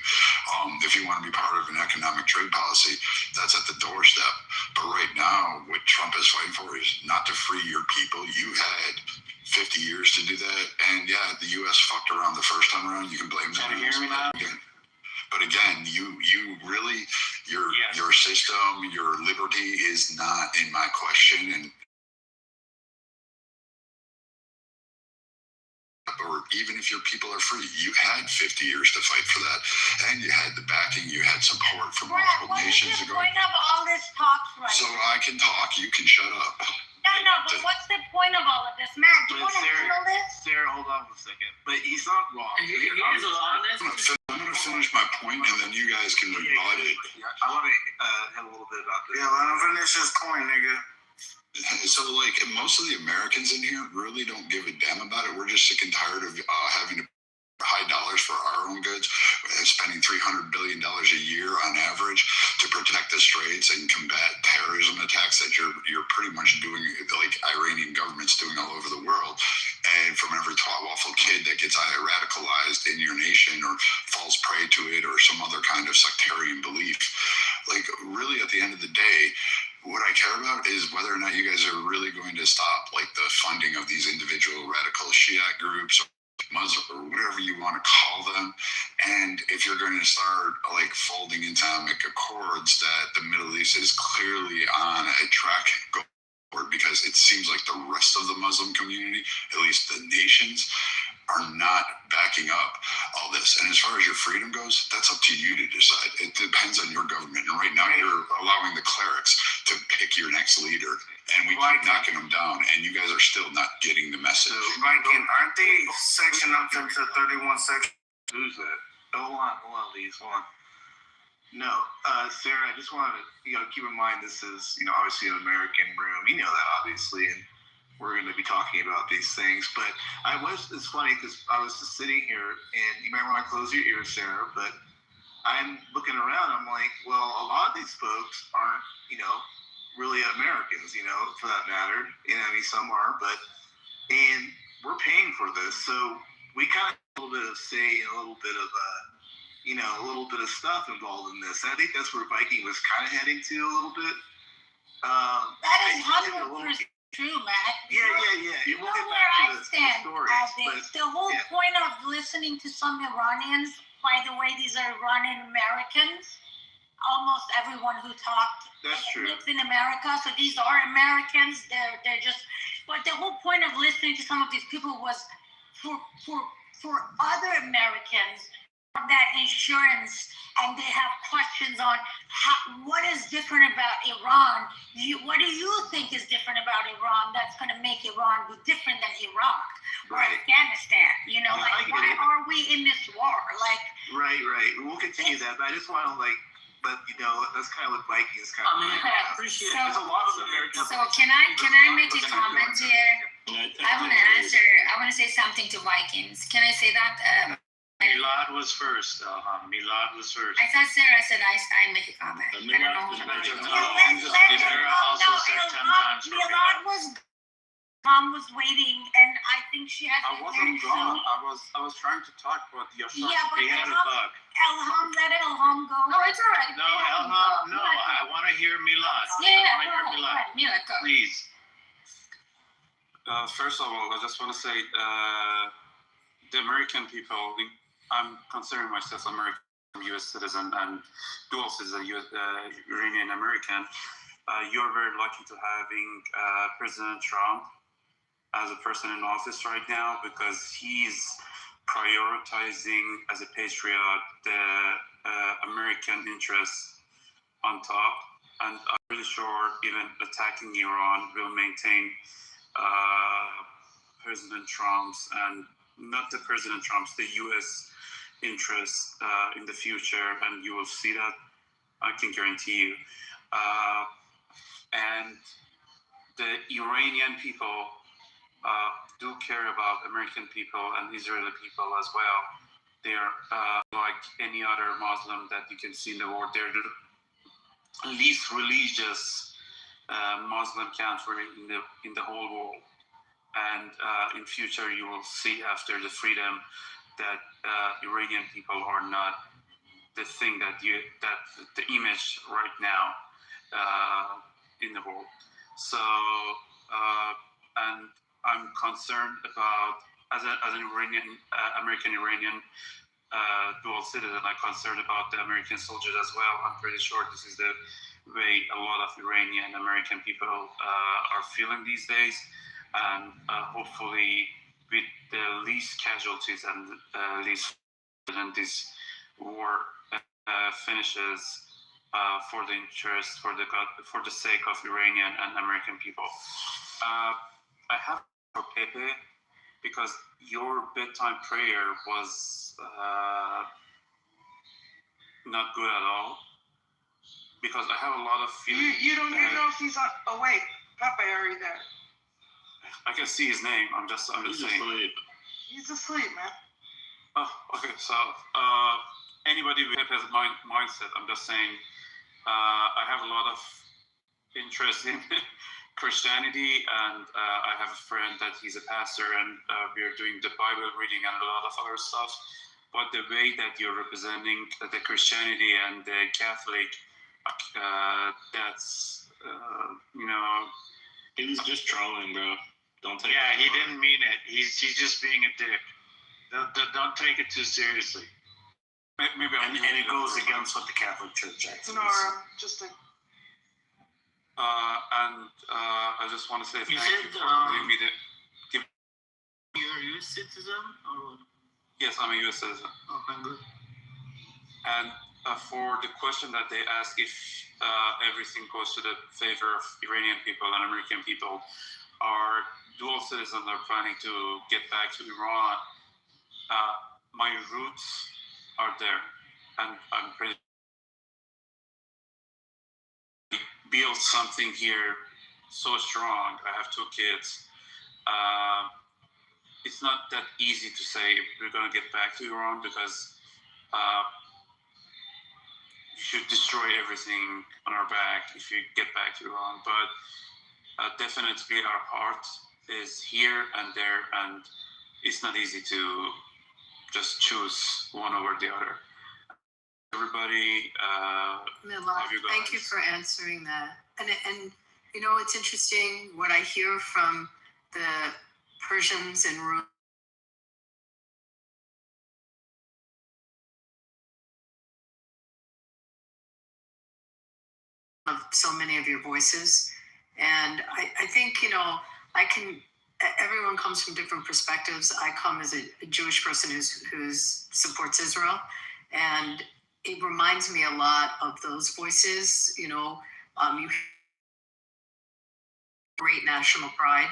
If you want to be part of an economic trade policy, that's at the doorstep. But right now, what Trump is fighting for is not to free your people. You had 50 years to do that. And yeah, the U.S. fucked around the first time around. You can blame them. But again, you really, your system, your liberty is not in my question. And or even if your people are free, you had 50 years to fight for that, and you had the backing, you had support from multiple nations ago. What's the point of all this talk right So I can talk, you can shut up. No, but what's the point of all of this? Matt, do you want to handle this? Sarah, hold on for a second. But he's not wrong. I'm going to finish my point, and then you guys can rebut it. I want to have a little bit about this. Yeah, let him finish his point, nigga. So, like, most of the Americans in here really don't give a damn about it. We're just sick and tired of having to high dollars for our own goods, spending $300 billion a year on average to protect the straits and combat terrorism attacks that you're pretty much doing, like Iranian government's doing all over the world. And from every waffle kid that gets either radicalized in your nation or falls prey to it or some other kind of sectarian belief, like, really at the end of the day, what I care about is whether or not you guys are really going to stop, like, the funding of these individual radical Shiite groups, Muslim, or whatever you want to call them. And if you're going to start, like, folding into Islamic accords that the Middle East is clearly on a track forward, because it seems like the rest of the Muslim community, at least the nations, are not backing up all this. And as far as your freedom goes, that's up to you to decide. It depends on your government. And right now you're allowing the clerics to pick your next leader. And we keep knocking them down. And you guys are still not getting the message. Viking, aren't they sectioned up into 31 sections? Who's that? Hold on, Lise, hold on. No, Sarah, I just wanted to, keep in mind this is, obviously an American room. You know that, obviously, and we're going to be talking about these things. But it's funny because I was just sitting here, and you might want to close your ears, Sarah, but I'm looking around, I'm like, well, a lot of these folks aren't, really Americans, for that matter. I mean, some are, and we're paying for this. So we kind of have a little bit of say and a little bit of, a little bit of stuff involved in this. I think that's where Viking was kind of heading to a little bit. That is 100% true, Matt. Yeah. You know where I stand on this. The whole point of listening to some Iranians, by the way, these are Iranian Americans. Almost everyone who talked lives in America, so these are Americans. They're just. But the whole point of listening to some of these people was for other Americans that insurance, and they have questions on what is different about Iran. What do you think is different about Iran that's going to make Iran be different than Iraq or Afghanistan? Why are we in this war? Right. We'll continue that, but I just want to but that's kind of what Viking is kind of. I appreciate it. There's a lot of Americans. So can I make a comment here? I want to answer. I want to say something to Vikings. Can I say that? Milad was first. Milad was first. I thought Sarah said I make a comment. I don't know. Mom was waiting, and I think she had. I wasn't gone. I was trying to talk, but Yashar. Yeah, but he had a bug. Let Elham go. Oh, it's all right. No, Elham, no. I want to hear Milad. Yeah, Milad. Please. First of all, I just want to say, the American people. I'm considering myself American, U.S. citizen, and dual citizen, Iranian American. You're very lucky to having President Trump as a person in office right now, because he's prioritizing as a patriot the American interests on top, and I'm pretty sure even attacking Iran will maintain President Trump's, and not the President Trump's, the U.S. interests in the future, and you will see that, I can guarantee you. And the Iranian people do care about American people and Israeli people as well. They're like any other Muslim that you can see in the world. They're the least religious Muslim country in the whole world. And in future, you will see after the freedom that Iranian people are not the thing that the image right now in the world. So and I'm concerned about, as an Iranian, American Iranian dual citizen, I'm concerned about the American soldiers as well. I'm pretty sure this is the way a lot of Iranian American people are feeling these days. And hopefully with the least casualties and least and this war finishes for the interest, for the sake of Iranian and American people. I have for Pepe because your bedtime prayer was not good at all. Because I have a lot of feelings. You don't even know if he's awake. Pepe, are you there? I can see his name. I'm just saying. Asleep. He's asleep, man. Oh, okay. So anybody with Pepe's mindset, I'm just saying. I have a lot of interest in Christianity, and I have a friend that he's a pastor, and we're doing the Bible reading and a lot of other stuff. But the way that you're representing the Christianity and the Catholic, that's he was just trolling, bro. Don't take. Yeah, he didn't mean it. He's just being a dick. Don't take it too seriously. Maybe and it goes against what the Catholic Church actually Nora, just a... I just want to say thank you for giving me the. You're a U.S. citizen or what? Yes, I'm a U.S. citizen. Okay, good. And for the question that they ask if everything goes to the favor of Iranian people and American people, our dual citizens are planning to get back to Iran. My roots are there, and I'm pretty built something here so strong. I have 2 kids. It's not that easy to say we're going to get back to Iran because you should destroy everything on our back if you get back to Iran. But definitely our heart is here and there, and it's not easy to just choose one over the other. Everybody, Mila, thank you for answering that. And you know, it's interesting what I hear from the Persians and Rome. Of so many of your voices. And I think, you know, everyone comes from different perspectives. I come as a Jewish person who's supports Israel. And it reminds me a lot of those voices, you know, you great national pride.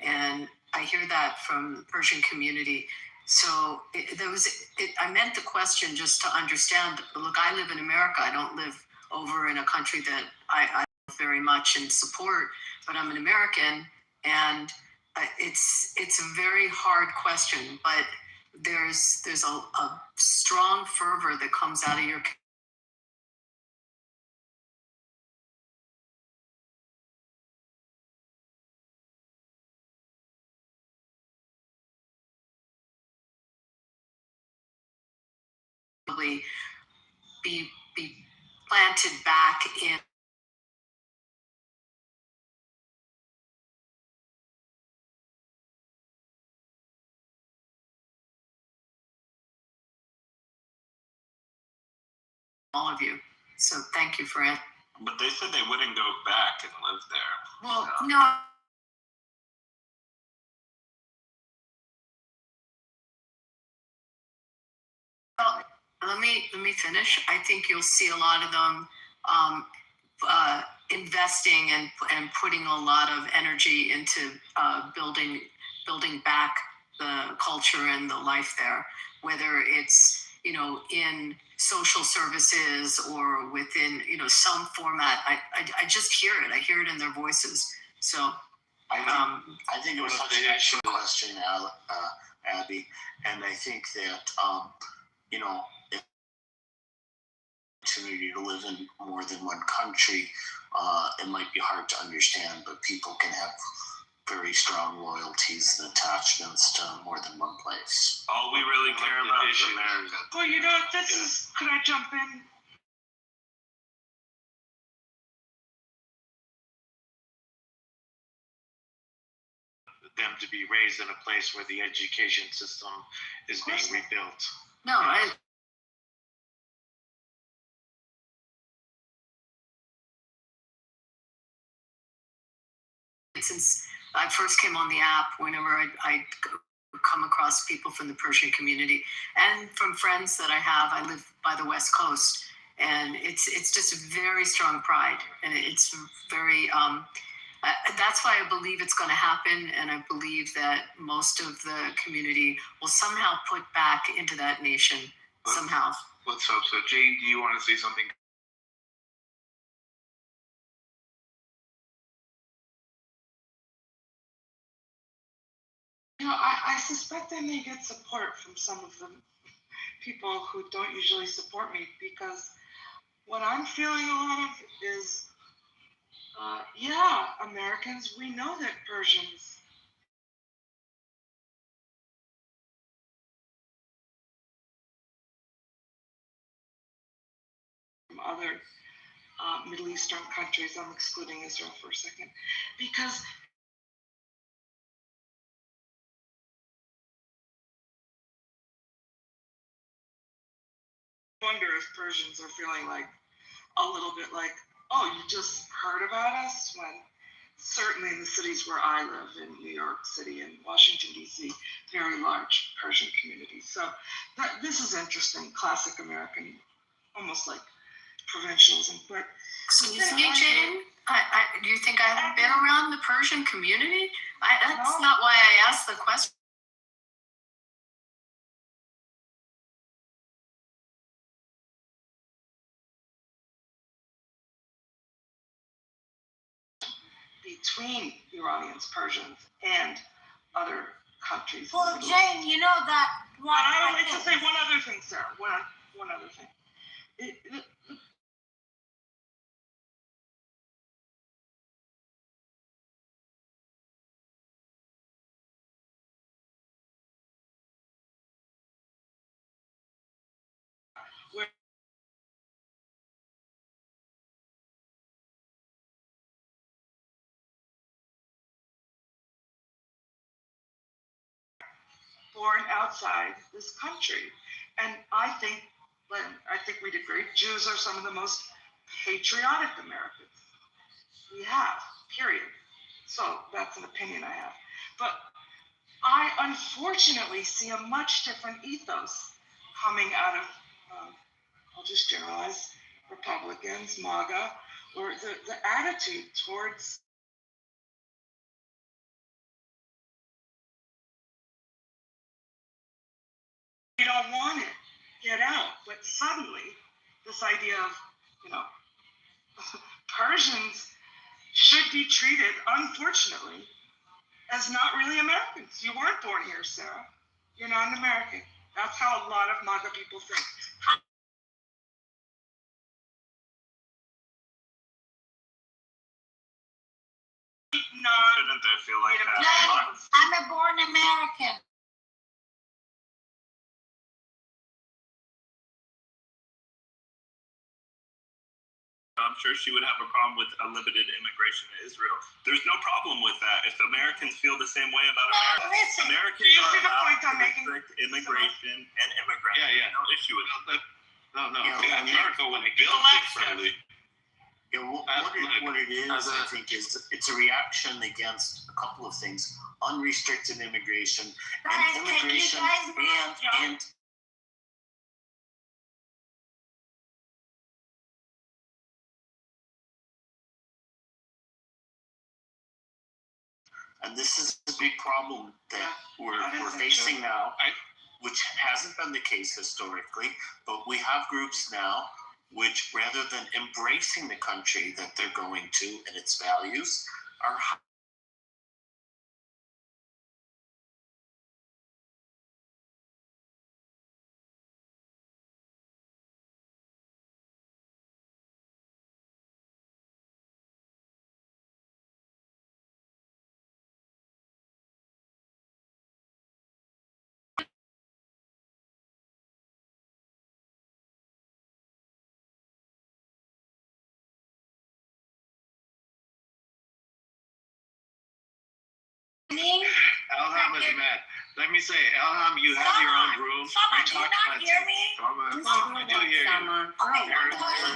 And I hear that from the Persian community. So I meant the question just to understand, look, I live in America. I don't live over in a country that I very much in support, but I'm an American, and it's a very hard question, but there's a strong fervor that comes out of your be planted back in all of you. So thank you for it. But they said they wouldn't go back and live there. Well, no. Let me finish. I think you'll see a lot of them investing and putting a lot of energy into building back the culture and the life there, whether it's, you know, in social services or within, you know, some format. I just hear it. I hear it in their voices. So I think it was such an excellent question, Abby, and I think that you know, the opportunity to live in more than one country, it might be hard to understand, but people can have very strong loyalties and attachments to more than one place. All we really care about is America. Well, you know, could I jump in? them to be raised in a place where the education system is being rebuilt. No, I. Since I first came on the app, whenever I come across people from the Persian community and from friends that I have, I live by the West Coast, and it's just a very strong pride, and it's very. That's why I believe it's going to happen, and I believe that most of the community will somehow put back into that nation somehow. Let's hope so. Jane, do you want to say something? I suspect I may get support from some of the people who don't usually support me, because what I'm feeling a lot of is, Americans, we know that Persians from other Middle Eastern countries, I'm excluding Israel for a second, because I wonder if Persians are feeling like a little bit like, oh, you just heard about us, when certainly in the cities where I live, in New York City and Washington, D.C., very large Persian communities. So this is interesting, classic American, almost like provincialism. But excuse me, Jane, do you think I haven't been around the Persian community? That's not why I asked the question. Between Iranians, Persians, and other countries. Well, Jane, you know that. I would like to say one other thing, Sarah. One other thing. Born outside this country, and I think we agree, Jews are some of the most patriotic Americans we have. Period. So that's an opinion I have, but I unfortunately see a much different ethos coming out of, I'll just generalize, Republicans, MAGA, or the attitude towards you don't want it, get out. But suddenly, this idea of, Persians should be treated, unfortunately, as not really Americans. You weren't born here, Sarah. You're not an American. That's how a lot of MAGA people think. Shouldn't they feel like that? I'm a born American. I'm sure she would have a problem with unlimited immigration to Israel. There's no problem with that if Americans feel the same way about America. Americans are allowed to restrict immigration and immigrants. Yeah. No issue with that. No. America would build differently. Yeah, what it is, I think, is it's a reaction against a couple of things: unrestricted immigration and immigration and And this is a big problem that we're facing now, which hasn't been the case historically, but we have groups now which, rather than embracing the country that they're going to and its values, are Elham is mad. Let me say, Elham, you have your own room. Sama, do you not hear me? I do hear you.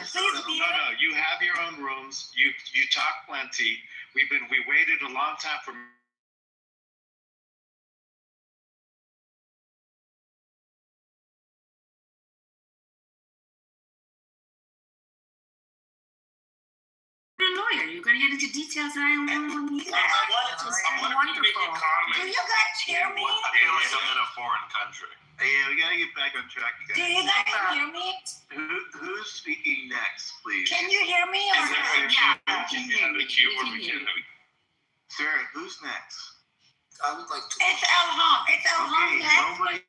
Please No, you have your own rooms. You talk plenty. We waited a long time for. You're a lawyer. You're going to get into details that I don't want to hear. I wanted to make a comment. Do you guys hear me? I feel like I'm in a foreign country. Yeah, we gotta get back on track. Do you guys hear me? Who's speaking next, please? Can you hear me? Or Yeah. Sarah, who's next? I would like to. It's Elham. It's Elham next. Nobody.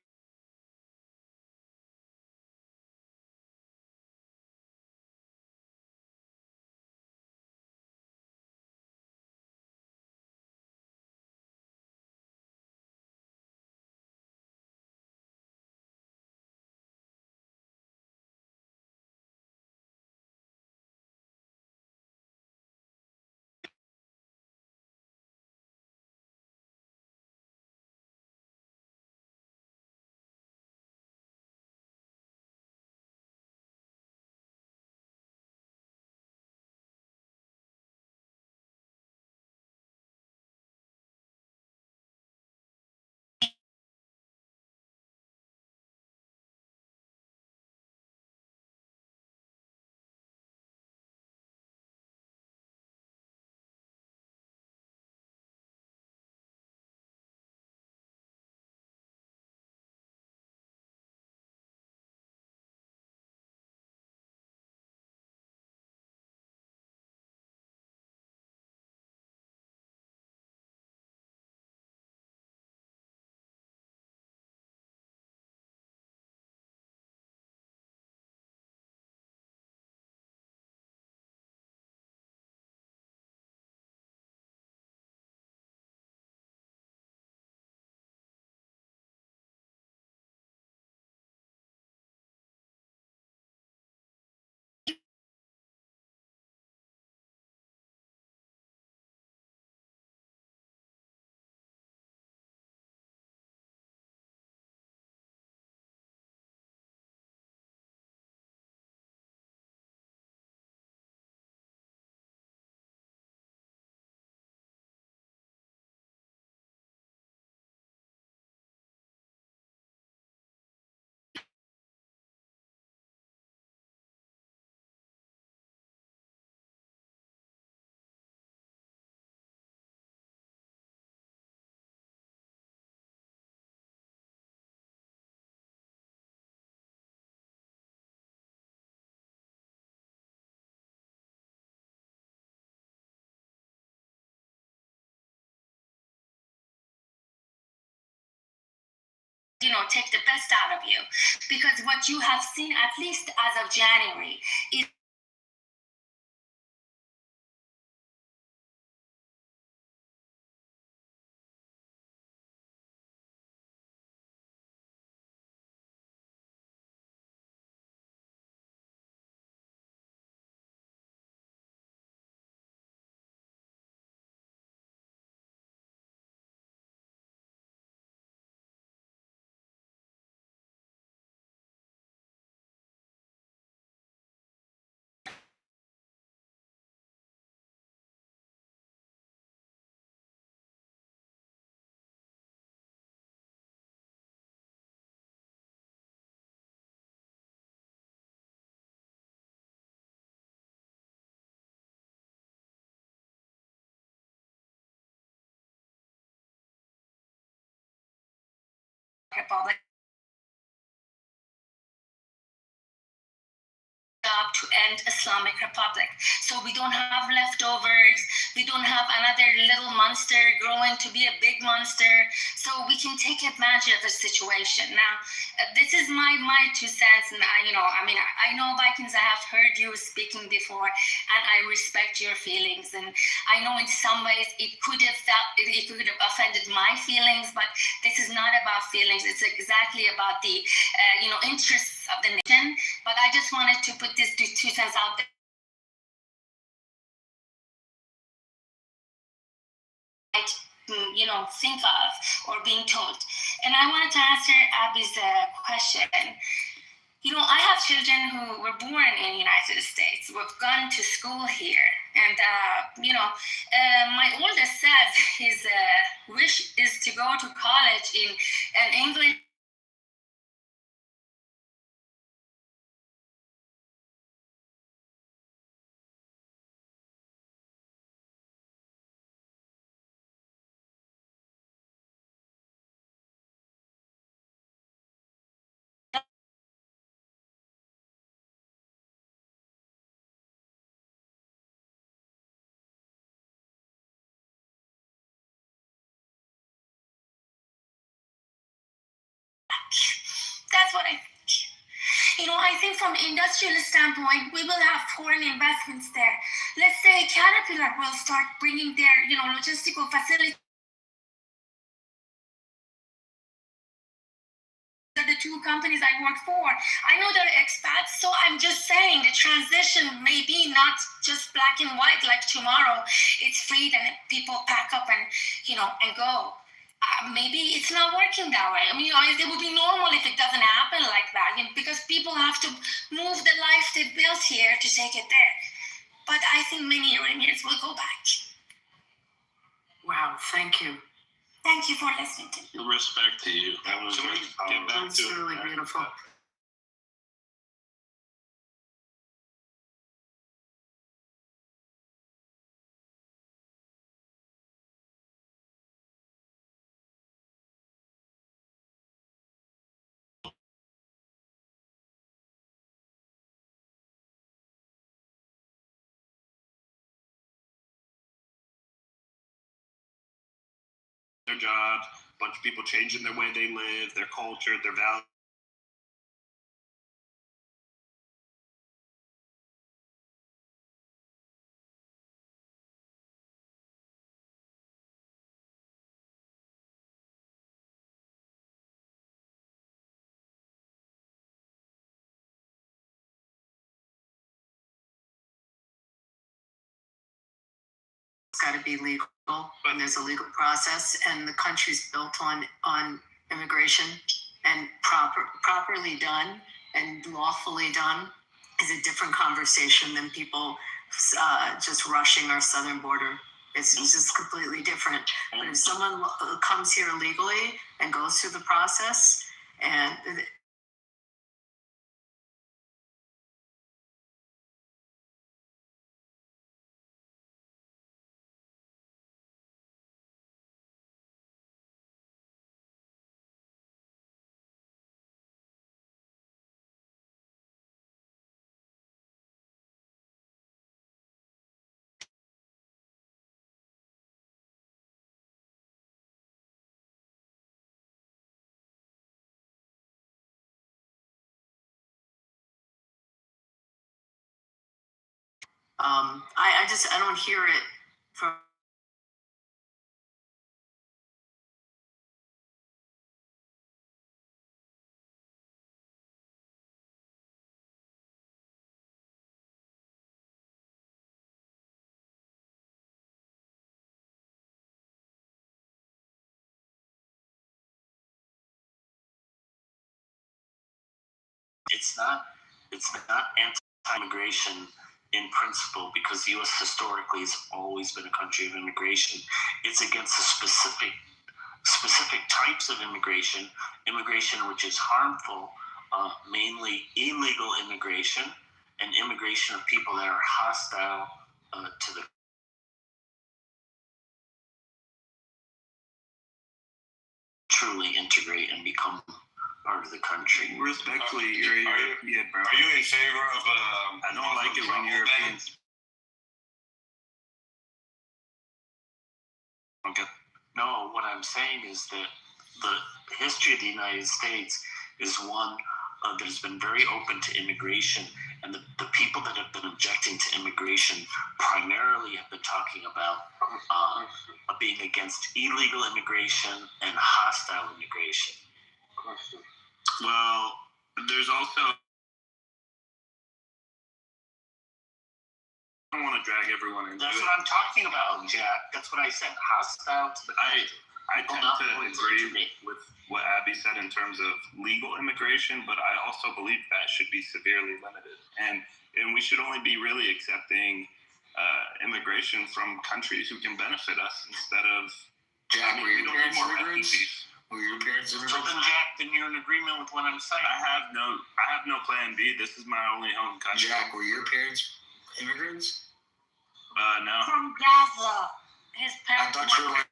Take the best out of you, because what you have seen, at least as of January, is Republic to end Islamic Republic. So we don't have leftovers. We don't have another little monster growing to be a big monster. So we can take advantage of the situation. Now, this is my 2 cents, and I know Vikings. I have heard you speaking before, and I respect your feelings. And I know in some ways it could have offended my feelings, but this is not about feelings. It's exactly about the interests of the nation. But I just wanted to put this 2 cents out there. think of or being told. And I wanted to answer Abby's question. I have children who were born in the United States, who have gone to school here. And, my oldest says his wish is to go to college in an English. That's what I think. I think from an industrial standpoint, we will have foreign investments there. Let's say Caterpillar will start bringing their, logistical facilities. The two companies I work for, I know they're expats, so I'm just saying the transition may be not just black and white like tomorrow. It's free and people pack up and, and go. Maybe it's not working that way. It would be normal if it doesn't happen like that, because people have to move the life they built here to take it there. But I think many Iranians will go back. Wow, thank you. Thank you for listening to me. Respect to you. That was really Get back to really beautiful. Their job, a bunch of people changing their way they live, their culture, their values. It's got to be legal, and there's a legal process, and the country's built on immigration, and properly done and lawfully done is a different conversation than people just rushing our southern border. It's just completely different. But if someone comes here legally and goes through the process, and I don't hear it from. It's not anti-immigration in principle, because the U.S. historically has always been a country of immigration. It's against the specific types of immigration which is harmful, mainly illegal immigration and immigration of people that are hostile to the truly integrate and become part of the country. Respectfully, bro. Are you in favor of I don't like it when Europeans. Okay. No, what I'm saying is that the history of the United States is one that has been very open to immigration, and the people that have been objecting to immigration primarily have been talking about being against illegal immigration and hostile immigration. Well, there's also I don't want to drag everyone into That's it. what I'm talking about, Jack. That's what I said. Hostile to the country. I tend to agree with what Abby said in terms of legal immigration, but I also believe that should be severely limited. And we should only be really accepting immigration from countries who can benefit us instead of. Jack, were your parents immigrants? Were your parents immigrants? So then, Jack, then you're in agreement with what I'm saying. I have no plan B. This is my only home country. Jack, were your parents immigrants? No. From Gaza. His parents. I thought you were like.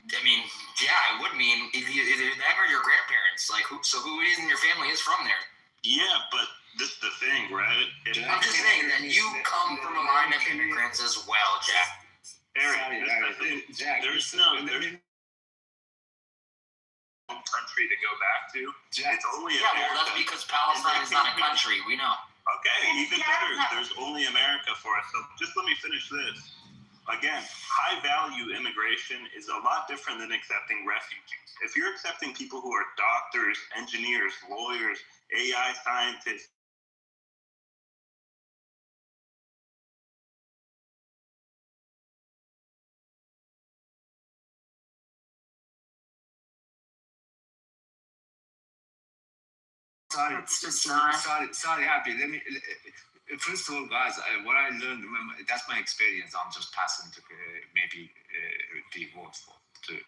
I mean, yeah, it would mean either them or your grandparents. Like, who in your family is from there? Yeah, but this is the thing, right? I'm just saying that you come from a line of immigrants as well, Jack. Eric, there's no country to go back to. It's only America. Well, that's because Palestine is not a country. We know. Okay, even better. There's only America for us. So just let me finish this. Again, high-value immigration is a lot different than accepting refugees. If you're accepting people who are doctors, engineers, lawyers, AI scientists, Sorry, Happy. First of all, guys, what I learned, remember, that's my experience. I'm just passing to maybe the word for to.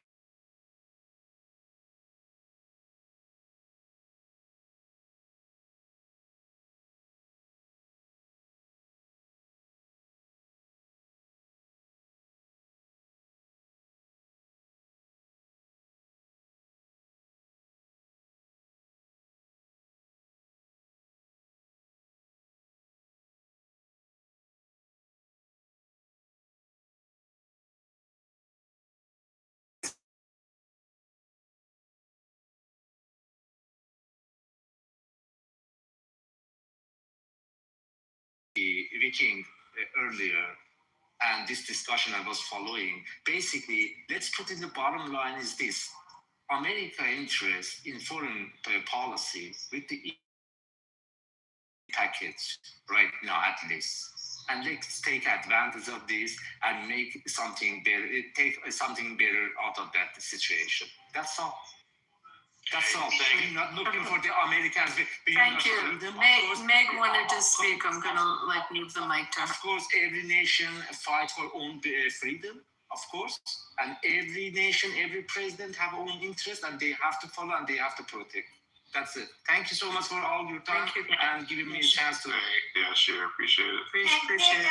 Viking earlier, and this discussion I was following. Basically, let's put in the bottom line is this: America interest in foreign policy with the package right now, at least. And let's take advantage of this and make something better. Take something better out of that situation. That's all. That's all. We're not looking for the Americans. Thank you. Meg wanted to speak. I'm gonna move the mic to her. Of course, every nation fight for own freedom, of course, and every nation, every president have own interest, and they have to follow and they have to protect. That's it. Thank you so much for all your time and giving me a chance to. Yeah, sure. Appreciate it. Appreciate it.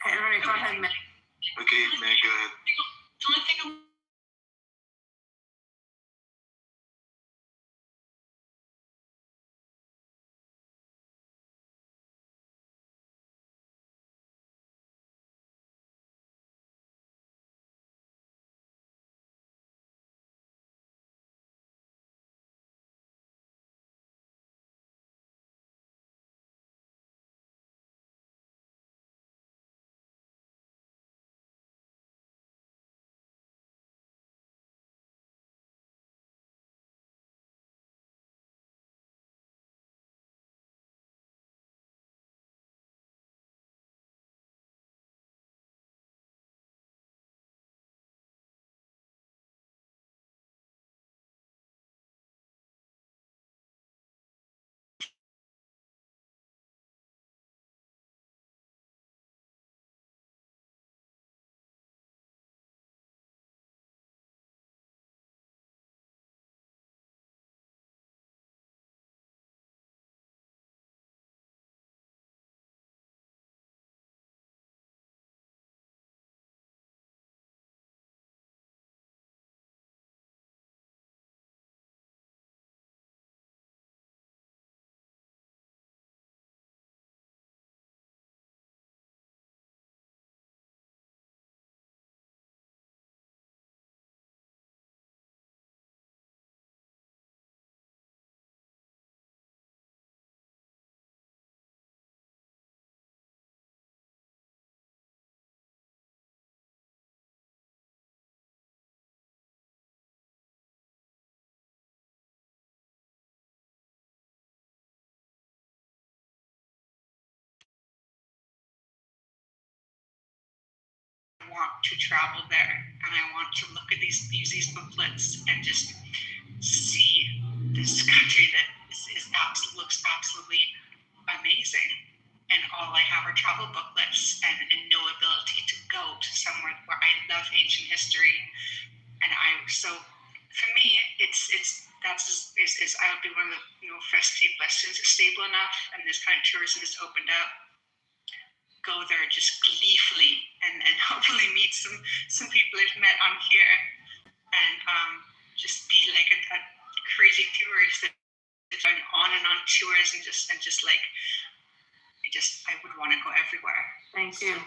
All right, go ahead, Meg. Okay, Meg, go ahead. The only thing to travel there, and I want to look at these booklets and just see this country that looks absolutely amazing. And all I have are travel booklets and no ability to go to somewhere where I love ancient history. And so for me, I would be one of the first few questions. It's stable enough, and this kind of tourism is opened up. Go there just gleefully and hopefully meet some people I've met on here, and just be like a crazy tourist that's going on and on tours and just like. I would want to go everywhere. Thank you.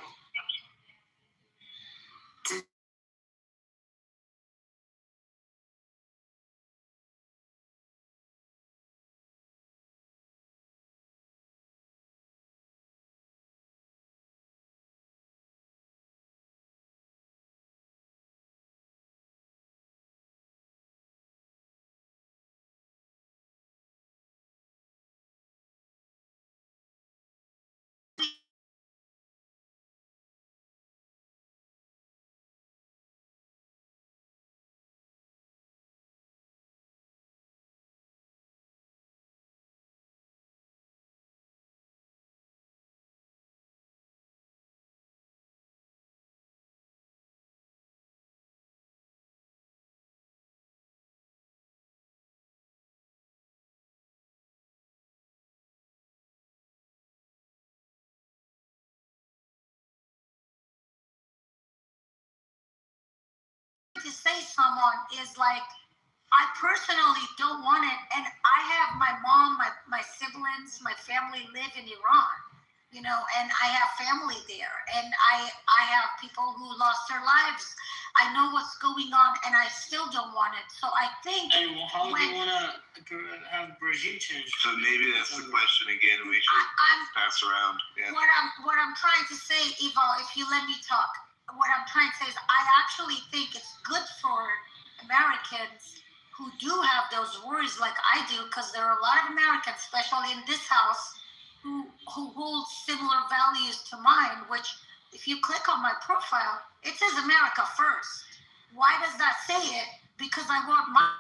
To say someone is like, I personally don't want it, and I have my mom, my siblings, my family live in Iran, and I have family there, and I have people who lost their lives. I know what's going on, and I still don't want it. So I think. And how do you want to have regime change? So maybe that's the question again. We should pass around. Yeah. What I'm trying to say, Ivo, if you let me talk, what I'm trying to say is I actually think it's good for Americans who do have those worries like I do, because there are a lot of Americans, especially in this house, who hold similar values to mine, which if you click on my profile, it says America first. Why does that say it? Because I want my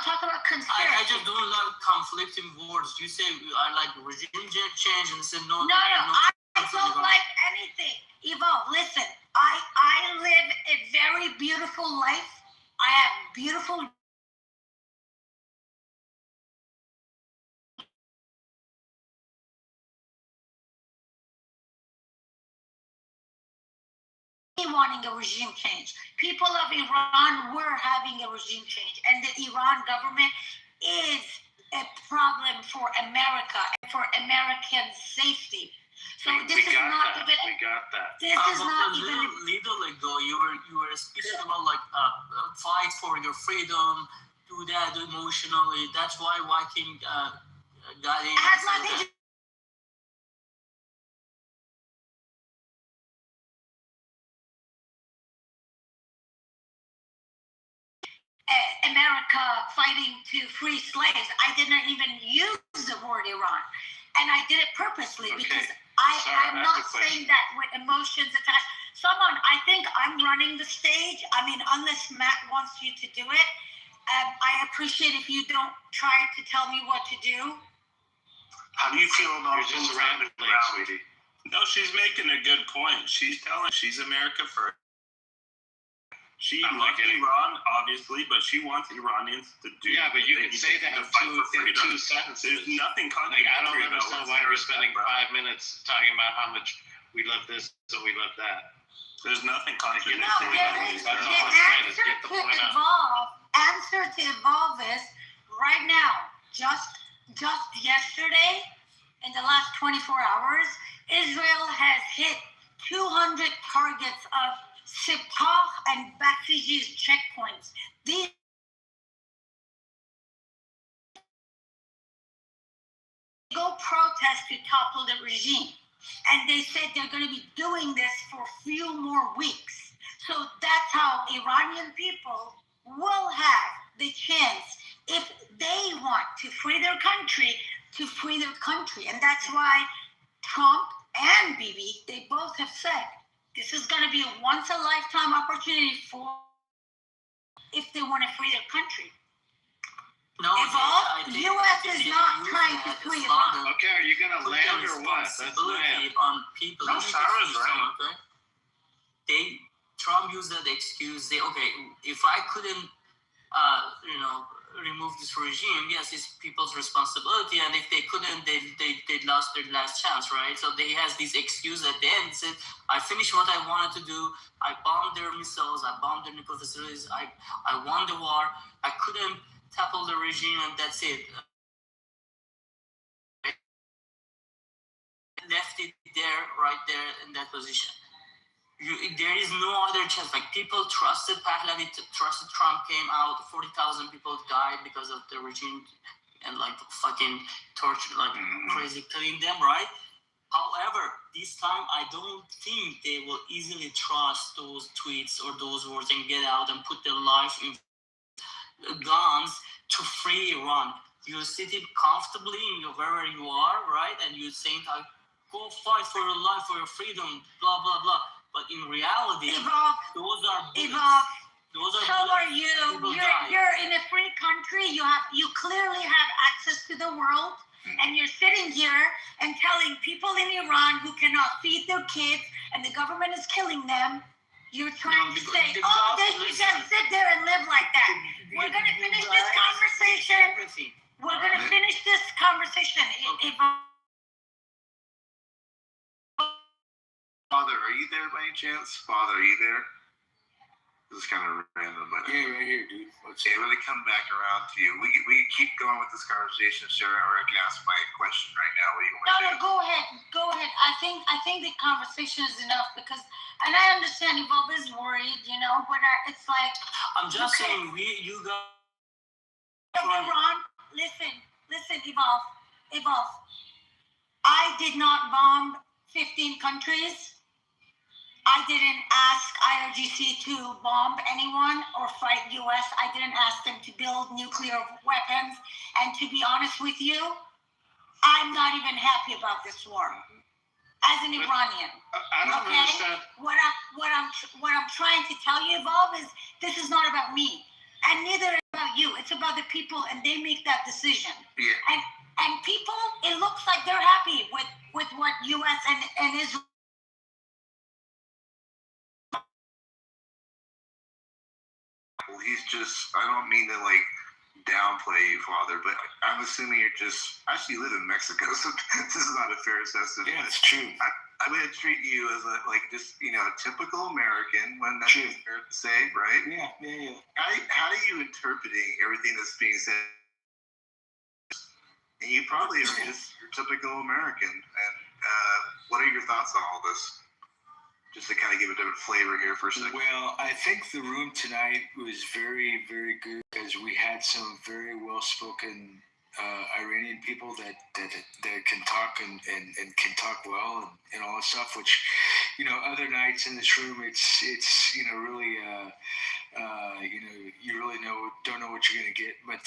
talk about conspiracy. I just don't like conflicting words. You say I like regime change, and say no. No, I don't like anything. Ivo, listen, I live a very beautiful life. I have beautiful wanting a regime change. People of Iran were having a regime change, and the Iran government is a problem for America and for American safety. So this is not even. We got that. This is not even. Little ago, you were speaking about like fight for your freedom, do that emotionally. That's why Viking got in. Has nothing to America fighting to free slaves. I didn't even use the word Iran. And I did it purposely because I'm not saying that with emotions attached. Someone, I think I'm running the stage. I mean, unless Matt wants you to do it, I appreciate if you don't try to tell me what to do. How do you feel about You're just rambling, sweetie. No, she's making a good point. She's telling she's America first. She loves Iran, obviously, but she wants Iranians to do. Yeah, but you can say that in two sentences. There's nothing Like, I don't contradictory about understand why we're spending 5 minutes talking about how much we love this and we love that. There's nothing contradictory about it. The answer to evolve is right now, just yesterday, in the last 24 hours, Israel has hit 200 targets of Sipah and Baksiji's checkpoints. These go protest to topple the regime. And they said they're going to be doing this for a few more weeks. So that's how Iranian people will have the chance, if they want to free their country, to free their country. And that's why Trump and Bibi, they both have said, this is going to be a once-a-lifetime opportunity for if they want to free their country. No, U.S. is not trying to free Iran. Okay, are you going to land or what? That's land. On people. No, Sarah's right. Trump used that excuse. If I couldn't, remove this regime, yes, it's people's responsibility, and if they couldn't, they lost their last chance, right? So they has this excuse at the end. Said, I finished what I wanted to do. I bombed their missiles. I bombed their nuclear facilities. I won the war. I couldn't topple the regime, and that's it. Left it there, right there in that position. There is no other chance. Like, people trusted Pahlavi, trusted Trump, came out, 40,000 people died because of the regime and like fucking torture, like crazy killing them, right? However, this time I don't think they will easily trust those tweets or those words and get out and put their life in guns to free Iran. You're sitting comfortably in wherever you are, right? And you're saying, like, go fight for your life, for your freedom, blah, blah, blah. But in reality, those are bullets. So are you. You're in a free country. You clearly have access to the world, and you're sitting here and telling people in Iran who cannot feed their kids, and the government is killing them. You're trying to say, they should just sit there and live like that. We're going to finish this conversation. We're going to finish this conversation. Father, are you there by any chance? Father, are you there? This is kind of random, but yeah, right here, dude. Okay, I'm gonna come back around to you. We keep going with this conversation, Sarah, or I can ask my question right now. What do you want to do? Go ahead. I think the conversation is enough because, and I understand Evolve is worried, but it's like I'm just saying you guys. Ron, listen, Evolve. I did not bomb 15 countries. I didn't ask IRGC to bomb anyone or fight US. I didn't ask them to build nuclear weapons. And to be honest with you, I'm not even happy about this war. As an Iranian. I don't understand. What I'm trying to tell you, Evolve, is this is not about me. And neither is about you. It's about the people, and they make that decision. Yeah. And people, it looks like they're happy with what US and Israel. Well, he's just, I don't mean to like downplay you, Father, but I'm assuming you're just, actually you live in Mexico, so this is not a fair assessment. Yeah, it's true. I'm going to treat you as a typical American, when that's fair to say, right? Yeah. How are you interpreting everything that's being said? And you probably are just your typical American. And what are your thoughts on all this? Just to kind of give a different flavor here for a second. Well, I think the room tonight was very, very good because we had some very well-spoken Iranian people that can talk and can talk well and all that stuff, which, other nights in this room, it's really, you really don't know what you're going to get. But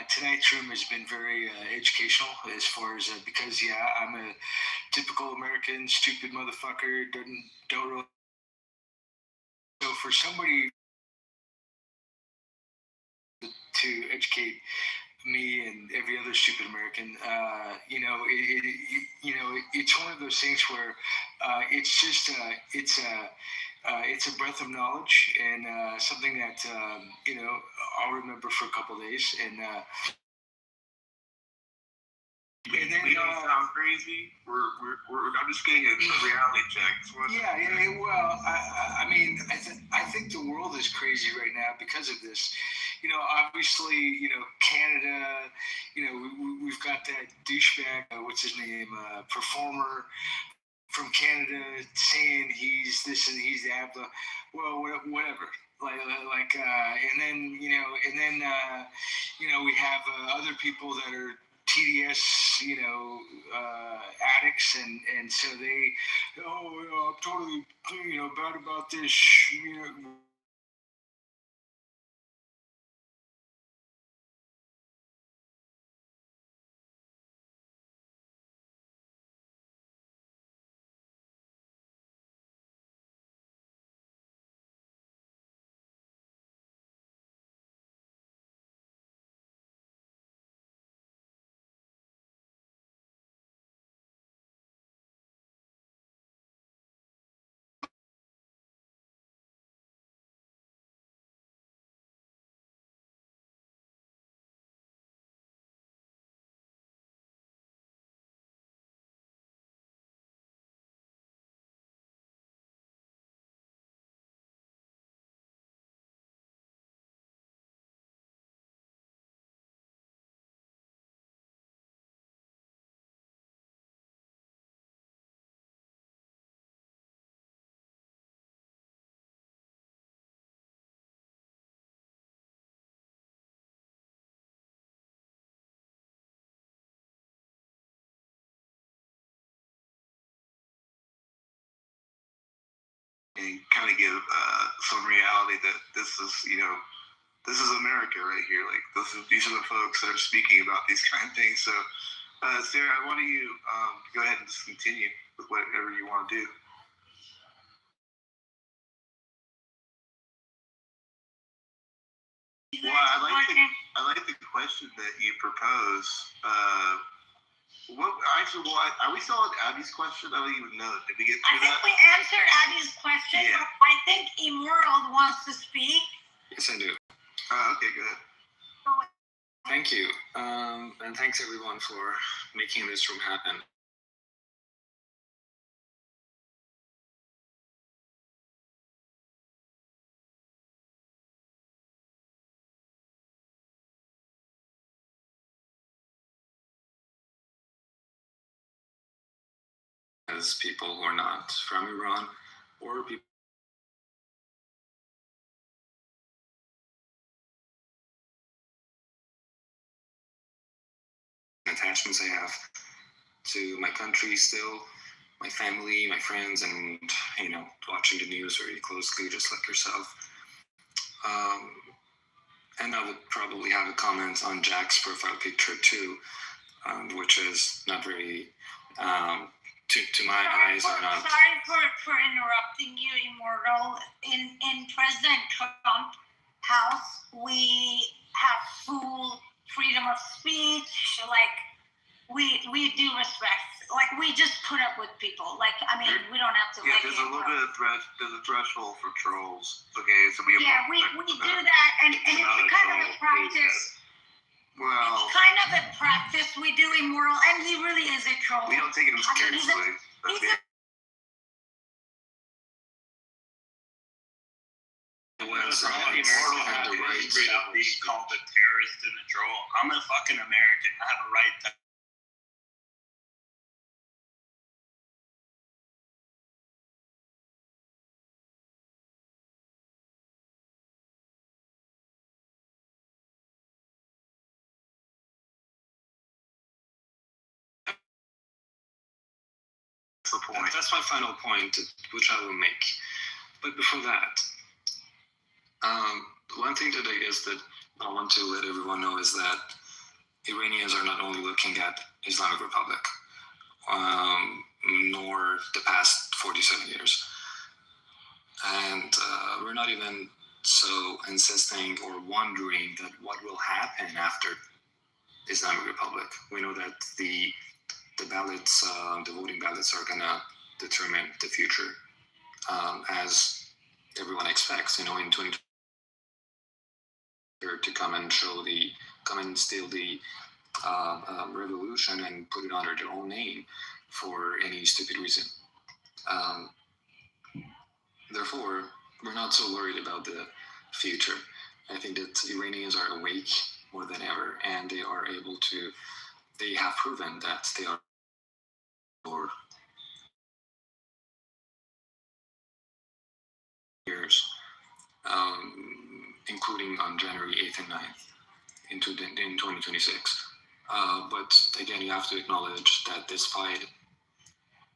tonight's room has been very educational as far as, because, I'm a typical American, stupid motherfucker, don't really. So for somebody to educate me and every other stupid American, it's one of those things where it's just it's a breath of knowledge and something that I'll remember for a couple of days. And we don't sound crazy. I'm just getting a reality check. Yeah, well, I think the world is crazy right now because of this. Obviously, Canada, we've got that douchebag, what's his name, performer from Canada saying he's this and he's that, but well, whatever. And then we have other people that are TDS, addicts, and so they, I'm totally, bad about this, and kind of give some reality that this is America right here. Like these are the folks that are speaking about these kind of things. So, Sarah, why don't you go ahead and just continue with whatever you want to do. Well, I like the question that you propose. Are we still on Abby's question? I don't even know. Did we get through that? I think we answered Abby's question. Yeah. But I think Emerald wants to speak. Yes, I do. Okay, good. Thank you. And thanks everyone for making this room happen. As people who are not from Iran or people attachments I have to my country still, my family, my friends, and watching the news very closely, just like yourself. And I would probably have a comment on Jack's profile picture too, which is not very, to my eyes, are not. Sorry for interrupting you, Immortal. In President Trump house, we have full freedom of speech. Like we do respect. Like we just put up with people. Like we don't have to. Yeah, there's a little bit of there's a threshold for trolls. Okay, so we do that, and it's kind of a practice. Well, it's kind of a practice we do, Immoral, and he really is a troll. We don't take him seriously. Immortal had the right to be called a terrorist and a troll. I'm a fucking American. I have a right to. That's my final point, which I will make. But before that, one thing that I guess that I want to let everyone know is that Iranians are not only looking at Islamic Republic, nor the past 47 years. And we're not even so insisting or wondering that what will happen after Islamic Republic. We know that the ballots, the voting ballots, are gonna determine the future, as everyone expects. In 2020, to come and instill the revolution and put it under their own name for any stupid reason. Therefore, we're not so worried about the future. I think that Iranians are awake more than ever, and they have proven that they are for years, including on January 8th and 9th in 2026. But again, you have to acknowledge that despite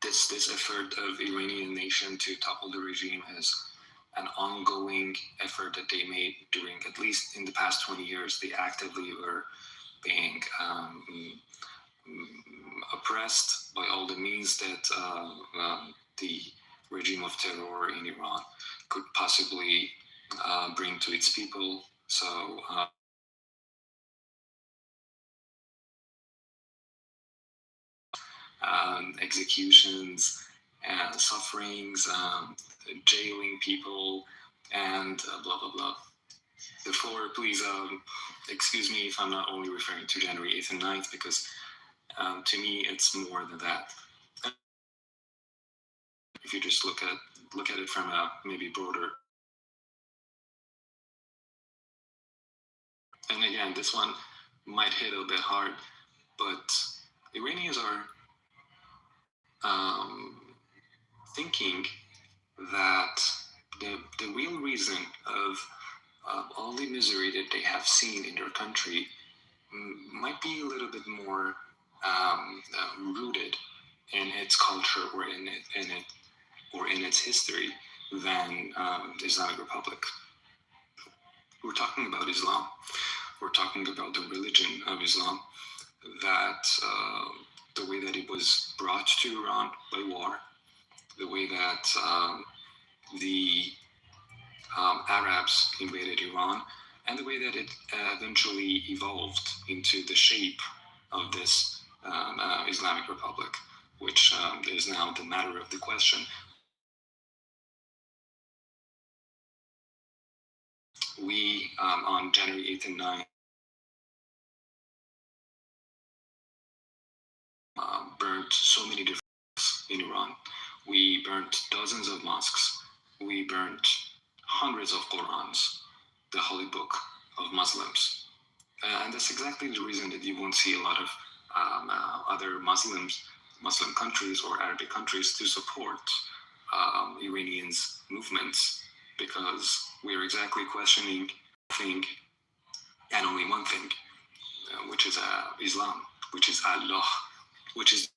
this effort of Iranian nation to topple the regime is an ongoing effort that they made during, at least in the past 20 years. They actively were being oppressed by all the means that the regime of terror in Iran could possibly bring to its people. So executions, sufferings, jailing people, and blah blah blah. Therefore, please excuse me if I'm not only referring to January 8th and 9th, because to me it's more than that. If you just look at it from a maybe broader. And again, this one might hit a bit hard, but Iranians are thinking that the real reason of all the misery that they have seen in their country might be a little bit more rooted in its culture or in its history than the Islamic Republic. We're talking about Islam. We're talking about the religion of Islam, that the way that it was brought to Iran by war, the way that the Arabs invaded Iran, and the way that it eventually evolved into the shape of this Islamic Republic, which is now the matter of the question. We, on January 8th and 9th, burnt so many different mosques in Iran. We burnt dozens of mosques. We burnt hundreds of Qurans, the holy book of Muslims. And that's exactly the reason that you won't see a lot of other Muslim countries or Arabic countries to support Iranians' movements, because we're exactly questioning thing and only one thing, which is Islam, which is Allah, which is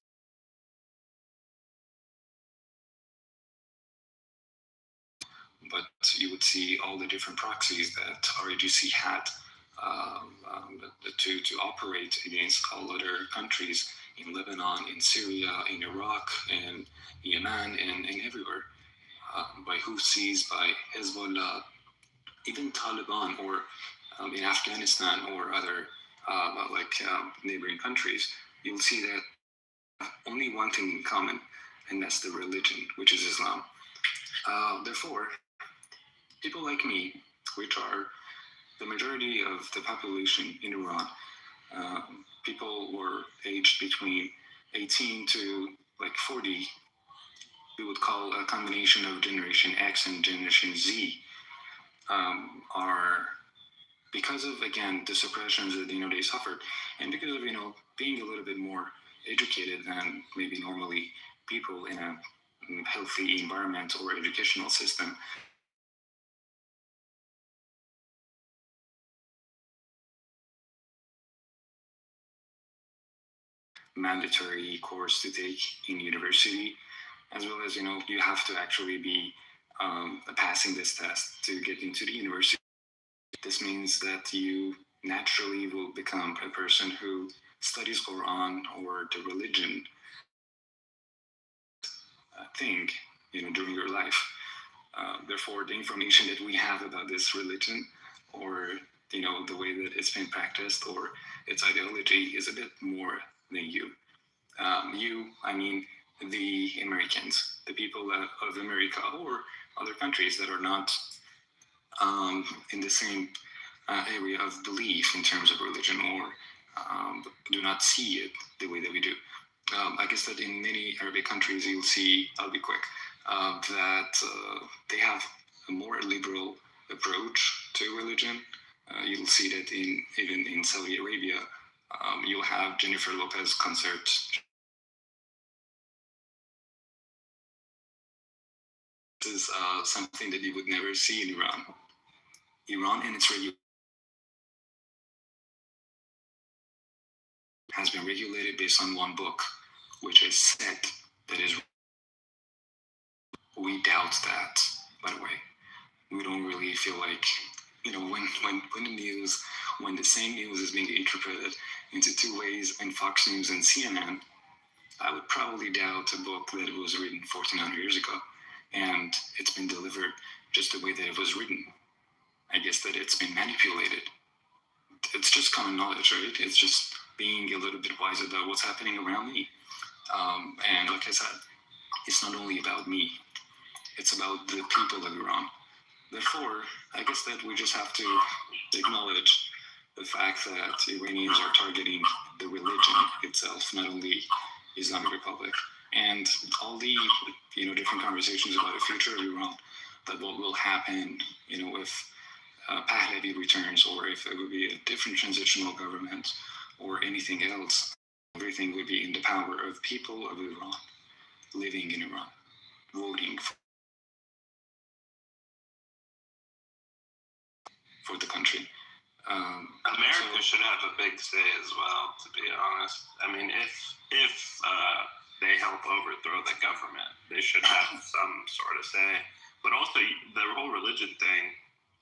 but you would see all the different proxies that RAGC had to operate against all other countries in Lebanon, in Syria, in Iraq, in Yemen, and everywhere. By Houthis, by Hezbollah, even Taliban, or in Afghanistan or other neighboring countries, you'll see that only one thing in common, and that's the religion, which is Islam. Therefore, people like me, which are the majority of the population in Iran, people were aged between 18 to 40, we would call a combination of Generation X and Generation Z, are, because of, again, the suppressions that they suffered, and because of being a little bit more educated than maybe normally people in a healthy environment or educational system. Mandatory course to take in university, as well as you have to actually be passing this test to get into the university. This means that you naturally will become a person who studies Quran or the religion thing during your life. Therefore, the information that we have about this religion or the way that it's been practiced or its ideology is a bit more than you. I mean, the Americans, the people of America or other countries that are not in the same area of belief in terms of religion or do not see it the way that we do. I guess that in many Arabic countries, you'll see, I'll be quick, that they have a more liberal approach to religion. You'll see that even in Saudi Arabia, you'll have Jennifer Lopez concerts. This is something that you would never see in Iran. Iran and its regulation has been regulated based on one book, which is set that is. We doubt that, by the way. We don't really feel like, when the news, when the same news is being interpreted into two ways in Fox News and CNN, I would probably doubt a book that was written 1,400 years ago, and it's been delivered just the way that it was written. I guess that it's been manipulated. It's just common knowledge, right? It's just being a little bit wise about what's happening around me. And like I said, it's not only about me. It's about the people of Iran. Therefore, I guess that we just have to acknowledge the fact that Iranians are targeting the religion itself, not only Islamic Republic. And all the different conversations about the future of Iran, that what will happen, if Pahlavi returns, or if it would be a different transitional government, or anything else, everything would be in the power of people of Iran, living in Iran, voting for the country. America should have a big say as well, to be honest. I mean, if they help overthrow the government, they should have some sort of say. But also, the whole religion thing,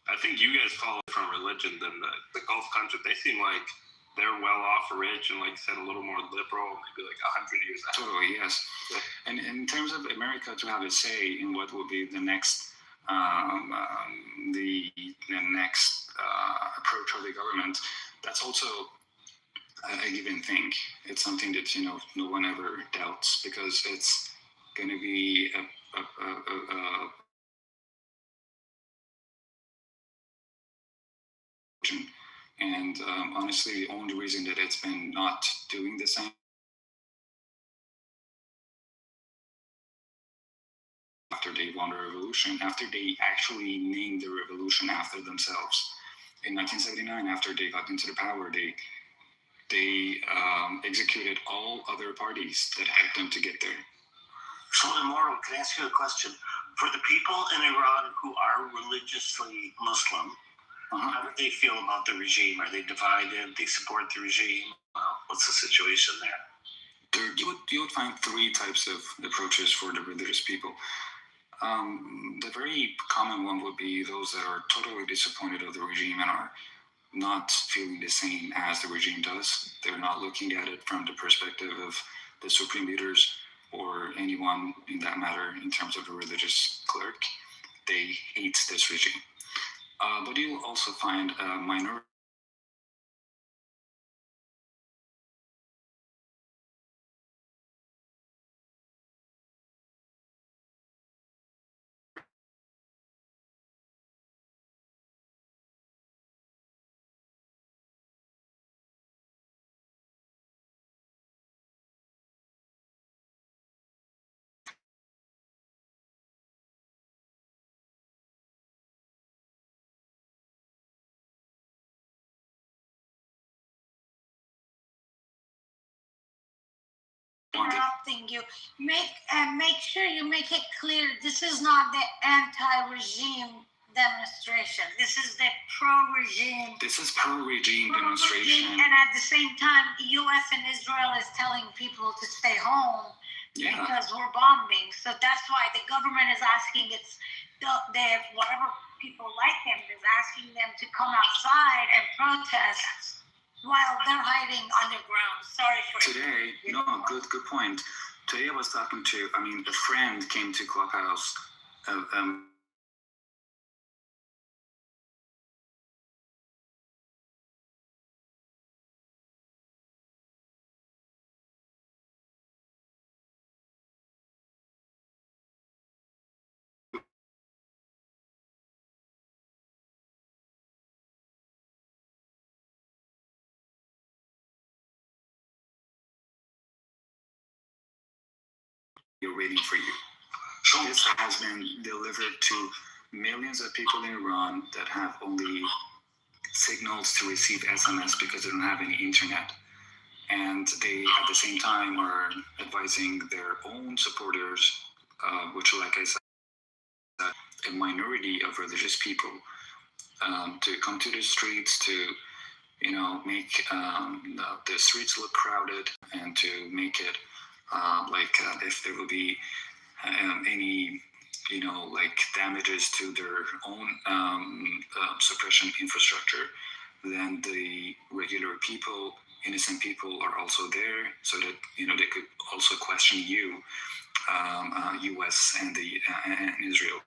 I think you guys follow from religion than the Gulf countries. They seem like they're well off, rich, and like you said, a little more liberal, maybe like 100 years ahead. Totally, yes. And in terms of America to have a say in what will be the next approach of the government, that's also a given thing. It's something that no one ever doubts, because it's going to be and honestly, the only reason that it's been not doing the same after they won the revolution, after they actually named the revolution after themselves. In 1979, after they got into the power, they executed all other parties that helped them to get there. So, Immoral, can I ask you a question? For the people in Iran who are religiously Muslim, how do they feel about the regime? Are they divided? They support the regime? What's the situation there? You would find three types of approaches for the religious people. The very common one would be those that are totally disappointed of the regime and are not feeling the same as the regime does. They're not looking at it from the perspective of the supreme leaders or anyone in that matter in terms of a religious cleric. They hate this regime. But you'll also find a minority interrupting you. Make sure you make it clear this is not the anti-regime demonstration. This is the pro-regime. This is pro-regime demonstration. And at the same time, U.S. and Israel is telling people to stay home because we're bombing. So that's why the government is asking whatever people like him is asking them to come outside and protest while they're hiding underground. Sorry for today. No, good point. Today I was talking to, a friend came to Clubhouse. We're waiting for you. This has been delivered to millions of people in Iran that have only signals to receive SMS because they don't have any internet. And they, at the same time, are advising their own supporters, which, like I said, a minority of religious people, to come to the streets to, make the streets look crowded, and to make it if there will be any, damages to their own suppression infrastructure, then the regular people, innocent people, are also there, so that they could also question you, U.S. and Israel.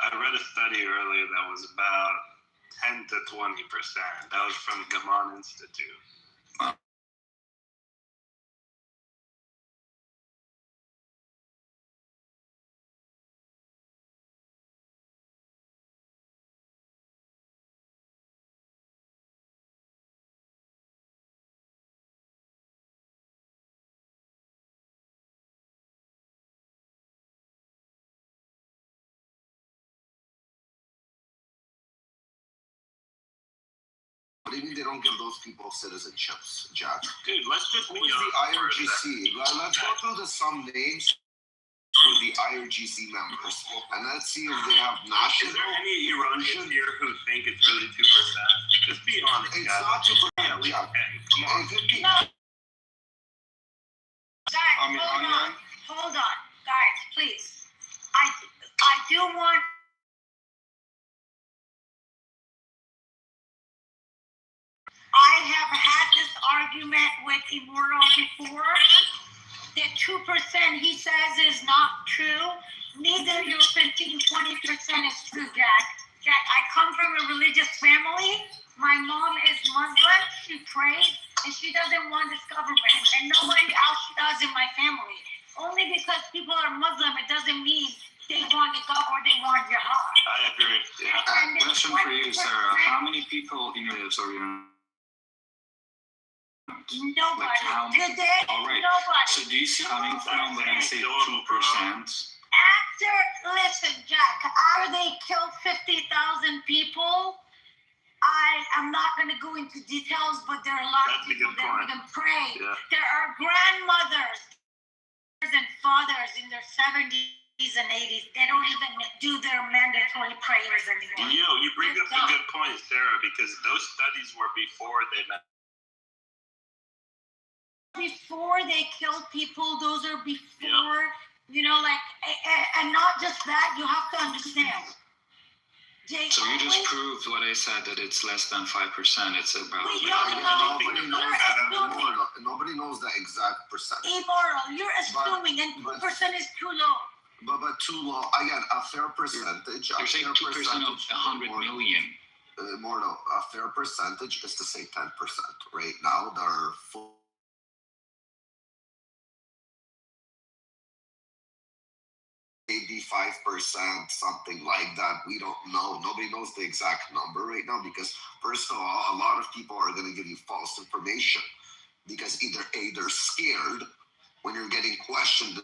I read a study earlier that was about 10 to 20%. That was from Gaman Institute. Maybe they don't give those people citizenships, Jack. Dude, let's just Who is the IRGC? Let's go through some names for the IRGC members, and let's see if they have national. Is there any Iranians here who think it's really 2%? Just be honest, It's guys. not 2%, Jack. Come on. It could be. Guys, hold on, guys, please. I do want. I have had this argument with Immortal before. The 2% he says is not true. Neither your 15, 20% is true, Jack. Jack, I come from a religious family. My mom is Muslim. She prays, and she doesn't want this government. And nobody else does in my family. Only because people are Muslim, it doesn't mean they want to go or they want jihad. I agree. Yeah. Question for you, Sarah. How many people in your lives are you? Nobody. Like Today, all right. nobody. So do you see coming from when I say 2%? Listen, Jack, after they killed 50,000 people, I'm not going to go into details, but there are a lot of people that we can pray. Yeah. There are grandmothers and fathers in their 70s and 80s. They don't even do their mandatory prayers anymore. You bring up a good point, Sarah, because those studies were before they met. Before they killed people, those are before, and not just that, you have to understand. So you just proved what I said, that it's less than 5%. It's about. Nobody knows the exact percent. Immoral, you're assuming, and 2% is too low. But too low. Again, a fair percentage. You're saying 2% of 100 million. Immortal, a fair percentage is to say 10%. Right now, there are 85%, something like that. We don't know. Nobody knows the exact number right now because, first of all, a lot of people are going to give you false information because either A, they're scared when you're getting questioned.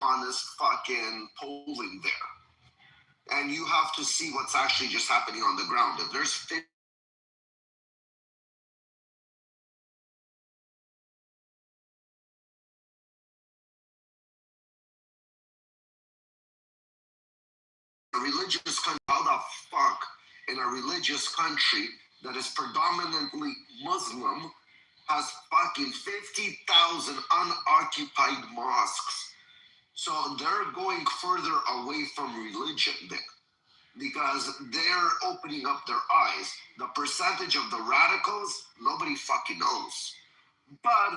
Honest fucking polling there. And you have to see what's actually just happening on the ground. If there's a religious country, how the fuck in a religious country that is predominantly Muslim has fucking 50,000 unoccupied mosques? So they're going further away from religion there because they're opening up their eyes. The percentage of the radicals, nobody fucking knows. But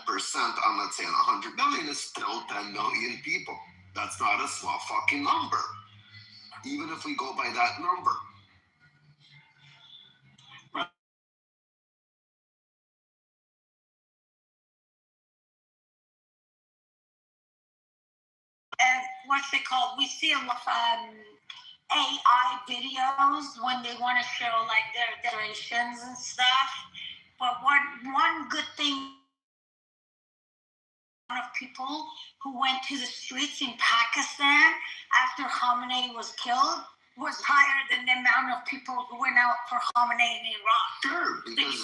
percent on, let's say, 100 million is still 10 million people. That's not a small fucking number, even if we go by that number. What's it called? We see a lot of AI videos when they want to show like their decorations and stuff. But one good thing of people who went to the streets in Pakistan after Khamenei was killed was higher than the amount of people who went out for Khamenei in Iran. Sure, because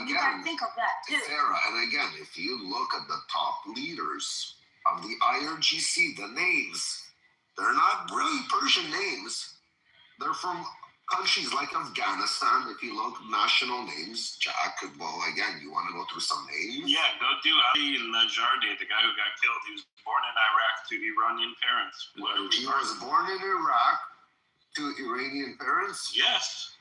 you gotta think of that too. Sarah, and again, if you look at the top leaders of the IRGC, the names, they're not really Persian names. They're from countries like Afghanistan. If you look national names, Jack, well, again, you want to go through some names? Yeah, go do Ali Lajardi, the guy who got killed. He was born in Iraq to Iranian parents. He was born in Iraq to Iranian parents? Yes.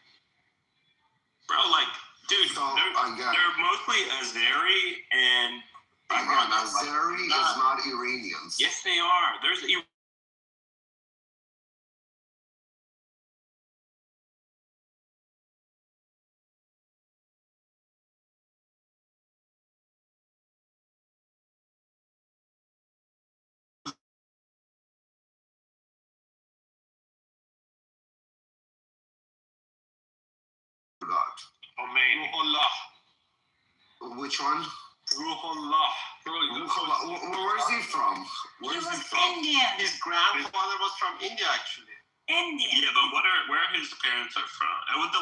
Bro, like, dude, so, they're mostly Azeri and... Again, Azeri is not Iranians. Yes, they are. There's... Ruhullah. Which one? Ruhullah. Where's he from? He was Indian. His grandfather was from India, actually. Indian. Yeah, but where his parents are from? And with the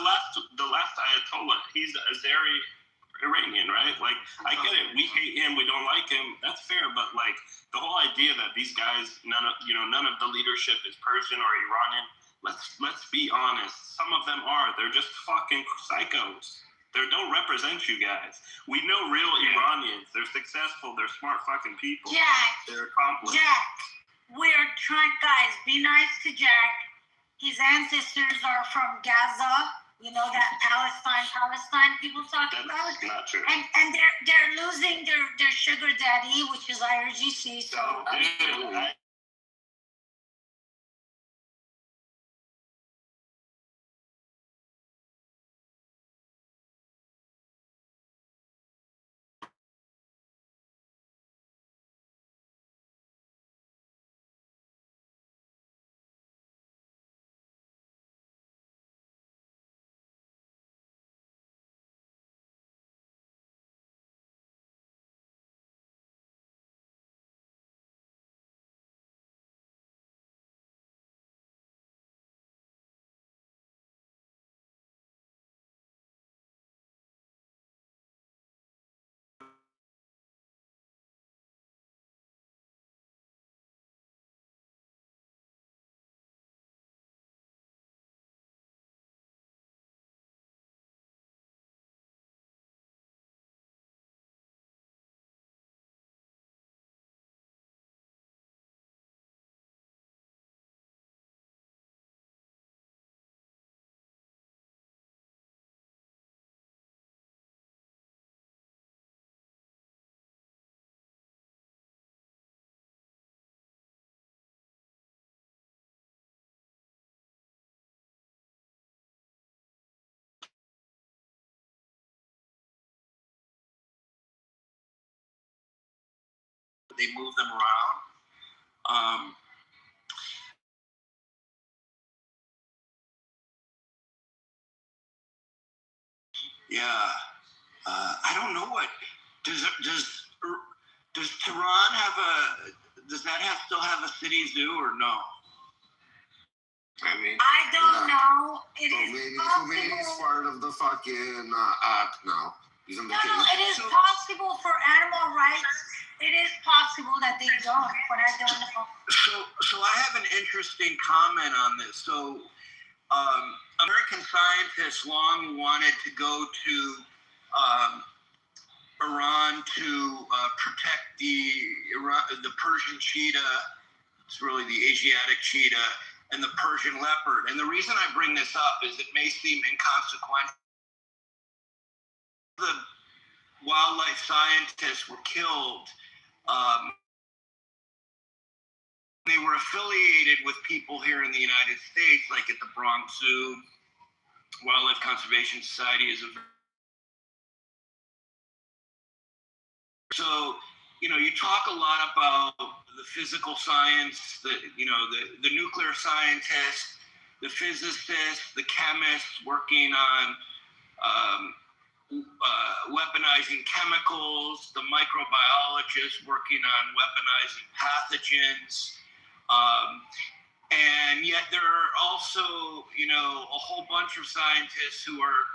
last Ayatollah, he's Azeri Iranian, right? Like, I get it. We hate him. We don't like him. That's fair. But like the whole idea that these guys, none of the leadership is Persian or Iranian. Let's be honest. Some of them are. They're just fucking psychos. They don't represent you guys. We know real Iranians. They're successful. They're smart fucking people. Jack. They're accomplished. Jack, we're trying, guys. Be nice to Jack. His ancestors are from Gaza. You know that Palestine people talk about. That's not true. And they're losing their sugar daddy, which is IRGC. So Dude, they move them around. Yeah, I don't know what does Tehran have does that still have a city zoo or no? I mean, I don't know. It is maybe he's part of the fucking app now. He's in the case. No, it is possible for animal rights. It is possible that they don't, but I don't know. So I have an interesting comment on this. So American scientists long wanted to go to Iran to protect the Persian cheetah. It's really the Asiatic cheetah and the Persian leopard. And the reason I bring this up is it may seem inconsequential. The wildlife scientists were killed. They were affiliated with people here in the United States, like at the Bronx Zoo. Wildlife Conservation Society is a So, you talk a lot about the physical science, the nuclear scientists, the physicists, the chemists working on weaponizing chemicals, the microbiologists working on weaponizing pathogens. And yet there are also, a whole bunch of scientists who are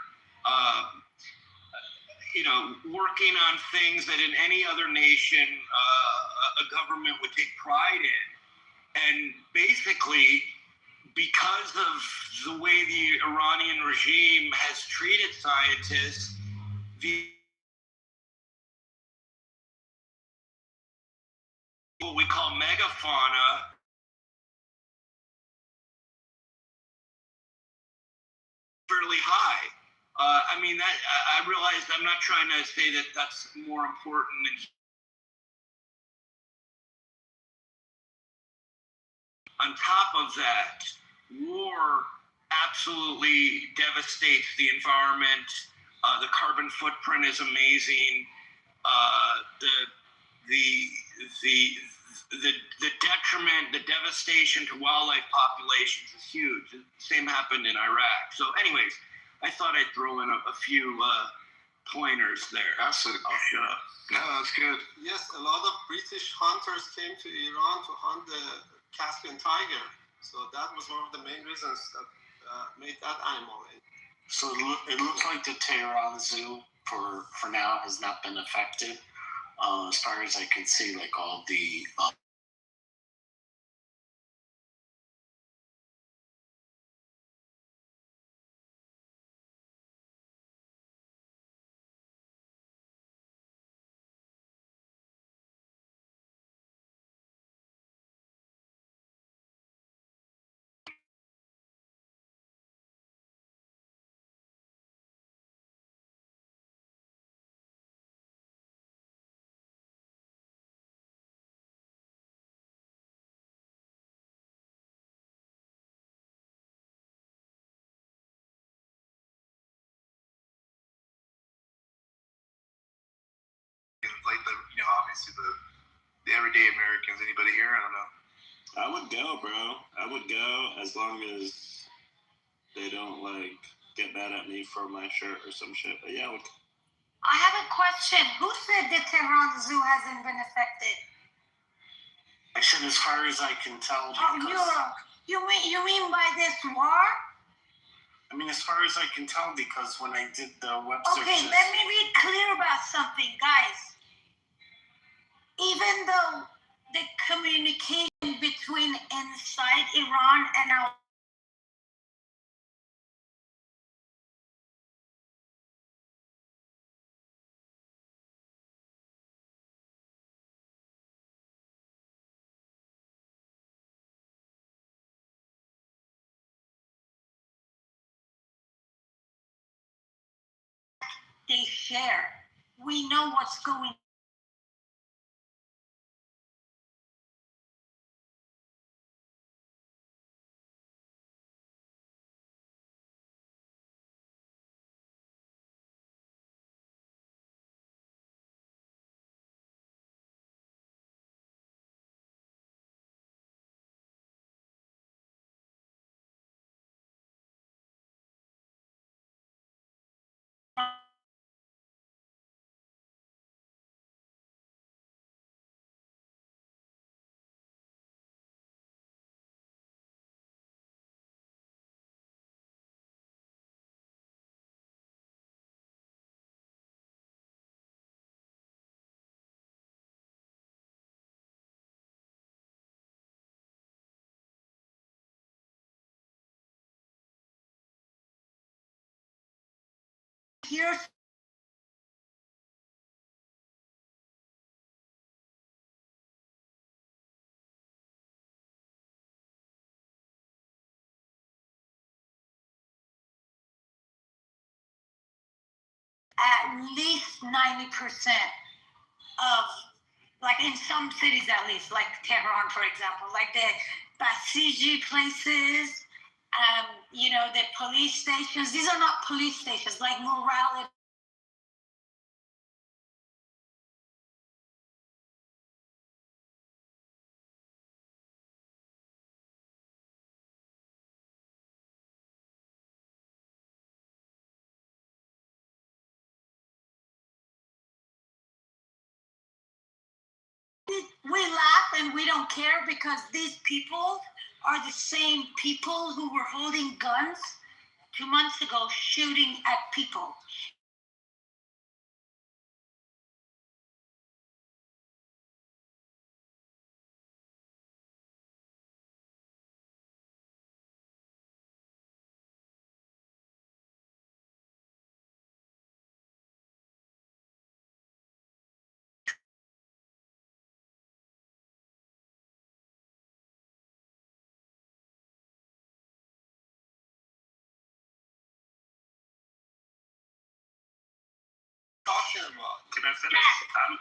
working on things that in any other nation a government would take pride in. And basically, because of the way the Iranian regime has treated scientists, what we call megafauna, fairly high. I realized I'm not trying to say that that's more important than. On top of that, war absolutely devastates the environment. The carbon footprint is amazing. The detriment, the devastation to wildlife populations is huge. The same happened in Iraq. So, anyways, I thought I'd throw in a few pointers there. Absolutely. I'll shut up. No, that's good. Yes, a lot of British hunters came to Iran to hunt the Caspian tiger. So that was one of the main reasons that made that animal. So it looks like the Tehran Zoo for now has not been affected. As far as I can see, like all the like obviously the everyday Americans. Anybody here? I don't know. I would go, bro. I would go as long as they don't get mad at me for my shirt or some shit. But yeah, I would. I have a question. Who said the Tehran Zoo hasn't been affected? I said, as far as I can tell. You mean by this war? I mean, as far as I can tell, because when I did the web searches. Okay, let me be clear about something, guys. Even though the communication between inside Iran and our they share. We know what's going Here's at least 90% of, like in some cities at least, like Tehran, for example, like the Basiji places, the police stations. These are not police stations, like morality. We laugh and we don't care because these people are the same people who were holding guns 2 months ago shooting at people. Can I finish?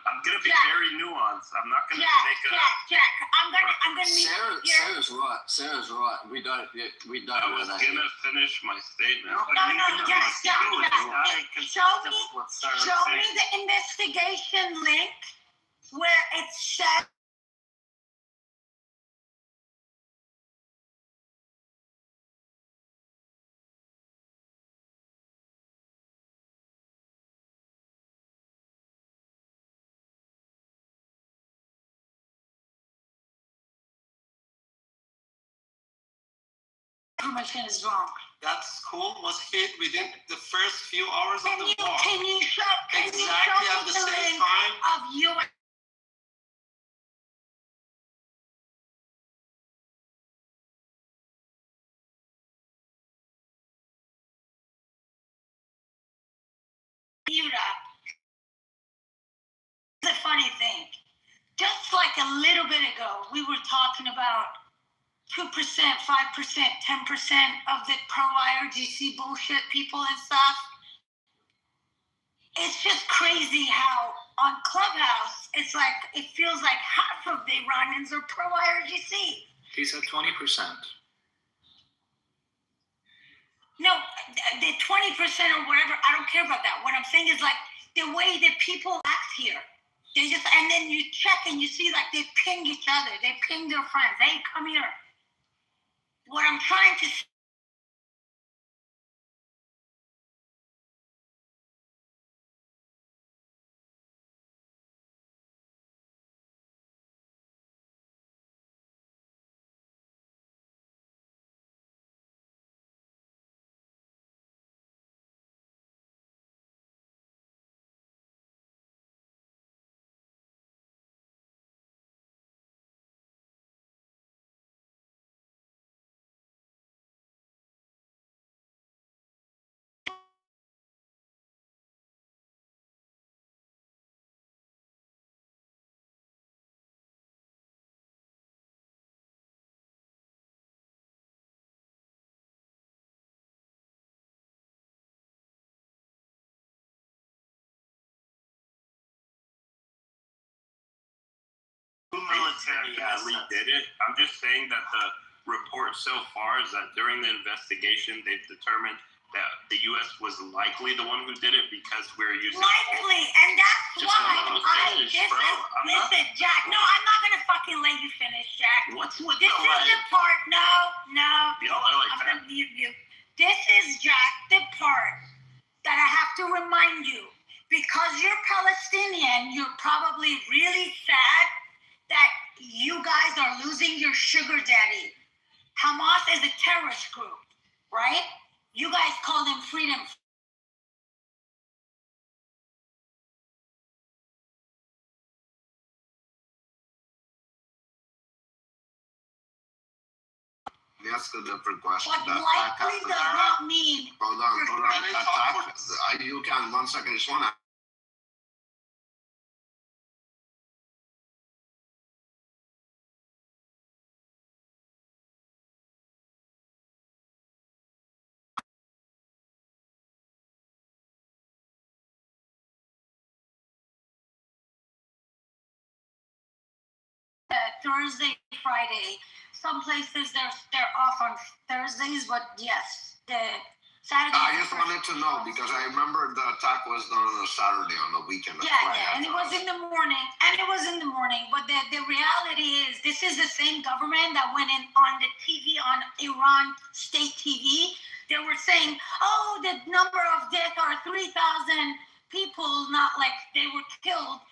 I'm gonna be very nuanced. I'm not gonna make a. Jack, I'm gonna need Sarah's right. Sarah's right. We don't. I was gonna finish my statement. Jack. Show me the investigation link where it says. Information is wrong. That school was hit within the first few hours of the war. Can you show exactly at the same time of you? The funny thing, just like a little bit ago, we were talking about 2%, 5%, 10% of the pro-IRGC bullshit people and stuff. It's just crazy how on Clubhouse, it's like, it feels like half of the Iranians are pro-IRGC. He said 20%. No, the 20% or whatever, I don't care about that. What I'm saying is like the way that people act here. They just, and then you check and you see like they ping each other. They ping their friends. Hey, come here. What I'm trying to say. Military redid it. I'm just saying that the report so far is that during the investigation, they've determined that the U.S. was likely the one who did it because we're using likely, and that's why listen, Jack. No, I'm not gonna fucking let you finish, Jack. What's with this? Is the part? No. Y'all are like I'm gonna mute you. This is Jack, the part that I have to remind you because you're Palestinian. You're probably really sad that you guys are losing your sugar daddy. Hamas is a terrorist group, right? You guys call them freedom. Let me ask a different question. But likely does not mean. Hold on. You can one second. I just want to. Thursday, Friday. Some places they're off on Thursdays, but yes, the Saturday. I just wanted to know because I remember the attack was done on a Saturday on the weekend. Yeah, and it was in the morning, But the reality is, this is the same government that went in on the TV on Iran state TV. They were saying, "Oh, the number of deaths are 3,000 people, not like they were killed."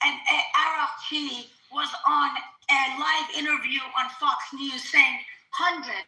And Arafchi was on a live interview on Fox News saying 100.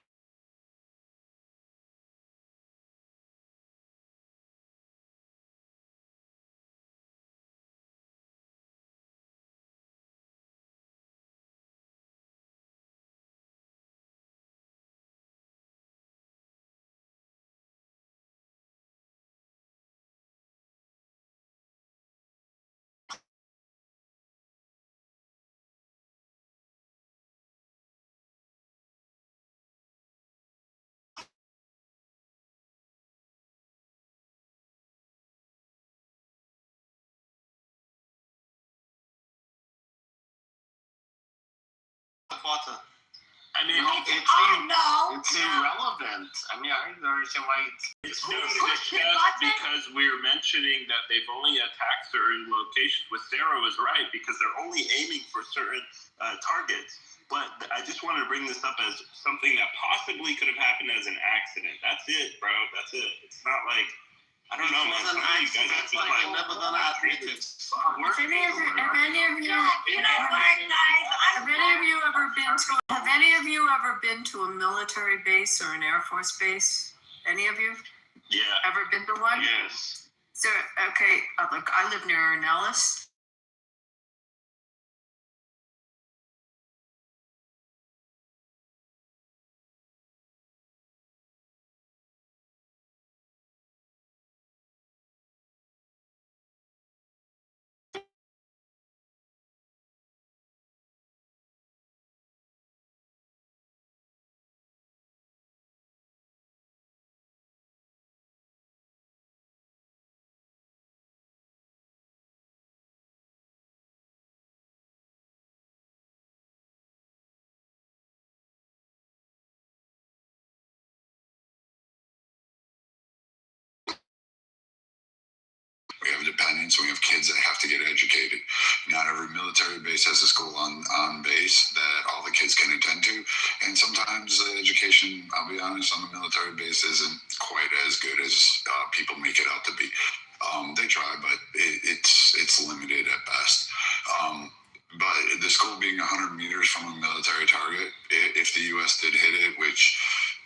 I mean, it's irrelevant. I mean, I don't understand why it's new to discuss because we're mentioning that they've only attacked certain locations. What Sarah was right, because they're only aiming for certain targets. But I just wanted to bring this up as something that possibly could have happened as an accident. That's it, bro. That's it. It's not like, I don't know, man. Some of you guys have been like, Have any of you ever been to a military base or an Air Force base? Any of you? Yeah. Ever been to one? Yes. So, okay, look, I live near Nellis. We have dependents, we have kids that have to get educated. Not every military base has a school on base that all the kids can attend to. And sometimes the education, I'll be honest, on the military base isn't quite as good as people make it out to be. They try, but it's limited at best. But the school being 100 meters from a military target, if the U.S. did hit it, which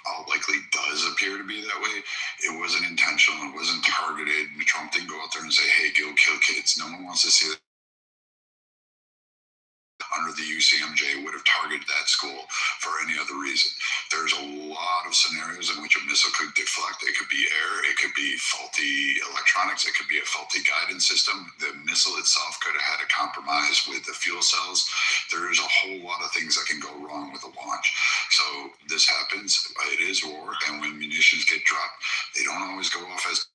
all likely does appear to be that way, it wasn't intentional, it wasn't targeted. Trump didn't go out there and say, hey, go kill kids. No one wants to see that. Under the UCMJ would have targeted that school for any other reason. There's a lot of scenarios in which a missile could deflect. It could be air, it could be faulty electronics, it could be a faulty guidance system. The missile itself could have had a compromise with the fuel cells. There's a whole lot of things that can go wrong with a launch. So this happens, it is war, and when munitions get dropped, they don't always go off as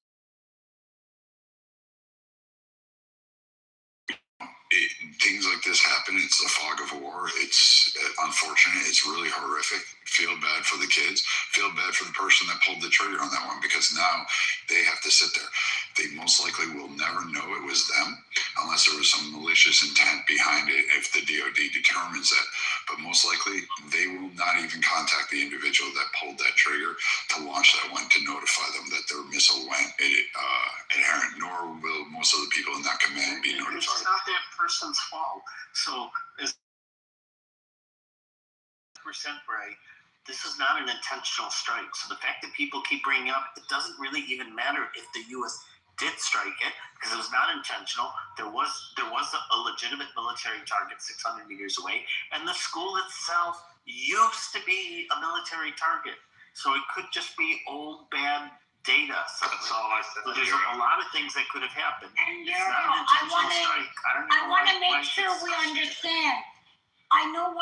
things like this happen. It's the fog of war. It's unfortunate. It's really horrific. Feel bad for the kids. Feel bad for the person that pulled the trigger on that one, because now they have to sit there. They most likely will never know it was them unless there was some malicious intent behind it, if the DOD determines that. But most likely they will not even contact the individual that pulled that trigger to launch that one to notify them that their missile went inherent, nor will most of the people in that command be notified. It's not that person's fault. So, as percent right, this is not an intentional strike. So the fact that people keep bringing up, it doesn't really even matter if the U.S. did strike it, because it was not intentional. There was a legitimate military target 600 meters away, and the school itself used to be a military target. So it could just be old bad data. That's all I said. So there's a lot of things that could have happened. And It's not an intentional strike. I want to make sure we understand. I know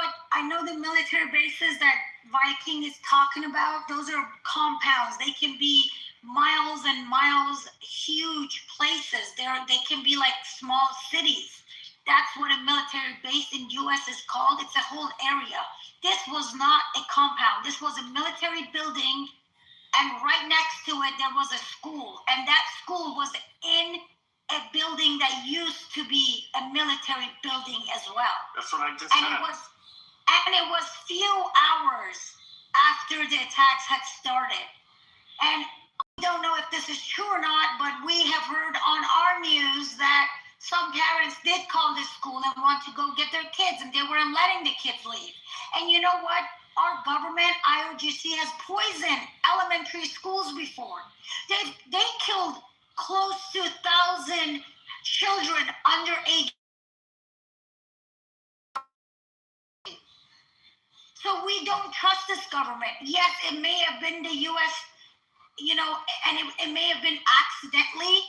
the military bases that Viking is talking about. Those are compounds. They can be miles and miles, huge places. They can be like small cities. That's what a military base in U.S. is called. It's a whole area. This was not a compound. This was a military building, and right next to it there was a school, and that school was in a building that used to be a military building as well. That's what I just said. It was few hours after the attacks had started. And I don't know if this is true or not, but we have heard on our news that some parents did call the school and want to go get their kids, and they weren't letting the kids leave. And you know what? Our government, IOGC, has poisoned elementary schools before. They killed close to 1,000 children under age. So we don't trust this government. Yes, it may have been the U.S., and it may have been accidentally,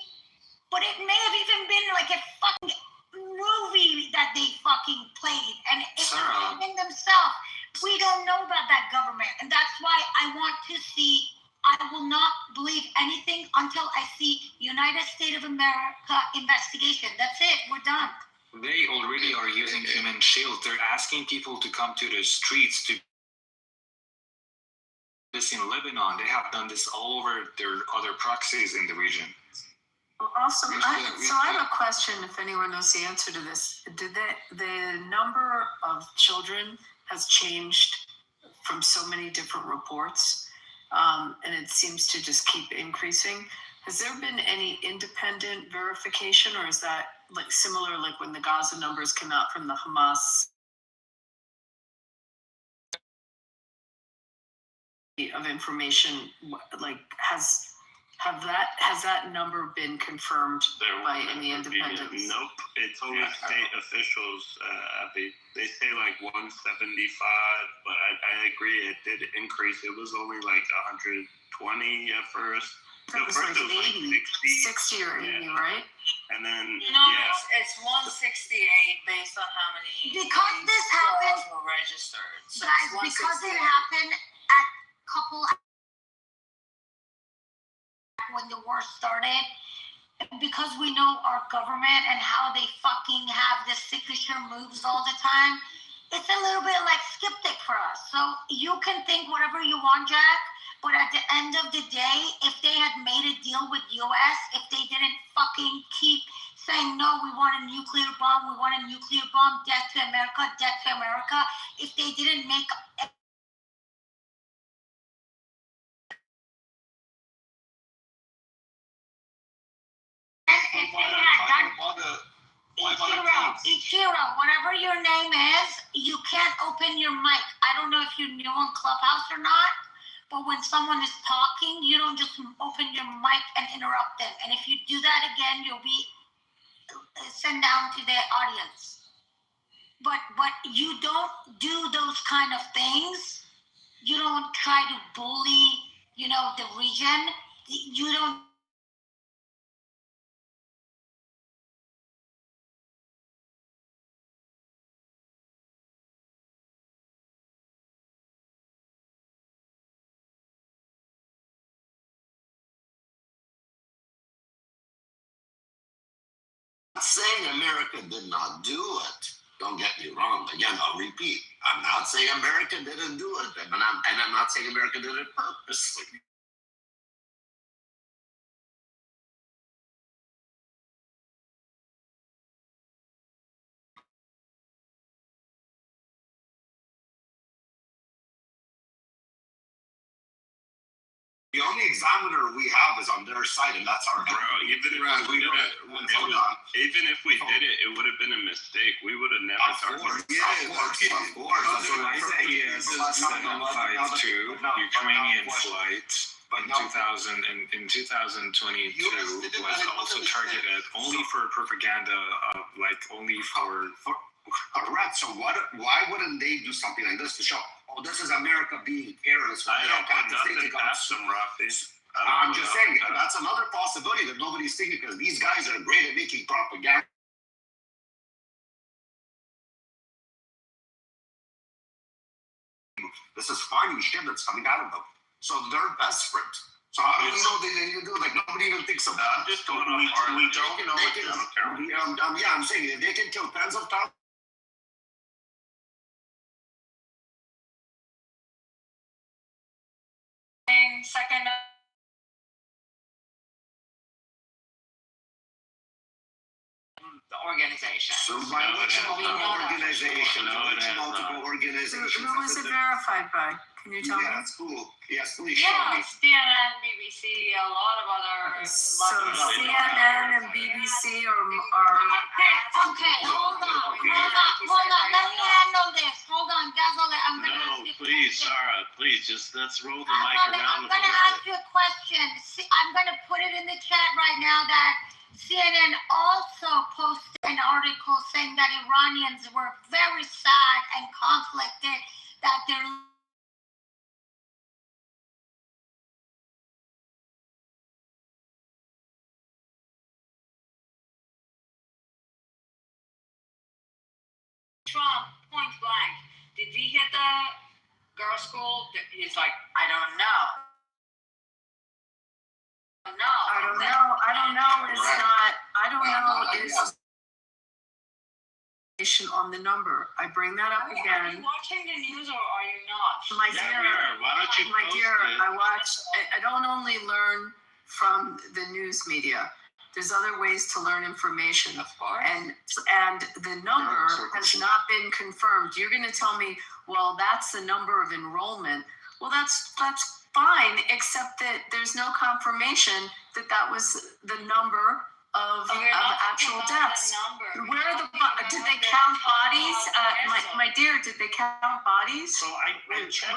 but it may have even been like a fucking movie that they fucking played. And it may have been themselves. We don't know about that government. And that's why I will not believe anything until I see United States of America investigation. That's it. We're done. They already are using human shields. They're asking people to come to the streets to this in Lebanon. They have done this all over their other proxies in the region. Also, I have a question. If anyone knows the answer to this, did the number of children has changed from so many different reports, and it seems to just keep increasing? Has there been any independent verification, or is that like similar, like when the Gaza numbers came out from the Hamas of information? Like, has that number been confirmed by any independents? Nope. It's only state officials. They say like 175, but I agree it did increase. It was only like 120 at first. It was like 80, 60 or 80, right? And then it's 168 based on how many because this happened were registered. So guys, because it happened at couple when the war started, because we know our government and how they fucking have the signature moves all the time, it's a little bit like skeptic for us. So you can think whatever you want, Jack, but at the end of the day, if they had made a deal with US, if they didn't fucking keep saying, no, we want a nuclear bomb, death to America, if they didn't make if they had done Ichiro, whatever your name is, you can't open your mic. I don't know if you're new on Clubhouse or not, but when someone is talking, you don't just open your mic and interrupt them. And if you do that again, you'll be sent down to the audience. But you don't do those kind of things. You don't try to bully, the region. You don't. Saying America did not do it. Don't get me wrong. Again, I'll repeat. I'm not saying America didn't do it, and I'm not saying America did it purposely. The only examiner we have is on their side, and that's our bro. Even if we did it, it would have been a mistake. We would have never started. Of course. That's what I said. 752 Ukrainian flight in 2022 was also targeted only for propaganda, only for. Correct. So why wouldn't they do something like this to show, this is America being careless? I don't put nothing past them, Rafi. I'm just saying that's another possibility that nobody's thinking because these guys are great at making propaganda. This is funny shit that's coming out of them. So they're desperate. So how do we know they do? Like nobody even thinks of that. Just going on. We don't know. Yeah, I'm saying if they can kill tens of thousands. Second. The organization. So by which organization? Multiple organizations. Who was it verified by? Can you tell me? Yeah, it's cool. Yes, please show me. CNN, BBC, a lot of other. So CNN and BBC are. Okay, hold on. Let me handle this. Hold on, Gazole, I'm gonna ask you a please, question. Sarah, please, just let's roll the mic I'm around a gonna little ask you a question. See, I'm gonna put it in the chat right now that CNN also posted an article saying that Iranians were very sad and conflicted that they're Trump, point blank, did he hit the girls' school? He's like, I don't know. I don't know is not. I don't know is on the number. I bring that up again. Are you watching the news or are you not? My dear, I watch. I don't only learn from the news media. There's other ways to learn information, and the number has not been confirmed. You're going to tell me, well, that's the number of enrollment. Well, that's fine, except that there's no confirmation that that was the number of actual deaths. Where are did they count bodies? My dear, did they count bodies? So I checked.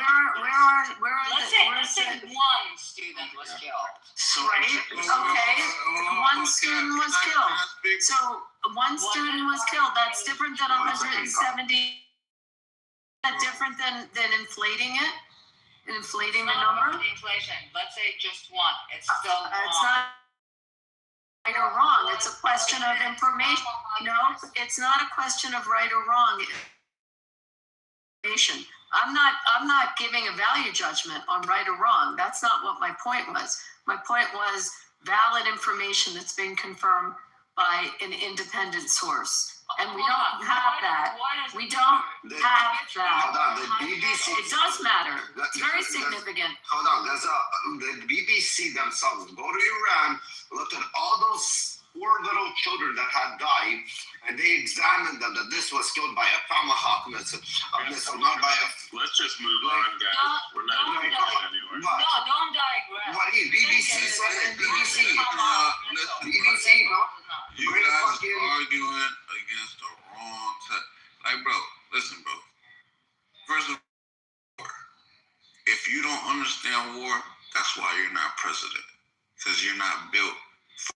Let's say one student was killed. Right? Okay. One student was killed. So one student was killed. That's different than 170. That different than inflating it? Inflating the number? The inflation. Let's say just one. It's still it's not right or wrong. It's a question of information. No, it's not a question of right or wrong. I'm not giving a value judgment on right or wrong. That's not what my point was. My point was valid information that's been confirmed by an independent source. And we don't have that. We don't have that. Hold on, the BBC. It does matter. It's very significant. Hold on, the BBC themselves go to Iran, looked at all those poor little children that had died, and they examined them that this was killed by a tomahawk missile, not by a. Let's just move on, guys. We're not going anywhere. No, don't digress. What BBC said it. BBC. BBC. You guys are arguing against the wrong side. Like, bro, listen, bro. First of all, if you don't understand war, that's why you're not president. Because you're not built for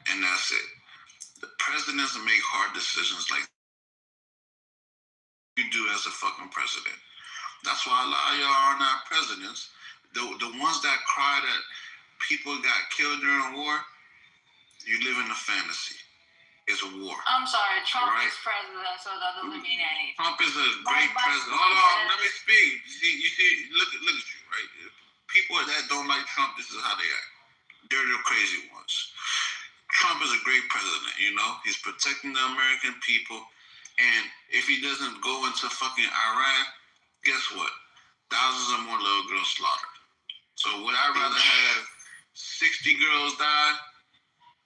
and that's it. The presidents make hard decisions like you do as a fucking president. That's why a lot of y'all are not presidents. The ones that cry that people got killed during war, you live in a fantasy. It's a war. I'm sorry, Trump is president, so that doesn't mean anything. Trump is a great president. Hold on, let me speak. You see, look at you, right? People that don't like Trump, this is how they act. They're the crazy ones. Trump is a great president, you know? He's protecting the American people. And if he doesn't go into fucking Iran, guess what? Thousands of more little girls slaughtered. So would I rather have 60 girls die?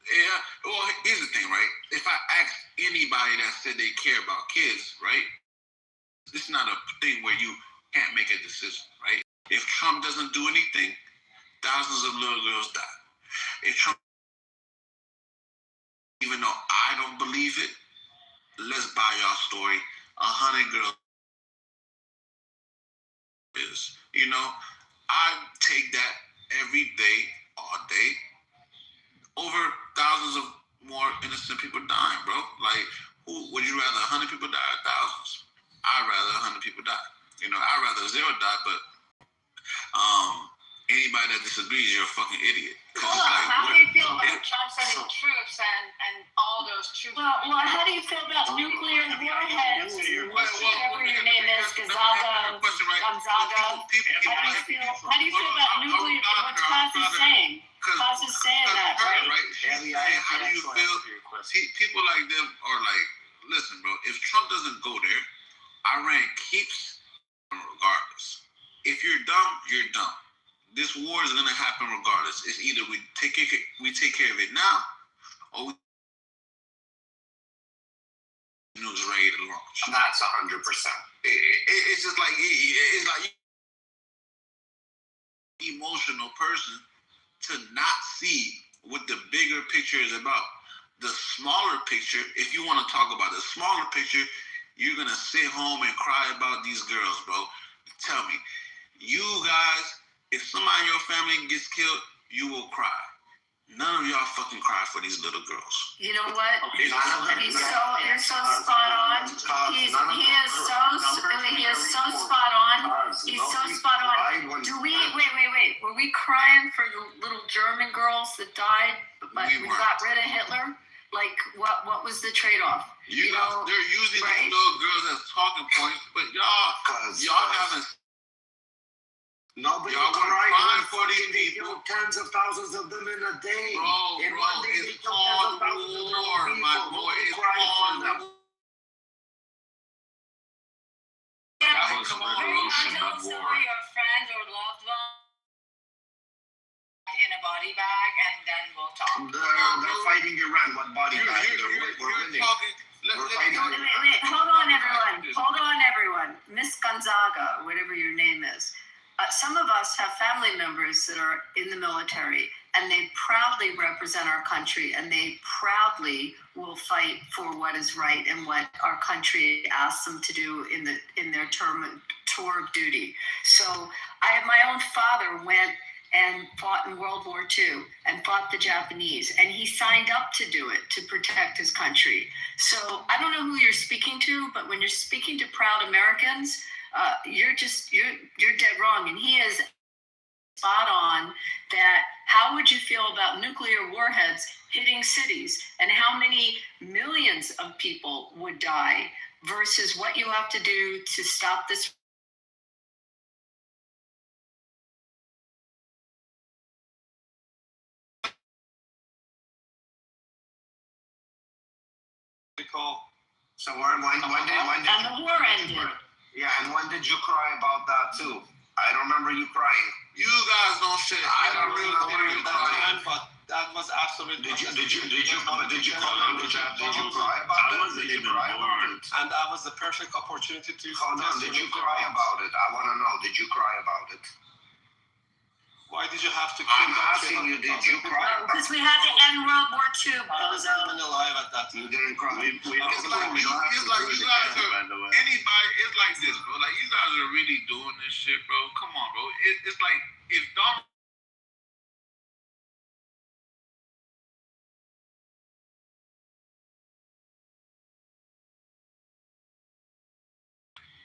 Yeah. Well, here's the thing, right? If I ask anybody that said they care about kids, right? This is not a thing where you can't make a decision, right? If Trump doesn't do anything, thousands of little girls die. If Trump, even though I don't believe it, let's buy y'all story. 100 girls is, you know, I take that every day, all day, over thousands of more innocent people dying, bro. Like, who would you rather 100 people die or thousands? I'd rather 100 people die. You know, I'd rather zero die, but anybody that disagrees, you're a fucking idiot. Well, how do you feel about Trump sending troops and all those troops? Well, how do you feel about nuclear warheads? Whatever your name is, Gonzaga. How do you feel about nuclear? What's Kaz is saying? Kaz is saying that, right? How do you feel? People like them are like, listen, bro. If Trump doesn't go there, Iran keeps regardless. If you're dumb, you're dumb. This war is gonna happen regardless. It's either we take care of it now, or we news ready to launch. That's 100%. It's just like it's like emotional person to not see what the bigger picture is about. The smaller picture, if you want to talk about the smaller picture, you're gonna sit home and cry about these girls, bro. Tell me, you guys, if somebody in your family gets killed, you will cry. None of y'all fucking cry for these little girls. You know what? You're so spot on. He is so spot on. He's so spot on. Wait. Were we crying for the little German girls that died, but we got rid of Hitler? Like, what was the trade-off? You know, they're using these little girls as talking points, but y'all haven't. Nobody cried for these people. Tens of thousands of them in a day. Bro, it's called war, my boy. It's called war. That was revolution, not war. Your friends or loved ones in a body bag, and then we'll talk. They're fighting Iran. What body bag? We're winning. Wait, hold on, everyone. Miss Gonzaga, whatever your name is. Some of us have family members that are in the military, and they proudly represent our country, and they proudly will fight for what is right and what our country asks them to do in their tour of duty. So my own father went and fought in World War II and fought the Japanese, and he signed up to do it to protect his country. So I don't know who you're speaking to, but when you're speaking to proud Americans, you're dead wrong. And he is spot on that. How would you feel about nuclear warheads hitting cities, and how many millions of people would die versus what you have to do to stop this? So when did and the war ended. Yeah, and when did you cry about that too? I don't remember you crying. You guys don't say. I don't remember you crying. But that was absolutely. Did you cry about it? And that was the perfect opportunity to. Hold on. Did you cry about it? I want to know. Did you cry about it? Why did you have to? I'm asking you. Did you cry? Because we had to end World War II. I was not even alive at that time. You didn't cry. It's like you guys are. Anybody. It's like this, bro. Like you guys are really doing this shit, bro. Come on, bro. It's like if Donald.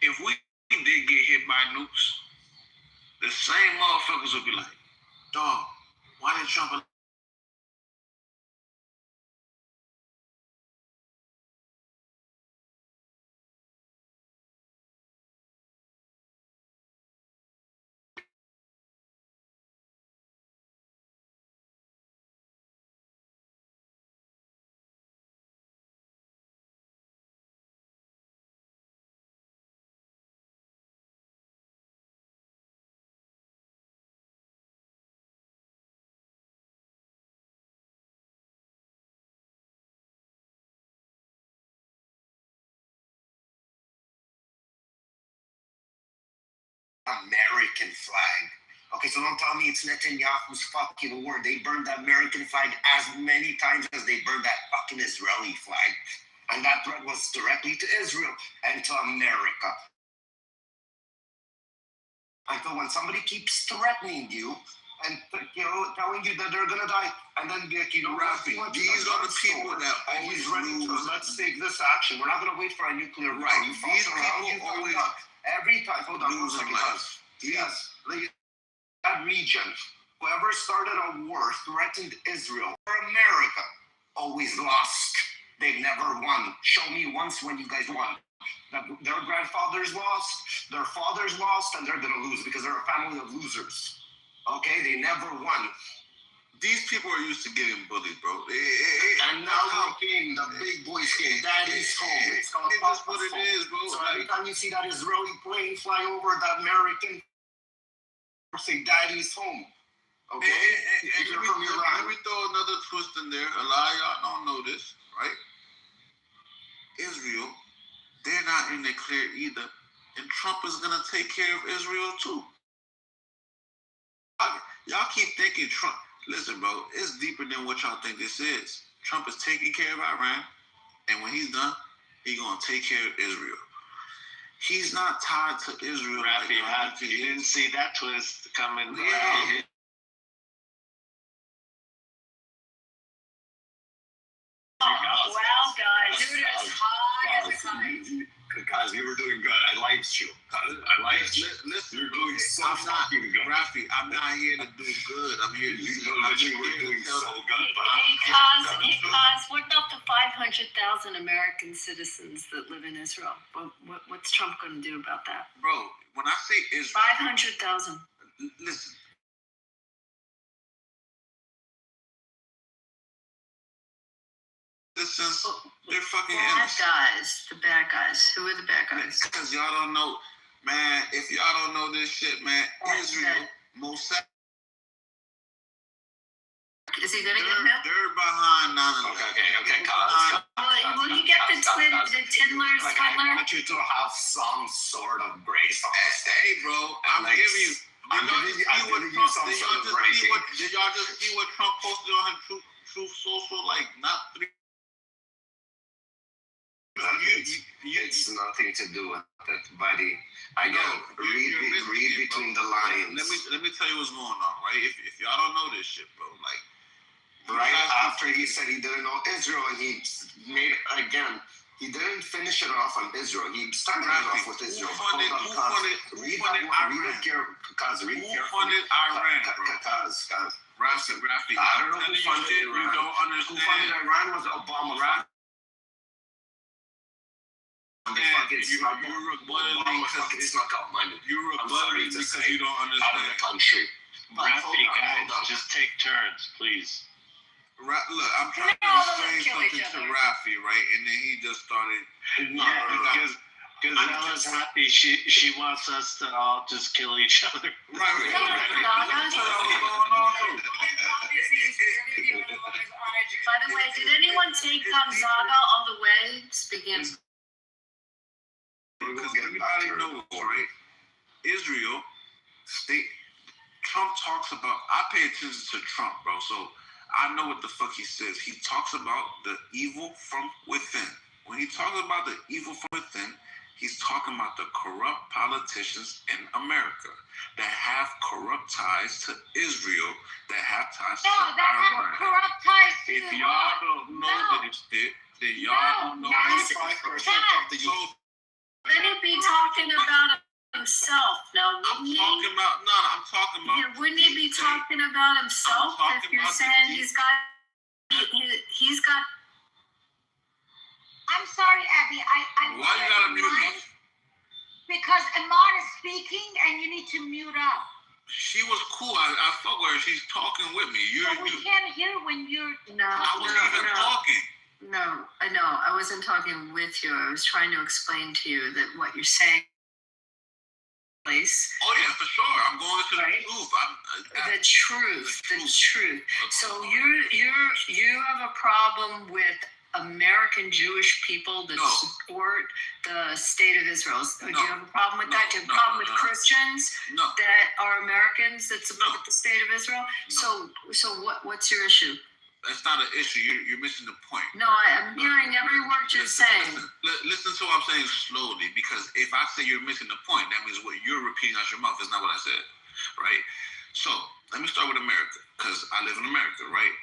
If we did get hit by nukes, the same motherfuckers would be like, dog, why did Trump? American flag. Okay, so don't tell me it's Netanyahu's fucking war. They burned the American flag as many times as they burned that fucking Israeli flag. And that threat was directly to Israel and to America. I thought when somebody keeps threatening you and telling you that they're gonna die, and then be like, Rafi, these are the people that always ready to let's take this action. We're not gonna wait for a nuclear war. Right. These people always every time. Hold on one second. Yes. that region, whoever started a war, threatened Israel, or America, always lost. They've never won. Show me once when you guys won. Their grandfathers lost, their fathers lost, and they're gonna lose because they're a family of losers. Okay, they never won. These people are used to getting bullied, bro. And now we came, the big boys came. Daddy's home. It's called just what it is, bro. So every time you see that Israeli plane fly over the American, say Daddy's home. Okay? And let me throw another twist in there. A lot of y'all don't know this, right? Israel, they're not in the clear either. And Trump is going to take care of Israel too. Y'all keep thinking Trump. Listen, bro, it's deeper than what y'all think this is. Trump is taking care of Iran. And when he's done, he's going to take care of Israel. He's not tied to Israel. Rafi, you didn't see that twist coming. Yeah. Wow, guys, dude, it's high as a kite. Guys, you were doing good. I liked you. I liked you. Listen, you're doing so fucking good. Rafi, I'm not here to do good. I'm here to do good. You were doing so good. Because what about the 500,000 American citizens that live in Israel? What's Trump going to do about that? Bro, when I say Israel, 500,000. Listen. They're fucking The bad guys. Who are the bad guys? Because y'all don't know, man. If y'all don't know this shit, man, Israel, Mossad. Is he gonna get him? They're behind 9/11. Okay. Will he get the Tindler's I want you to have some sort of grace on this. Hey, bro, I'm giving you. Did y'all just see what Trump posted on his Truth Social? Like, not 3. It's nothing to do with it, buddy. I get read between the lines. Let me tell you what's going on, right? If y'all don't know this shit, bro, like right after he said he didn't know Israel, and he made again. He didn't finish it off on Israel. He started it off with Israel. Who funded Iran? Rafi, I don't know who funded Iran. You don't understand. Who funded Iran was Obama. You're rebutting because you don't understand. Out of the country. Rafi, guys, just take turns, please. Look, I'm trying to explain something to Rafi, right? And then he just started. Because Ella's happy. She wants us to all just kill each other. Right. By the way, did anyone take Gonzaga all the way? Speaking. Because everybody knows, right? Israel, Trump talks about. I pay attention to Trump, bro. So I know what the fuck he says. He talks about the evil from within. When he talks about the evil from within, he's talking about the corrupt politicians in America that have corrupt ties to Israel, that have ties to Iran. Corrupt ties to If y'all don't know this shit, then y'all don't know 95% of the youth. Then he'd be talking about himself. Now, I'm talking about. Wouldn't he be talking about himself if you're saying he's got? I'm sorry, Abby. Why you gotta mute me? Because Iman is speaking, and you need to mute up. She was cool. I fuck with her. She's talking with me. We can't hear when you're. I wasn't even talking. No, I know. I wasn't talking with you. I was trying to explain to you that what you're saying. Place. Oh yeah, for sure. I'm going to the truth. The truth. So you have a problem with American Jewish people that support the state of Israel. Do you have a problem with that? Do you have a problem with Christians that are Americans that support the state of Israel? So what's your issue? That's not an issue. You're missing the point. No, I'm hearing every word you're saying. Listen to what I'm saying slowly, because if I say you're missing the point, that means what you're repeating out your mouth is not what I said, right? So let me start with America, because I live in America, right?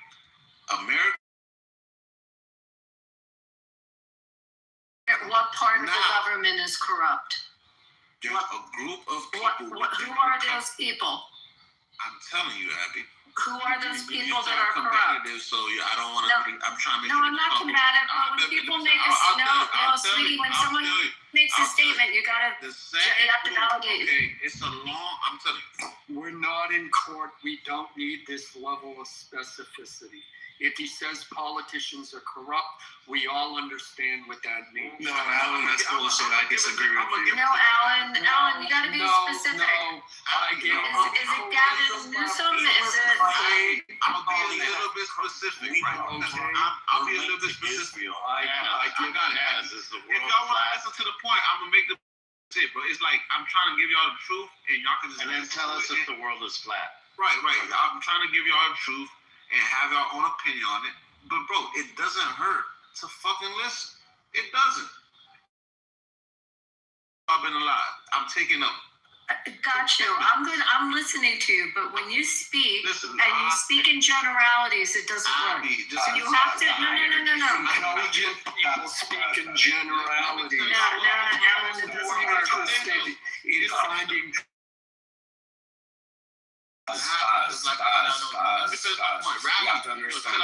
America. What part of the government is corrupt? There's a group of people. Who are those people? I'm telling you, Abby. Who are those You people that sound are corrupt? combative, so I don't want to. No. I'm trying to make No, sure I'm not combative, but when people make a, sweetie, when someone makes a statement, you gotta, The you have to validate. Okay, it's a long. I'm telling you. We're not in court. We don't need this level of specificity. If he says politicians are corrupt, we all understand what that means. No, Alan, that's bullshit. I disagree with you. No, Alan, you gotta be specific. No, I get Is it Gavin Newsom? Is it? I'll be a little bit specific, right? I'll be a little bit specific. I got it. If y'all want to listen to the point, I'm gonna make the it. But it's like I'm trying to give y'all the truth, and y'all can just and then tell us if the world is flat. Right. I'm trying to give y'all the truth and have your own opinion on it. But bro, it doesn't hurt to fucking listen. It doesn't. I've been alive. I'm taking up. Got you. I'm listening to you, but when you speak and you speak in generalities, it doesn't work. You have to. No. Intelligent people speak in generalities. No, Alan, it doesn't work. Interested in finding. You have to understand,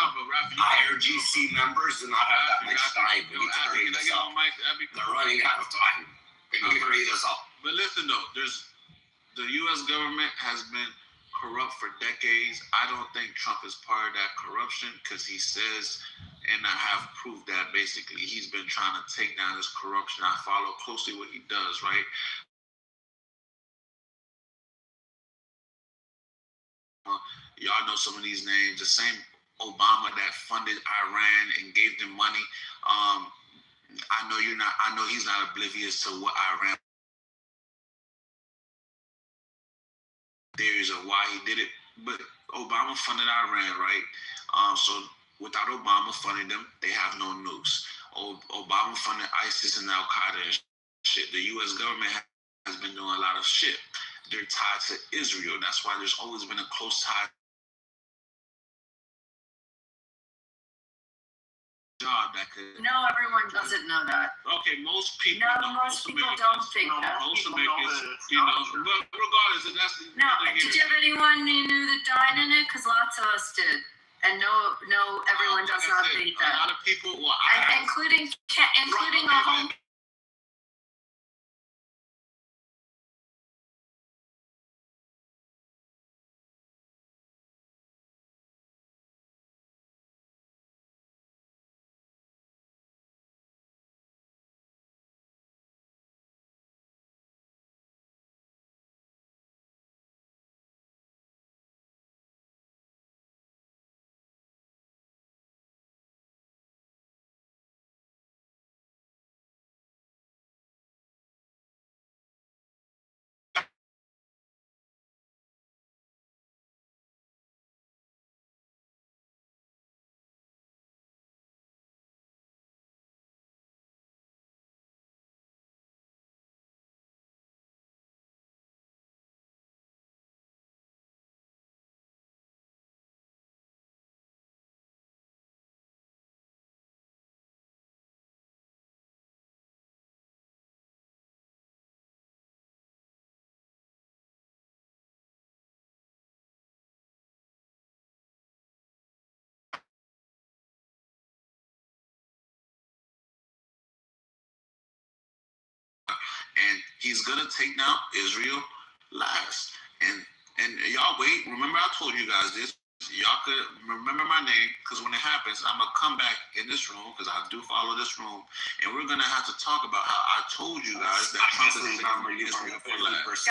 IRGC members do not have that much time. We need to hurry this up. They're running out of time. Can you hurry this up? But listen though, the U.S. government has been corrupt for decades. I don't think Trump is part of that corruption because he says, and I have proof that basically he's been trying to take down this corruption. I follow closely what he does, right? Y'all know some of these names. The same Obama that funded Iran and gave them money. I know he's not oblivious to what Iran theories of why he did it. But Obama funded Iran, right? So without Obama funding them, they have no nukes. Obama funded ISIS and Al Qaeda and shit. The U.S. government has been doing a lot of shit. They're tied to Israel. That's why there's always been a close tie. No, everyone doesn't know that. Okay, most people. No, most people don't think that. Most Americans, but regardless, that's. No, did you have anyone you knew that died in it? Because lots of us did, and no, everyone does not think that. A lot of people, including our home. And he's gonna take down Israel last. And y'all wait. Remember, I told you guys this. Y'all could remember my name because when it happens, I'm gonna come back in this room because I do follow this room, and we're gonna have to talk about how I told you guys that Trump is taking Israel for last.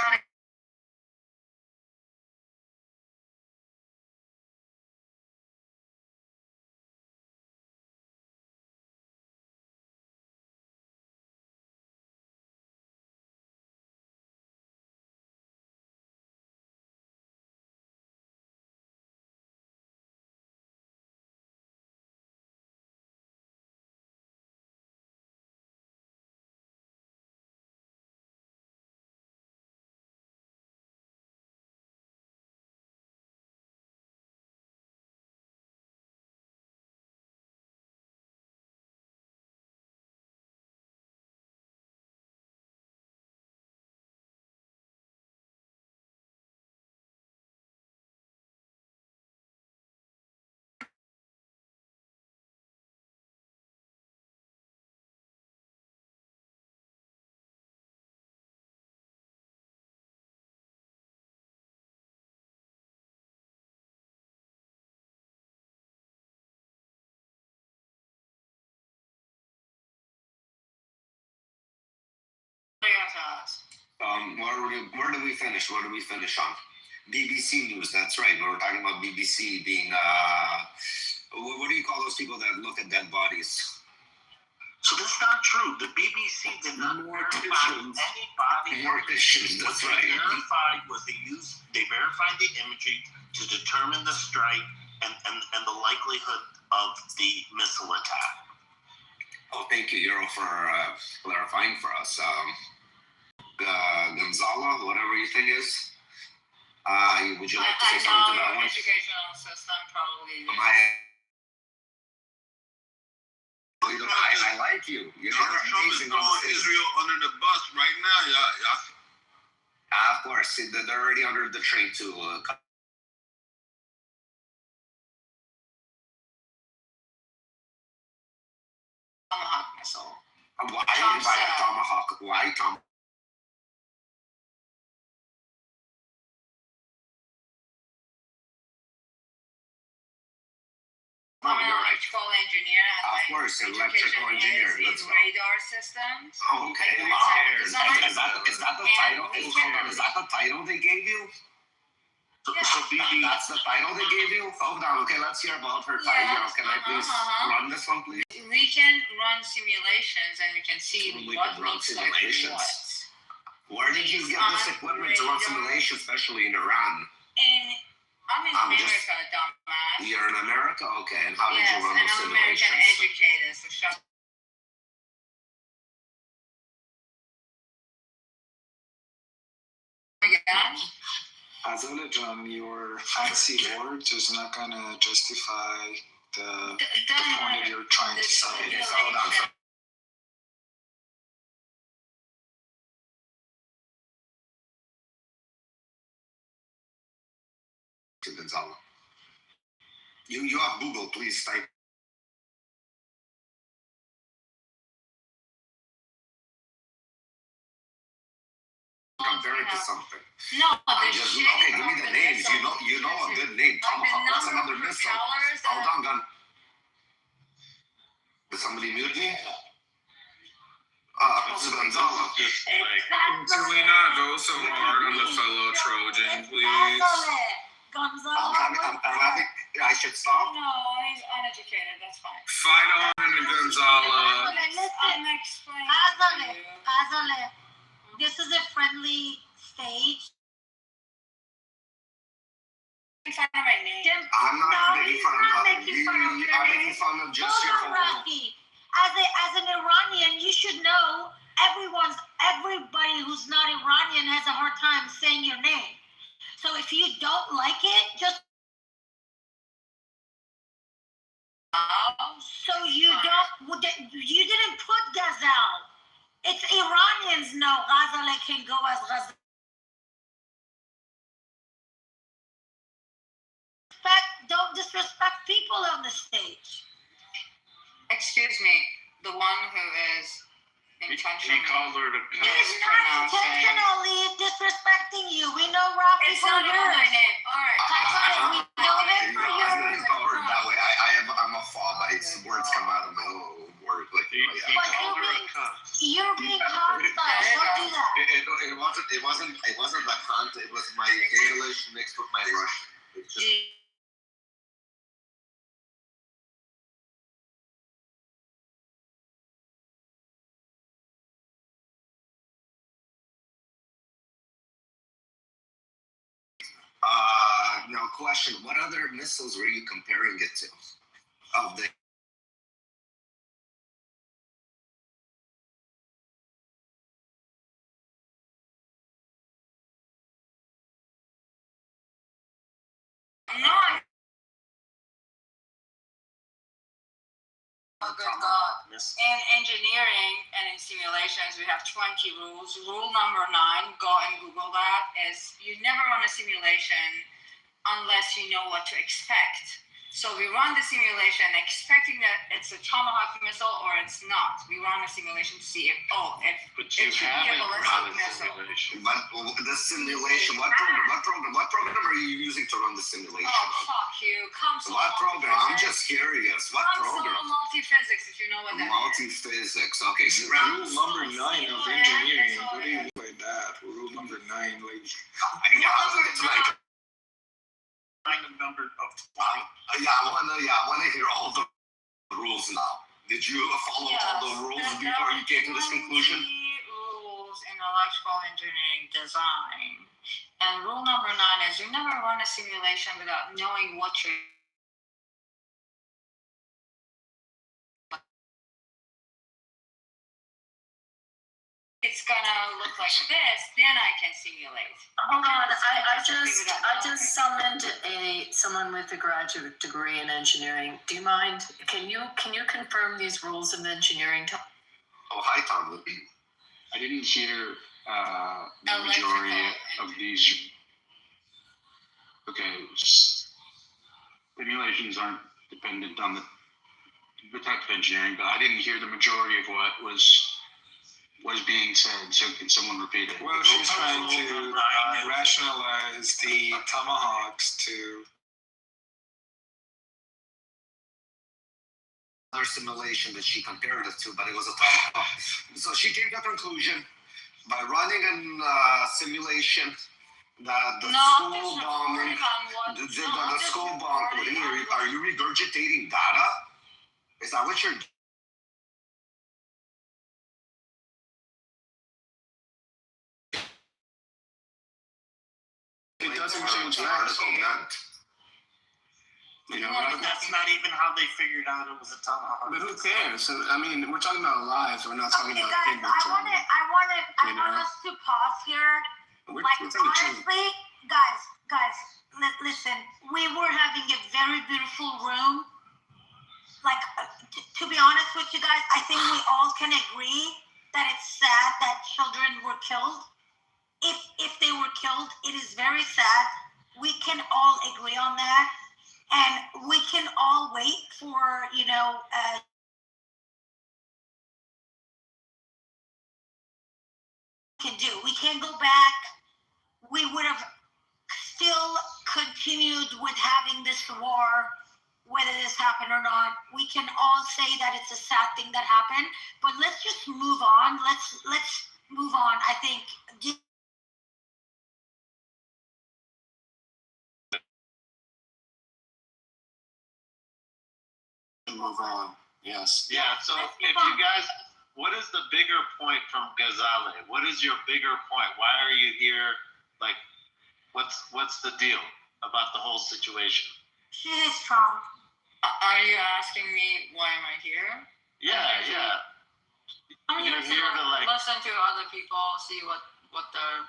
Where do we finish? Where do we finish on? BBC News, that's right. We were talking about BBC being, what do you call those people that look at dead bodies? So that's not true. The BBC did not verify anybody. Morticians, that's What right. they verified was they verified the imagery to determine the strike and the likelihood of the missile attack. Oh, thank you, Euro, for clarifying for us. Gonzalo, whatever your thing is. Would you like to say something to that one? Educational system probably. I like you. You're Trump is amazing on throwing the stage. Israel under the bus right now, y'all. Of course, they're already under the train too. Tomahawk missile. Why Tomahawk? Why Tomahawk? I'm an electrical engineer. Of course, electrical engineer. Is radar systems. Okay, is that the title? Hold on, is that the title they gave you? That's the title they gave you? Hold on, okay, let's hear about her title. Can I please run this one, please? We can run simulations and we can see what looks like what. Where did you get this equipment to run simulations, especially in Iran? I'm in America, dumbass. You're in America? Okay, and how did you run those I'm simulations? American educated, so shut again. Azala John, your fancy words is not gonna justify the point that you're trying to say. Hold on. Gonzalo. You have Google, please type. Compare it to something. No, okay, give me the names. You know a good name. Tomahawk. That's another missile. Hold on, gun. Did somebody mute me? It's Gonzalo. Can we not go so hard on the fellow Trojan, please? I should stop? No, he's uneducated. That's fine. Fight on, Gonzalo. I'm explaining. Azale, this is a friendly stage. Fun of my name. I'm not making fun of nothing. I'm making fun of just your Hold on, Rafi. As an Iranian, you should know everybody who's not Iranian has a hard time saying your name. So if you don't like it, just so you didn't put Gazelle. It's Iranians know Ghazale can go as Ghazale. Don't disrespect people on the stage. Excuse me, the one who is intentionally. He called her to He's not intentionally disrespecting you. We know Rafi It's for not yours. my name. All right. We know him for yours. That way. I'm a fob. Words come out of my own word. Like, You're being hostile. Don't do that. It wasn't the cunt. It was my English mixed with my Russian. It's just. Now, question: what other missiles were you comparing it to? Of the No. Oh, good God. In engineering and in simulations, we have 20 rules. Rule number 9, go and Google that, is you never run a simulation unless you know what to expect. So we run the simulation expecting that it's a Tomahawk missile or it's not. We run a simulation to see if But you it should be a haven't ballistic run a missile. simulation. But the simulation, what program are you using to run the simulation? Oh, fuck you. What program? I'm just curious. What program? Multi-physics, if you know what that is. Multi-physics. Okay, so Rule number 9 of engineering. What do you mean by that? Rule number 9, like. Yeah, it's like. Number of I wanna hear all the rules now. Did you follow all the rules before you came to this conclusion? Rules in electrical engineering design. And rule number 9 is you never run a simulation without knowing what you're. It's gonna look like this, then I can simulate. Hold on, I just summoned someone with a graduate degree in engineering. Do you mind? Can you confirm these rules of engineering? Oh, hi, Tom. I didn't hear the majority of these. Okay, simulations aren't dependent on the type of engineering, but I didn't hear the majority of what was being said. So can someone repeat it? Well, she's trying to rationalize the Tomahawks to. Another simulation that she compared it to, but it was a Tomahawk. So she came to a conclusion by running a simulation that the school bombing, the school bombing. Are you regurgitating data? Is that what you're? It doesn't change the article meant. You know, that's not even how they figured out it was a Tomahawk. But who cares? So, I mean, we're talking about lives. We're not talking about guys, I want us to pause here. Honestly, guys, listen. We were having a very beautiful room. Like, to be honest with you guys, I think we all can agree that it's sad that children were killed. If they were killed, it is very sad. We can all agree on that, and we can all wait for can do. We can't go back. We would have still continued with having this war, whether this happened or not. We can all say that it's a sad thing that happened, but let's just move on. Let's move on. I think. Move on. Yes. Yeah. So if you guys, what is the bigger point from Ghazali? What is your bigger point? Why are you here? Like, what's the deal about the whole situation? She is Trump. Are you asking me why am I here? Yeah. I'm here to listen to other people, see what their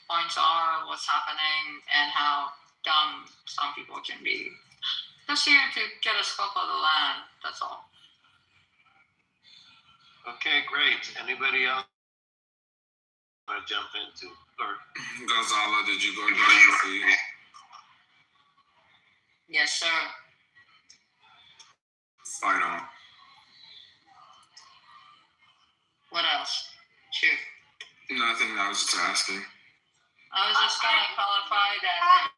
points are, what's happening, and how dumb some people can be. Just here to get a scope of the land. That's all. Okay, great. Anybody else want to jump into? Or Gonzalo, did you go to the Yes, sir. Fight on. What else? Shoot. Nothing. I was just asking. I was just going to qualify that.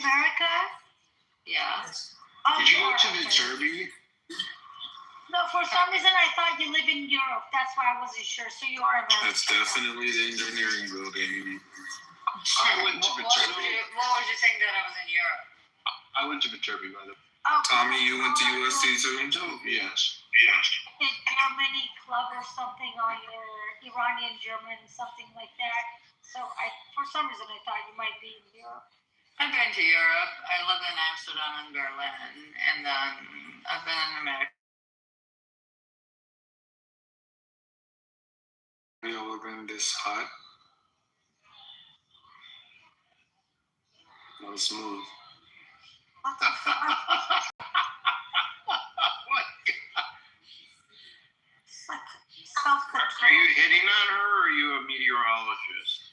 America? Yeah. Did you go to the Derby? No, for some reason I thought you live in Europe. That's why I wasn't sure. So you are American. That's definitely the engineering building. I went to Viterbi. What would you think that I was in Europe? I went to Viterbi, by the way. Okay. Tommy, you went to USC too? Yes. A Germany club or something on your Iranian German, something like that. So for some reason I thought you might be in Europe. I've been to Europe. I lived in Amsterdam and Berlin, and then I've been in America. We all live in this hut. That was smooth. What the fuck? It's like self-control. Are you hitting on her, or are you a meteorologist?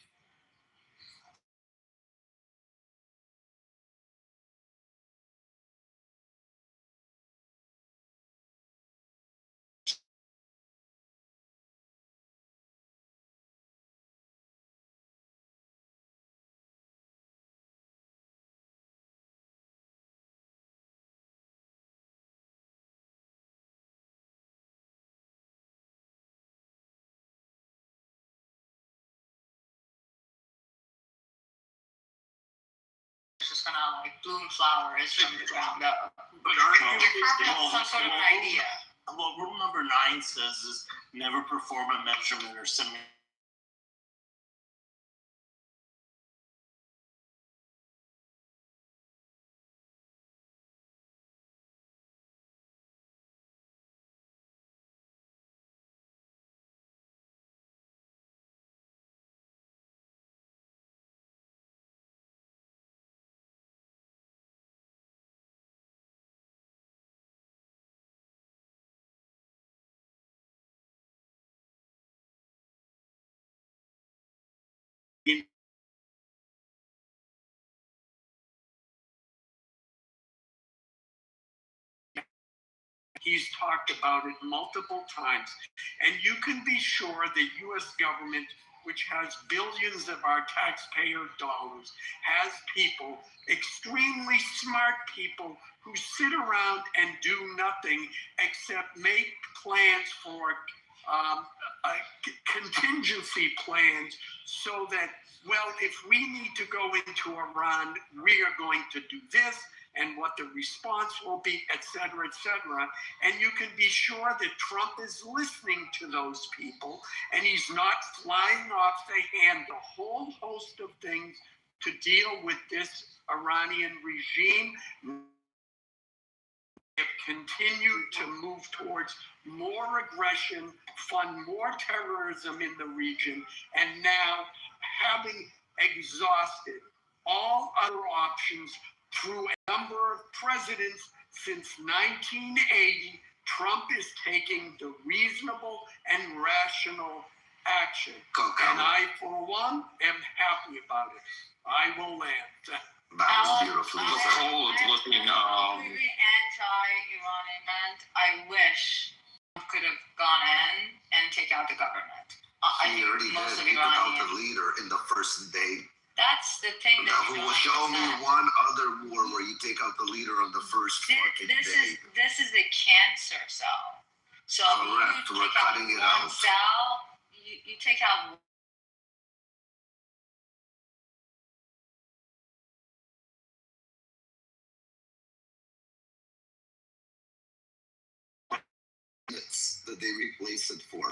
It's just gonna like bloom flowers from the ground up. But aren't You have to have some sort of an idea. Well, rule number 9 says is never perform a measurement or simulation. He's talked about it multiple times. And you can be sure the US government, which has billions of our taxpayer dollars, has people, extremely smart people, who sit around and do nothing except make plans for contingency plans so that, well, if we need to go into Iran, we are going to do this, and what the response will be, et cetera, et cetera. And you can be sure that Trump is listening to those people, and he's not flying off the handle a whole host of things to deal with this Iranian regime. They have continued to move towards more aggression, fund more terrorism in the region, and now, having exhausted all other options through a number of presidents since 1980, Trump is taking the reasonable and rational action. And I, for one, am happy about it. I will land. That was beautiful. I'm completely anti-Iranian, and I wish Trump could have gone in and take out the government. I He think already most did. of He took out the Iranians. leader in the first day. That's the thing that Who you will don't show me understand. one other war where you take out the leader on the first fucking day. This is a cancer cell. So Correct. you We're take out cutting it one out. cell, you take out. That they replace it for.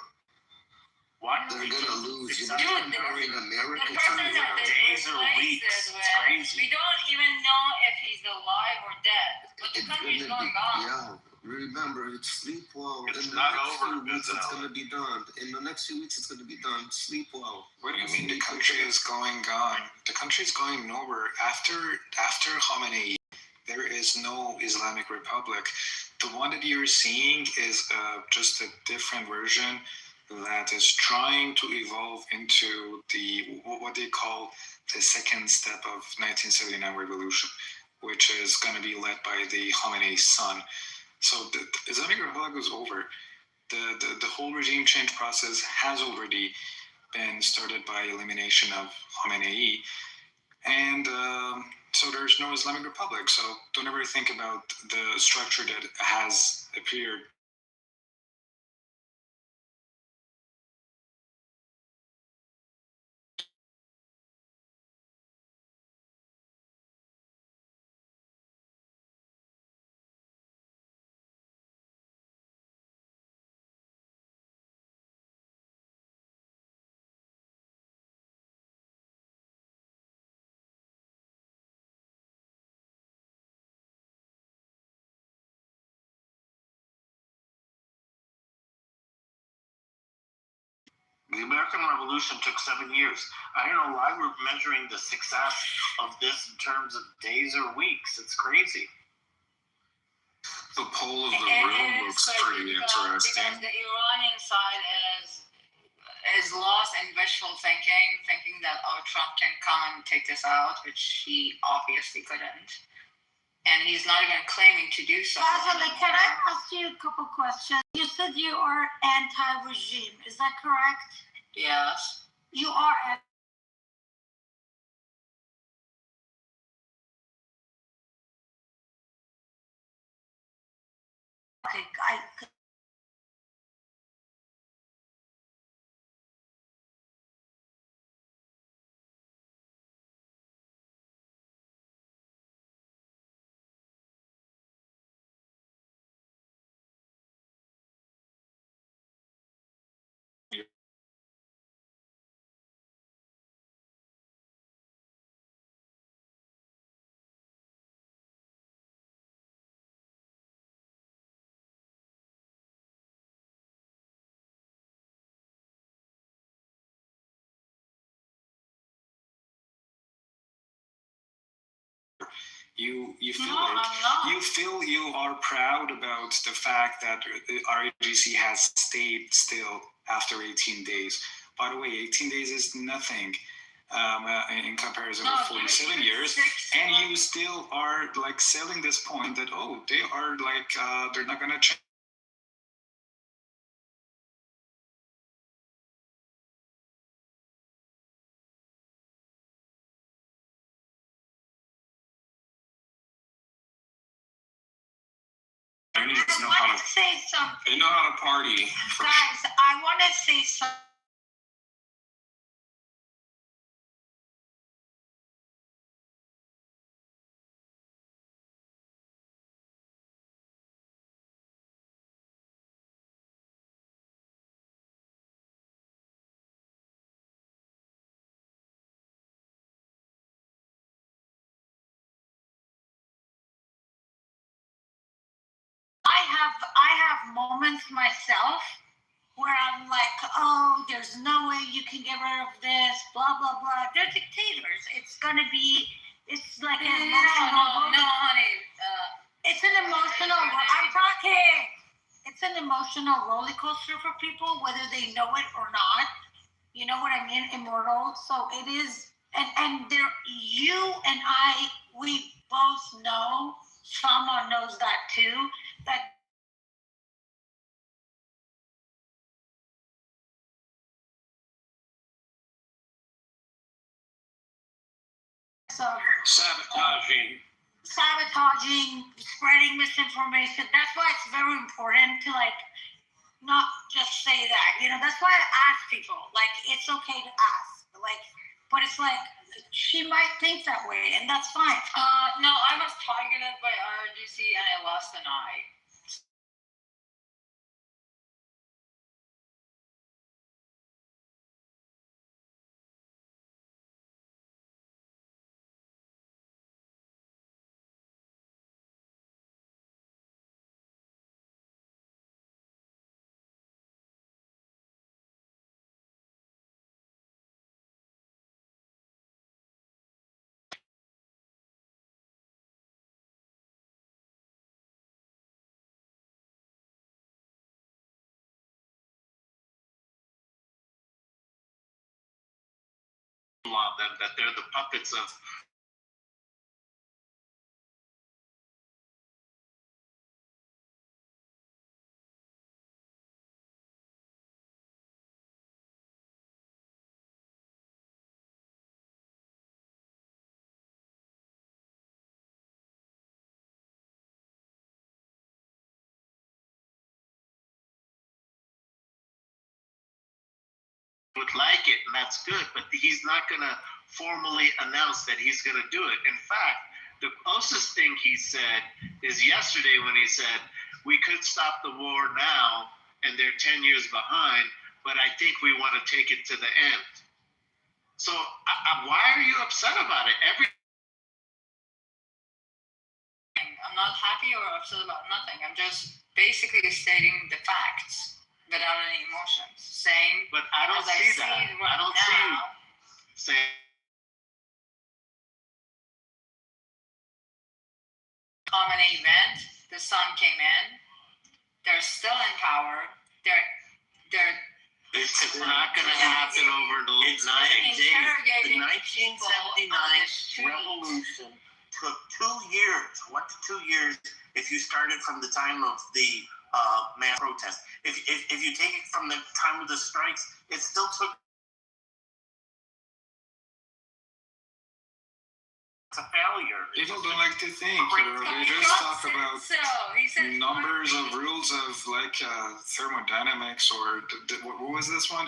Why They're gonna lose. It's You're not comparing America The to person that they days or replaced weeks. it It's with, crazy. we don't even know if he's alive or dead. But the country's going on. Yeah, remember, it's sleep well. It's in the not next over, few weeks, it's Gonzalo. gonna be done. In the next few weeks, it's gonna be done. Sleep well. What do you mean the country is going on? The country is going nowhere. After Khamenei, there is no Islamic Republic. The one that you're seeing is just a different version that is trying to evolve into what they call the second step of 1979 revolution, which is going to be led by the Khamenei son. So the Islamic Republic is over. The whole regime change process has already been started by elimination of Khamenei, and so there's no Islamic Republic. So don't ever think about the structure that has appeared. The American Revolution took 7 years. I don't know why we're measuring the success of this in terms of days or weeks. It's crazy. The poll of the It room is, looks but pretty interesting. Because the Iranian side is is lost in wishful thinking that, oh, Trump can come and take this out, which he obviously couldn't. And he's not even claiming to do so. Rosalie, can I ask you a couple questions? You said you are anti-regime. Is that correct? Yes. You are anti. Okay, You feel No, it. I'm not. You feel you are proud about the fact that the RAGC has stayed still after 18 days. By the way, 18 days is nothing in comparison with 47 years, and you still are like selling this point that they are like they're not gonna change. I want to say something. They know how to party. Guys, I want to say something. I have moments myself where I'm like, oh, there's no way you can get rid of this, blah blah blah. They're dictators. It's like an emotional. No, honey. It's an emotional. I'm talking. It's an emotional roller coaster for people, whether they know it or not. You know what I mean? Immortal. So it is, and there, you and I, we both know. Someone knows that too. That. Sabotaging, spreading misinformation. That's why it's very important to not just say that. That's why I ask people. It's okay to ask. But it's she might think that way, and that's fine. No, I was targeted by RGC and I lost an eye. That they're the puppets of. Would like it, and that's good, but he's not going to formally announce that he's going to do it. In fact, the closest thing he said is yesterday when he said, we could stop the war now, and they're 10 years behind, but I think we want to take it to the end. So why are you upset about it? I'm not happy or upset about nothing. I'm just basically stating the facts without any emotions. Saying, but I don't see that. I don't see you saying. Common event. The sun came in. They're still in power. They're It's not going to happen over the It's 9 days. The Interrogating 1979 revolution took 2 years, 1 to 2 years, if you started from the time of the mass protest. If you take it from the time of the strikes, it still took. It's a failure. People don't like to think. They just talk about numbers of rules of like thermodynamics or what was this one?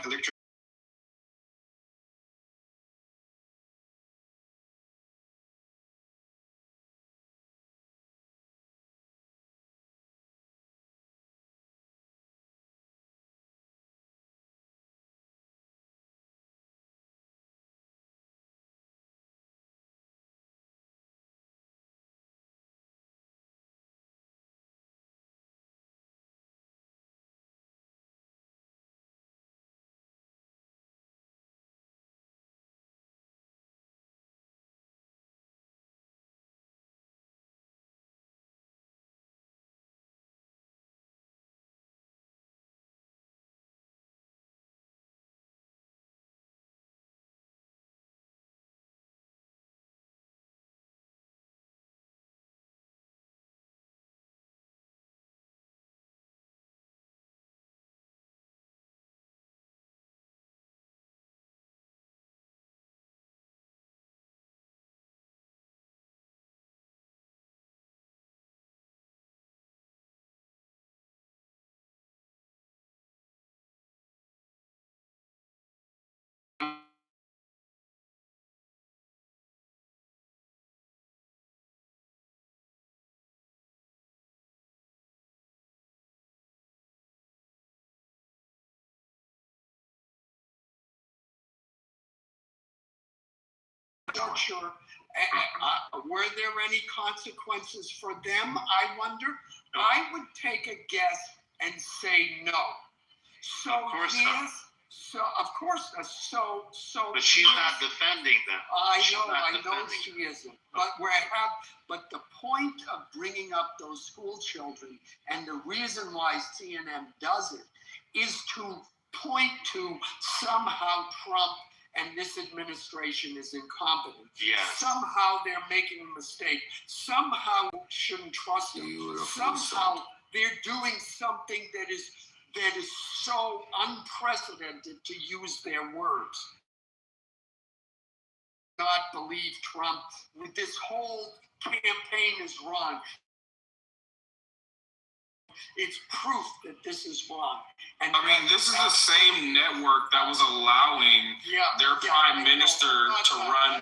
Not sure. Were there any consequences for them? I wonder. I would take a guess and say no. So Of course yes. not. So of course. But she's not defending them. I know she isn't. But the point of bringing up those school children and the reason why CNN does it is to point to somehow Trump and this administration is incompetent. Yes. Somehow they're making a mistake. Somehow we shouldn't trust them. Somehow they're doing something that is so unprecedented, to use their words. Not believe Trump. This whole campaign is wrong. It's proof that this is wrong. And I mean, this is the same network that was allowing their prime minister to run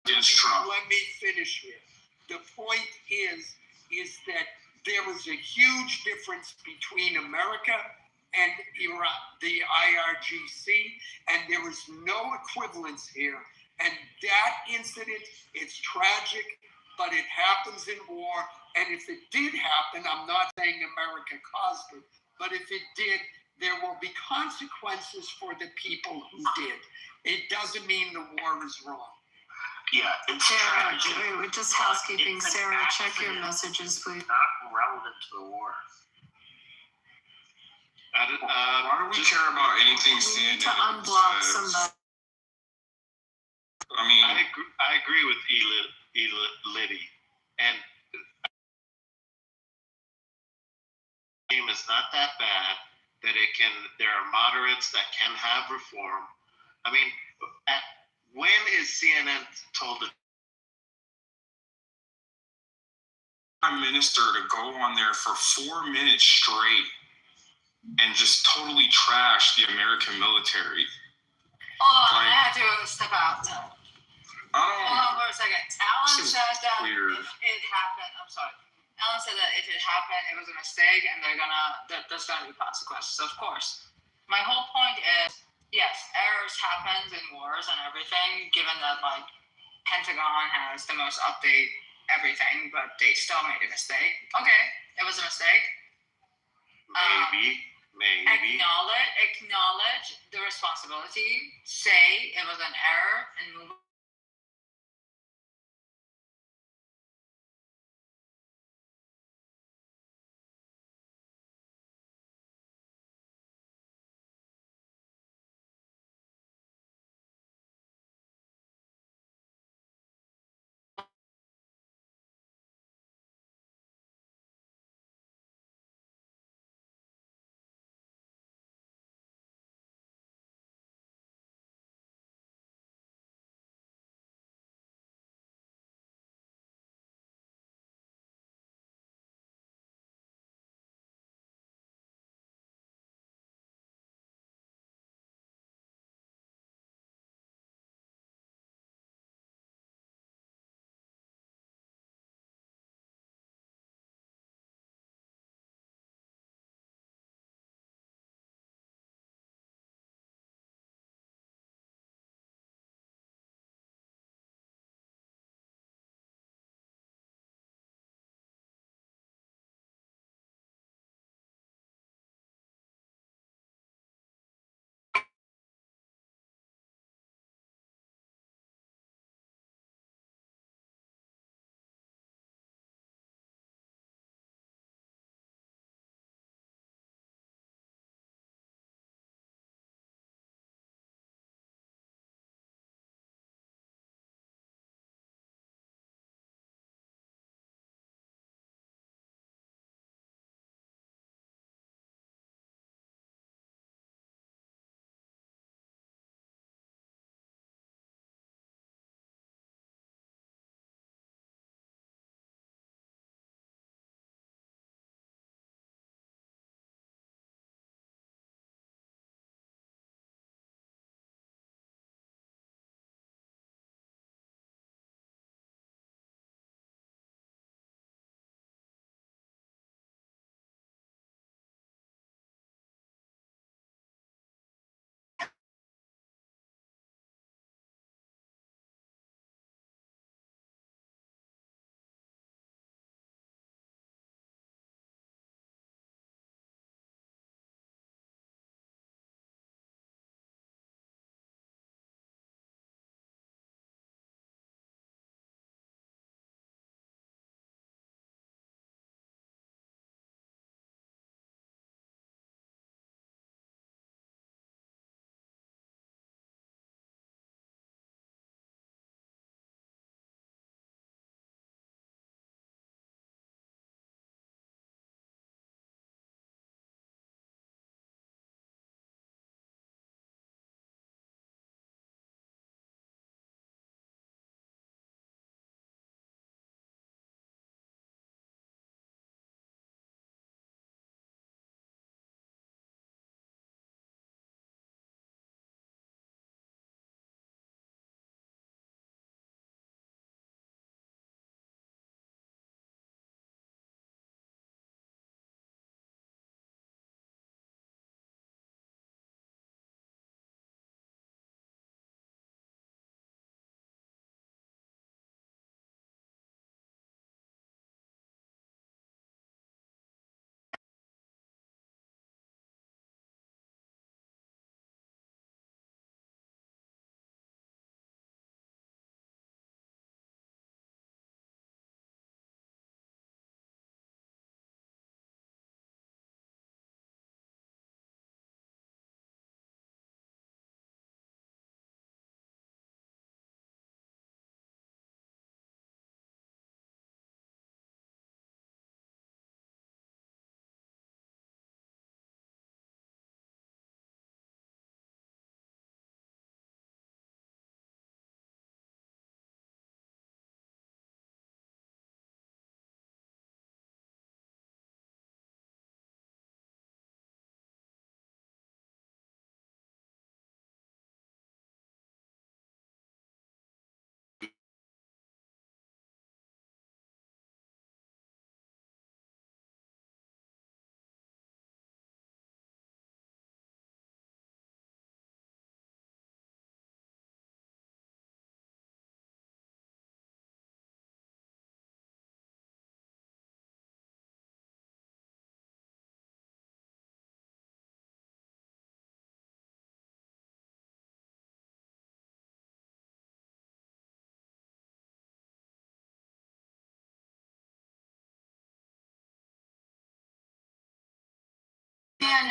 against Trump. Let me finish here. The point is that there was a huge difference between America and Iran, the IRGC, and there was no equivalence here. And that incident, it's tragic, but it happens in war. And if it did happen, I'm not saying America caused it, but if it did, there will be consequences for the people who did. It doesn't mean the war is wrong. Yeah, it's Sarah, tragic. we're just housekeeping. Sarah, check your messages, please. Not relevant to the war. Why do we care about anything We CNN need to unblock says? somebody. I mean, I agree with Liddy, and the game is not that bad that there are moderates that can have reform. I mean, when is CNN told the prime minister to go on there for 4 minutes straight and just totally trash the American military? Hold on, I had to step out. I Hold on for a second. Alan This is said that weird. if it happened, I'm sorry. Alan said that if it happened, it was a mistake, and there's gonna be consequences. Of course. My whole point is, yes, errors happens in wars and everything. Given that like Pentagon has the most update everything, but they still made a mistake. Okay, it was a mistake. maybe? Acknowledge the responsibility. Say it was an error and move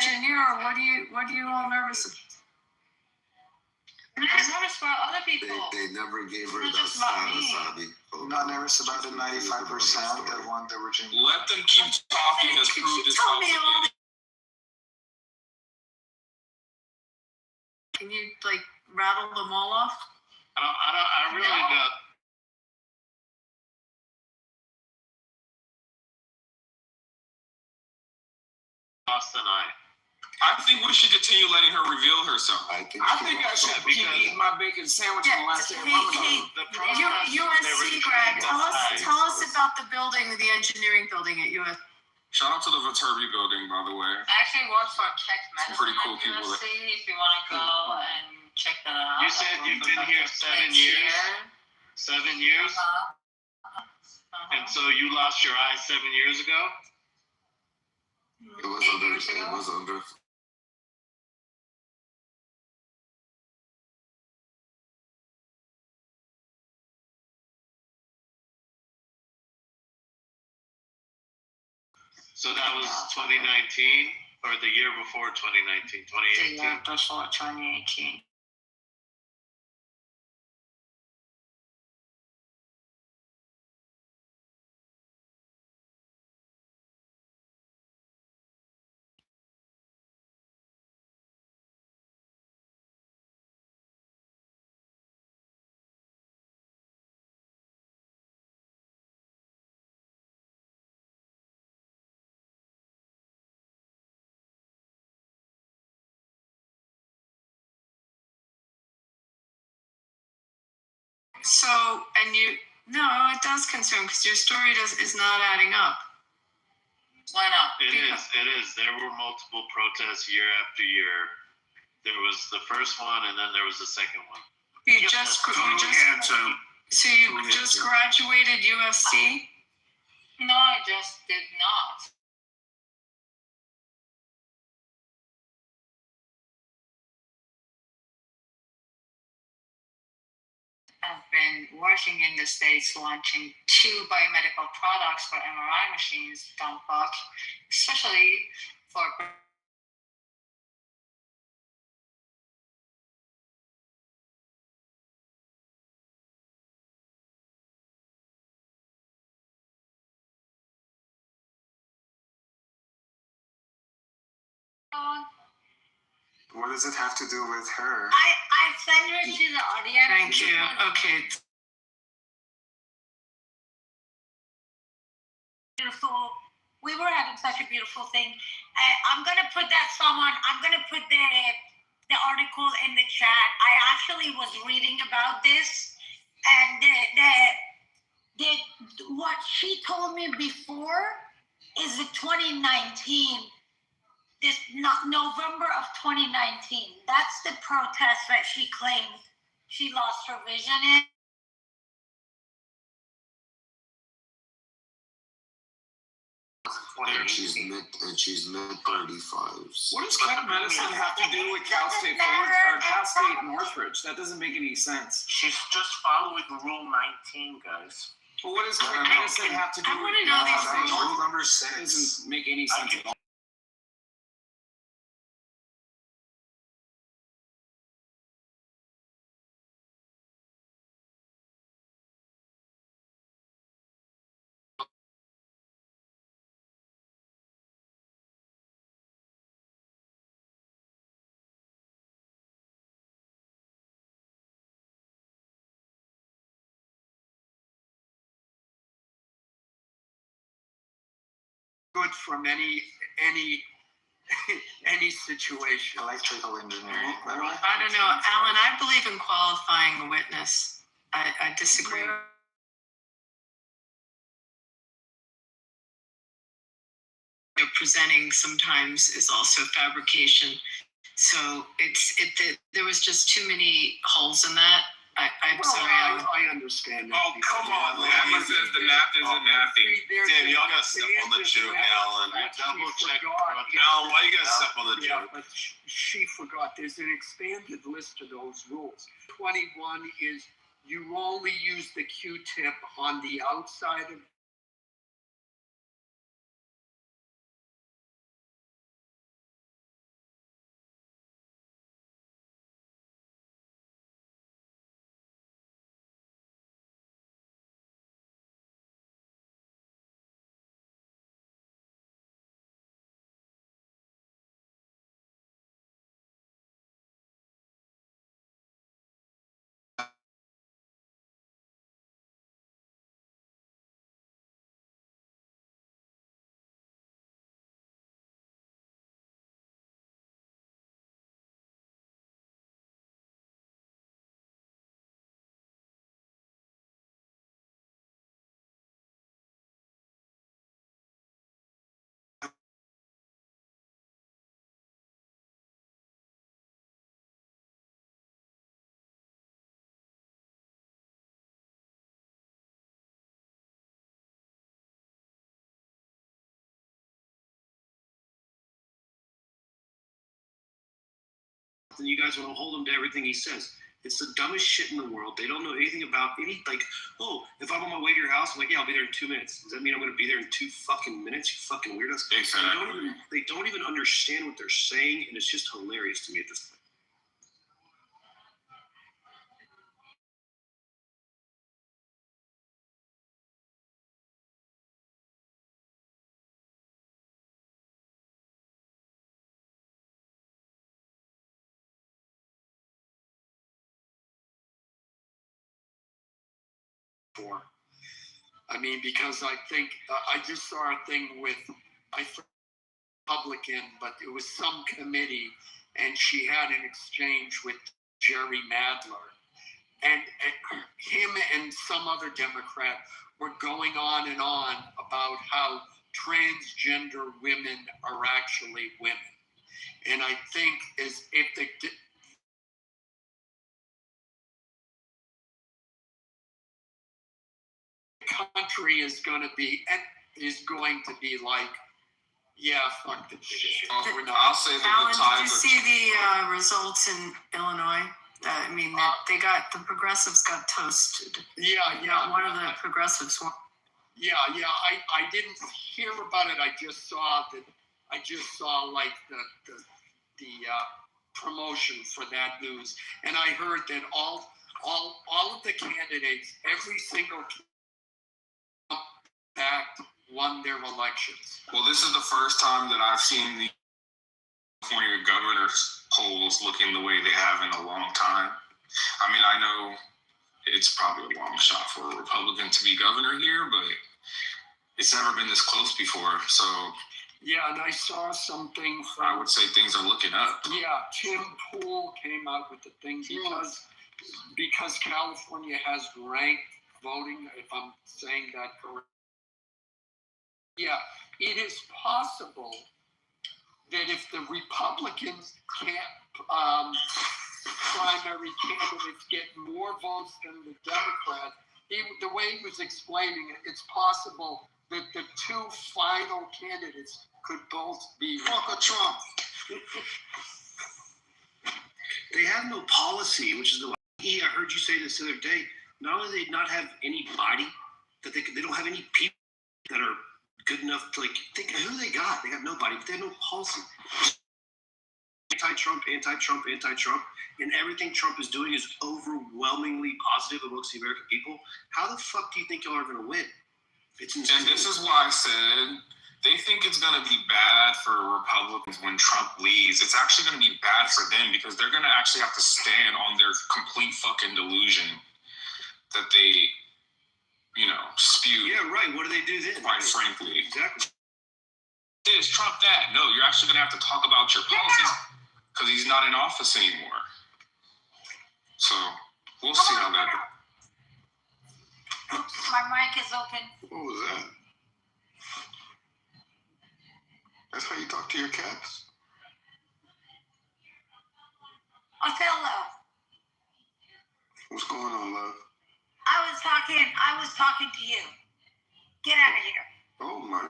engineer, or what are you all nervous about? I'm nervous for other people. They never gave her Not that just about status, me. Abby. I'm not nervous about the 95% that want the regime. Let them keep talking has Could proved you its tell me all falsification. Can you like rattle them all off? I really don't. Lost an eye. I think we should continue letting her reveal herself. I think I should keep eating my bacon sandwich on the last day of Ramadan. The protest USC grad, tell us about the building, the engineering building at US. Shout out to the Viterbi building, by the way. I actually work for Tech Some Medicine pretty cool at people USC. If you want to go and check that out. You said you've been here 7 years. 7 years. And so you lost your eye 7 years ago. It was under. So that was 2019 or the year before 2019, 2018. The year before 2018. So, and no, it does concern because your story is not adding up. Why not? It is. There were multiple protests year after year. There was the first one, and then there was the second one. So you just graduated USC? No, I just did not. I've been working in the States launching 2 biomedical products for MRI machines, Dumbbuck, especially for What does it have to do with her? I send her to the audience. Thank you. Okay. Beautiful. We were having such a beautiful thing. I'm gonna put that someone. I'm gonna put the article in the chat. I actually was reading about this, and what she told me before is the 2019. This November of 2019. That's the protest that she claimed she lost her vision in. And she's mid 35s. What does Tech Medicine have to do with Cal State Northridge? That doesn't make any sense. She's just following Rule 19, guys. But what does Tech Medicine have to do I with want to know these Cal State? rules. Rule number It 6. doesn't make any sense at all. Good from any situation. Electrical engineering. I don't know. Alan, I believe in qualifying a witness. I disagree. Presenting sometimes is also fabrication. So there was just too many holes in that. I'm sorry. I understand that. Oh, come on. Abby says the math isn't mathing. Damn, y'all gotta step on the joke, Alan. Double check. Alan, why you gotta step on the joke? But she forgot. There's an expanded list of those rules. 21 is you only use the Q-tip on the outside of and you guys want to hold him to everything he says. It's the dumbest shit in the world. They don't know anything about oh, if I'm on my way to your house, I'm like, yeah, I'll be there in 2 minutes. Does that mean I'm going to be there in 2 fucking minutes? You fucking weirdos. Exactly. They don't even understand what they're saying, and it's just hilarious to me at this point. I mean, because I think I just saw a thing with Republican, but it was some committee, and she had an exchange with Jerry Nadler, and him and some other Democrat were going on and on about how transgender women are actually women, and I think as if the country is going to be like, yeah, fuck the shit. I'll say that Alan, the did times you see the results in Illinois? I mean, the progressives got toasted. Yeah. One of the progressives won. Yeah. I didn't hear about it. I just saw like the promotion for that news, and I heard that all of the candidates, every single act won their elections. Well, this is the first time that I've seen the California governor's polls looking the way they have in a long time. I mean, I know it's probably a long shot for a Republican to be governor here, but it's never been this close before. So yeah, and I saw something from, I would say things are looking up. Yeah, Tim Pool came out with the thing because California has ranked voting, if I'm saying that correctly. Yeah, it is possible that if the Republicans can't primary candidates get more votes than the Democrats, the way he was explaining it, it's possible that the two final candidates could both be Trump. They have no policy, which is the. I heard you say this the other day. Not only do they not have anybody that they don't have any people that are good enough to think who they got. They got nobody, but they have no policy. Anti-Trump, and everything Trump is doing is overwhelmingly positive amongst the American people. How the fuck do you think y'all are going to win? It's insane. And this is why I said they think it's going to be bad for Republicans when Trump leaves. It's actually going to be bad for them because they're going to actually have to stand on their complete fucking delusion that they, spew. Yeah, right. What do they do then? Quite frankly. Exactly. Is Trump that? No, you're actually going to have to talk about your policies because he's not in office anymore. So we'll see how that goes. Oops, my mic is open. What was that? That's how you talk to your cats? Othello. What's going on, love? I was talking to you. Get out of here. Oh my.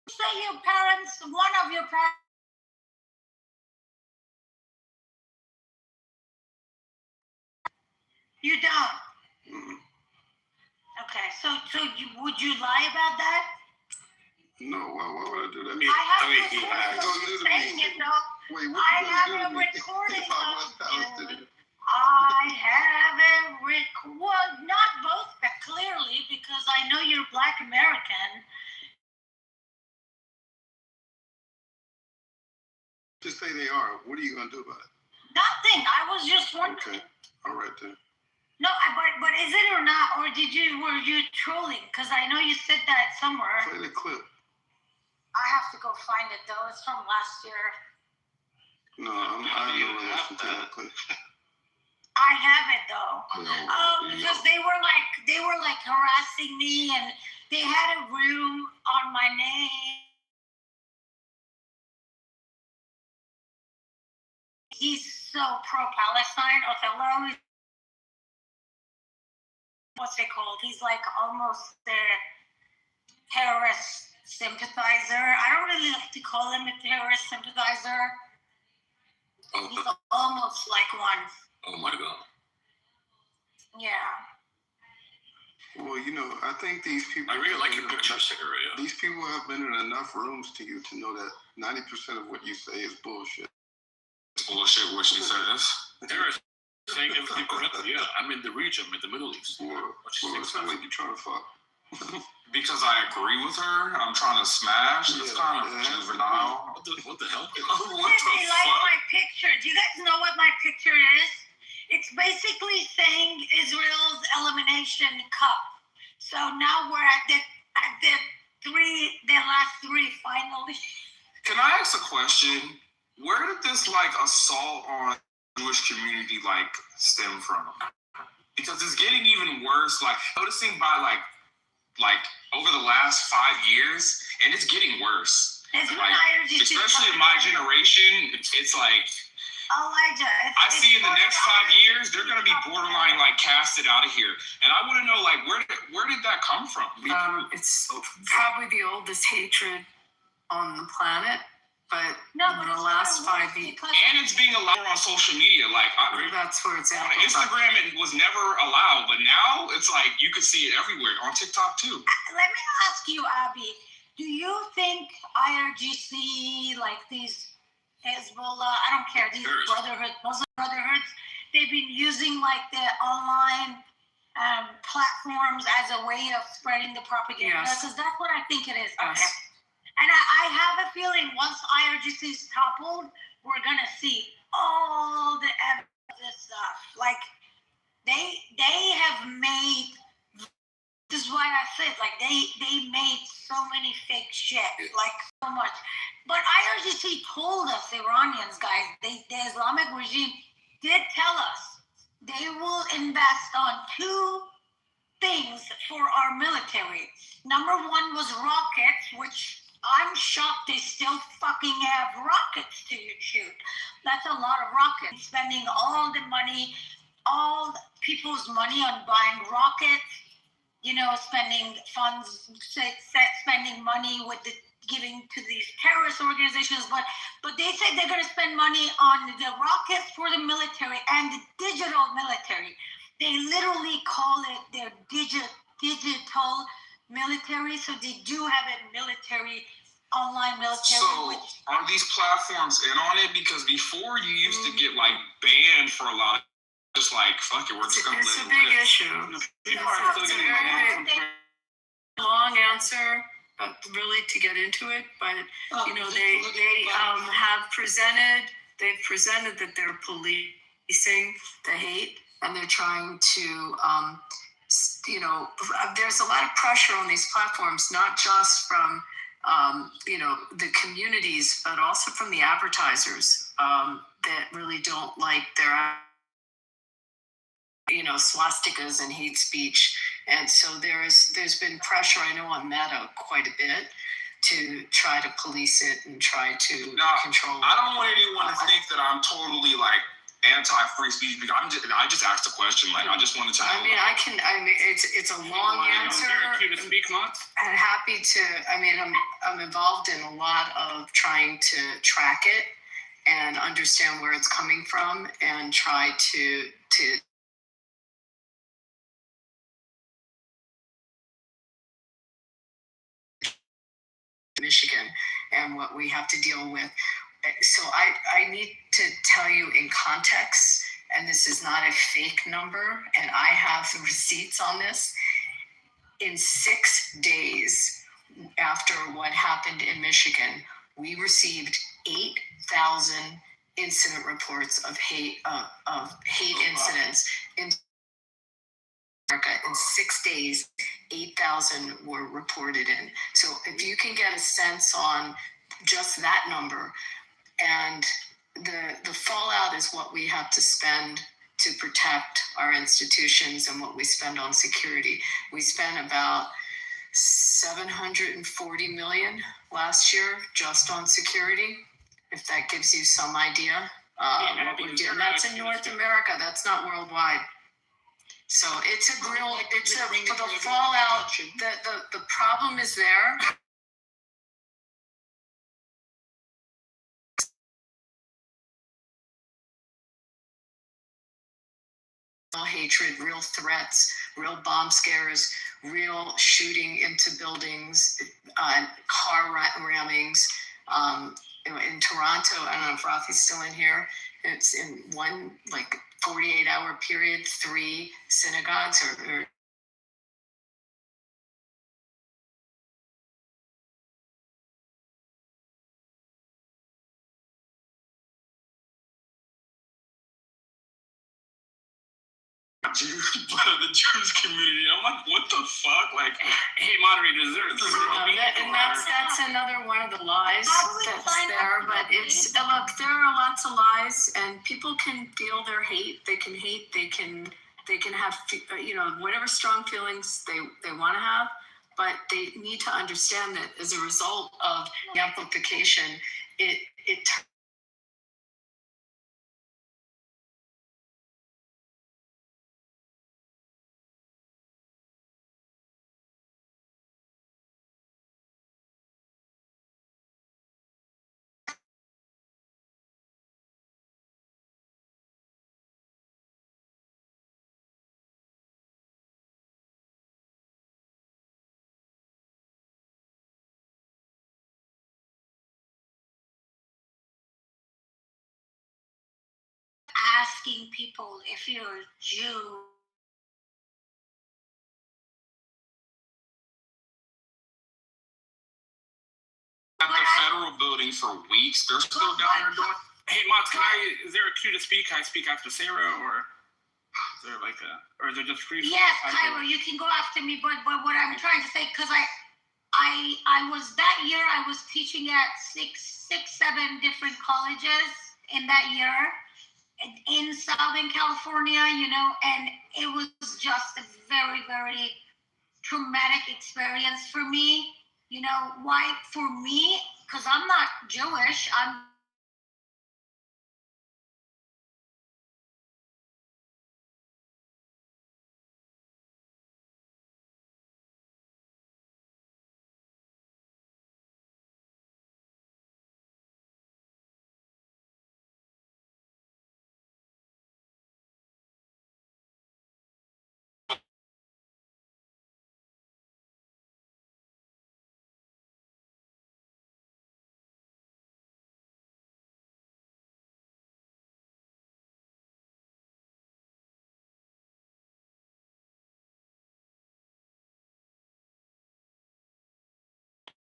Say your parents, one of your parents. You don't. Mm-mm. Okay, so would you lie about that? No, why would I do that? Don't do to me. Wait, what I you have gonna a do to me? recording If I was of Palestinian. you. I have well, not both, but clearly, because I know you're Black American. Just say they are. What are you gonna do about it? Nothing. I was just wondering. Okay. All right then. No, but is it or not, or were you trolling? Because I know you said that somewhere. Play the clip. I have to go find it though. It's from last year. No, I don't listen to that clip. I have it though. No, because they were like harassing me, and they had a room on my name. He's so pro-Palestine. Othello. What's it called? He's like almost the terrorist sympathizer. I don't really like to call him a terrorist sympathizer Oh, He's almost like one. oh my God. Yeah. Well, I think these people. I really like your picture, Cigaria. These people have been in enough rooms to you to know that 90% of what you say is bullshit. It's bullshit what she says. There is saying everything correctly. Yeah, I'm in the region, in the Middle East. So what you trying to fuck? Because I agree with her, I'm trying to smash. It's kind of juvenile. What the hell? What the They like fuck? my picture. Do you guys know what my picture is? It's basically saying Israel's elimination cup. So now we're at the last three finally. Can I ask a question? Where did this assault on Jewish community stem from? Because it's getting even worse. Noticing by over the last 5 years, and it's getting worse. Especially in my generation, it's like. Elijah, I see in the next 5 years, they're going to be borderline casted out of here. And I want to know where did that come from? It's probably the oldest hatred on the planet, but in the last 5 years. And it's being allowed on social media. That's where it's at. On Instagram, it was never allowed, but now it's you could see it everywhere. On TikTok, too. Let me ask you, Abby, do you think IRGC, these Hezbollah, I don't care, these Muslim brotherhoods, they've been using the online platforms as a way of spreading the propaganda? Because that's what I think it is. Yes. And I have a feeling once IRGC is toppled, we're going to see all the evidence of this stuff. They have made, this is why I said, they made so many fake shit, so much. But IRGC told us, Iranians, guys, the Islamic regime did tell us they will invest on two things for our military. Number one was rockets, which I'm shocked they still fucking have rockets to shoot. That's a lot of rockets. Spending all the money, all people's money on buying rockets, spending funds, spending money with giving to these terrorist organizations, but they said they're going to spend money on the rockets for the military and the digital military. They literally call it their digital military, so they do have a military, online military. So are these platforms in on it? Because before you used to get banned for a lot of fuck it, we're just going to let it live. It's a big issue. It's a very big, long answer. Really to get into it, but they have presented that they're policing the hate, and they're trying to there's a lot of pressure on these platforms, not just from the communities, but also from the advertisers that really don't like their swastikas and hate speech. And so there's been pressure, I know, on Meta quite a bit to try to police it and try to control it. I don't want anyone to think that I'm totally anti-free speech, because I just asked a question. I just wanted to know. It's a long answer. I'm happy to. I'm involved in a lot of trying to track it and understand where it's coming from and try to Michigan and what we have to deal with. So I need to tell you in context, and this is not a fake number, and I have the receipts on this. In 6 days after what happened in Michigan, we received 8,000 incident reports of hate incidents in America. In 6 days, 8,000 were reported in. So if you can get a sense on just that number, and the fallout is what we have to spend to protect our institutions and what we spend on security. We spent about $740 million last year just on security, if that gives you some idea. What we do. And that's in North America, that's not worldwide. So for the fallout, the problem is there. hatred, real threats, real bomb scares, real shooting into buildings, car rammings. In Toronto, I don't know if Rafi's still in here, it's in one 48-hour period, 3 synagogues or the Jewish community. I'm like, what the fuck? Like, hey, moderators, and that's another one of the lies that's there. But it's look, there are lots of lies, and people can feel their hate. They can hate. They can have whatever strong feelings they want to have. But they need to understand that as a result of the amplification, it asking people if you're a Jew. At the federal building for weeks. They're still down there doing. Hey, Mats, is there a cue to speak? Can I speak after Sarah, or is there or is it just free? Yes, Kyra, you can go after me, but what I'm trying to say, because I was that year I was teaching at six, 7 different colleges in that year in Southern California, and it was just a very, very traumatic experience for me. Why for me? Because I'm not Jewish.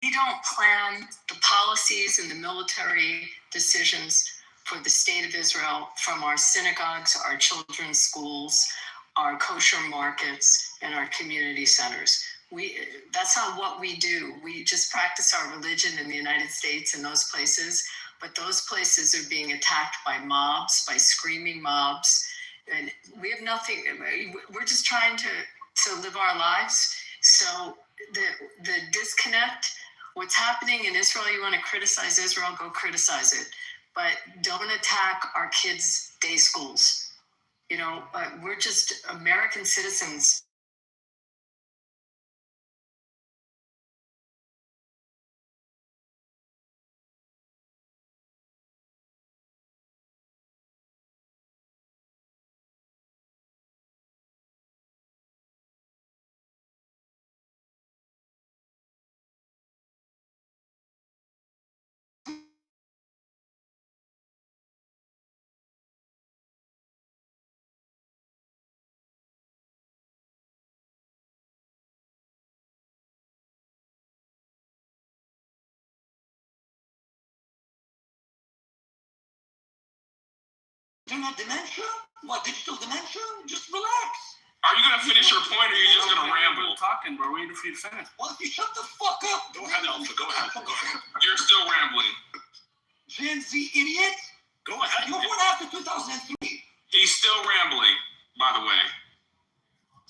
We don't plan the policies and the military decisions for the state of Israel from our synagogues, our children's schools, our kosher markets, and our community centers. That's not what we do. We just practice our religion in the United States in those places, but those places are being attacked by mobs, by screaming mobs, and we have nothing. We're just trying to live our lives. So the disconnect, what's happening in Israel, you want to criticize Israel, go criticize it. But don't attack our kids' day schools. We're just American citizens. Internet dementia? What, digital dementia? Just relax. Are you gonna finish your point, or are you just gonna ramble? Talking, bro. Waiting for you to finish. Well, if you shut the fuck up. Go ahead, Alpha. Go ahead. You're still rambling. Gen Z idiot. Go ahead. You were born after 2003. He's still rambling, by the way.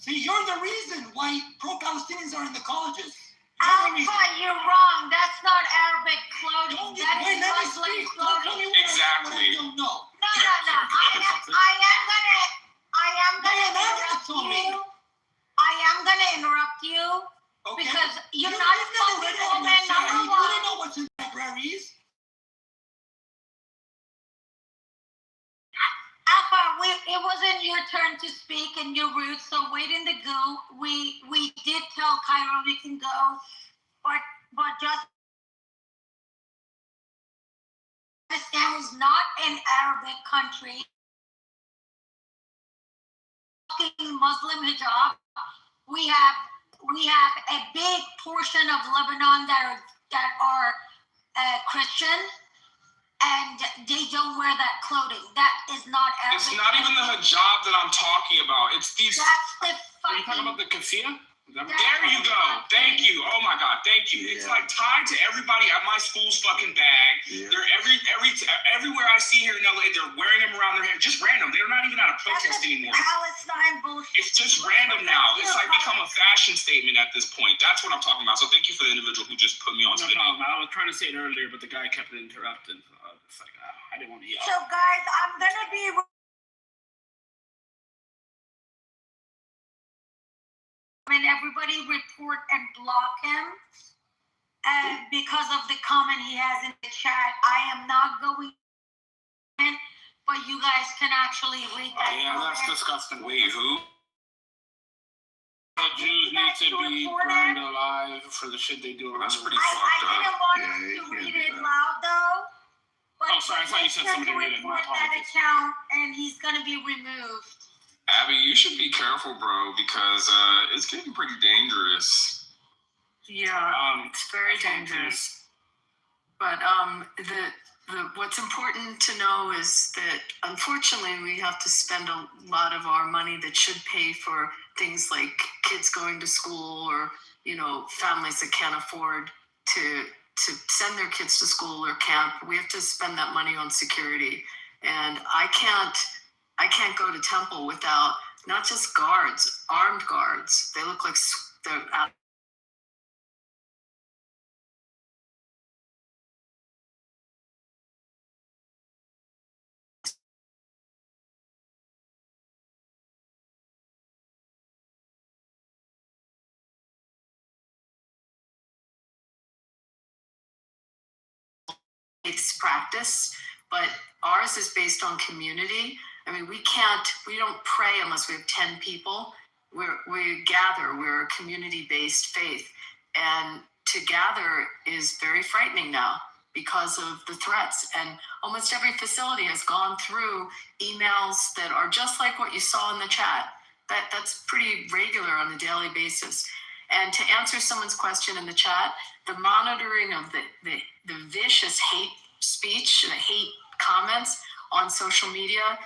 See, you're the reason why pro-Palestinians are in the colleges. Alpha, you're wrong. That's not Arabic clothing. That is Muslim clothing. Exactly. No. I am gonna interrupt you. I am gonna interrupt you because you're not a fucking woman. Number one. You don't know what's in libraries. Alpha, it it wasn't your turn to speak and you're rude, so wait in the goo. We did tell Cairo we can go, but just Pakistan is not an Arabic country. Muslim hijab. We have a big portion of Lebanon that are Christian, and they don't wear that clothing. That is not Arabic. It's not even the hijab that I'm talking about. It's these. That's the Are you talking about the kafia? There you go. Thank you. Oh my God. Thank you. It's like tied to everybody at my school's fucking bag. Yeah. They're everywhere I see here in LA. They're wearing them around their head. Just random. They're not even at a protest anymore. Palestine bullshit. It's just random now. It's like become a fashion statement at this point. That's what I'm talking about. So thank you for the individual who just put me on to the problem. I was trying to say it earlier, but the guy kept interrupting. So it's like I didn't want to yell. So guys, I'm gonna be. And everybody report and block him because of the comment he has in the chat. I am not going, but you guys can actually read that. Yeah, that's disgusting. Wait, who? The Jews need to be burned alive for the shit they do. That's pretty I fucked up. didn't want him to read it loud though. But oh, sorry, I thought you said somebody read it. My report that apologies. account, and he's gonna be removed. Abby, you should be careful, bro, because it's getting pretty dangerous. Yeah, it's very dangerous. But the what's important to know is that unfortunately we have to spend a lot of our money that should pay for things like kids going to school or families that can't afford to send their kids to school or camp. We have to spend that money on security, and I can't go to temple without not just guards, armed guards. They look like they're out. It's practice, but ours is based on community. I mean, we don't pray unless we have 10 people. We gather, we're a community-based faith. And to gather is very frightening now because of the threats. And almost every facility has gone through emails that are just like what you saw in the chat. That's pretty regular on a daily basis. And to answer someone's question in the chat, the monitoring of the vicious hate speech, the hate comments on social media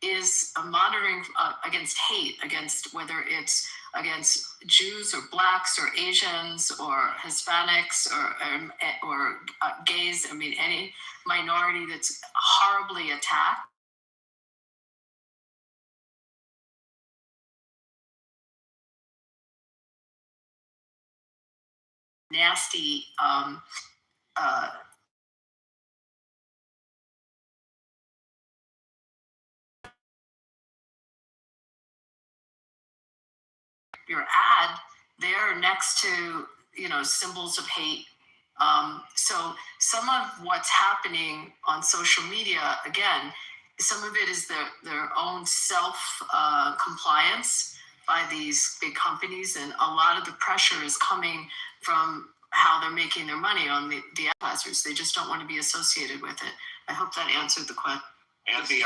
is a monitoring against hate, against whether it's against Jews or blacks or Asians or Hispanics or gays. I mean, any minority that's horribly attacked. Nasty your ad there next to symbols of hate. So some of what's happening on social media, again, some of it is their own self compliance by these big companies, and a lot of the pressure is coming from how they're making their money on the advertisers. They just don't want to be associated with it. I hope that answered the question. And the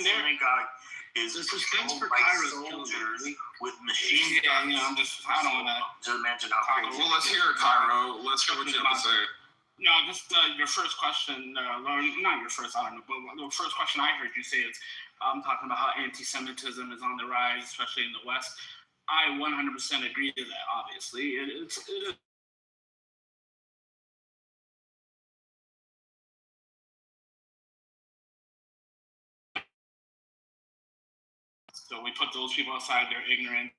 synagogue is suspense for by Cairo soldiers with machine guns. Yeah, I don't want to imagine how crazy. Well, let's hear it, Cairo. Let's hear what you have to say. No, just your first question, Lauren, not your first, I don't know, but the first question I heard you say is, I'm talking about how anti-Semitism is on the rise, especially in the West. I 100% agree to that, obviously. It is. So we put those people aside, they're ignorant.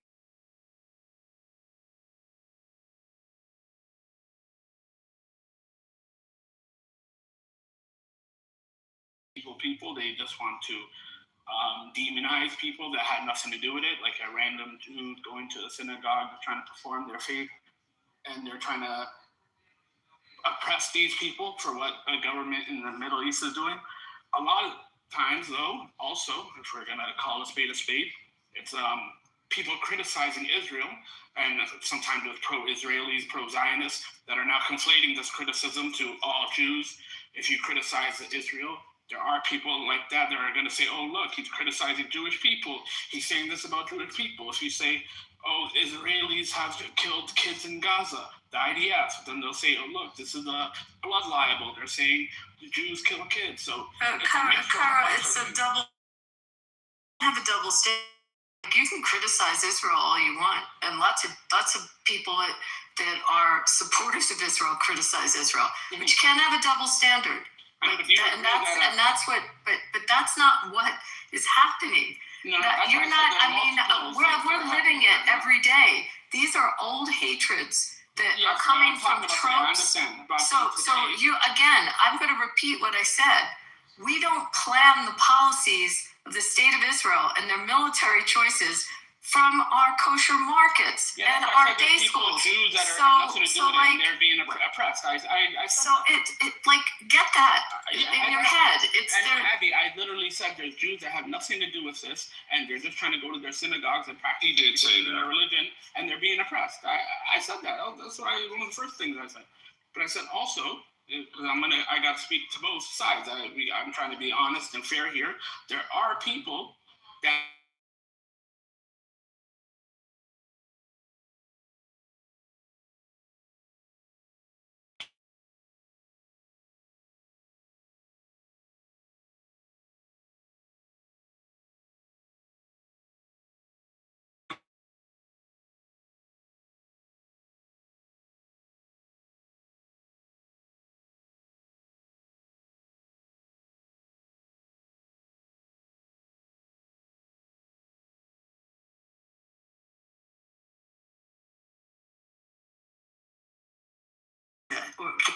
People, they just want to demonize people that had nothing to do with it, like a random Jew going to a synagogue trying to perform their faith, and they're trying to oppress these people for what a government in the Middle East is doing. A lot of times, though, also, if we're going to call a spade, it's people criticizing Israel, and sometimes with pro-Israelis, pro-Zionists, that are now conflating this criticism to all Jews. If you criticize Israel, there are people like that are going to say, oh, look, he's criticizing Jewish people. He's saying this about Jewish people. If you say, oh, Israelis have killed kids in Gaza, the IDF, then they'll say, oh, look, this is a blood libel. They're saying the Jews kill kids. So Kara, it's a double, have a double standard. You can criticize Israel all you want, and lots of people that are supporters of Israel criticize Israel, but you can't have a double standard. That's what. But that's not what is happening. No, you're not. I mean, we're living it every day. These are old hatreds that are coming from tropes. So you again. I'm going to repeat what I said. We don't plan the policies of the state of Israel and their military choices from our kosher markets and our day schools. Jews that are nothing to do with it, they're being oppressed. I get that in your head. Abby, I literally said there's Jews that have nothing to do with this, and they're just trying to go to their synagogues and practice their religion, and they're being oppressed. I said that. That's one of the first things I said. But I said also, because I got to speak to both sides. I'm trying to be honest and fair here. There are people that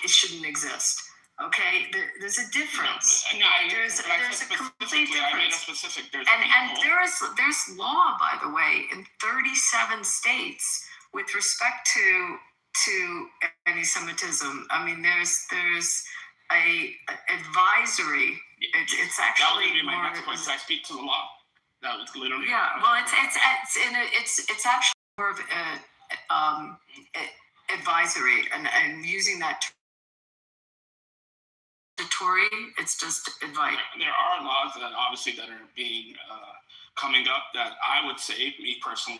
it shouldn't exist. Okay, there's a difference. There's a complete difference. And there's law, by the way, in 37 states with respect to anti-Semitism. I mean, there's a advisory. It's actually that was going to be my next point. I speak to the law. That was literally well, it's actually more of advisory, and using that it's just advice. There are laws that obviously that are being coming up that I would say, me personally,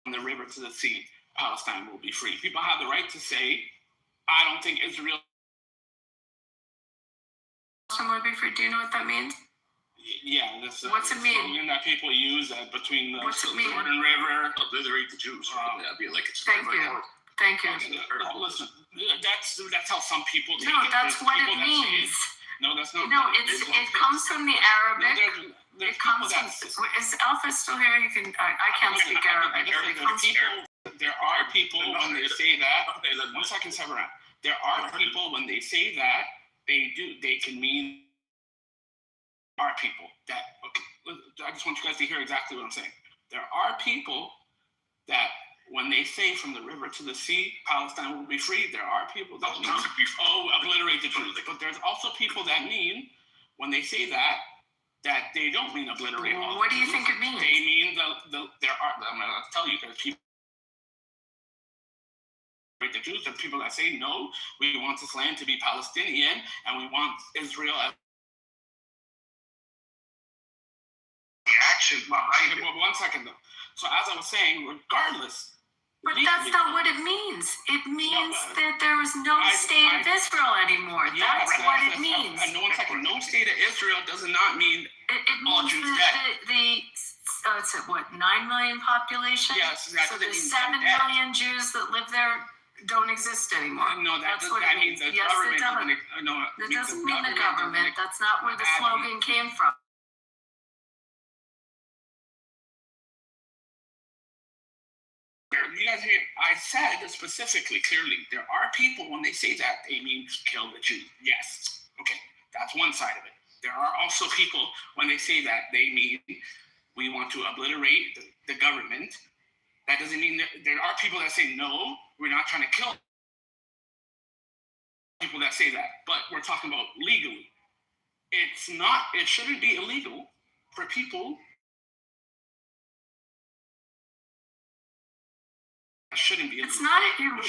from the river to the sea, Palestine will be free. People have the right to say, I don't think Israel will be free. Do you know what that means? Yeah, that's what's it mean? Slogan that people use between the Jordan River. Obliterate the Jews. That'd be like it's Thank you. Listen, that's how some people take it. No, that's what it means. No, that's not. No, it comes from the Arabic. It comes from. Is Alpha still here? You can. I can't speak Arabic. There are people when they say that. 1 second, Severin. There are people when they say that they can mean are people that. Okay, I just want you guys to hear exactly what I'm saying. There are people that when they say from the river to the sea, Palestine will be free. There are people that mean, obliterate the Jews. But there's also people that mean when they say that they don't mean obliterate. What do you think it means? They mean there are. I'm going to tell you, there's people. The Jews, there are people that say no. We want this land to be Palestinian, and we want Israel as action behind it. 1 second though. So as I was saying, regardless. But that's not what it means. It means that there is no state of Israel anymore. That's what it means. And 1 second, no state of Israel does not mean all Jews dead. It's at what, 9 million population? Yes. So there's 7 million Jews that live there don't exist anymore. No, that's what it means. The yes, government. it doesn't. That doesn't mean the government. That's not where the slogan came from. You guys hear? I said specifically, clearly, there are people when they say that they mean kill the Jews. Yes. Okay, that's one side of it. There are also people, when they say that, they mean we want to obliterate the government. That doesn't mean there are people that say, no, we're not trying to kill people that say that, but we're talking about legally. It shouldn't be illegal for people. Shouldn't be illegal. It's not illegal.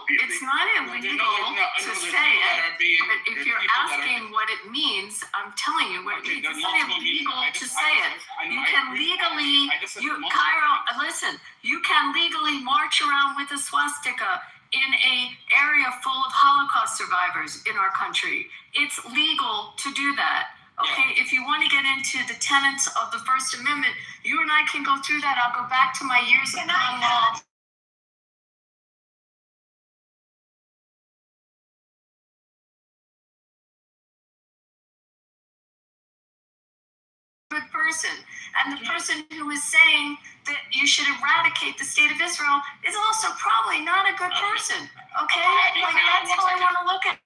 It's not illegal to say it. But if you're asking what it means, I'm telling you what it means. It's not illegal to say it. You can legally, Cairo, listen, you can legally march around with a swastika in an area full of Holocaust survivors in our country. It's legal to do that. Okay, if you want to get into the tenets of the First Amendment, you and I can go through that. I'll go back to my years of common law. Good person, and the person who is saying that you should eradicate the state of Israel is also probably not a good person. Okay, like that's how I want to look at it.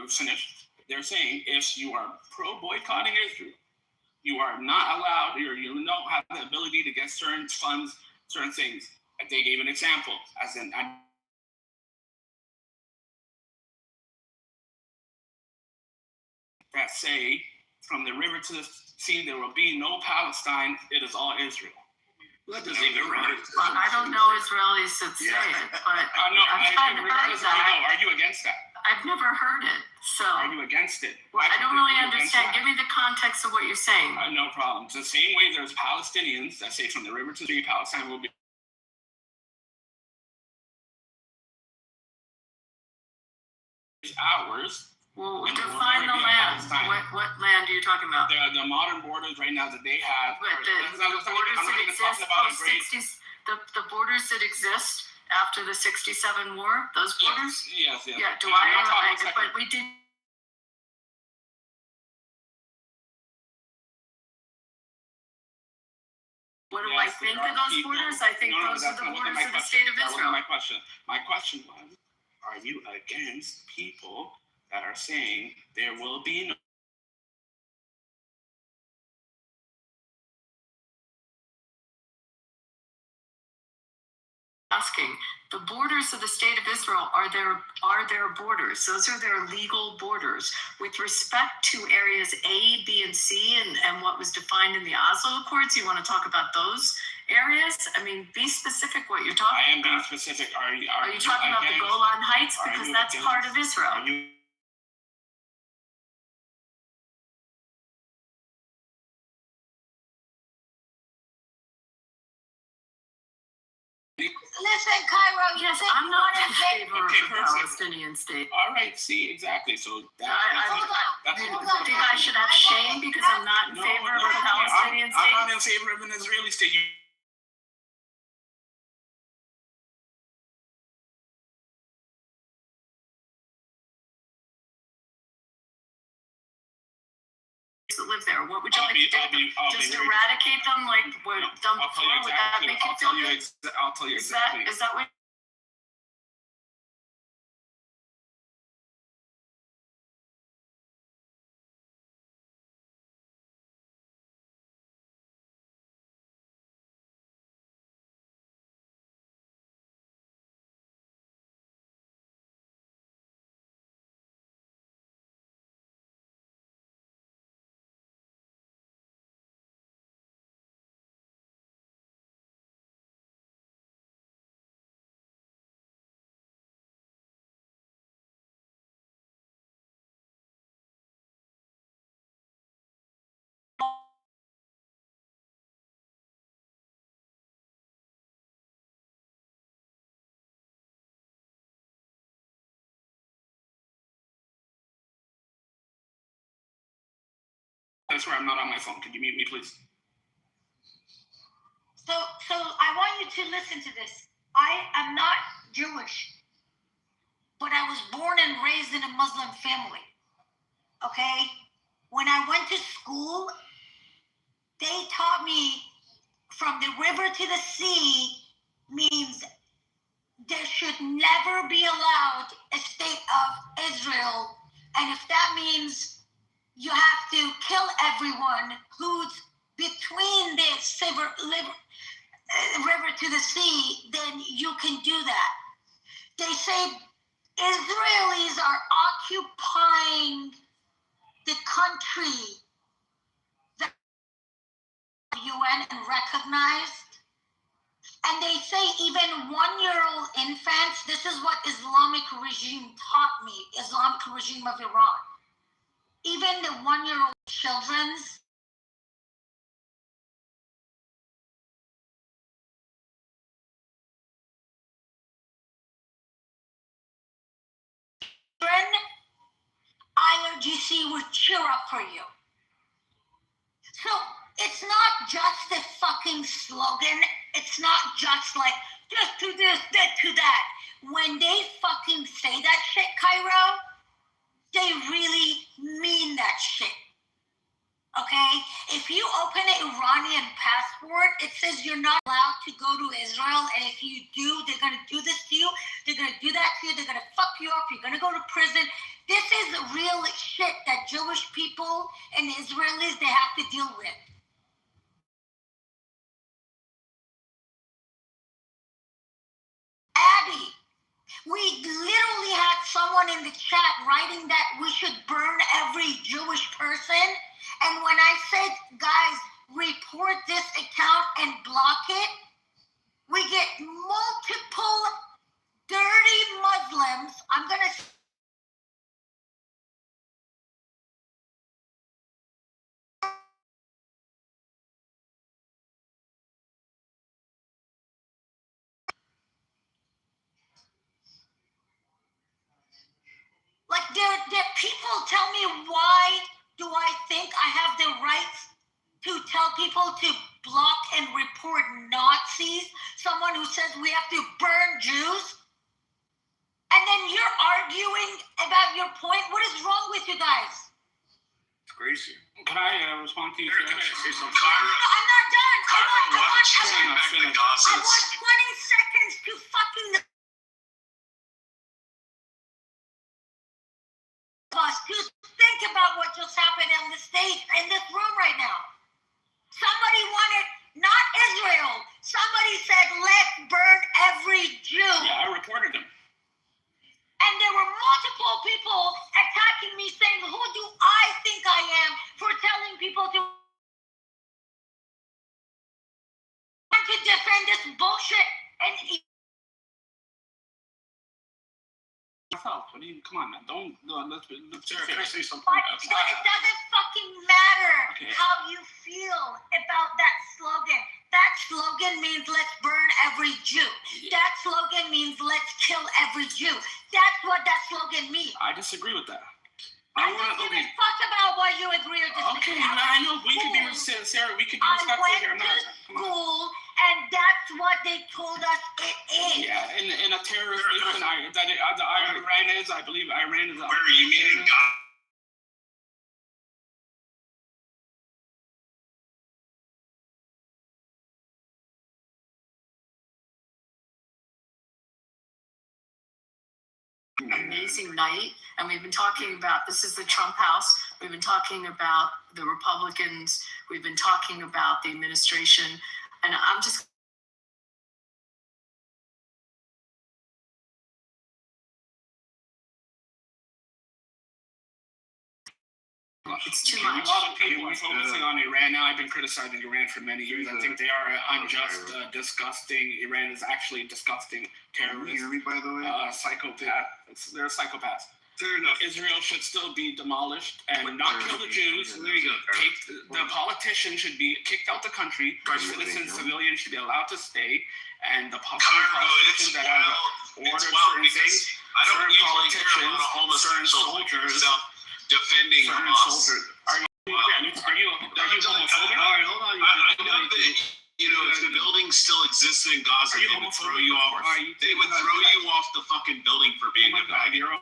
Finished. They're saying if you are pro-boycotting Israel, you are not allowed, or you don't have the ability to get certain funds, certain things. They gave an example, as in that say, from the river to the sea, there will be no Palestine. It is all Israel. That doesn't even right. Well, I don't know Israelis that say it, but I've kind of heard that. Are you against that? I've never heard it. So are you against it? Well, I don't really understand. Give me the context of what you're saying. No problem. It's the same way there's Palestinians that say from the river to the sea, Palestine will be ours. Well, define the land. What land are you talking about? The modern borders right now that they have. But the borders that exist post-60s, the borders that exist after the 67 war, those borders? Yes. Yeah, do I? But we did. What do I think of those borders? I think those are the borders of the state of Israel. My question was, are you against people that are saying there will be no asking? The borders of the state of Israel are their borders. Those are their legal borders. With respect to areas A, B, and C, and what was defined in the Oslo Accords, you want to talk about those areas? I mean, be specific what you're talking about. I am being specific. Are you talking about the Golan Heights? Because that's part of Israel. Listen, Cairo, yes, I'm not in favor of a Palestinian state. All right, see, exactly. So think I should have shame because I'm not in favor of a Palestinian state? I'm not in favor of an Israeli state. That live there. What would you like to do? Just eradicate them like what done before? Would that make you feel good? I'll tell you exactly. Is that what swear I'm not on my phone. Could you mute me, please? So I want you to listen to this. I am not Jewish, but I was born and raised in a Muslim family. Okay? When I went to school, they taught me from the river to the sea means there should never be allowed a state of Israel. And if that means you have to kill everyone who's between this river to the sea, then you can do that. They say Israelis are occupying the country that the UN recognized. And they say even 1-year-old infants, this is what Islamic regime taught me, Islamic regime of Iran. Even the 1-year-old children's IRGC would cheer up for you. So it's not just a fucking slogan. It's not just like, just do this, that to that. When they fucking say that shit, Cairo, they really mean that shit. Okay? If you open an Iranian passport, it says you're not allowed to go to Israel, and if you do, they're going to do this to you, they're going to do that to you, they're going to fuck you up, you're going to go to prison. This is the real shit that Jewish people and Israelis, they have to deal with. Abby, we literally had someone in the chat writing that we should burn every Jewish person. And when I said, guys, report this account and block it, we get multiple dirty Muslims. I'm going to... Like, there people tell me, why do I think I have the right to tell people to block and report Nazis? Someone who says we have to burn Jews? And then you're arguing about your point? What is wrong with you guys? It's crazy. Can I respond to you? Can I say something? No, I'm not done. I want 20 seconds to fucking... us to think about what just happened on the stage in this room right now. Somebody wanted, not Israel, somebody said, let's burn every Jew. Yeah, I reported them. And there were multiple people attacking me saying, who do I think I am for telling people to defend this bullshit? And What do you? Come on, man! Don't. Let's Sarah, can I say something? It doesn't fucking matter how you feel about that slogan. That slogan means let's burn every Jew. Yeah. That slogan means let's kill every Jew. That's what that slogan means. I disagree with that. I don't give a fuck about what you agree or disagree. Okay, I know. We could be Sarah. We could be respectful here. I went to school, and that's what they told us it is. Yeah, in a terrorist nation, Iran is. I believe Iran is. Where are you meeting God? Amazing night, and we've been talking about, this is the Trump house, we've been talking about the Republicans, we've been talking about the administration, and I'm just it's too much. A lot of people are focusing on Iran now. I've been criticizing Iran for many years. I think they are unjust, disgusting. Iran is actually disgusting terrorists. Hear me, by the way? Psychopath. They're psychopaths. Fair enough. Israel should still be demolished and not kill the Jews. There you go. The politicians should be kicked out the country. Citizens, civilians should be allowed to stay. And the politicians that have ordered certain things, certain politicians, certain soldiers, defending certain Hamas. soldiers. Are you Are you homophobic? All right, hold on. I know that, if the building still existed in Gaza, they would throw you off. They would throw you off the fucking building for being a faggot.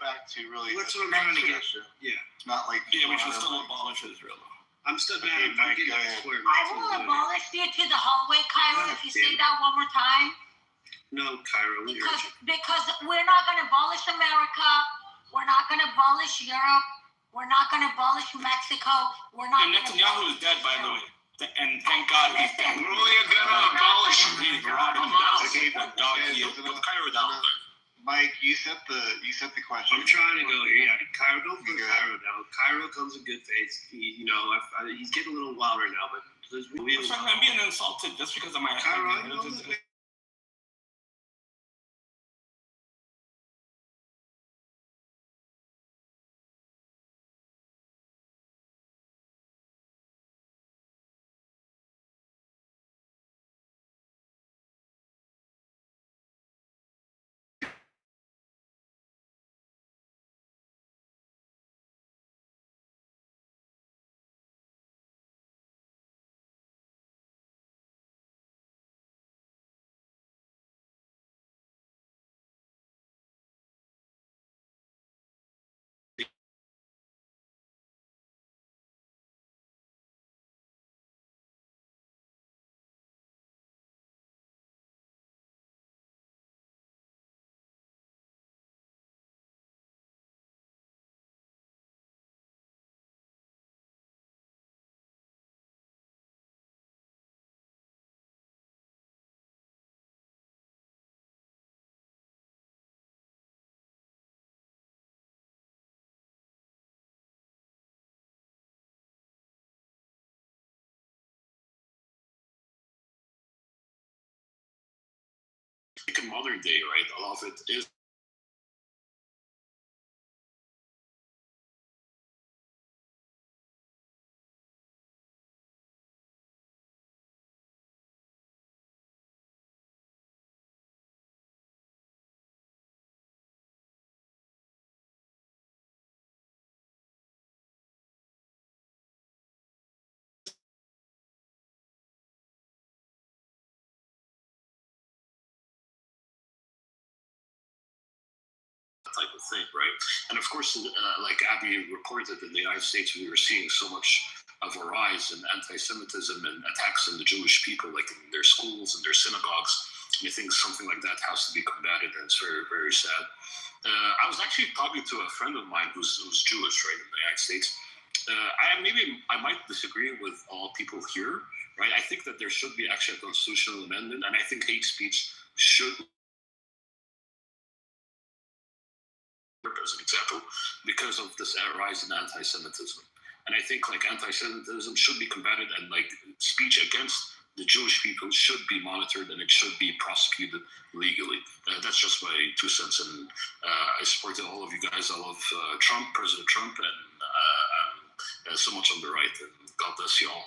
Back to really. That's what I'm trying to get. Yeah. It's not like. Yeah, we should still abolish Israel. I'm still mad. Okay, Mike, go ahead. I will abolish you to the hallway, Cairo, if you say that one more time. No, Cairo. Because we're not going to abolish America. We're not going to abolish Europe. We're not going to abolish Mexico. We're not. And Netanyahu is dead, by the way. And thank God he's dead. We're only gonna abolish Cairo down. Mike, you set the question. I'm trying to go here. Yeah, Cairo, don't put Cairo down. Cairo comes in good faith. He's getting a little wilder now, but I'm being insulted just because of my Cairo. modern day, right? A lot of it is type of thing, right? And of course, like Abby reported, in the United States, we were seeing so much of a rise in anti-Semitism and attacks on the Jewish people, like in their schools and their synagogues. And I think something like that has to be combated, and it's very, very sad. I was actually talking to a friend of mine who's Jewish, right, in the United States. I might disagree with all people here, right? I think that there should be actually a constitutional amendment, and I think hate speech should, as an example, because of this rise in anti-Semitism. And I think like anti-Semitism should be combated, and like speech against the Jewish people should be monitored, and it should be prosecuted legally. That's just my 2 cents. And I support all of you guys. I love Trump, President Trump, and I'm so much on the right. And God bless you all.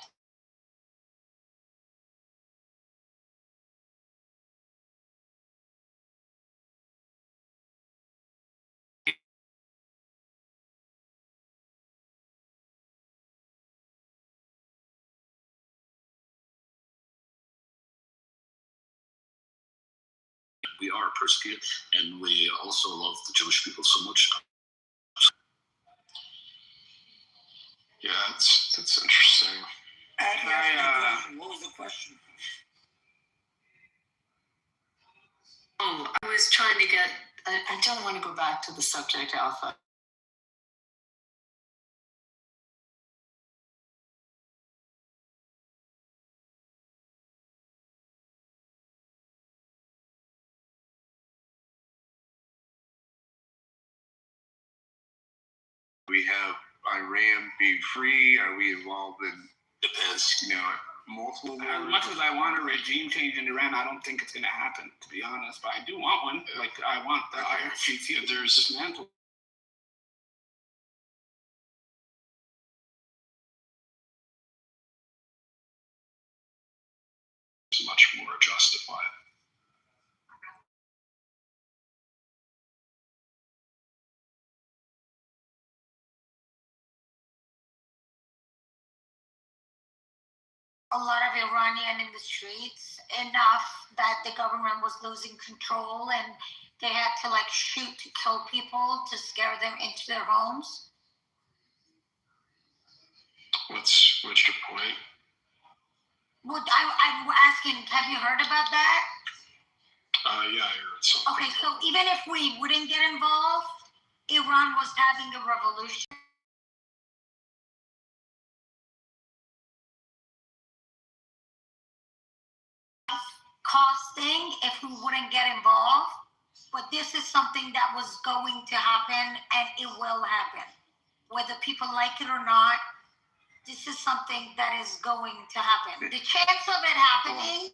We are persecuted, and we also love the Jewish people so much. Yeah, that's interesting. What was the question? Oh, I was trying to get, I don't want to go back to the subject, Alpha. we have Iran be free? Are we involved in, Depends. multiple wars? As much as I want a regime change in Iran, I don't think it's going to happen, to be honest. But I do want one. Like, I want the IRGC to dismantle. It's much more justified. A lot of Iranian in the streets, enough that the government was losing control and they had to shoot to kill people to scare them into their homes. What's your point? Well, I'm asking, have you heard about that? Yeah, I heard something. Okay, so even if we wouldn't get involved, Iran was having a revolution. Costing if we wouldn't get involved, but this is something that was going to happen and it will happen. Whether people like it or not, this is something that is going to happen. The chance of it happening.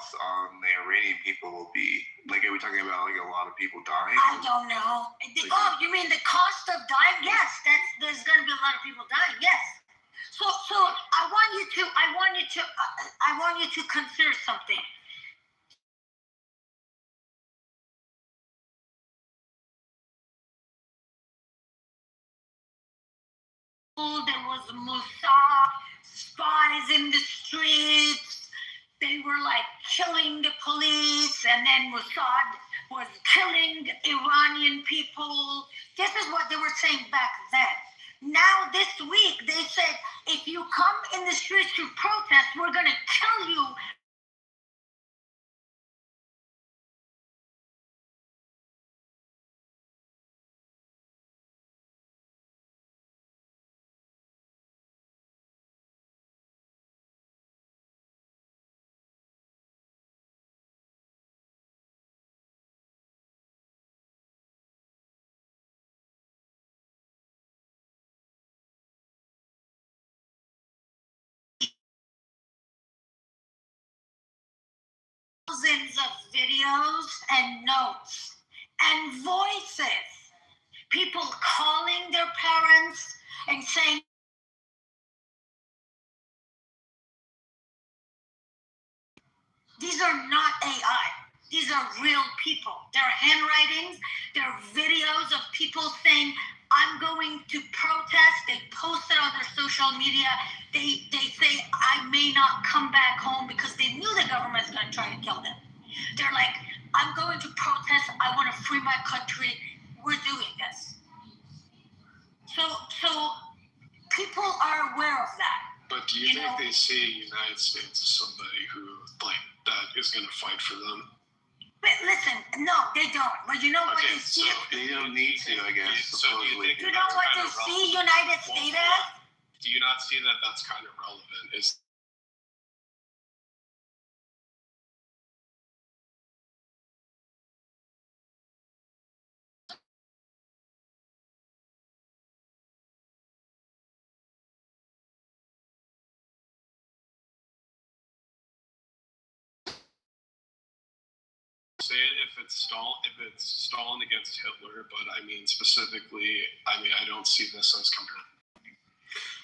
The Iranian people will be are we talking about a lot of people dying? I don't know. Oh, you mean the cost of dying? Yes, there's going to be a lot of people dying. Yes. So I want you to consider something. There was Mossad spies in the streets. They were killing the police, and then Mossad was killing Iranian people. This is what they were saying back then. Now this week they said, if you come in the streets to protest, we're going to kill you. Thousands of videos and notes and voices. People calling their parents and saying, these are not AI. These are real people. They're handwritings. They're videos of people saying, I'm going to protest. They post it on their social media. They say, I may not come back home because they knew the government's going to try to kill them. They're like, I'm going to protest. I want to free my country. We're doing this. So people are aware of that. But do you think they see the United States as somebody who that is going to fight for them? But listen, no, they don't. But you know what they see? They don't need to, I guess. So do you think You know what they see United States as? Do you not see that that's kind of relevant? Say it if it's Stalin against Hitler, but I mean specifically, I don't see this as compared.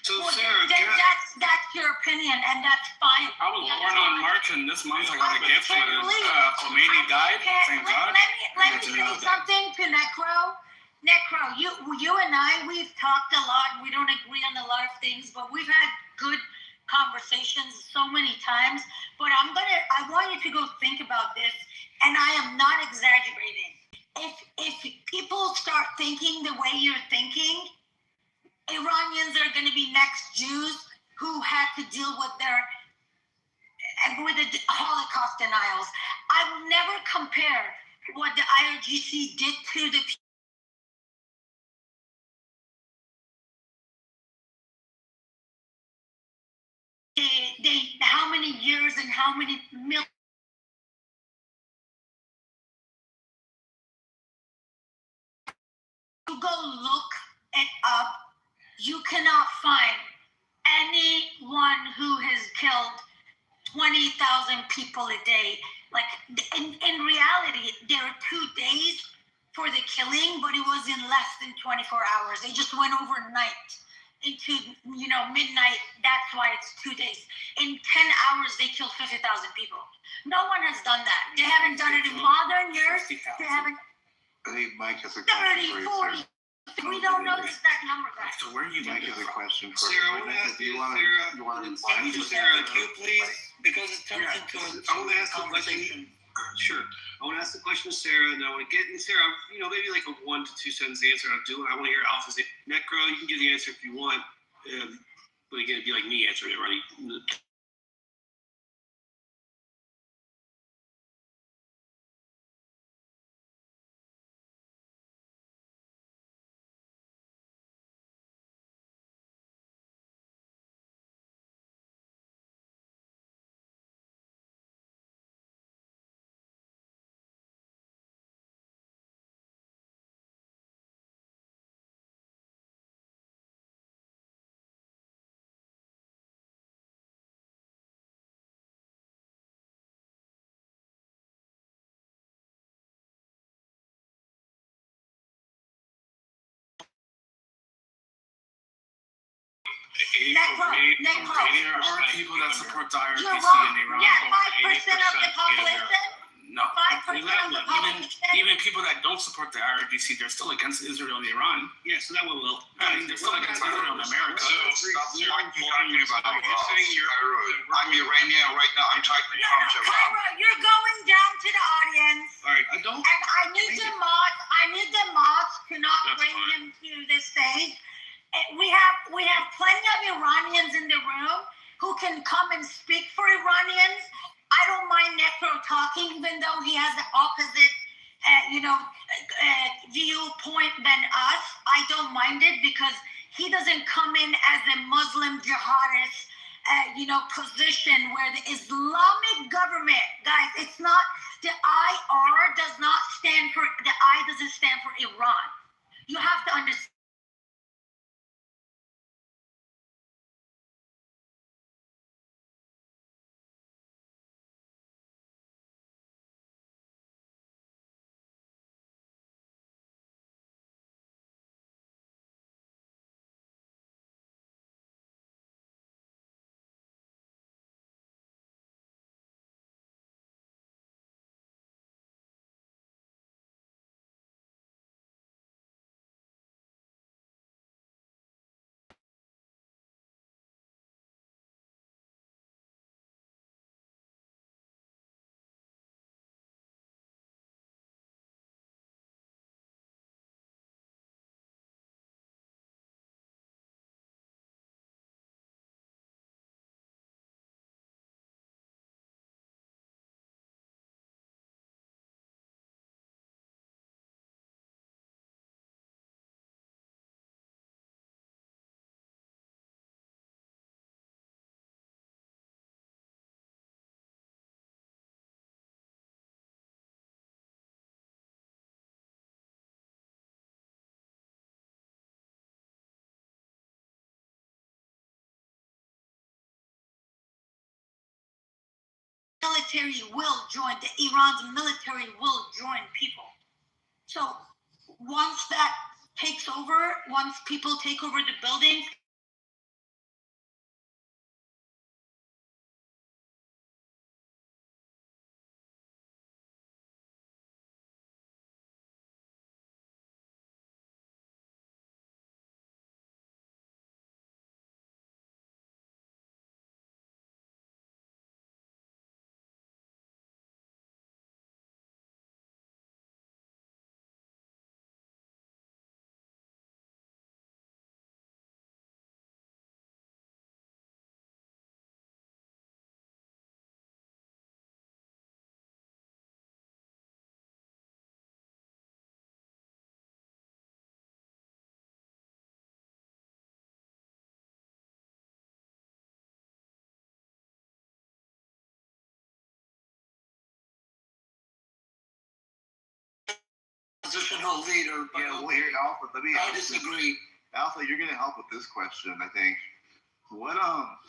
So Well, Sarah, that's your opinion, and that's fine. I was born on March, and this month I got a gift when Khomeini died. Thank God. Let me say something to Necro. Necro, you and I, we've talked a lot. We don't agree on a lot of things, but we've had good conversations so many times. But I want you to go think about this, and I am not exaggerating. If people start thinking the way you're thinking, Iranian going to be next Jews who had to deal with the Holocaust denials. I will never compare what the IRGC did to the people. How many years and how many millions. You go look it up, you cannot find anyone who has killed 20,000 people a day. Like in reality, there are 2 days for the killing, but it was in less than 24 hours. They just went overnight into midnight. That's why it's 2 days. In 10 hours, they killed 50,000 people. No one has done that. They haven't done it in modern years. They haven't. I think Mike has a 30, 40. We don't know the exact number, guys. So where are you? Mike has a question for Sarah, I want to ask you, Sarah, can you please, because it turns into I want to ask the question. Sure. I want to ask the question to Sarah, and I want to get in Sarah, maybe like a 1 to 2 sentence answer. I want to hear Alpha say, Necro, you can give the answer if you want. But again, it'd be like me answering it, right? There are people that support the IRGC in Iran. Yeah, 5% of the population. No, 5% of the population. even people that don't support the IRGC, they're still against Israel and Iran. Yeah, so that one will. I mean, they're still against Israel and America. So stop talking about I'm Iranian right now. I'm talking from Tehran. Cairo, you're going down to the audience. All right, I don't. And I need the mods to not bring him to the stage. We have plenty of Iranians in the room who can come and speak for Iranians. I don't mind Necro talking, even though he has the opposite, viewpoint than us. I don't mind it because he doesn't come in as a Muslim jihadist, position where the Islamic government, guys, it's not the IR does not stand for the I doesn't stand for Iran. You have to understand. Military will join, Iran's military will join people. So once that takes over, once people take over the buildings, transitional leader. But Yeah, well, here, Alpha, let me I disagree. Alpha, you're gonna help with this question, I think. What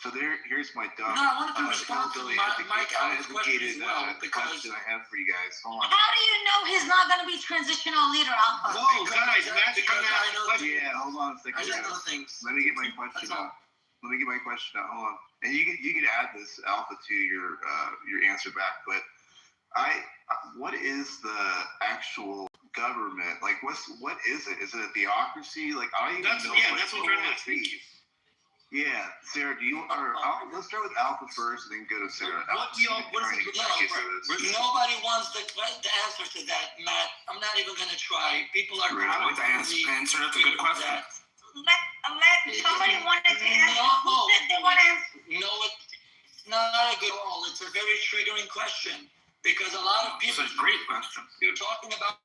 so here's my dumb No, I wanted to respond to Mike Allen's question as well, because question I have for you guys. Hold on. How do you know he's not going to be transitional leader, Alpha? No, guys, Matt's coming out. Yeah, hold on a second. I just know guys. things. Let me get my question out. Let me get my question out. Hold on. And you can add this, Alpha, to your answer back. But what is the actual government? Like, what is it? Is it a theocracy? Like, I don't even know. That's what we're gonna be. Yeah, Sarah, let's start with Alpha first, and then go to Sarah. What is it? Nobody wants the answer to that, Matt. I'm not even going to try. People are going to answer. That's a good question. Somebody wanted to answer. Who said they want to answer? No, it's not a good call. It's a very triggering question because a lot of people. It's a great question. You're talking about.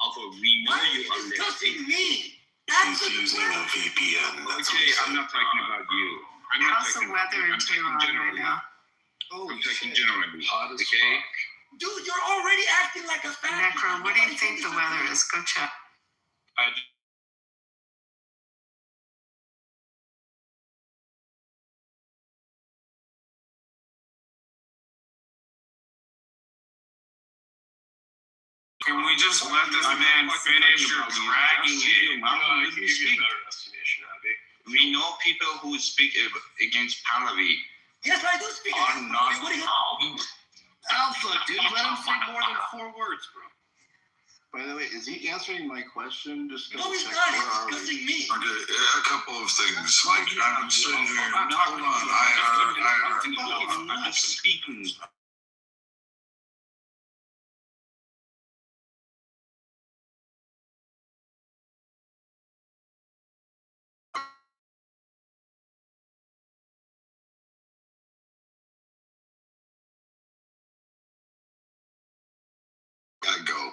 Alpha, we know you are discussing me. He's using a VPN. Okay, I'm not talking about you. How's the weather in Tehran right now? I'm talking generally. Okay? Dude, you're already acting like a fan. Necro, what do you think the weather is? Go check. Can we just let this man finish? You're dragging it. Let me speak. We know people who speak against Pahlavi Yes, I do speak. are not. What do you? Alpha, dude, let him say more than 4 words, bro. By the way, is he answering my question? Just No, he's not. He's discussing me. Okay, a couple of things. Like, I'm sitting here. Hold on. I'm speaking. Go.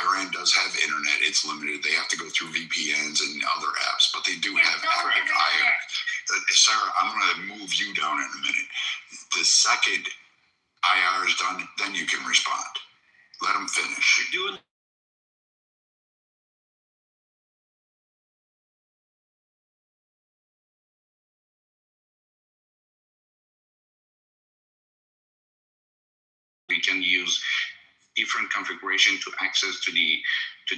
Iran does have internet. It's limited. They have to go through VPNs and other apps, but they do have Arabic. Sarah, I'm going to move you down in a minute. The second IR is done, then you can respond. Let them finish. You're doing. We can use different configuration to access to the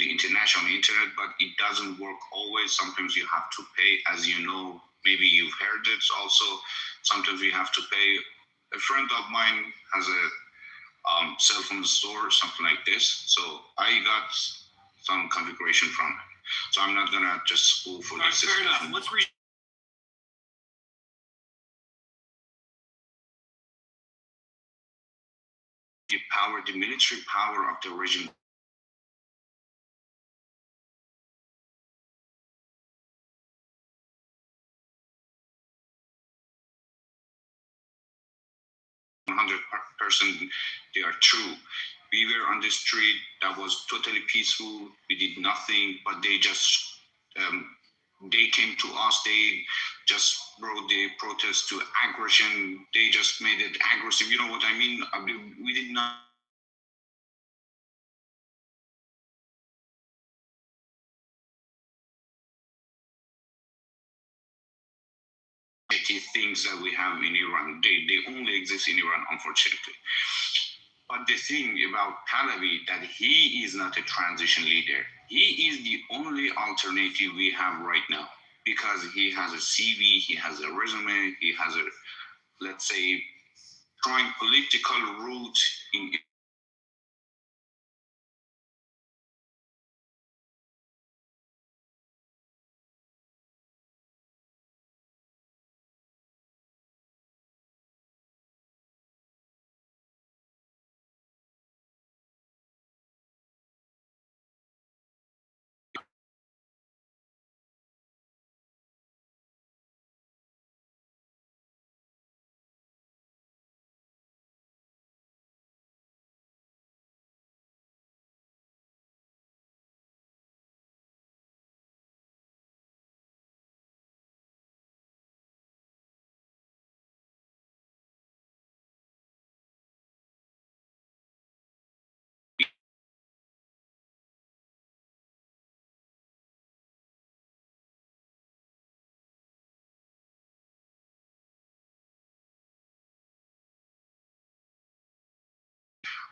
international internet, but it doesn't work always. Sometimes you have to pay, as you know, maybe you've heard it also. Sometimes we have to pay. A friend of mine has a cell phone store, something like this. So I got some configuration from it. So I'm not gonna just go for this. Fair enough. Let's the power, the military power of the regime. %, they are true. We were on the street that was totally peaceful. We did nothing, but they just they came to us. They just brought the protest to aggression. They just made it aggressive. You know what I mean? We did not. Things that we have in Iran, they only exist in Iran, unfortunately. But the thing about Pahlavi, that he is not a transition leader. He is the only alternative we have right now, because he has a CV, he has a resume, he has a, let's say, trying political route in.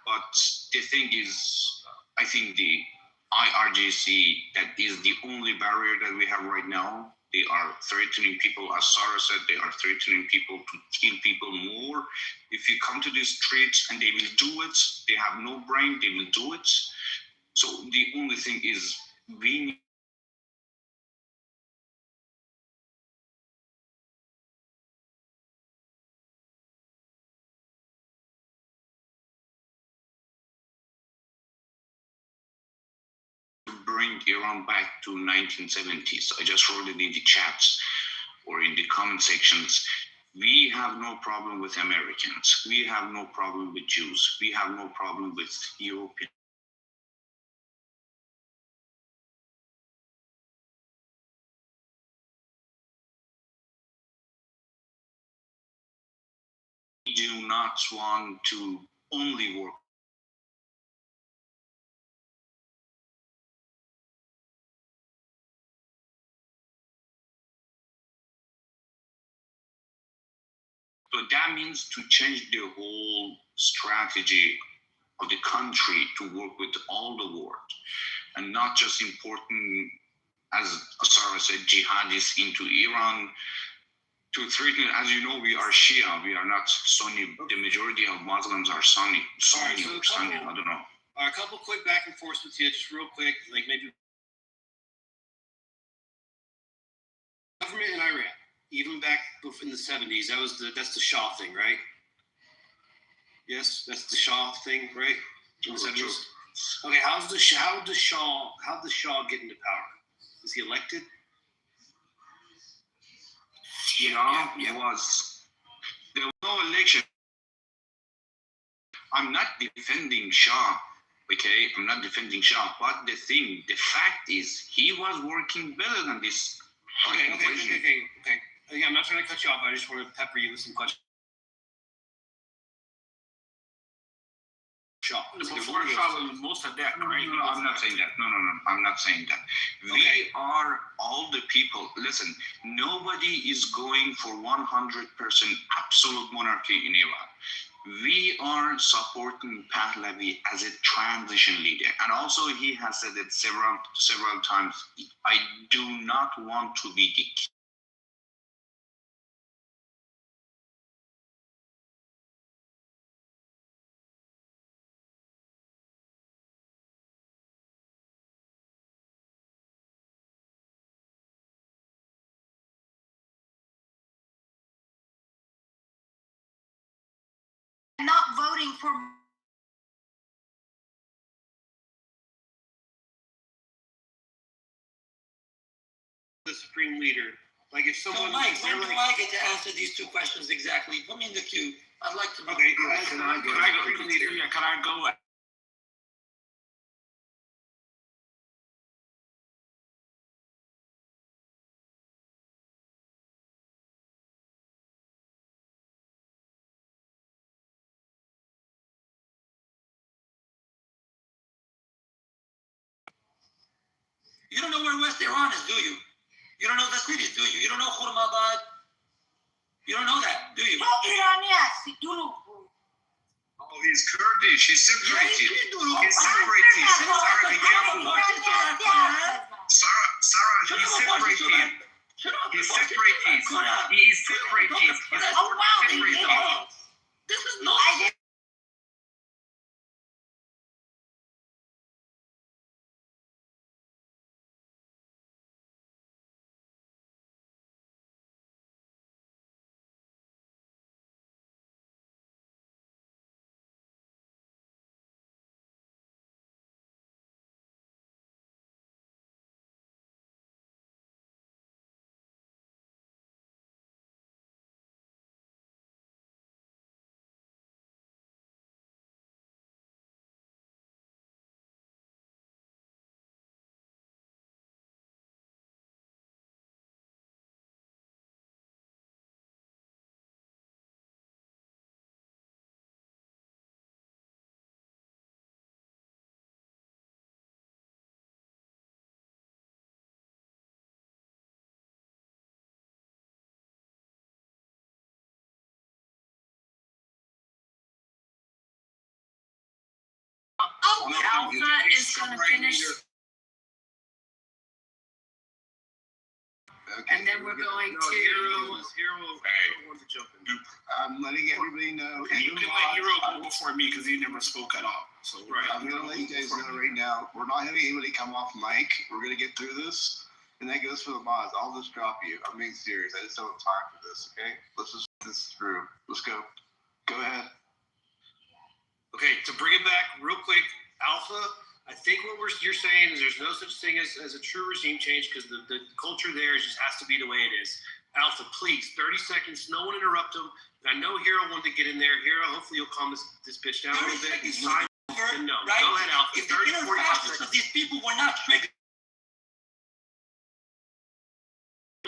But the thing is, I think the IRGC, that is the only barrier that we have right now. They are threatening people, as Sarah said, they are threatening people to kill people more. If you come to the streets and they will do it, they have no brain, they will do it. So the only thing is, we need to bring Iran back to 1970s. I just wrote it in the chats or in the comment sections. We have no problem with Americans. We have no problem with Jews. We have no problem with Europeans. We do not want to only work. So that means to change the whole strategy of the country to work with all the world, and not just importing, as Sarah said, jihadists into Iran to threaten. As you know, we are Shia, we are not Sunni. The majority of Muslims are Sunni. Sunni or Sunni, I don't know. A couple quick back and forths with you, just real quick, like maybe. Government in Iran, even back in the 70s, that's the Shah thing, right? Yes, that's the Shah thing, right? In the 70s. Okay, how did the Shah get into power? Was he elected? Yeah. There was no election. I'm not defending Shah, okay? I'm not defending Shah, but the fact is, he was working better than this. Okay. Again, I'm not trying to cut you off. I just want to pepper you with some questions. Before Shah was most of that, right? No, I'm not saying that. No, I'm not saying that. Okay. We are all the people. Listen, nobody is going for 100% absolute monarchy in Iran. We are supporting Pahlavi as a transition leader. And also he has said it several times, I do not want to be the not voting for the supreme leader. Like if someone. So Mike, when do I get to answer these two questions exactly? Put me in the queue. I'd like to know. Okay, Can I go? Yeah, can I go? You don't know where West Iran is, do you? You don't know the cities, do you? You don't know Khurmabad? You don't know that, do you? Oh, he's Kurdish. He's separatist. He's separatist. Sarah, be careful. Sarah, he's separatist. He's separatist. He is separatist. He's separatist. This is not. Alpha is going to finish. Okay. And then we're going to. Hero wants to jump in. I'm letting everybody know. You can let Hero go before me because he never spoke at all. So I'm going to let you guys know right now. We're not having anybody come off mic. We're going to get through this. And that goes for the mods. I'll just drop you. I'm being serious. I just don't have time for this, okay? Let's just get this through. Let's go. Go ahead. Okay, to bring it back real quick, Alpha, I think what you're saying is there's no such thing as a true regime change because the culture there just has to be the way it is. Alpha, please, 30 seconds, no one interrupt him. And I know Hero wanted to get in there. Hero, hopefully you'll calm this bitch down a little bit. It's time. No, right? Go ahead, Alpha. If the 30, inner 45 fascists seconds. of these people were not triggered.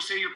Say your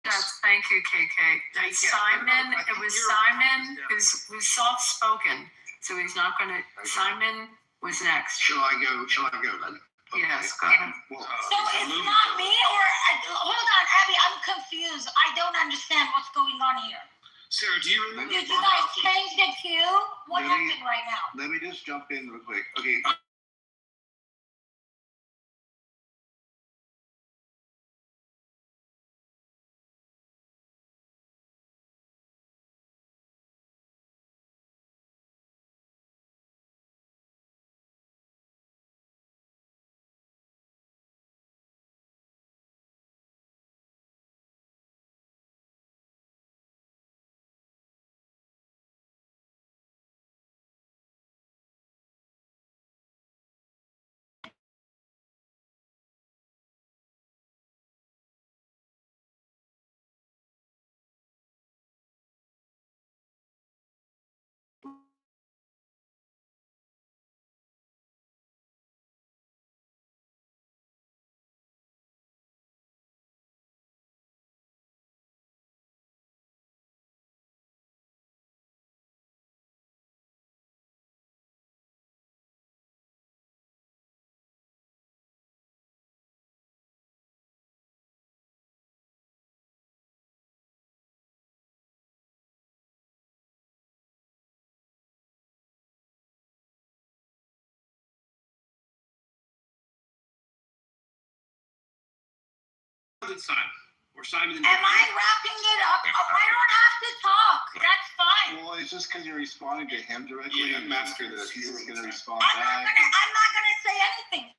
Yes, thank you, KK. Simon, it was Simon who's soft spoken, so he's not going to. Simon was next. Shall I go then? Yes, go ahead. So it's not me, or hold on, Abby, I'm confused. I don't understand what's going on here. Sarah, do you remember? Did you guys change the queue? What happened right now? Let me just jump in real quick. Okay. Simon. Or Simon. Am I wrapping it up? I don't have to talk. That's fine. Well, it's just because you're responding to him directly. Yeah, master this. He's just going to respond I'm back. not gonna say anything.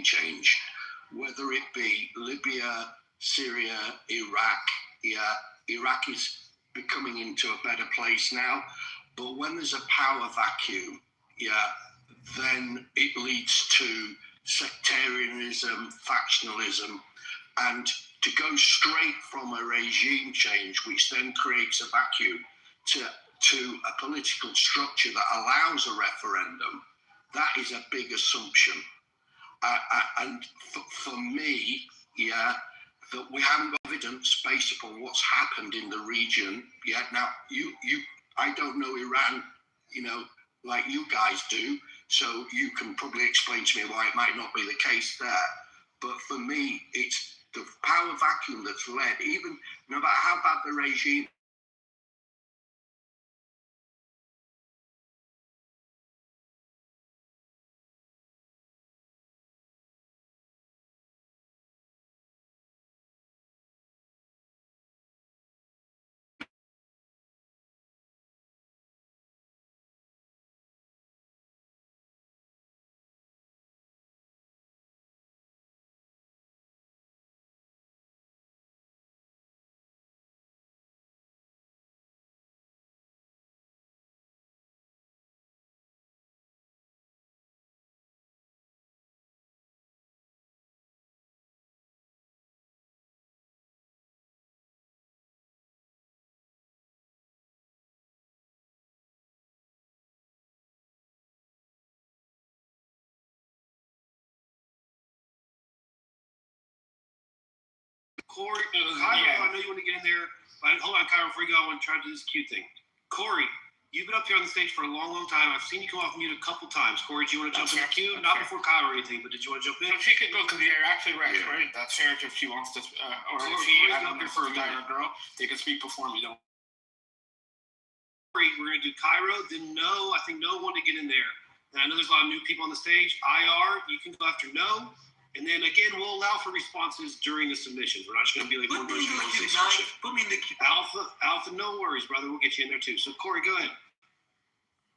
Change, whether it be Libya, Syria, Iraq. Yeah, Iraq is becoming into a better place now, but when there's a power vacuum, yeah, then it leads to sectarianism, factionalism, and to go straight from a regime change, which then creates a vacuum, to a political structure that allows a referendum, that is a big assumption. And for me, yeah, that we haven't got evidence based upon what's happened in the region yet. Now, I don't know Iran, like you guys do, so you can probably explain to me why it might not be the case there. But for me, it's the power vacuum that's led, even no matter how bad the regime. Corey, Cairo, I know you want to get in there. But hold on, Cairo, before you go, I want to try to do this cute thing. Corey, you've been up here on the stage for a long, long time. I've seen you come off mute a couple times. Corey, do you want to jump in the queue? Not before Cairo or anything, but did you want to jump in? If she could go, because you're actually right, right? That's fair if she wants to, or if she, I don't know, for a guy or a girl, they can speak before me. Don't. We're going to do Cairo, then No. I think No wanted to get in there. And I know there's a lot of new people on the stage. IR, you can go after No. And then again, we'll allow for responses during the submissions. We're not just going to be like one person. Put me in the queue. Alpha, no worries, brother. We'll get you in there too. So Corey, go ahead.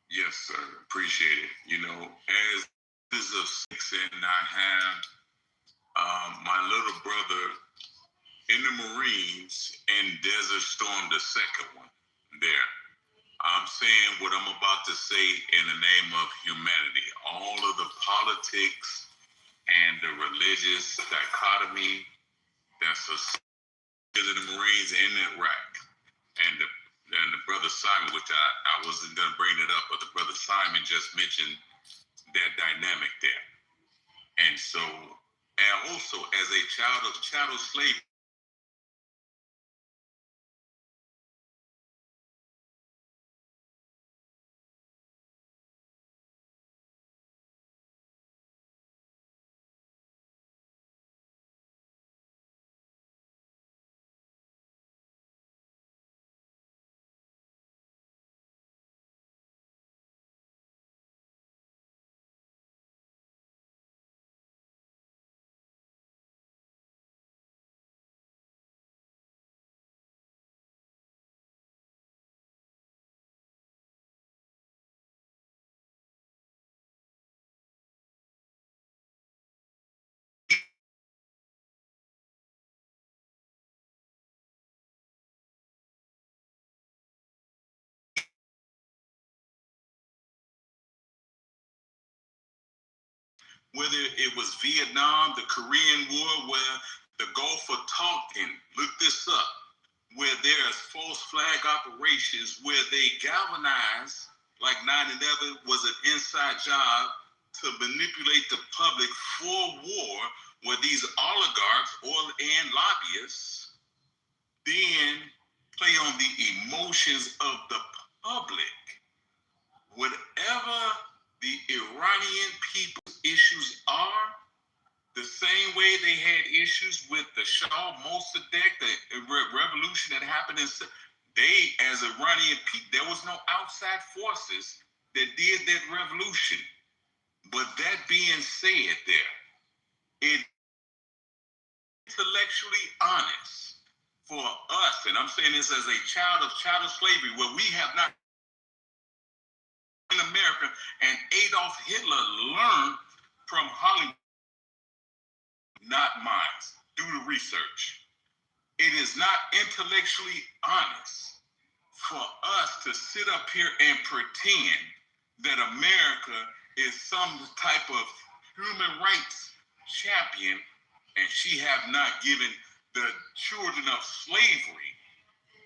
Yes, sir. Appreciate it. As this is of 6 and I have my little brother in the Marines and Desert Storm, the second one there. I'm saying what I'm about to say in the name of humanity. All of the politics and the religious dichotomy that's in the Marines in Iraq. And the brother Simon, which I wasn't going to bring it up, but the brother Simon just mentioned that dynamic there. And so, and also as a child of chattel slavery, whether it was Vietnam, the Korean War, where the Gulf of Tonkin, look this up, where there's false flag operations, where they galvanize, like 9/11 was an inside job to manipulate the public for war, where these oligarchs and lobbyists then play on the emotions of the public. Whatever the Iranian people's issues are, the same way they had issues with the Shah Mossadegh, the revolution that happened they, as Iranian people, there was no outside forces that did that revolution. But that being said, it intellectually honest for us, and I'm saying this as a child of slavery, where we have not in America, and Adolf Hitler learned from Hollywood, not mine. Do the research. It is not intellectually honest for us to sit up here and pretend that America is some type of human rights champion, and she have not given the children of slavery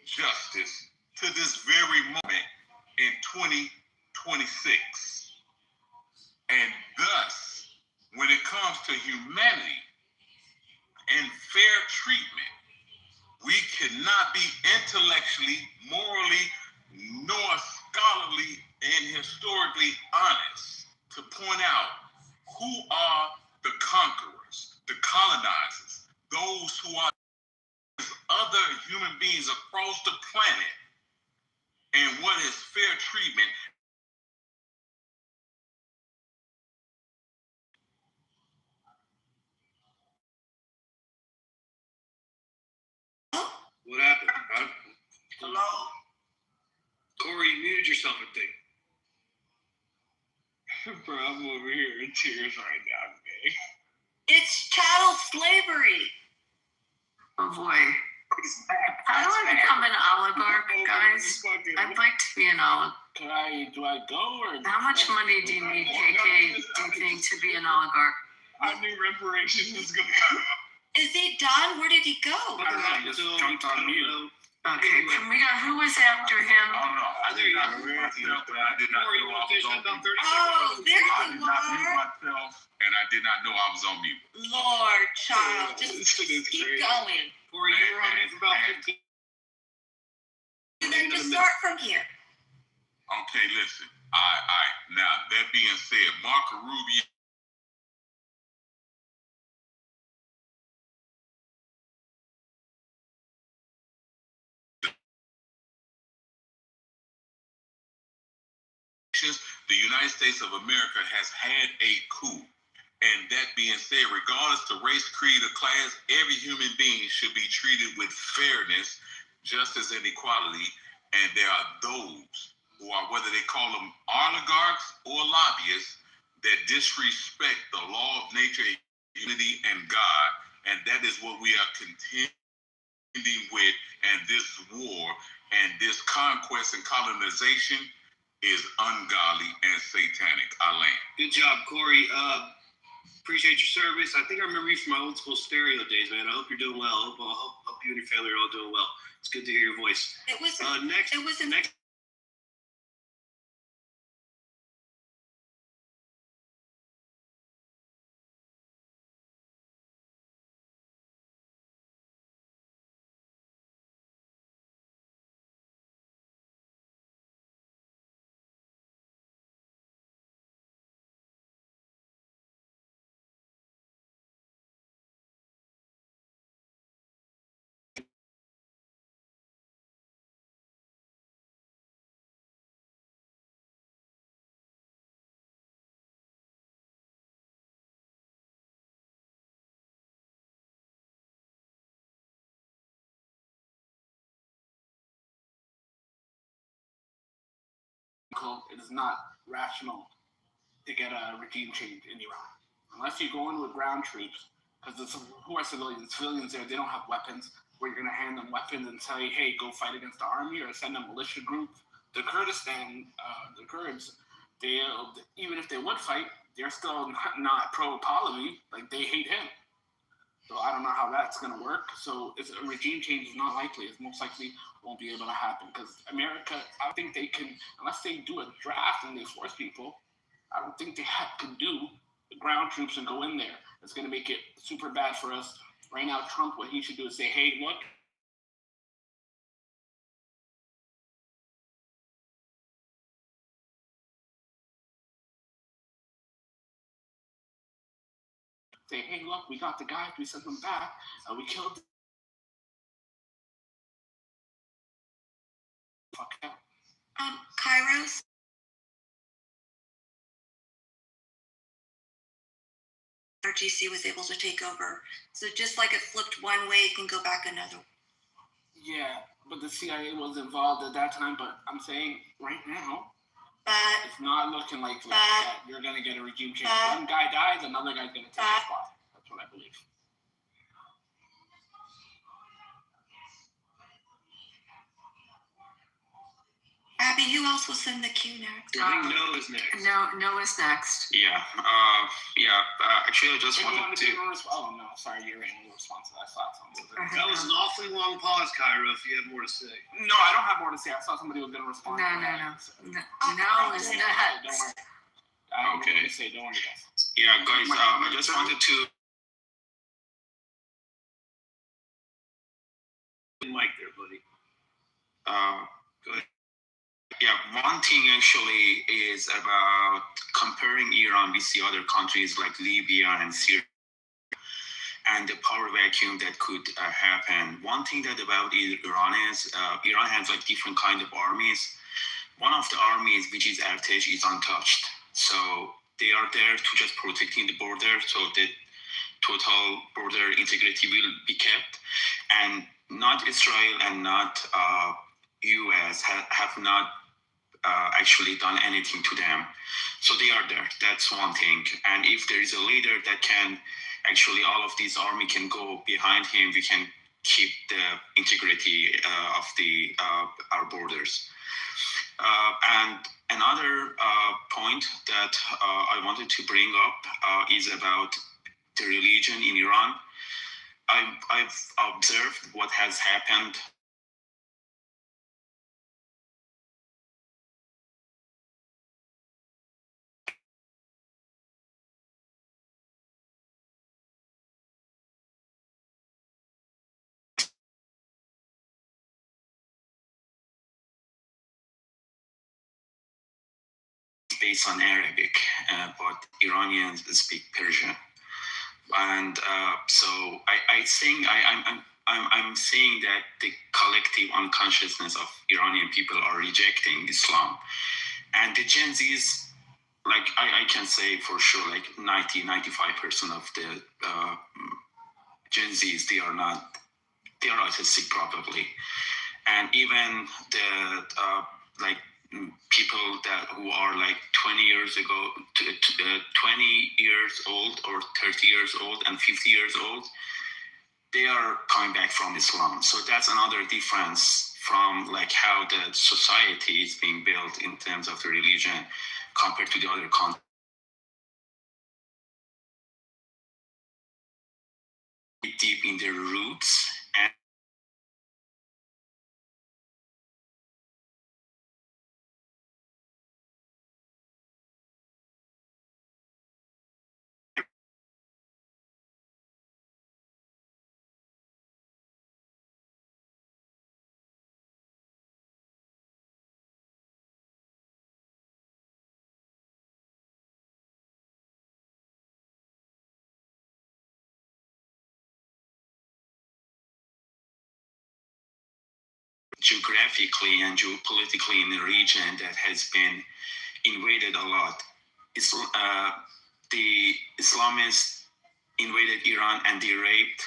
justice to this very moment in 2026. And thus, when it comes to humanity and fair treatment, we cannot be intellectually, morally, nor scholarly and historically honest to point out who are the conquerors, the colonizers, those who are other human beings across the planet, and what is fair treatment. What happened? Hello? Corey, you muted yourself, I think. Bro, I'm over here in tears right now, man. It's chattel slavery. Oh boy. How do I become an oligarch, guys? I'd like to be an oligarch. Do I go or? How much money do you need, KK, do you think, to be an oligarch? I knew reparations was gonna come. Is he done? Where did he go? I just jumped on mute. Okay, who was after him? I did not mute myself, but I did not know I was on mute. Oh, there you I did not mute myself, and I did not know I was on mute. Lord, child, just keep going. Corey, you were on mute for about 15. And then just start from here. Okay, listen. All right. Now, that being said, Marco Rubio. The United States of America has had a coup. And that being said, regardless of race, creed, or class, every human being should be treated with fairness, justice, and equality. And there are those who are, whether they call them oligarchs or lobbyists, that disrespect the law of nature, unity, and God. And that is what we are contending with. And this war and this conquest and colonization is ungodly and satanic. I land. Good job, Corey. Appreciate your service. I think I remember you from my old school stereo days, man. I hope you're doing well. Hope you and your family are all doing well. It's good to hear your voice. It was next. It is not rational to get a regime change in Iran unless you go in with ground troops, because who are civilians? Civilians there, they don't have weapons. Where you're going to hand them weapons and say, hey, go fight against the army, or send a militia group. The Kurdistan, the Kurds, they even if they would fight, they're still not pro-Pahlavi. Like, they hate him. So I don't know how that's going to work. So if a regime change is not likely. It's most likely won't be able to happen because America, I don't think they can, unless they do a draft and they force people, I don't think they can do the ground troops and go in there. It's going to make it super bad for us. Right now, Trump, what he should do is say, hey, look, we got the guys, we sent them back, we killed them. Fuck out. Kairos? RGC was able to take over. So just like it flipped one way, it can go back another. Yeah, but the CIA was involved at that time, but I'm saying right now, it's not looking like that you're going to get a regime change. One guy dies, another guy's going to take his spot. That's what I believe. Abby, who else was in the queue next? I think No is next. No is next. Yeah. Actually, I just wanted to. Oh no, sorry, you're in response to that. I saw something. That was an awfully long pause, Kyra. If you had more to say. No, I don't have more to say. I saw somebody was going to respond. No is next. Okay. Don't worry, guys. Yeah, guys. I just wanted to. Mike there, buddy. Good. Yeah, one thing actually is about comparing Iran with the other countries like Libya and Syria and the power vacuum that could happen. One thing that about Iran is Iran has like different kind of armies. One of the armies, which is Artesh, is untouched. So they are there to just protecting the border, so that total border integrity will be kept. And not Israel and not US have not actually done anything to them. So they are there. That's one thing. And if there is a leader that can actually, all of this army can go behind him, we can keep the integrity of the our borders. And another point that I wanted to bring up is about the religion in Iran. I've observed what has happened based on Arabic, but Iranians speak Persian. And so I think I'm saying that the collective unconsciousness of Iranian people are rejecting Islam. And the Gen Zs, like I can say for sure, like 95% of the Gen Zs, they are autistic probably. And even the people who are like 20 years old or 30 years old and 50 years old, they are coming back from Islam. So that's another difference from like how the society is being built in terms of the religion compared to the other countries. Deep in their roots. And geographically and geopolitically in the region that has been invaded a lot. The Islamists invaded Iran and they raped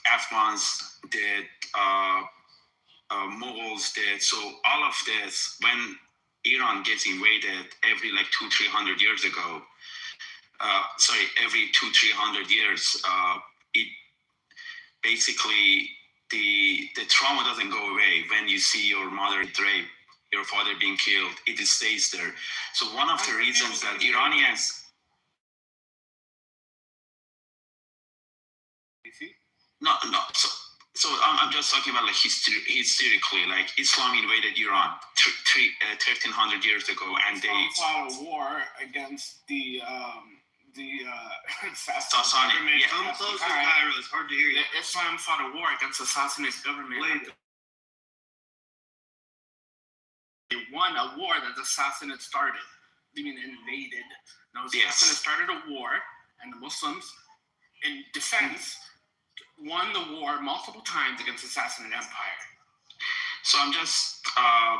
Afghans, did Mughals did. So all of this, when Iran gets invaded every like 200-300 years ago, every 200-300 years, it basically the trauma doesn't go away when you see your mother raped your father being killed, it stays there. So one of the reasons that Iranians, no, so I'm just talking about like historically, like Islam invaded Iran 1300 years ago, and they fought a war against the Sassanid. Yeah. Come closer, Cairo. It's hard to hear you. Islam fought a war against the Sassanid government. They won a war that the Sassanids started. I mean, invaded. No, the Sassanids started a war, and the Muslims, in defense, won the war multiple times against the Sassanid Empire. So I'm just.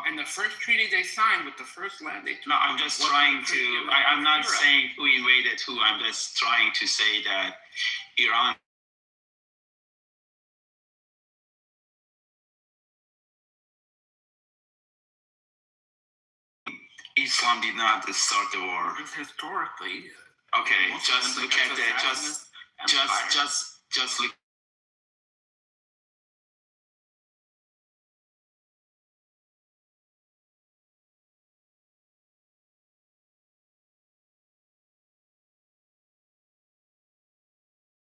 And the first treaty they signed with the first land they took. No, I'm just trying to. I'm not saying who invaded who. I'm just trying to say that Iran. Islam did not start the war. Historically. Okay, just look at that. Just look.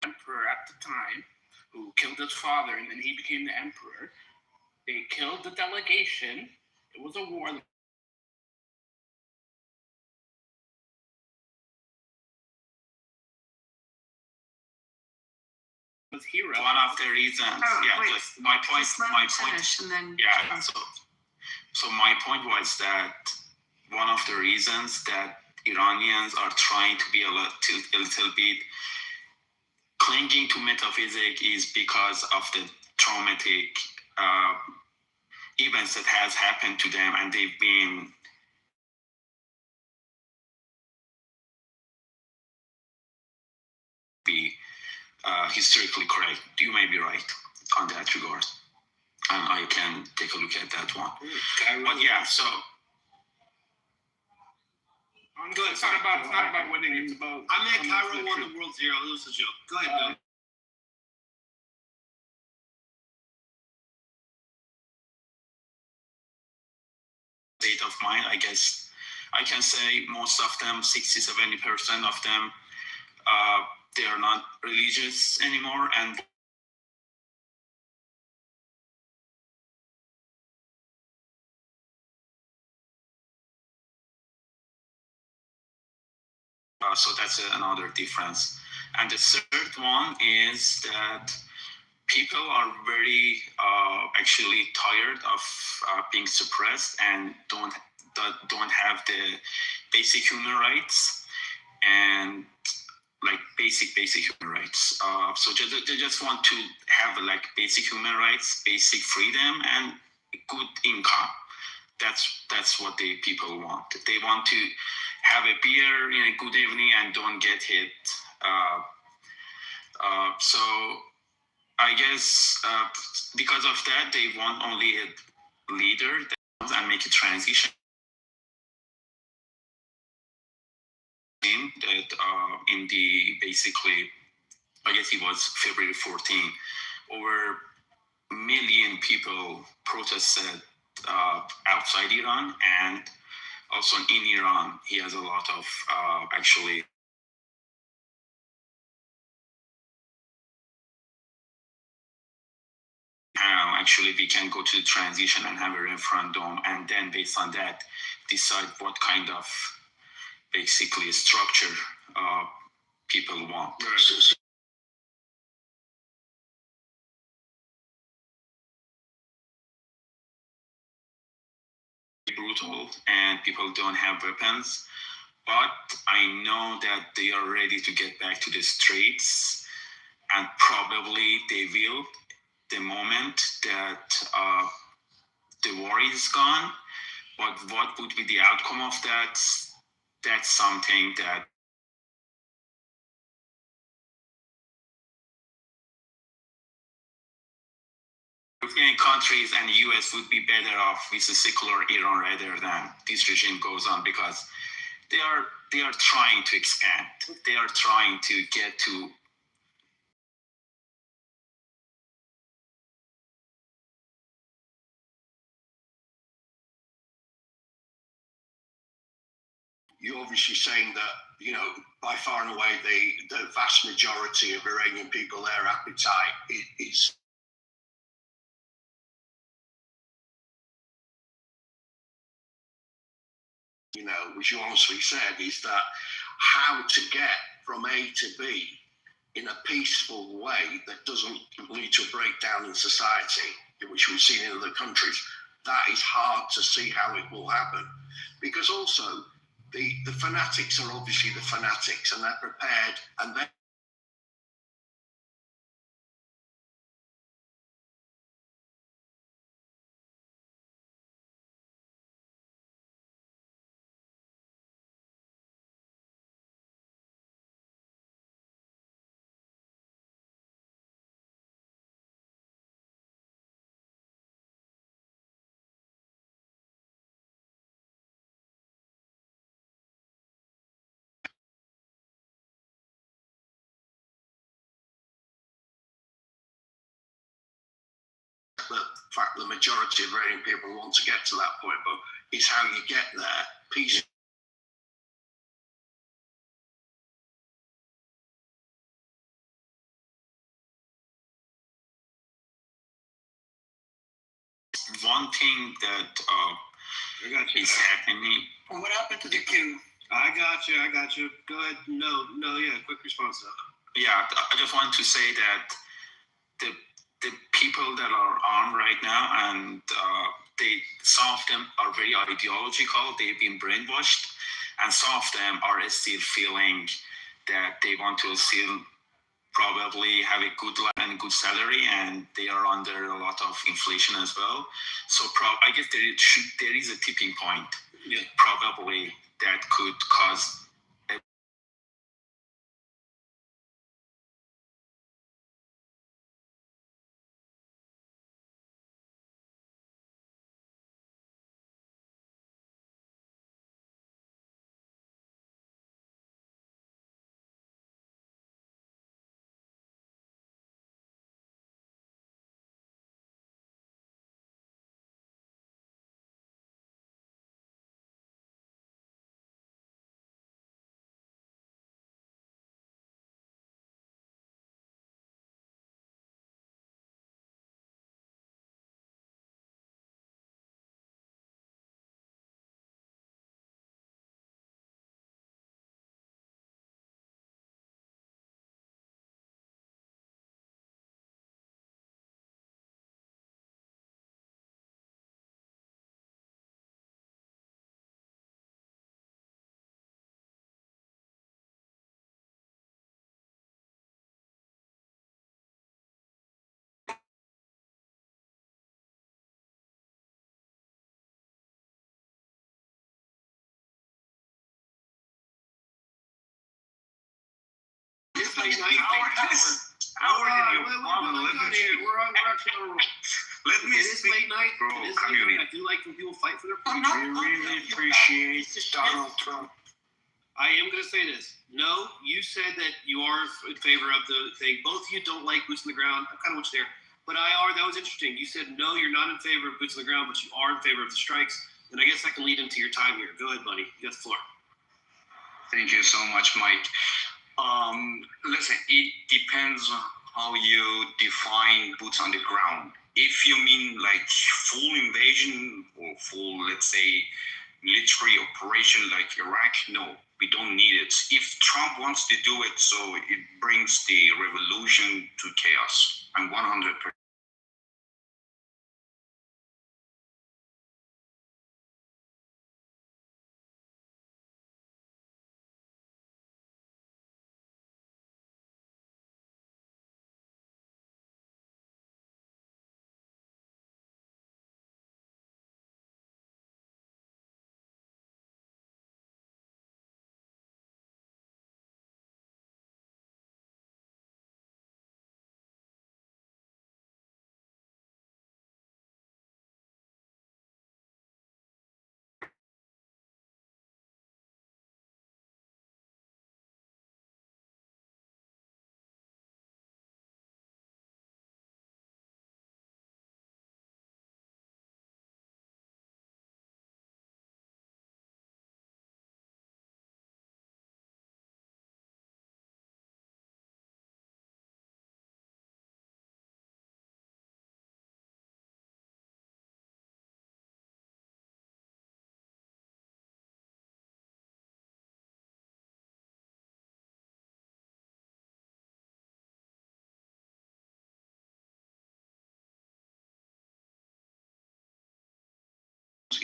Emperor at the time, who killed his father, and then he became the emperor. They killed the delegation. It was a war. Was hero. One of the reasons, just my point. Yeah. So my point was that one of the reasons that Iranians are trying to be a little bit clinging to metaphysics is because of the traumatic events that has happened to them, and they've been historically correct. You may be right on that regard, and I can take a look at that one. But yeah, so. It's not about winning. It's about. I meant Cairo won the World Zero. It was a joke. Go ahead, Bill. State of mind, I guess I can say most of them, 60-70% of them, they are not religious anymore, and so that's another difference. And the third one is that people are very actually tired of being suppressed and don't have the basic human rights and like basic human rights. So they just want to have like basic human rights, basic freedom, and good income. That's what the people want. They want to have a beer in a good evening and don't get hit. So I guess because of that, they want only a leader and make a transition. That in the basically, I guess it was February 14, over 1 million people protested outside Iran, and also in Iran, he has a lot of actually. Actually, we can go to the transition and have a referendum, and then based on that, decide what kind of basically structure people want. Right. Brutal, and people don't have weapons, but I know that they are ready to get back to the streets, and probably they will the moment that the war is gone. But what would be the outcome of that? That's something that European countries and the US would be better off with a secular Iran rather than this regime goes on, because they are trying to expand. They are trying to get to you're obviously saying that, you know, by far and away, the vast majority of Iranian people, their appetite is you know, which you honestly said, is that how to get from A to B in a peaceful way that doesn't lead to a breakdown in society, which we've seen in other countries. That is hard to see how it will happen. Because also, the fanatics are obviously the fanatics, and they're prepared, and they the fact the majority of Iranian people want to get to that point, but it's how you get there. Peace. One thing that is happening. Well, what happened to the queue? I got you. Go ahead. No, yeah, quick response though. Yeah, I just want to say that the people that are armed right now, and some of them are very ideological. They've been brainwashed, and some of them are still feeling that they want to still probably have a good life and good salary, and they are under a lot of inflation as well. So I guess there is a tipping point, probably, that could cause It's late night. Howard in your mom living here. We're actually on a roll. Let me It is late night. Bro, It is come late here. night. I do like when people fight for their I'm points. not- We really appreciate Donald Trump. I am going to say this. No, you said that you are in favor of the thing. Both of you don't like boots on the ground. I'm kind of with you there. But that was interesting. You said, no, you're not in favor of boots on the ground, but you are in favor of the strikes. And I guess that can lead into your time here. Go ahead, buddy. You got the floor. Thank you so much, Mike. Listen, it depends on how you define boots on the ground. If you mean like full invasion or full, let's say, military operation like Iraq, no, we don't need it. If Trump wants to do it, so it brings the revolution to chaos. I'm 100%.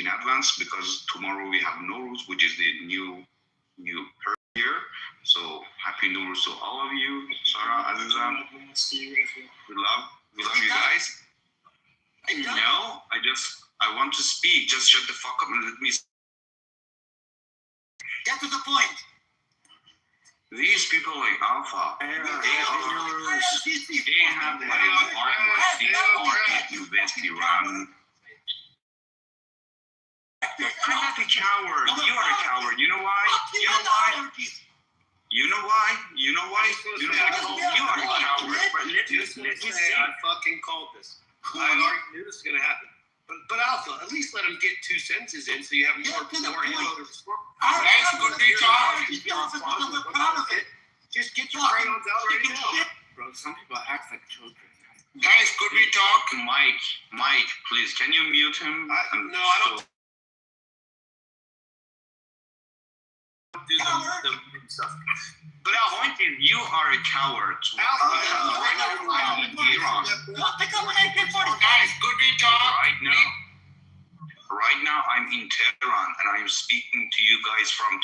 in advance because tomorrow we have Nowruz, which is the new year. So happy Nowruz to all of you, Sarah, Azizan. We love you guys. No, I want to speak. Just shut the fuck up and let me. Get to the point. These people like Alpha, they have like invest Iran. I'm not a coward. You are a coward. You know why? You know why? You know why? You know why? You are a coward. Let me say, I fucking called this. I already knew this was gonna happen. But Alpha, at least let him get 2 sentences in so you have more ammo to respond. Guys, good We're proud of it. Just get your crayons out right now. Bro, some people act like children. Guys, could we talk? Mike, please, can you mute him? No, I don't. Do the stuff. But our point is, you are a coward. Guys, could we talk? Right now, I'm in Tehran, and I'm speaking to you guys from.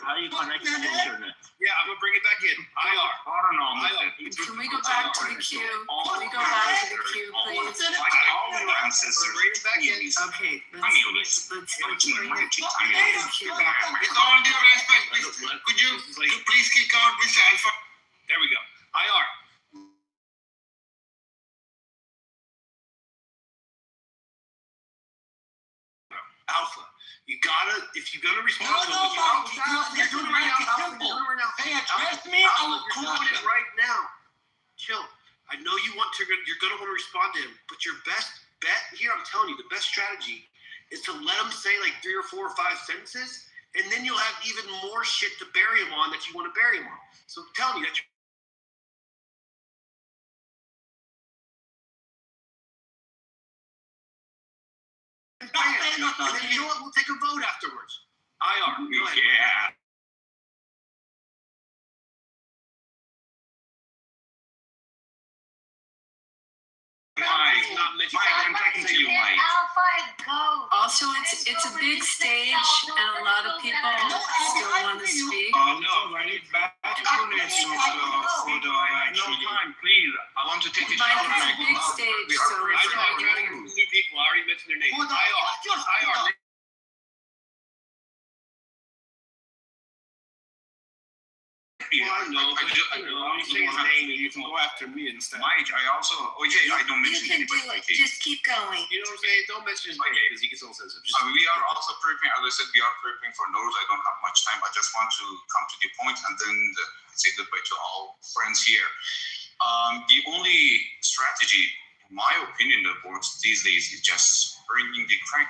How do you connect to the internet? Yeah, I'm gonna bring it back in. IR. Can we go back to the queue? Can we go back to the queue, please? All your ancestors. Bring it back in. Okay, let's bring the queue back. With all due respect, could you please kick out Miss Alpha? There we go. IR. Alpha, you gotta, if you're gonna respond to it, you're doing it right now. Alpha, you're doing it right now. Hey, address me, I will call it it. right now. Chill. I know you're gonna want to respond to him, but your best bet here, I'm telling you, the best strategy is to let him say like 3 or 4 or 5 sentences, and then you'll have even more shit to bury him on that you want to bury him on. So I'm telling you that. And then you know what? We'll take a vote afterwards. IR. Go ahead. Yeah. Mike, I'm talking to you, Mike. Also, it's a big stage, and a lot of people still want to speak. Oh no, I need back units of photo actually. No time, please. I want to take a Mike, shower. it's a big stage, so I know, I'm getting new people. I already mentioned their names. IR. I know. I'm saying his name, and you can go after me instead. Mike, I don't mention You can do anybody. it. Just keep going. You know what I'm saying? Don't mention his name because he gets all sensitive. We are also preparing, as I said, we are preparing for Nowruz. I don't have much time. I just want to come to the point and then say goodbye to all friends here. The only strategy, in my opinion, that works these days is just bringing the crank.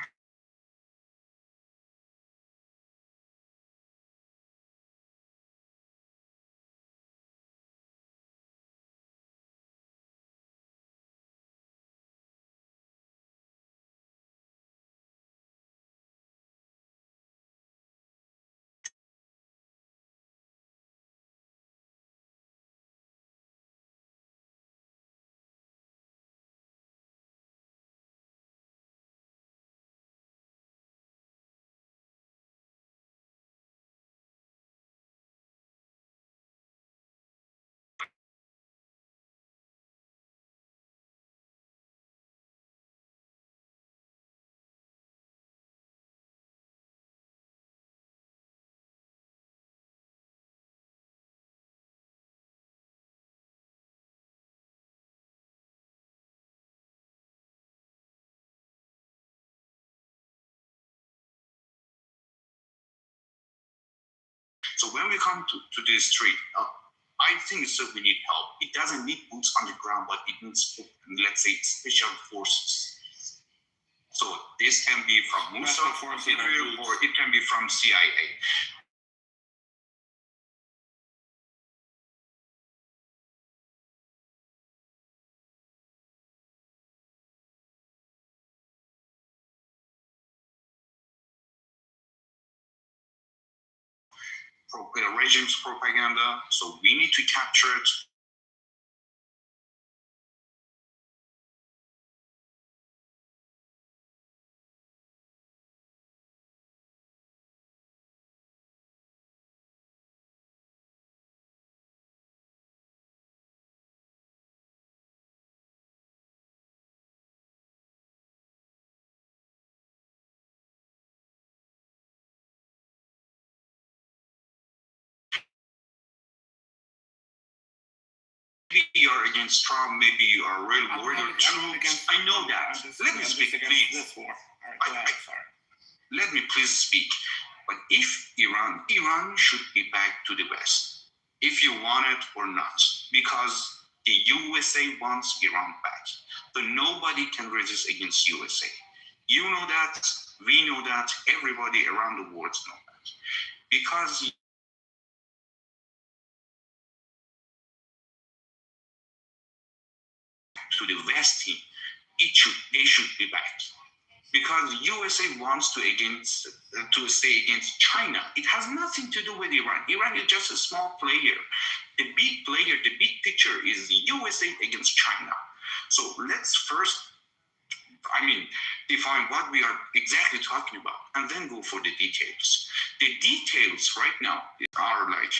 So when we come to the street, I think so we need help. It doesn't need boots on the ground, but it needs, let's say, special forces. So this can be from Mossad, or it can be from CIA. regime's propaganda. So we need to capture it. Maybe you're against Trump, maybe you are real worried about troops. I know that. Let me speak, please. Let me please speak. But if Iran should be back to the West, if you want it or not, because the USA wants Iran back. So nobody can resist against USA. You know that, we know that, everybody around the world know that. Because to the West team, they should be back. Because USA wants to stay against China. It has nothing to do with Iran. Iran is just a small player. The big player, the big picture is the USA against China. So let's first, define what we are exactly talking about, and then go for the details. The details right now are like,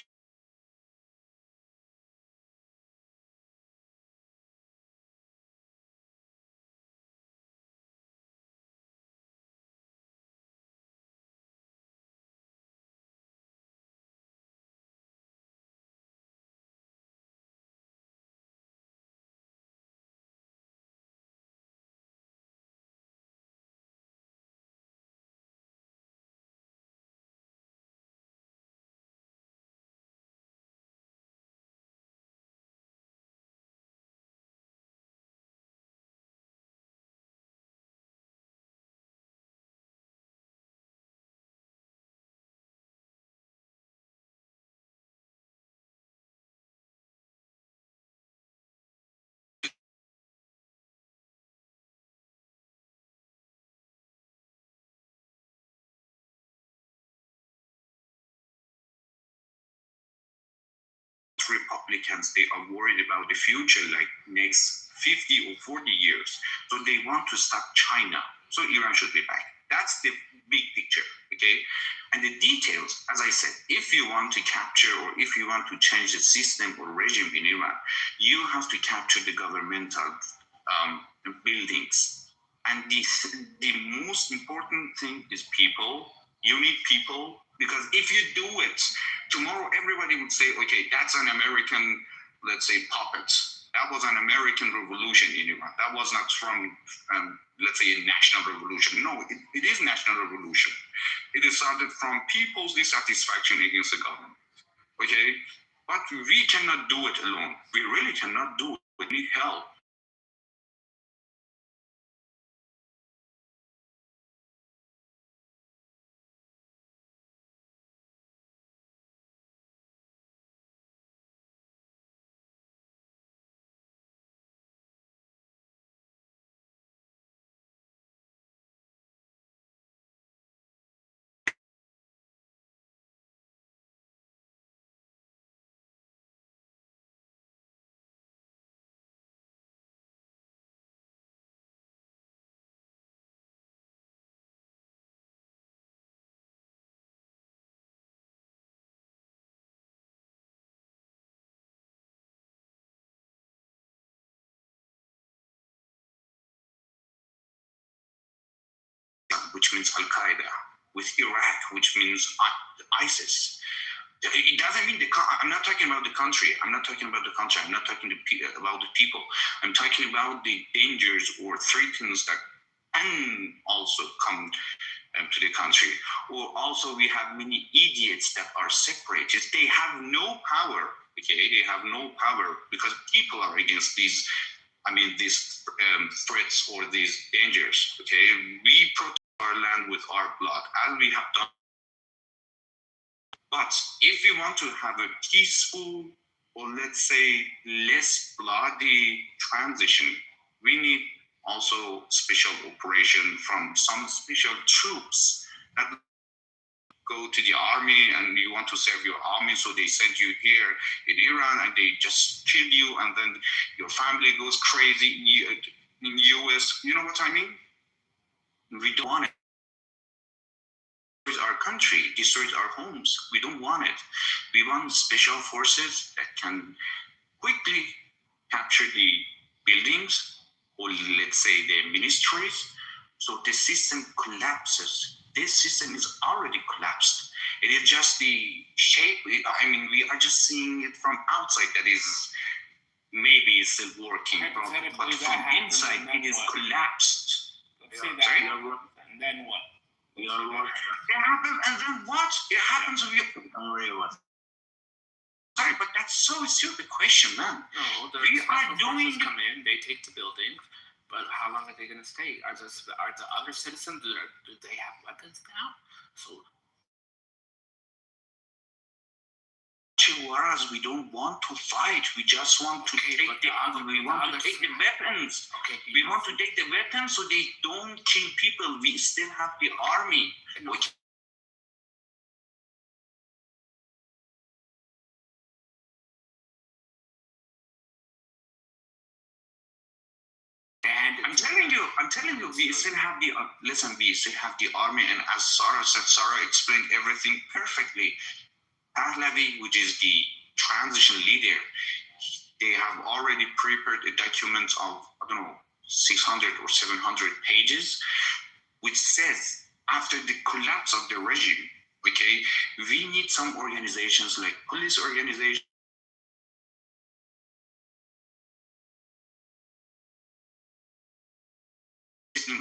Republicans, they are worried about the future, like next 50 or 40 years. So they want to stop China. So Iran should be back. That's the big picture, okay? And the details, as I said, if you want to capture or if you want to change the system or regime in Iran, you have to capture the governmental buildings. And the most important thing is people. You need people, because if you do it, tomorrow everybody would say, okay, that's an American, let's say, puppet. That was an American revolution in Iran. That was not from, let's say, a national revolution. No, it is national revolution. It started from people's dissatisfaction against the government, okay? But we cannot do it alone. We really cannot do it. We need help. Which means Al-Qaeda, with Iraq, which means ISIS. It doesn't mean I'm not talking about the country. I'm not talking about the country. I'm not talking about the people. I'm talking about the dangers or threats that can also come to the country. Or also we have many idiots that are separatists. They have no power. Okay, they have no power because people are against these threats or these dangers. Okay, we protect our land with our blood, as we have done. But if we want to have a peaceful, or let's say less bloody transition, we need also special operation from some special troops. go to the army and you want to serve your army, so they send you here in Iran and they just kill you, and then your family goes crazy in US. You know what I mean? We don't want it. Our country, destroys our homes. We don't want it. We want special forces that can quickly capture the buildings, or let's say the ministries, so the system collapses. This system is already collapsed. It is just the shape. I mean, we are just seeing it from outside that is maybe still working, but from inside it is collapsed. Let's say that. Sorry? And then what? It happens, and then what? It happens with you. Sorry, but that's so stupid question, man. No, the we are doing. Come in, they take the building, but how long are they going to stay? Are the other citizens? Do they have weapons now? So. Whereas we don't want to fight, we just want to take the weapons. Okay, we want to take the weapons so they don't kill people. We still have the army. And I'm telling you, we still have the we still have the army, and as Sarah said, Sarah explained everything perfectly. Pahlavi, which is the transition leader, they have already prepared a document of, 600 or 700 pages, which says after the collapse of the regime, okay, we need some organizations like police organizations,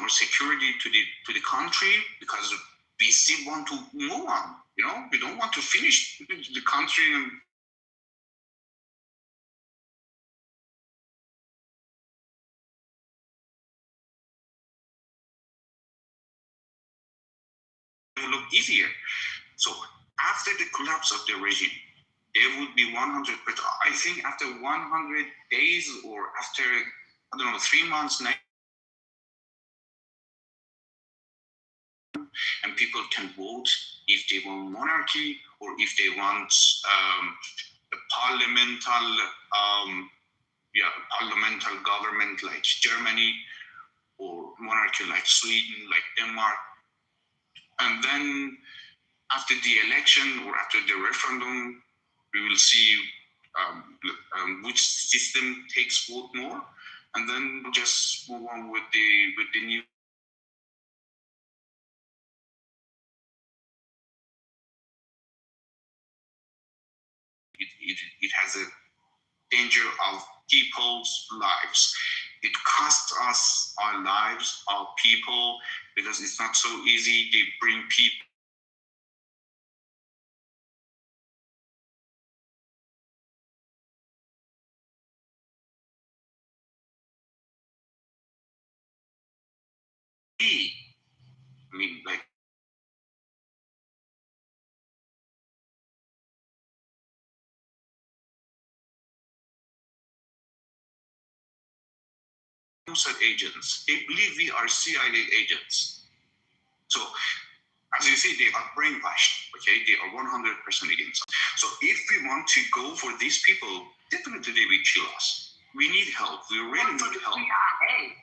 or security to the country, because we still want to move on. We don't want to finish the country and look easier. So after the collapse of the regime, there would be 100. But I think after 100 days or after 3 months, and people can vote if they want monarchy or if they want a parliamentary government like Germany, or monarchy like Sweden, like Denmark. And then after the election or after the referendum, we will see which system takes vote more, and then just move on with the new. It has a danger of people's lives. It costs us our lives, our people, because it's not so easy. They bring people. I mean, like. Agents. They believe we are CIA agents. So, as you see, they are brainwashed. Okay, they are 100% against us. So, if we want to go for these people, definitely they will kill us. We need help. We really need help. CIA.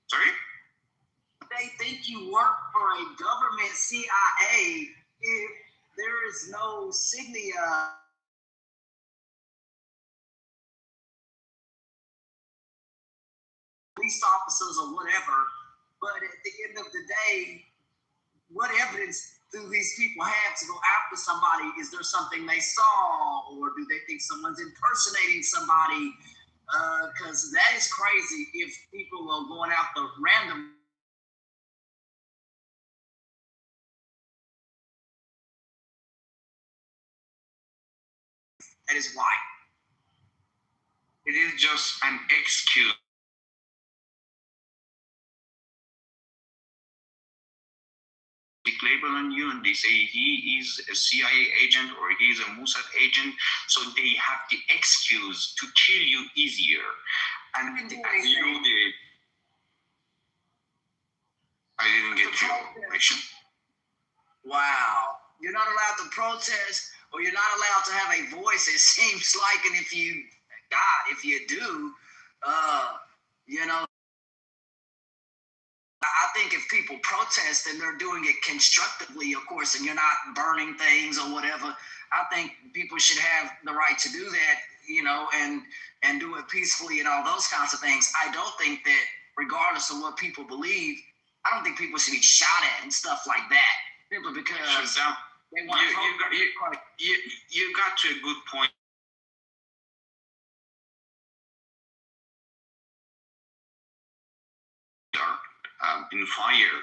Sorry? They think you work for a government CIA if there is no signia. Police officers or whatever, but at the end of the day, what evidence do these people have to go after somebody? Is there something they saw, or do they think someone's impersonating somebody? Because that is crazy if people are going after random. That is why. It is just an excuse. Label on you and they say he is a CIA agent or he is a Mossad agent, so they have the excuse to kill you easier. And I didn't get your question. Wow. You're not allowed to protest, or you're not allowed to have a voice, it seems like. And if you do, you know, I think if people protest and they're doing it constructively, of course, and you're not burning things or whatever, I think people should have the right to do that, you know, and do it peacefully and all those kinds of things. I don't think that, regardless of what people believe, I don't think people should be shot at and stuff like that, simply because they want to. You got to a good point. In fire,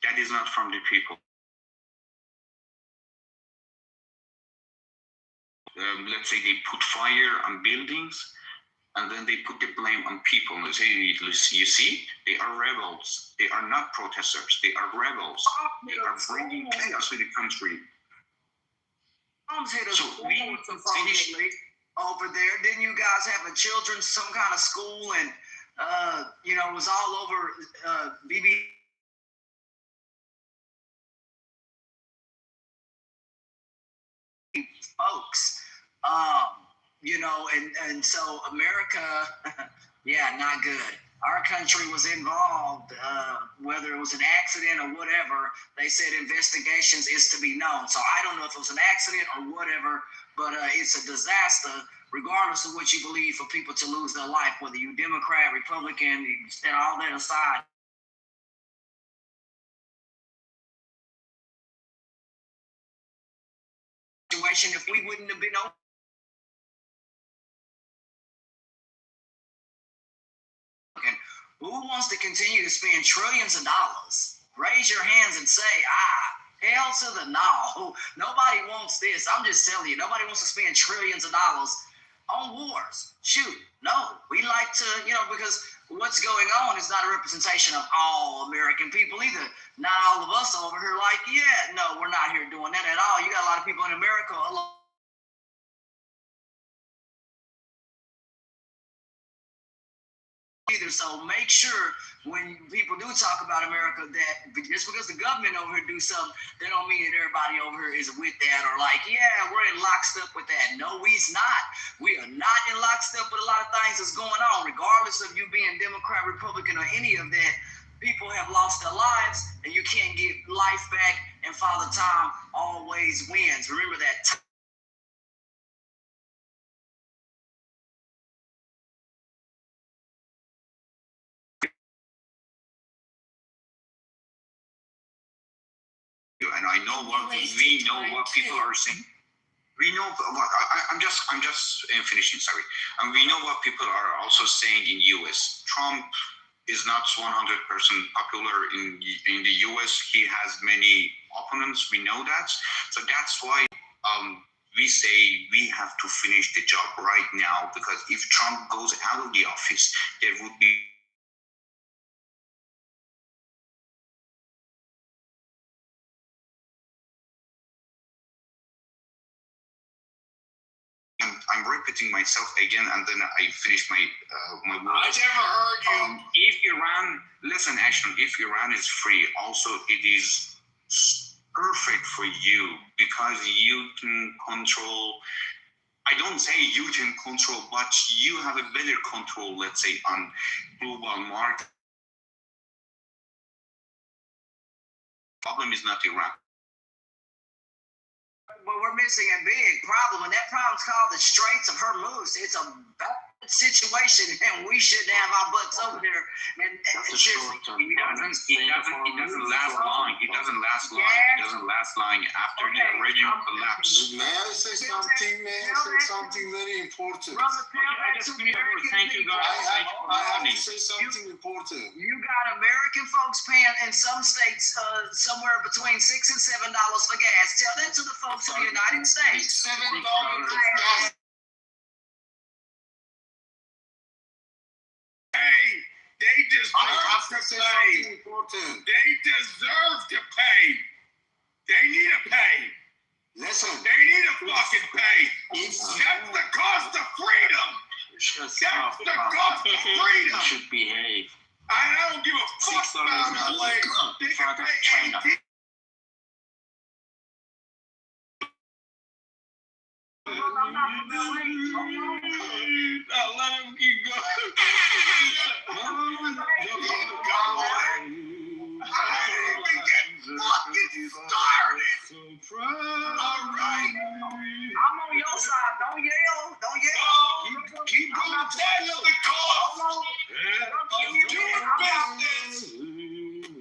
that is not from the people. Let's say they put fire on buildings, and then they put the blame on people. They say, you see, they are rebels. They are not protesters. They are rebels. They are bringing chaos to the country. So we finish over there. Didn't you guys have a children's some kind of school, and you know, it was all over BB. Folks, you know, and so America, yeah, not good. Our country was involved, whether it was an accident or whatever. They said investigations is to be known. So I don't know if it was an accident or whatever, but it's a disaster, regardless of what you believe, for people to lose their life, whether you Democrat, Republican, you set all that aside. If we wouldn't have been open. Who wants to continue to spend trillions of dollars? Raise your hands and say, hell to the no. Nobody wants this. I'm just telling you, nobody wants to spend trillions of dollars on wars. Shoot, no. We like to, you know, because what's going on is not a representation of all American people either. Not all of us over here like, yeah, no, we're not here doing that at all. You got a lot of people in America. Either. So make sure when people do talk about America that just because the government over here do something, that don't mean that everybody over here is with that or like, yeah, we're in lockstep with that. No, we's not. We are not in lockstep with a lot of things that's going on, regardless of you being Democrat, Republican, or any of that. People have lost their lives, and you can't get life back, and Father Time always wins. Remember that. And I know what we know what people are saying. We know. I'm just finishing. Sorry. And we know what people are also saying in U.S. Trump is not 100% popular in the U.S. He has many opponents. We know that. So that's why we say we have to finish the job right now, because if Trump goes out of the office, there would be. I'm repeating myself again, and then I finish my my words. I never heard you. If Iran, listen, Ashton, if Iran is free, also it is perfect for you, because you can control. I don't say you can control, but you have a better control, let's say, on global market. Problem is not Iran. But we're missing a big problem, and that problem's called the Straits of Hormuz. It's a bad situation, and we shouldn't have our butts over there. And that's a short term. It doesn't last long. It doesn't last long. It doesn't last long after the regime collapse. May I say something? May I say something very important? Thank you, guys. I have to say something important. You got American folks paying in some states somewhere between $6 and $7 for gas. Tell that to the folks in the United States. $7 for gas. Hey, they deserve to pay. They deserve to pay. They need to pay. Listen. They need to fucking pay. That's the cost of freedom. That's the cost of freedom. You should behave. I don't give a fuck about the way. They can pay started. So proud. All right. I'm on your side. Don't yell. Don't yell. Keep going. That's the cause. Hold on. I'm doing business.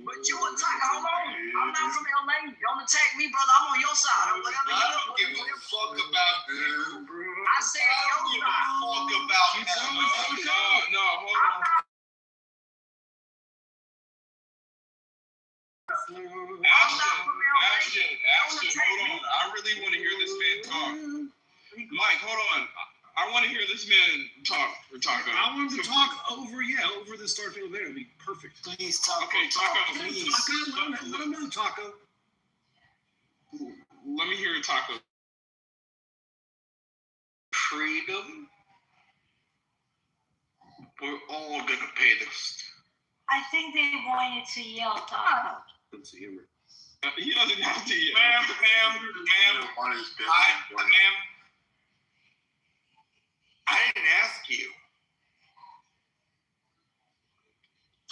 But you attack. Hold on. I'm not from LA. Don't attack me, brother. I'm on your side. Whatever I don't give a fuck about you. I said your side. Fuck about you. No, hold on. Ashton, hold on. I really want to hear this man talk. Mike, hold on. I want to hear this man talk. I want him to talk over the Starfield there. It'd be perfect. Please, Taco. Okay, Taco, please. Let him know, Taco. Let me hear Taco. Freedom. We're all gonna pay this. I think they want you to yell, Taco. Let's see him. He doesn't have to yell. Ma'am. I didn't ask you.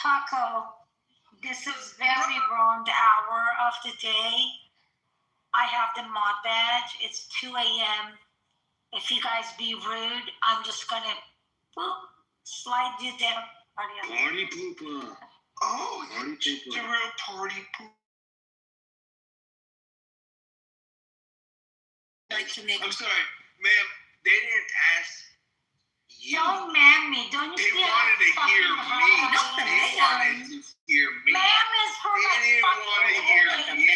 Taco, this is very wrong hour of the day. I have the mod badge. It's 2 a.m. If you guys be rude, I'm just gonna slide you down. Party pooper. Oh, Party pooper. the real party pooper. Like to make. I'm sorry, ma'am. They didn't ask you. Don't man me. Don't you They feel wanted to fucking hear me. hot? They wanted to hear me. Ma'am is from They the didn't fucking want to hear me.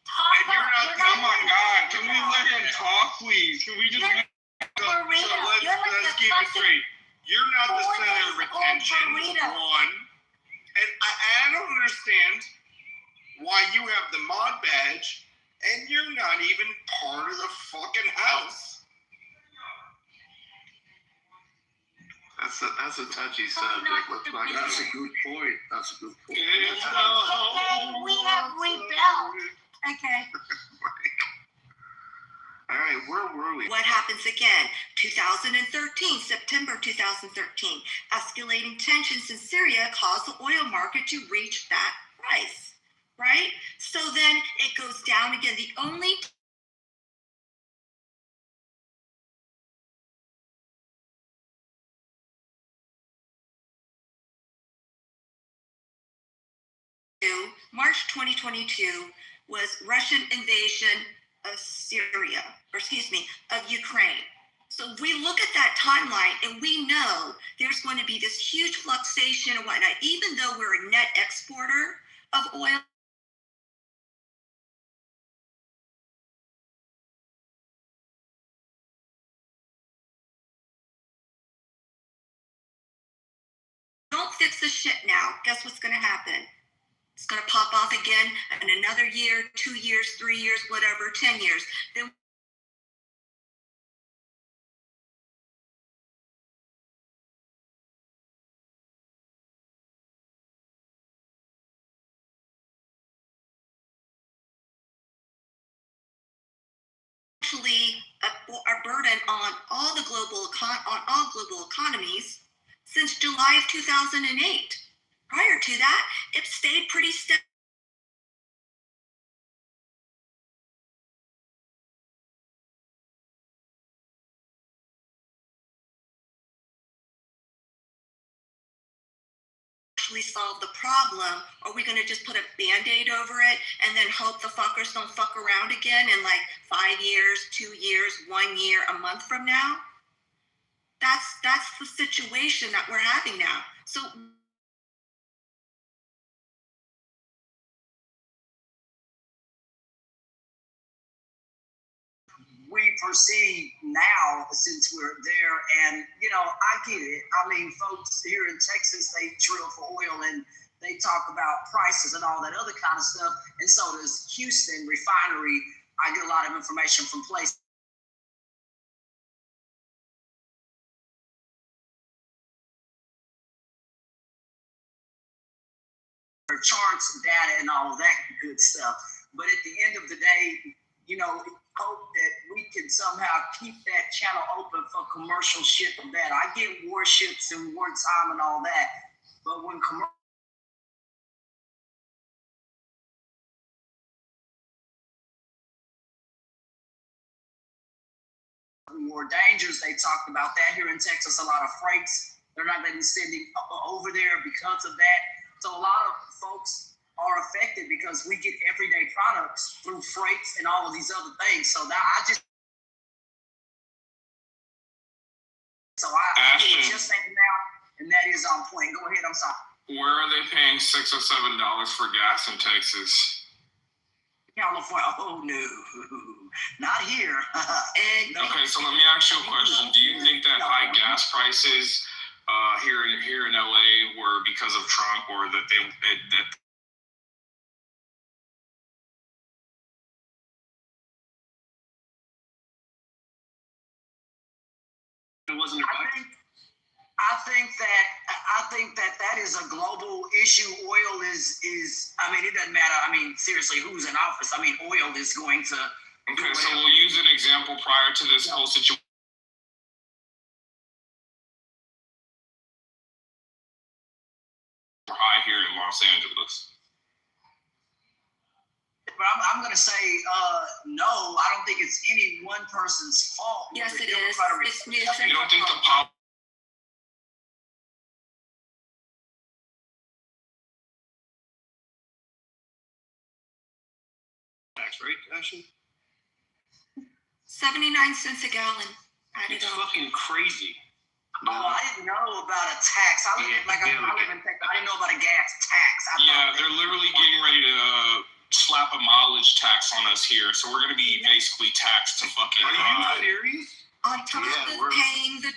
Taco, And you're not Oh my God! Can we let him talk, please? Can we just? burrito. You're like let's the keep it fucking straight. You're not the center of 4 days old attention, burrito. one. And I don't understand why you have the mod badge and you're not even part of the fucking house. That's a touchy subject. Let's not. That's a good point. Okay, we have rebelled. Okay. All right, where were we? What happens again? 2013, September 2013. Escalating tensions in Syria caused the oil market to reach that price, right? So then it goes down again. The only March 2022 was Russian invasion of Syria, or excuse me, of Ukraine. So we look at that timeline and we know there's going to be this huge fluctuation and whatnot, even though we're a net exporter of oil. Don't fix the shit now. Guess what's going to happen? It's going to pop off again in another year, 2 years, 3 years, whatever, 10 years. Then actually a burden on all global economies since July of 2008. Prior to that, it stayed pretty steady. Actually solve the problem? Are we going to just put a band-aid over it and then hope the fuckers don't fuck around again in like 5 years, 2 years, 1 year, a month from now? That's the situation that we're having now. So we perceive now, since we're there, and I get it. I mean, folks here in Texas, they drill for oil and they talk about prices and all that other kind of stuff, and so does Houston refinery. I get a lot of information from places. Charts, data, and all of that good stuff. But at the end of the day, hope that we can somehow keep that channel open for commercial shit of that. I get warships and wartime and all that, but when commercial more dangerous. They talked about that here in Texas. A lot of freights they're not letting sending over there because of that. So a lot of folks are affected because we get everyday products through freights and all of these other things. So that I was just saying now, and that is on point. Go ahead. I'm sorry. Where are they paying $6 or $7 for gas in Texas? California. Oh no, not here. Okay, so let me ask you a question. Do you think that high gas prices here in LA were because of Trump, or that it wasn't I think that is a global issue. Oil is I mean, it doesn't matter. I mean, seriously, who's in office? I mean, oil is going to. Okay, so we'll use an example prior to this whole situation. High here in Los Angeles. But I'm going to say no. I don't think it's any one person's fault. Yes, it is. It's You don't think the pop? Right, Ashley? 79 cents a gallon. It's fucking crazy. Oh, I didn't know about a tax. I live in Texas. I didn't know about a gas tax. They're literally getting ready to slap a mileage tax on us here, so we're going to be basically taxed to fucking. Are you serious? On top of paying the.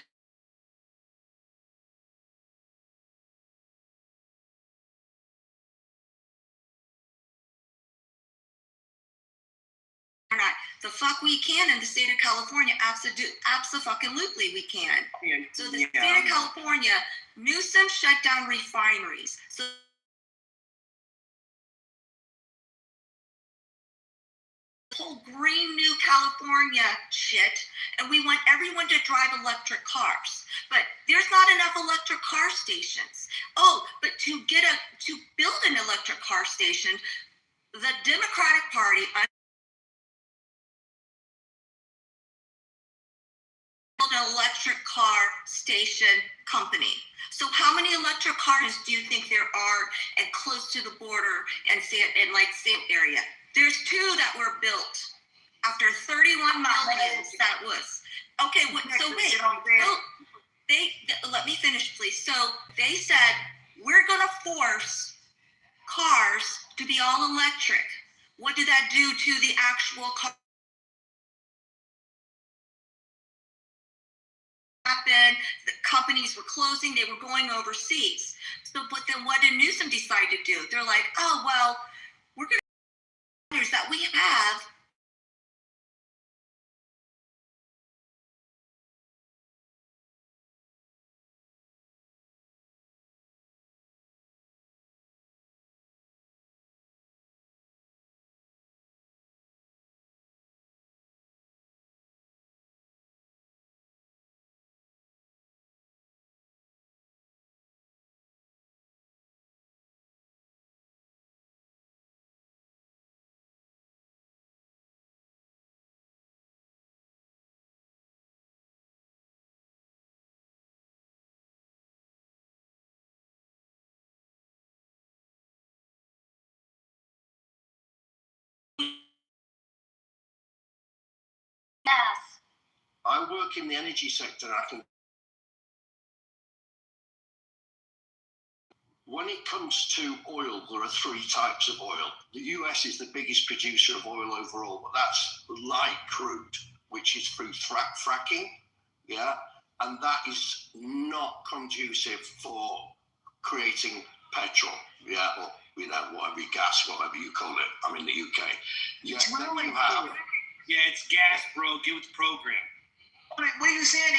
Or not. The fuck we can in the state of California, absolutely we can. So the state of California, Newsom shut down refineries. So whole Green New California shit, and we want everyone to drive electric cars. But there's not enough electric car stations. Oh, but to build an electric car station, the Democratic Party an electric car station company. So how many electric cars do you think there are and close to the border and in like same area? There's 2 that were built after 31 million. That was okay. So wait, let me finish, please. So they said we're gonna force cars to be all electric. What did that do to the actual car? Happened, the companies were closing, they were going overseas. So, but then what did Newsom decide to do? They're like, oh, well, we're going to that we have. Yes. I work in the energy sector. When it comes to oil, there are 3 types of oil. The US is the biggest producer of oil overall, but that's light crude, which is through fracking, and that is not conducive for creating petrol, or whatever gas, whatever you call it. I'm in the UK. It's gas, bro. Get with the program. What are you saying?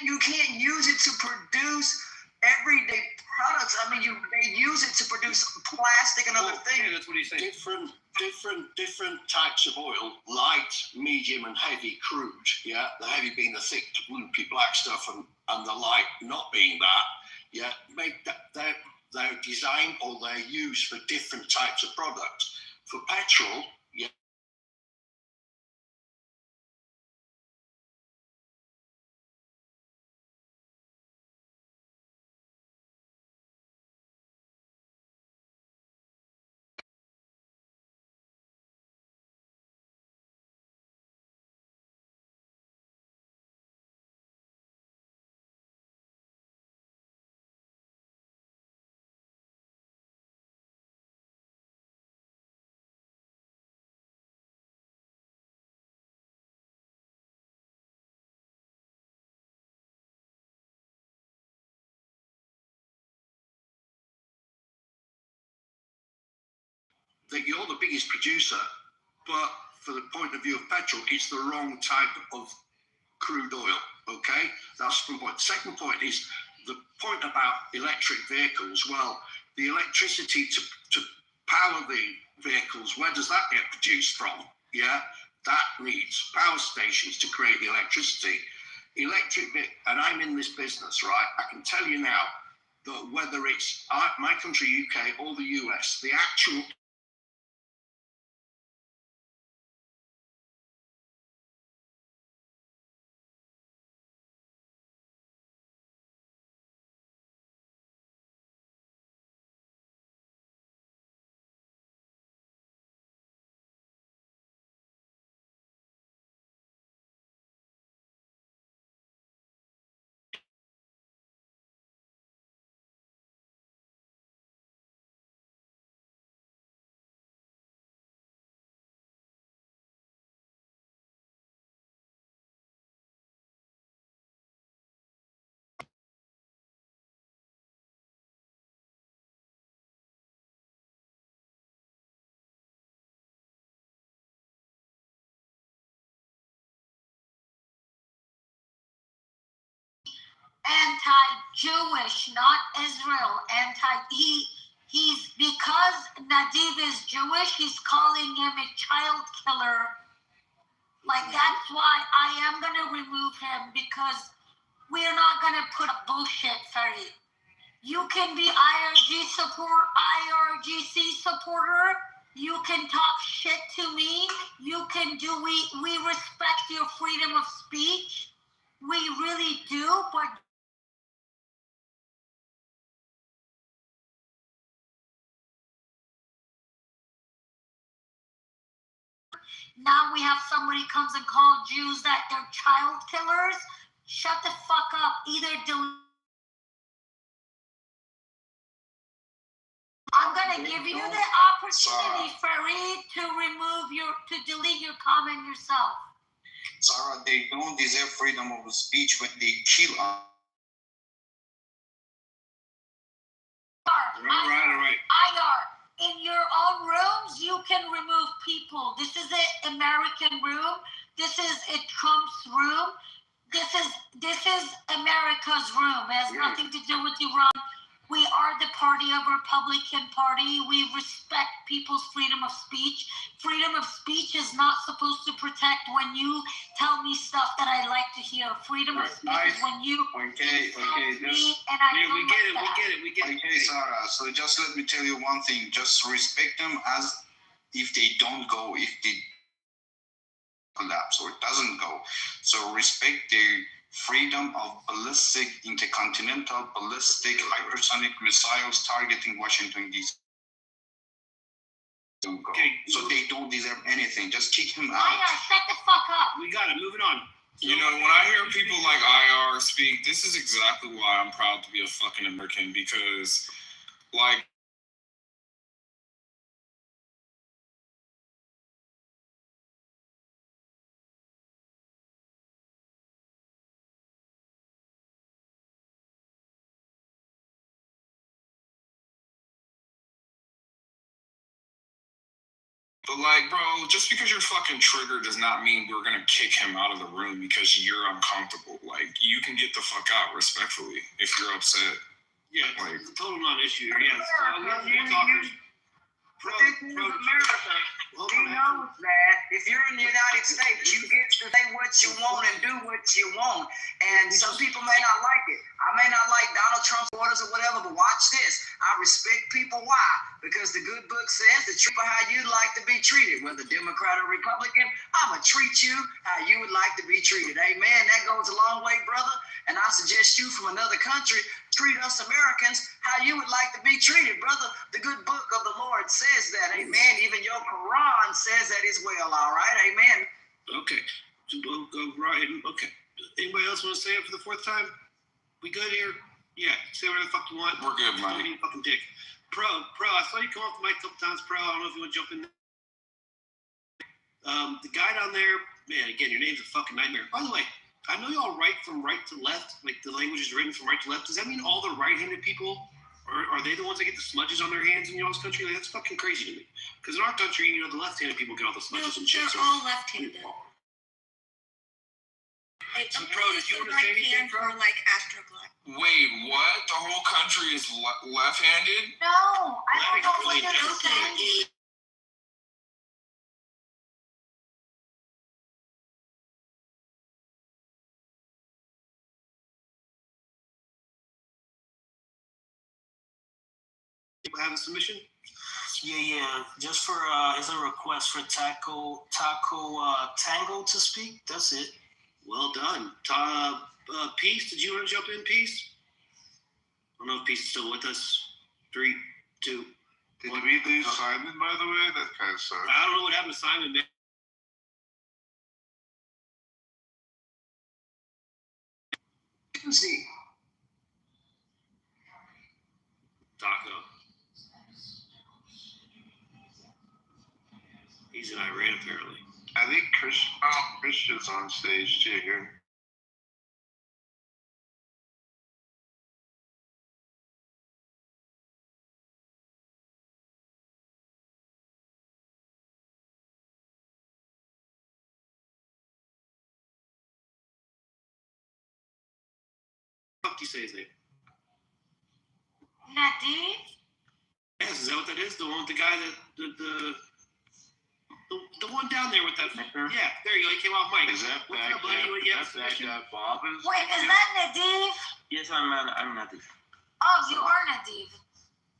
You can't use it to produce everyday products. I mean, they use it to produce plastic and other things. Yeah, that's what he's saying. Different types of oil, light, medium, and heavy crude. Yeah, the heavy being the thick, loopy black stuff, and the light not being that. Yeah, they're designed or they're used for different types of products. For petrol, that you're the biggest producer, but for the point of view of petrol, it's the wrong type of crude oil. Okay, that's one point. Second point is the point about electric vehicles. Well, the electricity to power the vehicles, where does that get produced from? Yeah, that needs power stations to create the electricity. And I'm in this business, right? I can tell you now that whether it's my country, UK, or the US, the actual anti-Jewish, not Israel. He's because Nadiv is Jewish, he's calling him a child killer. Like, that's why I am gonna remove him, because we're not gonna put up bullshit, Farid. You can be IRGC supporter. You can talk shit to me. You can do. We respect your freedom of speech. We really do, but now we have somebody comes and call Jews that they're child killers. Shut the fuck up. Either I'm gonna give you the opportunity, Farid, to delete your comment yourself. Sarah, they don't deserve freedom of speech when they kill us. Right. In your own rooms, you can remove people. This is an American room. This is a Trump's room. This is America's room. It has nothing to do with Iran. We are the party of Republican Party. We respect people's freedom of speech. Freedom of speech is not supposed to protect when you tell me stuff that I like to hear. Freedom of speech is when you insult me, and I don't like that. We get it. Okay, Sarah, so just let me tell you one thing. Just respect them as if they don't go, if they collapse or it doesn't go. So respect their freedom of intercontinental ballistic hypersonic missiles targeting Washington, D.C. Okay. So they don't deserve anything. Just kick him out. Shut the fuck up. We got it. Moving on. You know, when I hear people like IR speak, this is exactly why I'm proud to be a fucking American, because, like, but, like, bro, just because you're fucking triggered does not mean we're gonna kick him out of the room because you're uncomfortable. Like, you can get the fuck out respectfully if you're upset. Yeah, like, it's a total non-issue. Yes. He knows that if you're in the United States, you get to say what you want and do what you want. And some people may not like it. I may not like Donald Trump's orders or whatever, but watch this. I respect people. Why? Because the good book says to treat people how you'd like to be treated, whether Democrat or Republican. I'm going to treat you how you would like to be treated. Amen. That goes a long way, brother. And I suggest you from another country treat us Americans how you would like to be treated, brother. The good book of the Lord says that. Amen. Even your Quran says that as well. All right. Amen. Okay. We'll go right. Okay. Anybody else want to say it for the fourth time? We good here? Yeah. Say whatever the fuck you want. We're good, man. Fucking dick. Pro. I saw you come off the mic a couple times, Pro. I don't know if you want to jump in there. The guy down there, man, again, your name's a fucking nightmare. By the way, I know y'all write from right to left, like the language is written from right to left. Does that mean all the right-handed people Are they the ones that get the smudges on their hands in y'all's country? Like, that's fucking crazy to me. Because in our country, you know, the left-handed people get all the smudges and shit. They're So all left-handed. So, Pro, did you want to say anything, Pro? For like Astroglow. Wait, what? The whole country is left-handed? No, I don't know what you're saying. People have a submission? Yeah. Just for as a request for Tango to speak. That's it. Well done. Peace, did you want to jump in, Peace? I don't know if Peace is still with us. 3, 2. Did we lose Simon, by the way? That kind of sucks. I don't know what happened to Simon, man. See. Taco. He's in Iran, apparently. I think Christian's on stage too here. What do you say his name? Nadir? Yes, is that what that is? The one with the guy that the one down there with that. Yeah, there you go. He came off mic. Is that What's back up, buddy? What do you have a submission? Bob is? Wait, is that Nadir? Yes, I'm Nadir. Oh, you are Nadir.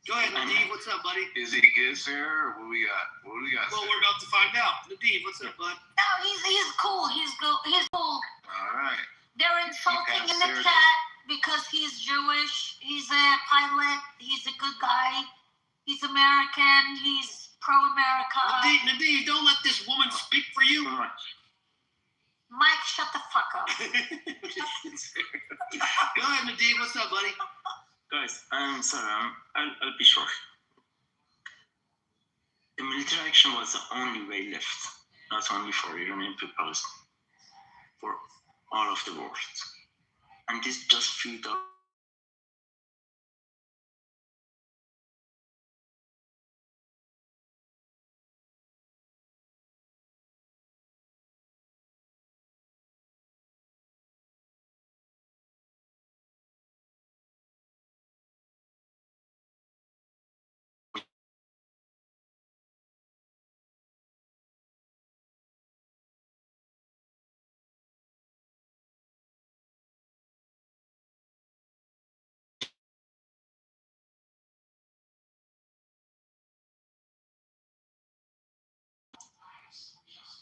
Go ahead, Nadir. What's up, buddy? Is he good, Sarah? Or what we got? What do we got? Well, we're about to find out. Nadir, what's up, bud? No, he's cool. He's cool. All right. They're insulting in the Sarah chat because he's Jewish. He's a pilot. He's a good guy. He's American. He's pro-America. Nadir, don't let this woman speak for you. Mike, shut the fuck up. Go ahead, Nadir. What's up, buddy? Guys, I'm sorry. I'll be short. The military action was the only way left, not only for Iranian people, for all of the world. And this just fueled up.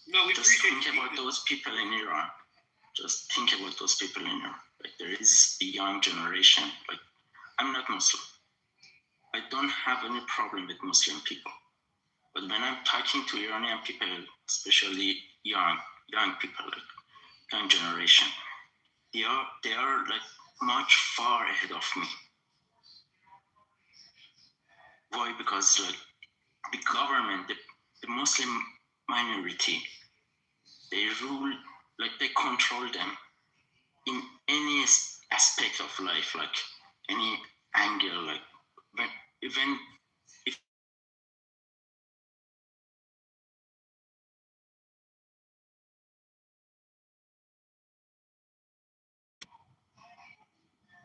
No, we just think about those people in Iran. Just think about those people in Iran. Like, there is a young generation. Like, I'm not Muslim. I don't have any problem with Muslim people. But when I'm talking to Iranian people, especially young people, like young generation, they are like much far ahead of me. Why? Because like the government, the Muslim minority, they rule, like they control them in any aspect of life, like any angle, like even if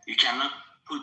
you cannot put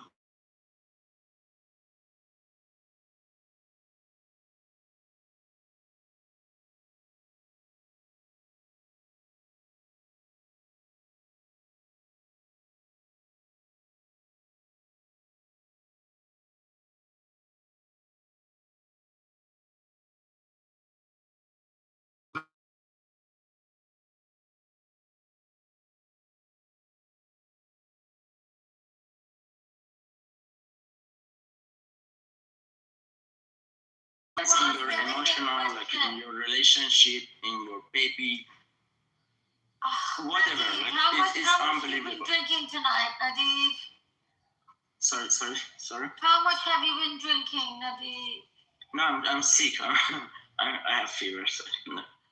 in your emotional, like in your relationship, in your baby, whatever. Like, How much it's have you been unbelievable. drinking tonight, Nadir? Sorry. How much have you been drinking, Nadir? No, I'm sick. I have fever. So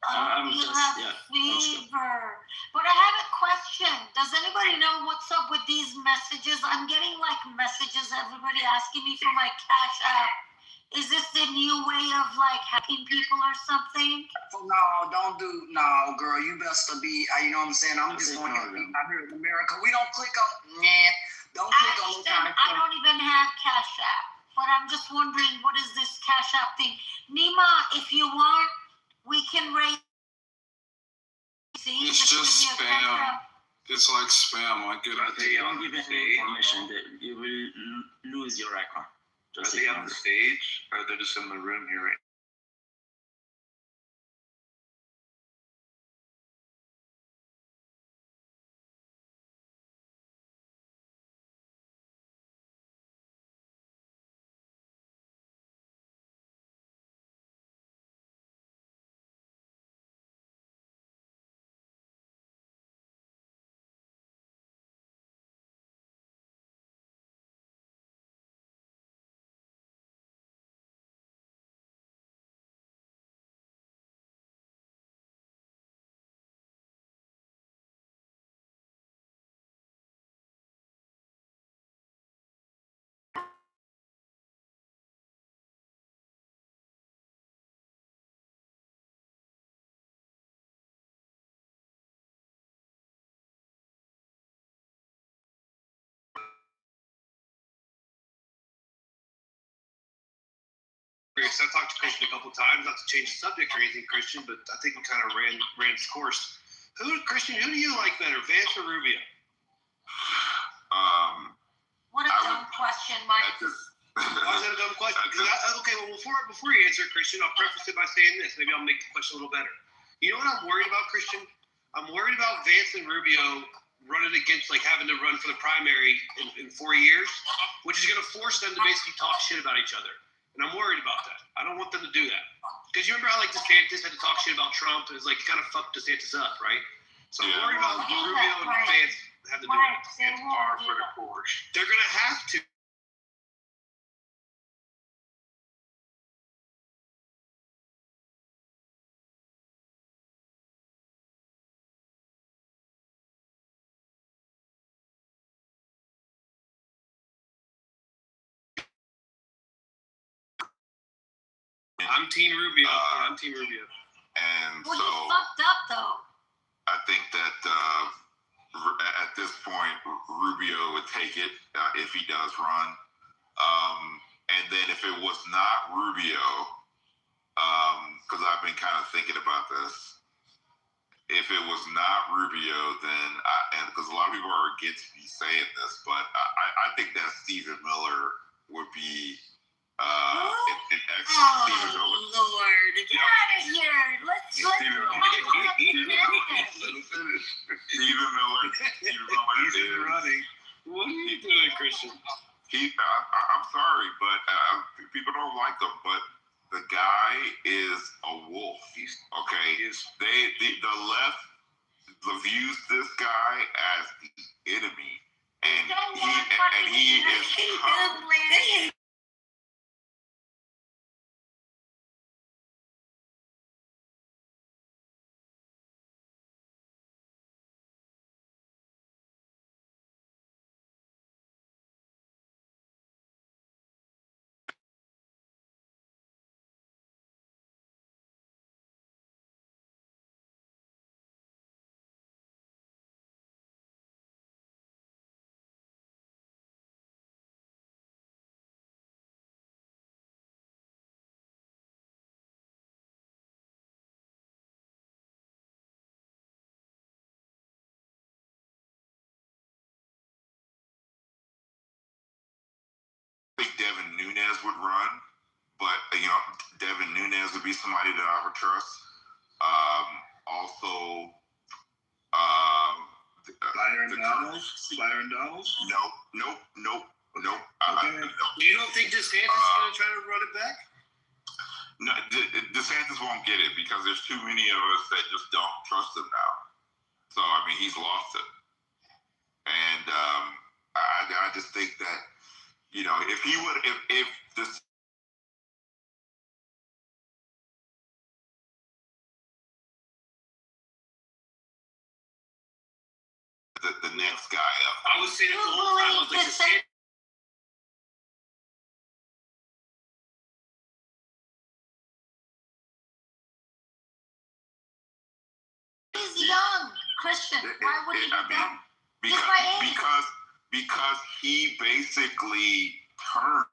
Oh, you have fever. But I have a question. Does anybody know what's up with these messages? I'm getting like messages, everybody asking me for my Cash App. Is this the new way of like hacking people or something? No, girl, you best to be, you know what I'm saying? I'm just going to out here in America. We don't click on, don't click on those kind of I don't even have Cash App. But I'm just wondering, what is this Cash App thing? Nima, if you want, we can raise. It's just spam. It's like spam. I get it. They don't give any information that you will lose your account. Are they on the stage, or they're just in the room here right I talked to Christian a couple times, not to change the subject or anything, Christian, but I think we kind of ran its course. Christian, who do you like better, Vance or Rubio? What a dumb question, Mike. Why is that a dumb question? Okay, well, before you answer, Christian, I'll preface it by saying this. Maybe I'll make the question a little better. You know what I'm worried about, Christian? I'm worried about Vance and Rubio running against, like, having to run for the primary in 4 years, which is going to force them to basically talk shit about each other. And I'm worried about that. I don't want them to do that. Because you remember how, like, DeSantis had to talk shit about Trump, and it's like, kind of fucked DeSantis up, right? So I'm worried about Rubio and Vance having to do that. It's par for the course. They're going to have to. I'm Team Rubio. I'm Team Rubio. And Well, so you fucked up though. I think that at this point, Rubio would take it if he does run. And then if it was not Rubio, because I've been kind of thinking about this, if it was not Rubio, then and because a lot of people are against me saying this, but I think that Stephen Miller would be an Oh, Lord. Get out of here. Let's Stephen Miller. He's running. What are you doing, Christian? I'm sorry, but people don't like him, but the guy is a wolf. Okay, the left views this guy as the enemy, and he is. I think Devin Nunes would run, but Devin Nunes would be somebody that I would trust. Also, Byron Donalds? Nope. Okay. You don't think DeSantis is going to try to run it back? No, DeSantis won't get it because there's too many of us that just don't trust him now. So I mean, he's lost it, and I just think that if he would, if this. the next guy up. I was saying it the whole time. I was like, DeSantis. He's young, Christian. Why would he do that? He's my age. Because he basically turned